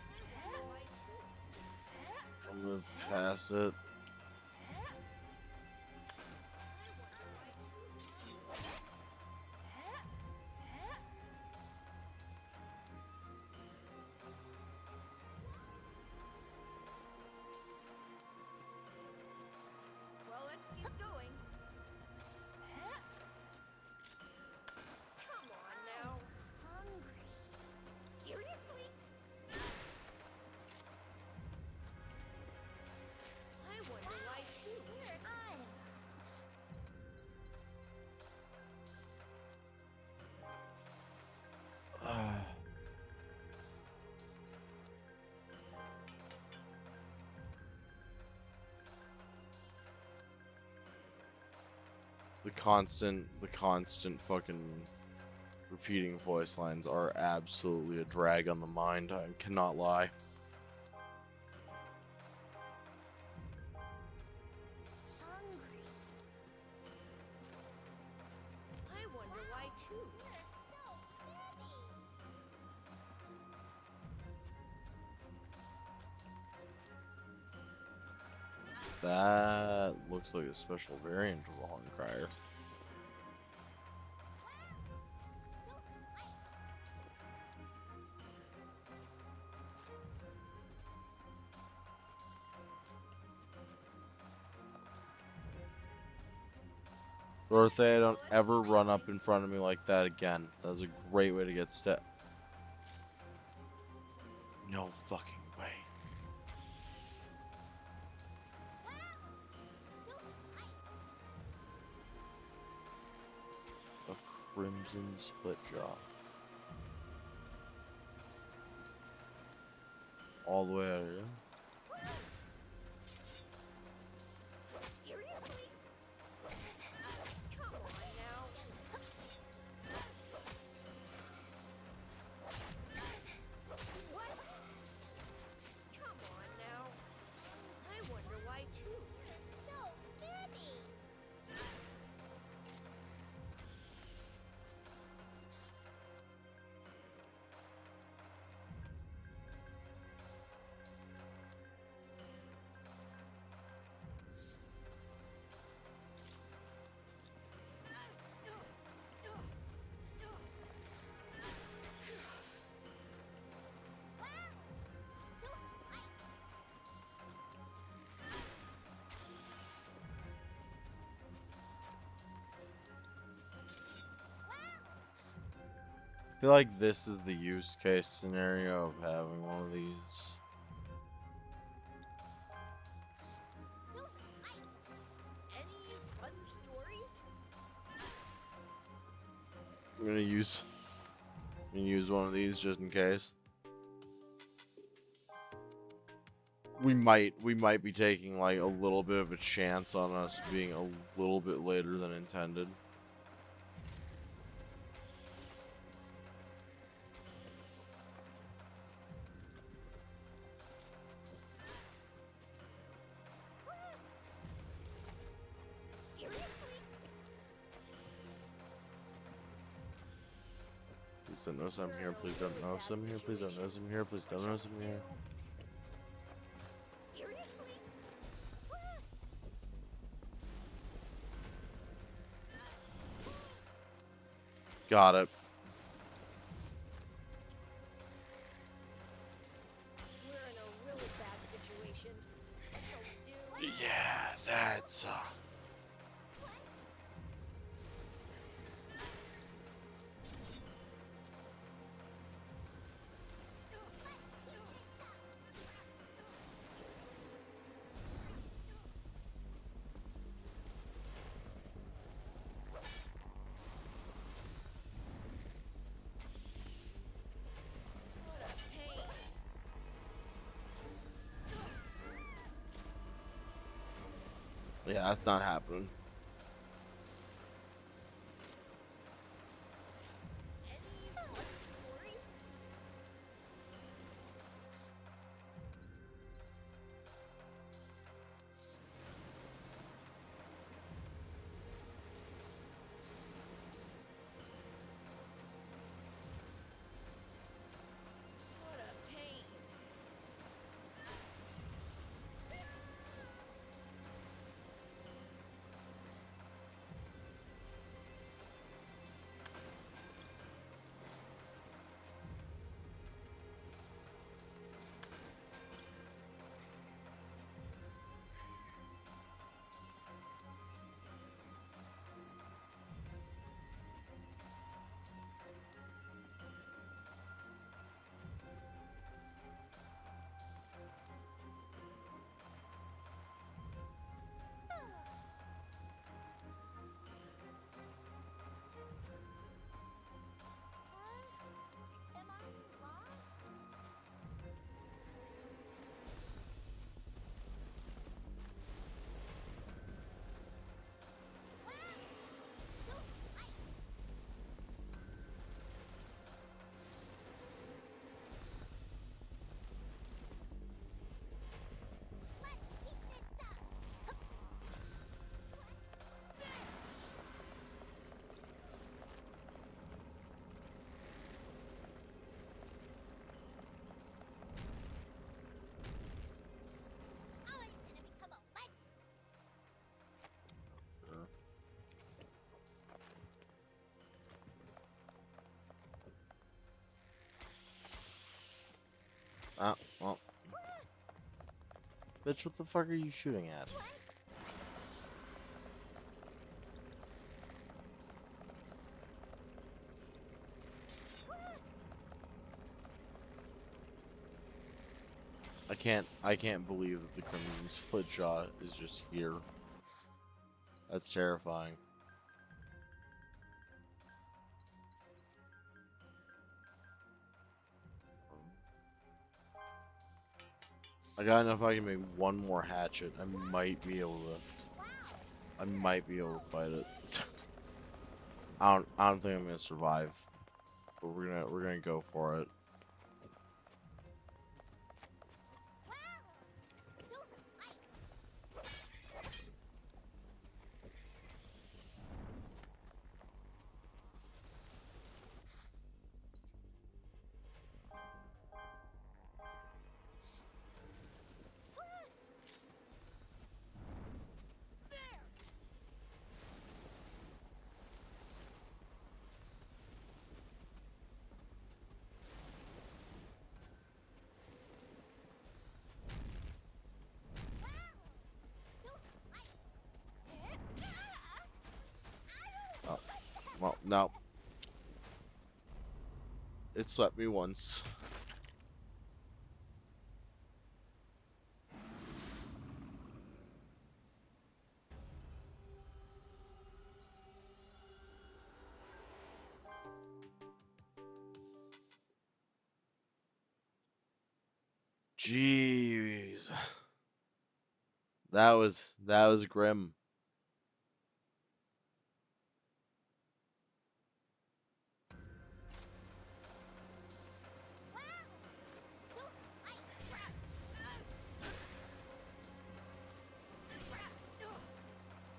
I wonder why too. move past it. Well, let's keep going. Come on now. Hungry. Seriously? I wonder why too. I'm The constant fucking repeating voice lines are absolutely a drag on the mind. I cannot lie. hungry. I wonder why too. We're so pretty. That looks like a special variant of a Horn Crier. Dorothea, don't ever run up in front of me like that again. That was a great way to get step. No fucking way. A crimson split jaw. All the way out of here. Seriously? Come on now. What? Come on now. I wonder why too. We're so pretty. I feel like this is the use case scenario of having one of these. Any fun stories? I'm gonna use one of these just in case. We might be taking like a little bit of a chance on us being a little bit later than intended. Seriously? Please don't notice I'm here. Please don't notice I'm here. Please don't notice I'm here. Please don't notice I'm here. Seriously? Got it. We're in a really bad situation. What shall we do? Yeah, that's That's not happening. Any fun stories? What a pain. Am I lost? I'm gonna become a legend. Well. Bitch, what the fuck are you shooting at? I can't believe that the Crimson Split Shot is just here. That's terrifying. I got enough. I can make one more hatchet. I might be able to fight it. I don't think I'm gonna survive. But we're gonna go for it. Oh, well, no. It swept me once. Jeez. That was grim.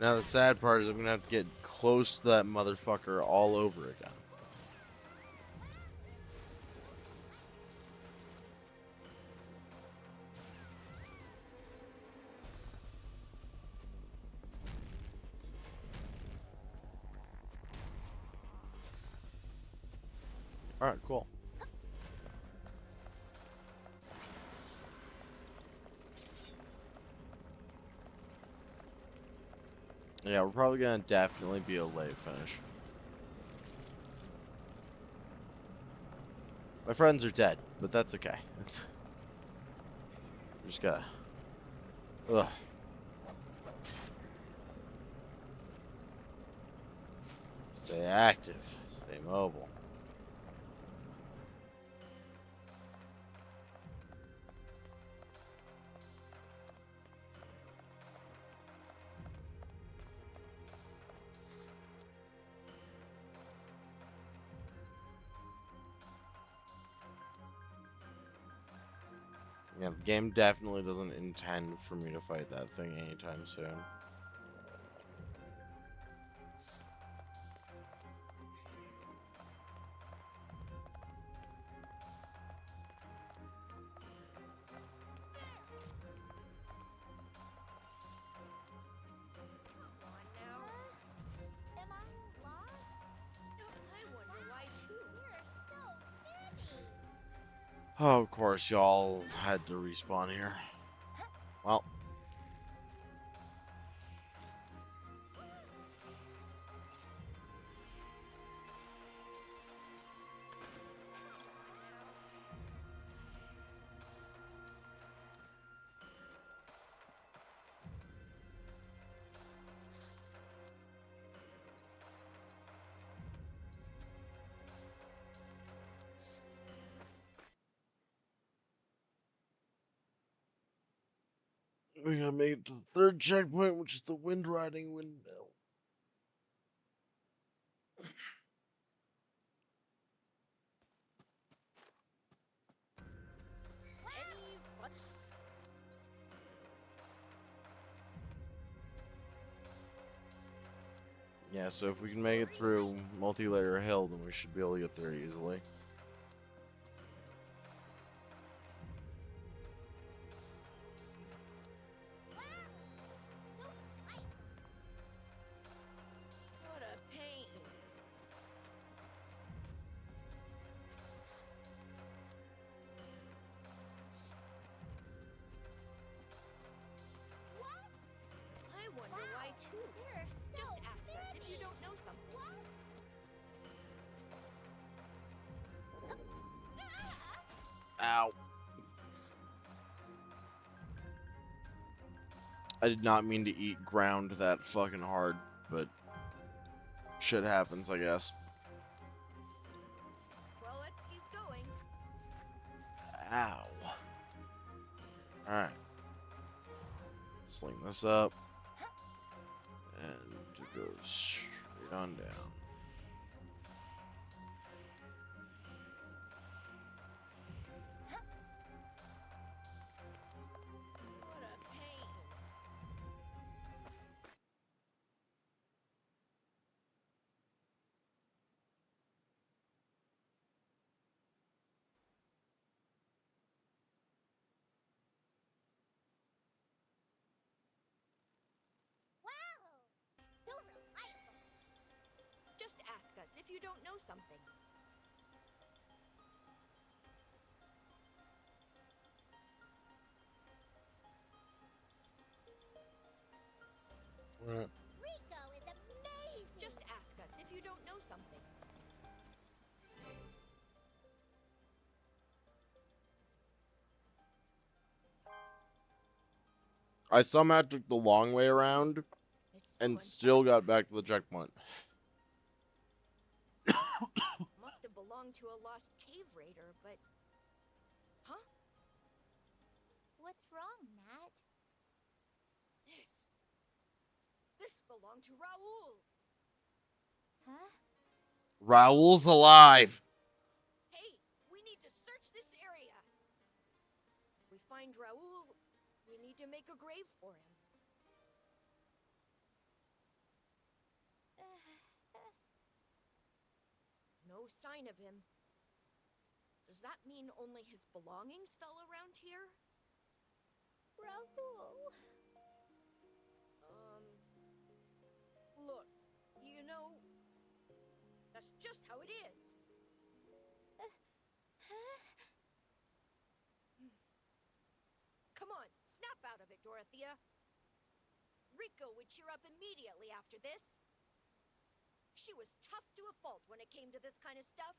Now the sad part is I'm gonna have to get close to that motherfucker all over again. Alright, cool. Yeah, we're probably gonna definitely be a late finish. My friends are dead, but that's okay. Just gotta... Ugh. Stay active. Stay mobile. Yeah, the game definitely doesn't intend for me to fight that thing anytime soon. Come on now. Am I lost? I wonder why too. There are so many. Oh, of course, y'all had to respawn here. Well. We gotta make it to the third checkpoint, which is the wind riding windmill. Any fun? Yeah, so if we can make it through multi-layer hill, then we should be able to get there easily. What a pain. What? I wonder why too. There are so Just ask us if you many. don't know something. What? Ow. I did not mean to eat ground that fucking hard, but shit happens, I guess. Well, let's keep going. Ow. Alright. Sling this up. And it goes straight on down. What a pain. Wow! So reliable. Just ask us if you don't know something. Rico is amazing. Just ask us if you don't know something. I somehow took the long way around It's so and still got back to the checkpoint. Must have belonged to a lost cave raider, but... Huh? What's wrong, Nat? This belonged to Raoul. Huh? Raoul's alive! Hey, we need to search this area. If we find Raoul, we need to make a grave for him. No sign of him. Does that mean only his belongings fell around here? Raoul. Look, you know, that's just how it is. Come on, snap out of it, Dorothea. Rico would cheer up immediately after this. She was tough to a fault when it came to this kind of stuff.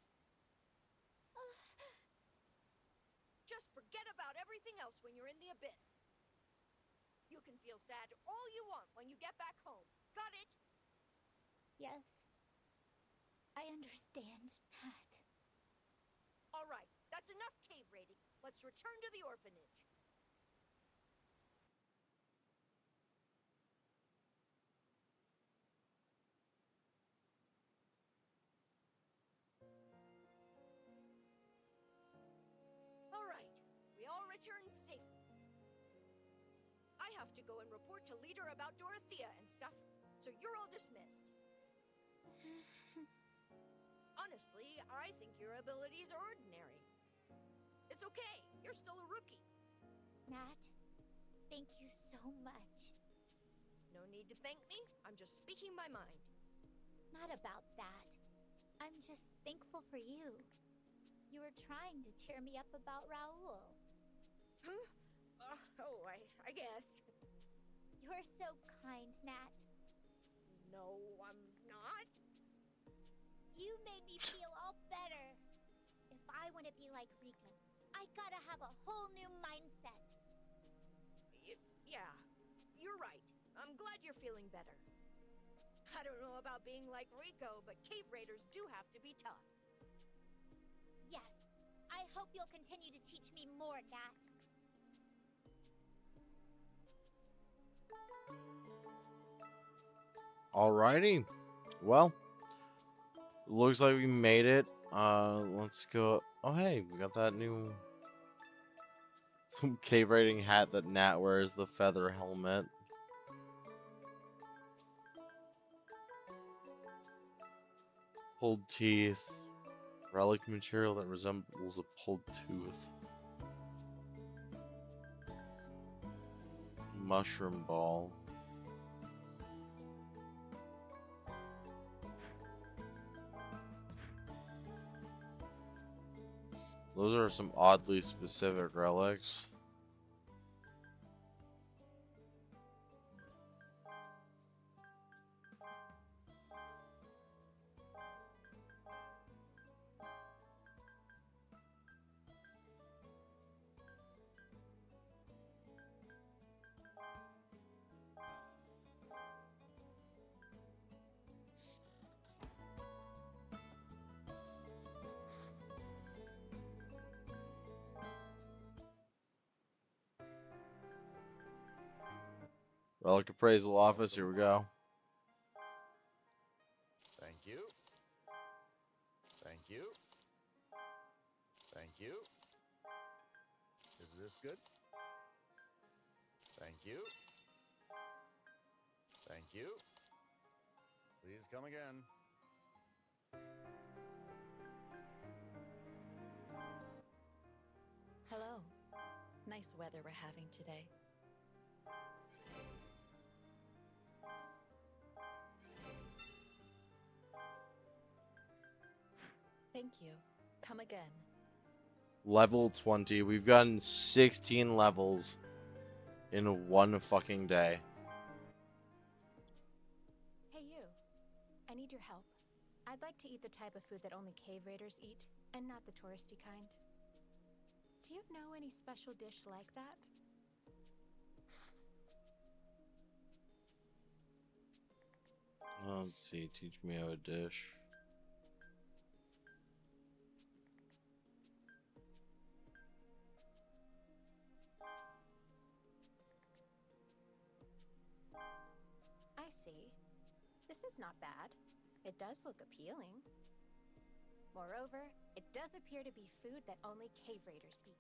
Just forget about everything else when you're in the abyss. You can feel sad all you want when you get back home. Got it? Yes. I understand, Nat. All right, that's enough cave raiding. Let's return to the orphanage. All right, we all returned safely. have to go and report to leader about Dorothea and stuff, so you're all dismissed. Honestly, I think your abilities are ordinary. It's okay, you're still a rookie. Nat, thank you so much. No need to thank me, I'm just speaking my mind. Not about that. I'm just thankful for you. You were trying to cheer me up about Raoul. Huh? I guess. You're so kind, Nat. No, I'm not. You made me feel all better. If I want to be like Rika, I gotta have a whole new mindset. Yeah, you're right. I'm glad you're feeling better. I don't know about being like Rico, but cave raiders do have to be tough. Yes, I hope you'll continue to teach me more, Nat. Alrighty. Well, looks like we made it. Let's go. Oh, hey, we got that new cave raiding hat that Nat wears, the feather helmet. Pulled teeth. Relic material that resembles a pulled tooth. Mushroom ball. Those are some oddly specific relics. Relic appraisal office, here we go. Thank you. Thank you. Thank you. Is this good? Thank you. Thank you. Please come again. Hello. Nice weather we're having today. Thank you. Come again. Level 20. We've gotten 16 levels in one fucking day. Hey, you. I need your help. I'd like to eat the type of food that only cave raiders eat, and not the touristy kind. Do you know any special dish like that? Let's see. Teach me how to dish. I see. This is not bad. It does look appealing. Moreover, it does appear to be food that only cave raiders eat.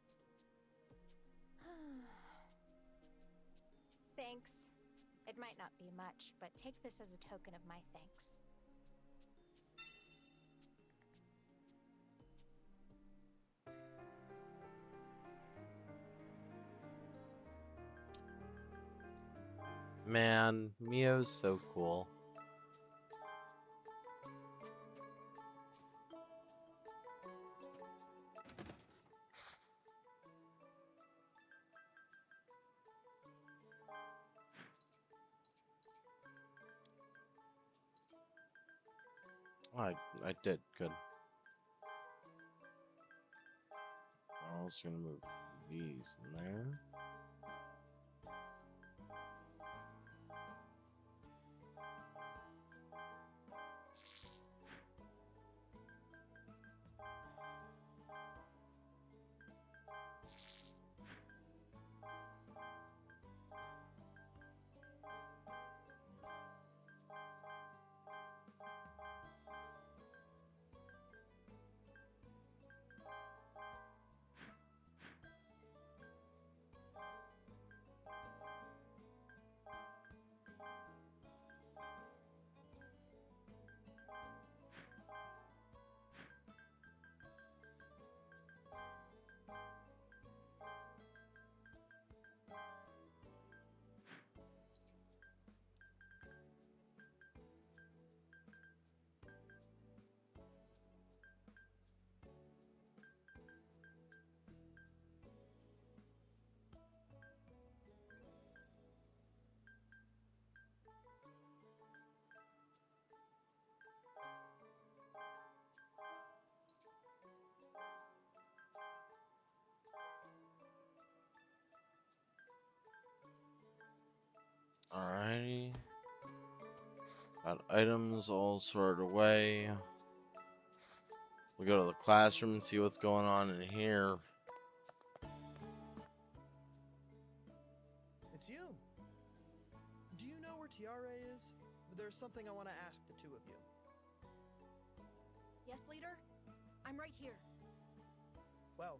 Thanks. It might not be much, but take this as a token of my thanks. Man, Mio's so cool. I did good. I'm also gonna move these in there. Alrighty. Got items all sorted away. We'll go to the classroom and see what's going on in here. It's you. Do you know where Tiare is? There's something I want to ask the two of you. Yes, leader? I'm right here. Well,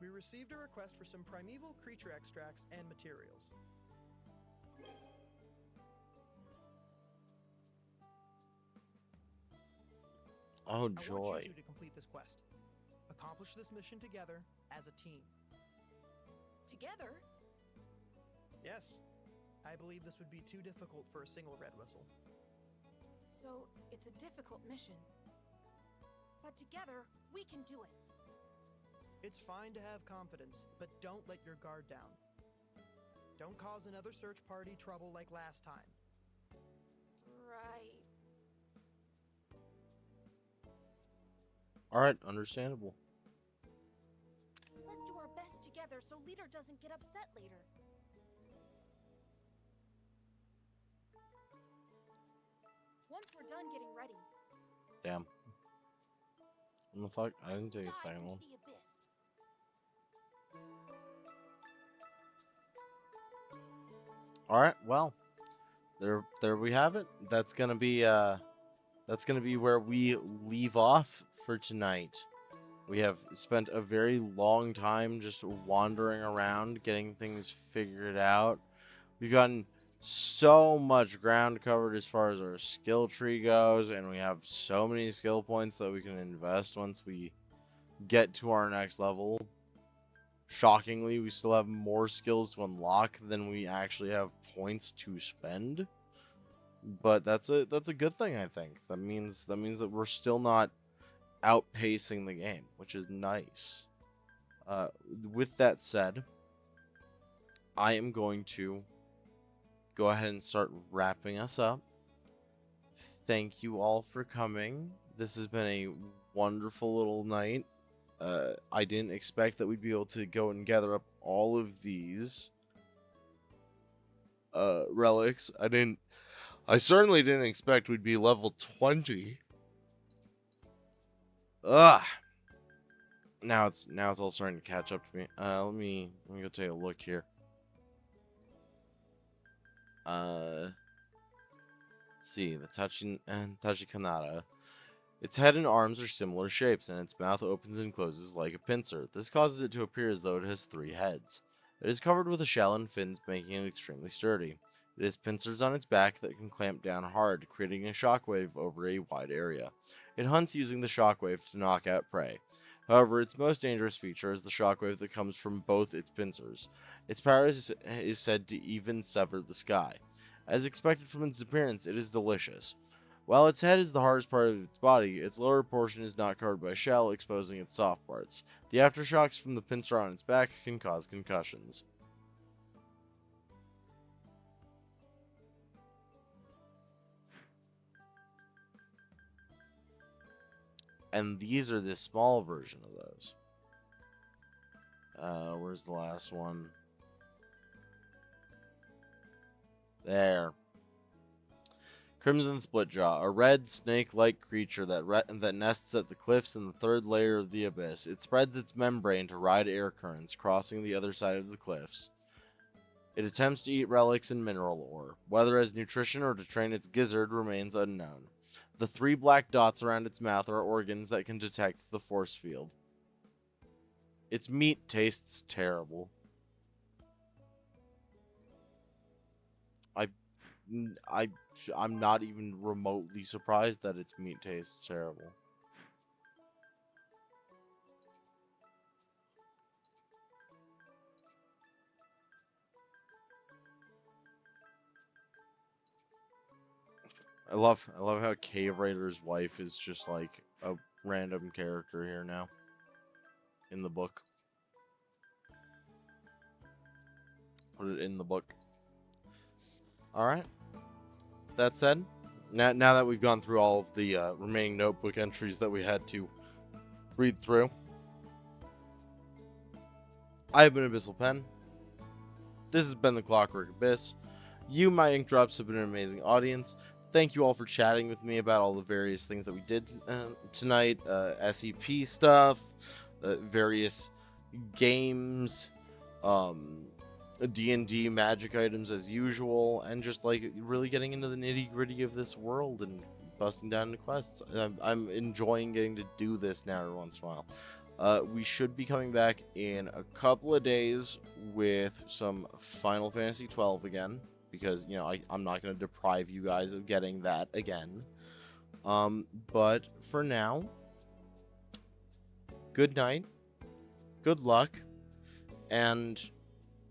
we received a request for some primeval creature extracts and materials. Oh, I want joy. you two to complete this quest. Accomplish this mission together as a team. Together? Yes. I believe this would be too difficult for a single red whistle. So, it's a difficult mission. But together, we can do it. It's fine to have confidence, but don't let your guard down. Don't cause another search party trouble like last time. Right. Alright, understandable. Let's do our best together so Leader doesn't get upset later. Once we're done getting ready, Damn. What the fuck? I didn't let's take a dive second into one. the abyss. Alright, well. There we have it. That's gonna be where we leave off for tonight. We have spent a very long time just wandering around, getting things figured out. We've gotten so much ground covered as far as our skill tree goes, and we have so many skill points that we can invest once we get to our next level. Shockingly, we still have more skills to unlock than we actually have points to spend. But that's a good thing, I think. That means that we're still not outpacing the game, which is nice. With that said, I am going to go ahead and start wrapping us up. Thank you all for coming. This has been a wonderful little night. I didn't expect that we'd be able to go and gather up all of these relics. I certainly didn't expect we'd be level 20. Ugh. Now it's all starting to catch up to me. Let me go take a look here. Let's see, the Tachikanada. Its head and arms are similar shapes, and its mouth opens and closes like a pincer. This causes it to appear as though it has 3 heads. It is covered with a shell and fins, making it extremely sturdy. It has pincers on its back that can clamp down hard, creating a shockwave over a wide area. It hunts using the shockwave to knock out prey. However, its most dangerous feature is the shockwave that comes from both its pincers. Its power is said to even sever the sky. As expected from its appearance, it is delicious. While its head is the hardest part of its body, its lower portion is not covered by shell, exposing its soft parts. The aftershocks from the pincer on its back can cause concussions. And these are the small version of those. Where's the last one? There. Crimson Splitjaw, a red snake-like creature that nests at the cliffs in the 3rd layer of the abyss. It spreads its membrane to ride air currents, crossing the other side of the cliffs. It attempts to eat relics and mineral ore. Whether as nutrition or to train its gizzard remains unknown. The 3 black dots around its mouth are organs that can detect the force field. Its meat tastes terrible. I'm not even remotely surprised that its meat tastes terrible. I love how Cave Raider's wife is just like a random character here now in the book. Put it in the book. All right. That said, now that we've gone through all of the remaining notebook entries that we had to read through, I have been Abyssal Pen. This has been the Clockwork Abyss. You, my ink drops, have been an amazing audience. Thank you all for chatting with me about all the various things that we did tonight. SEP stuff, various games, D&D magic items as usual, and just like really getting into the nitty-gritty of this world and busting down the quests. I'm enjoying getting to do this now every once in a while. We should be coming back in a couple of days with some Final Fantasy XII again, because, you know, I'm not going to deprive you guys of getting that again. But for now, good night, good luck, and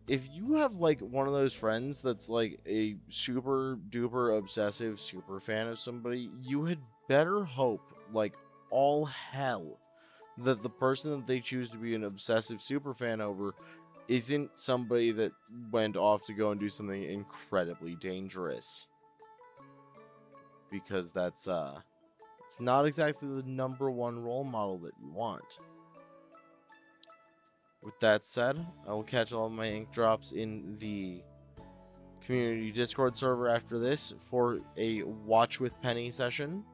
if you have, like, one of those friends that's, like, a super-duper obsessive super fan of somebody, you had better hope, like, all hell, that the person that they choose to be an obsessive super fan over isn't somebody that went off to go and do something incredibly dangerous. Because that's, it's not exactly the #1 role model that you want. With that said, I will catch all of my ink drops in the community Discord server after this for a Watch with Penny session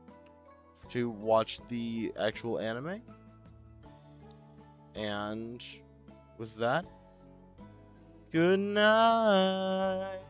to watch the actual anime. And with that, good night.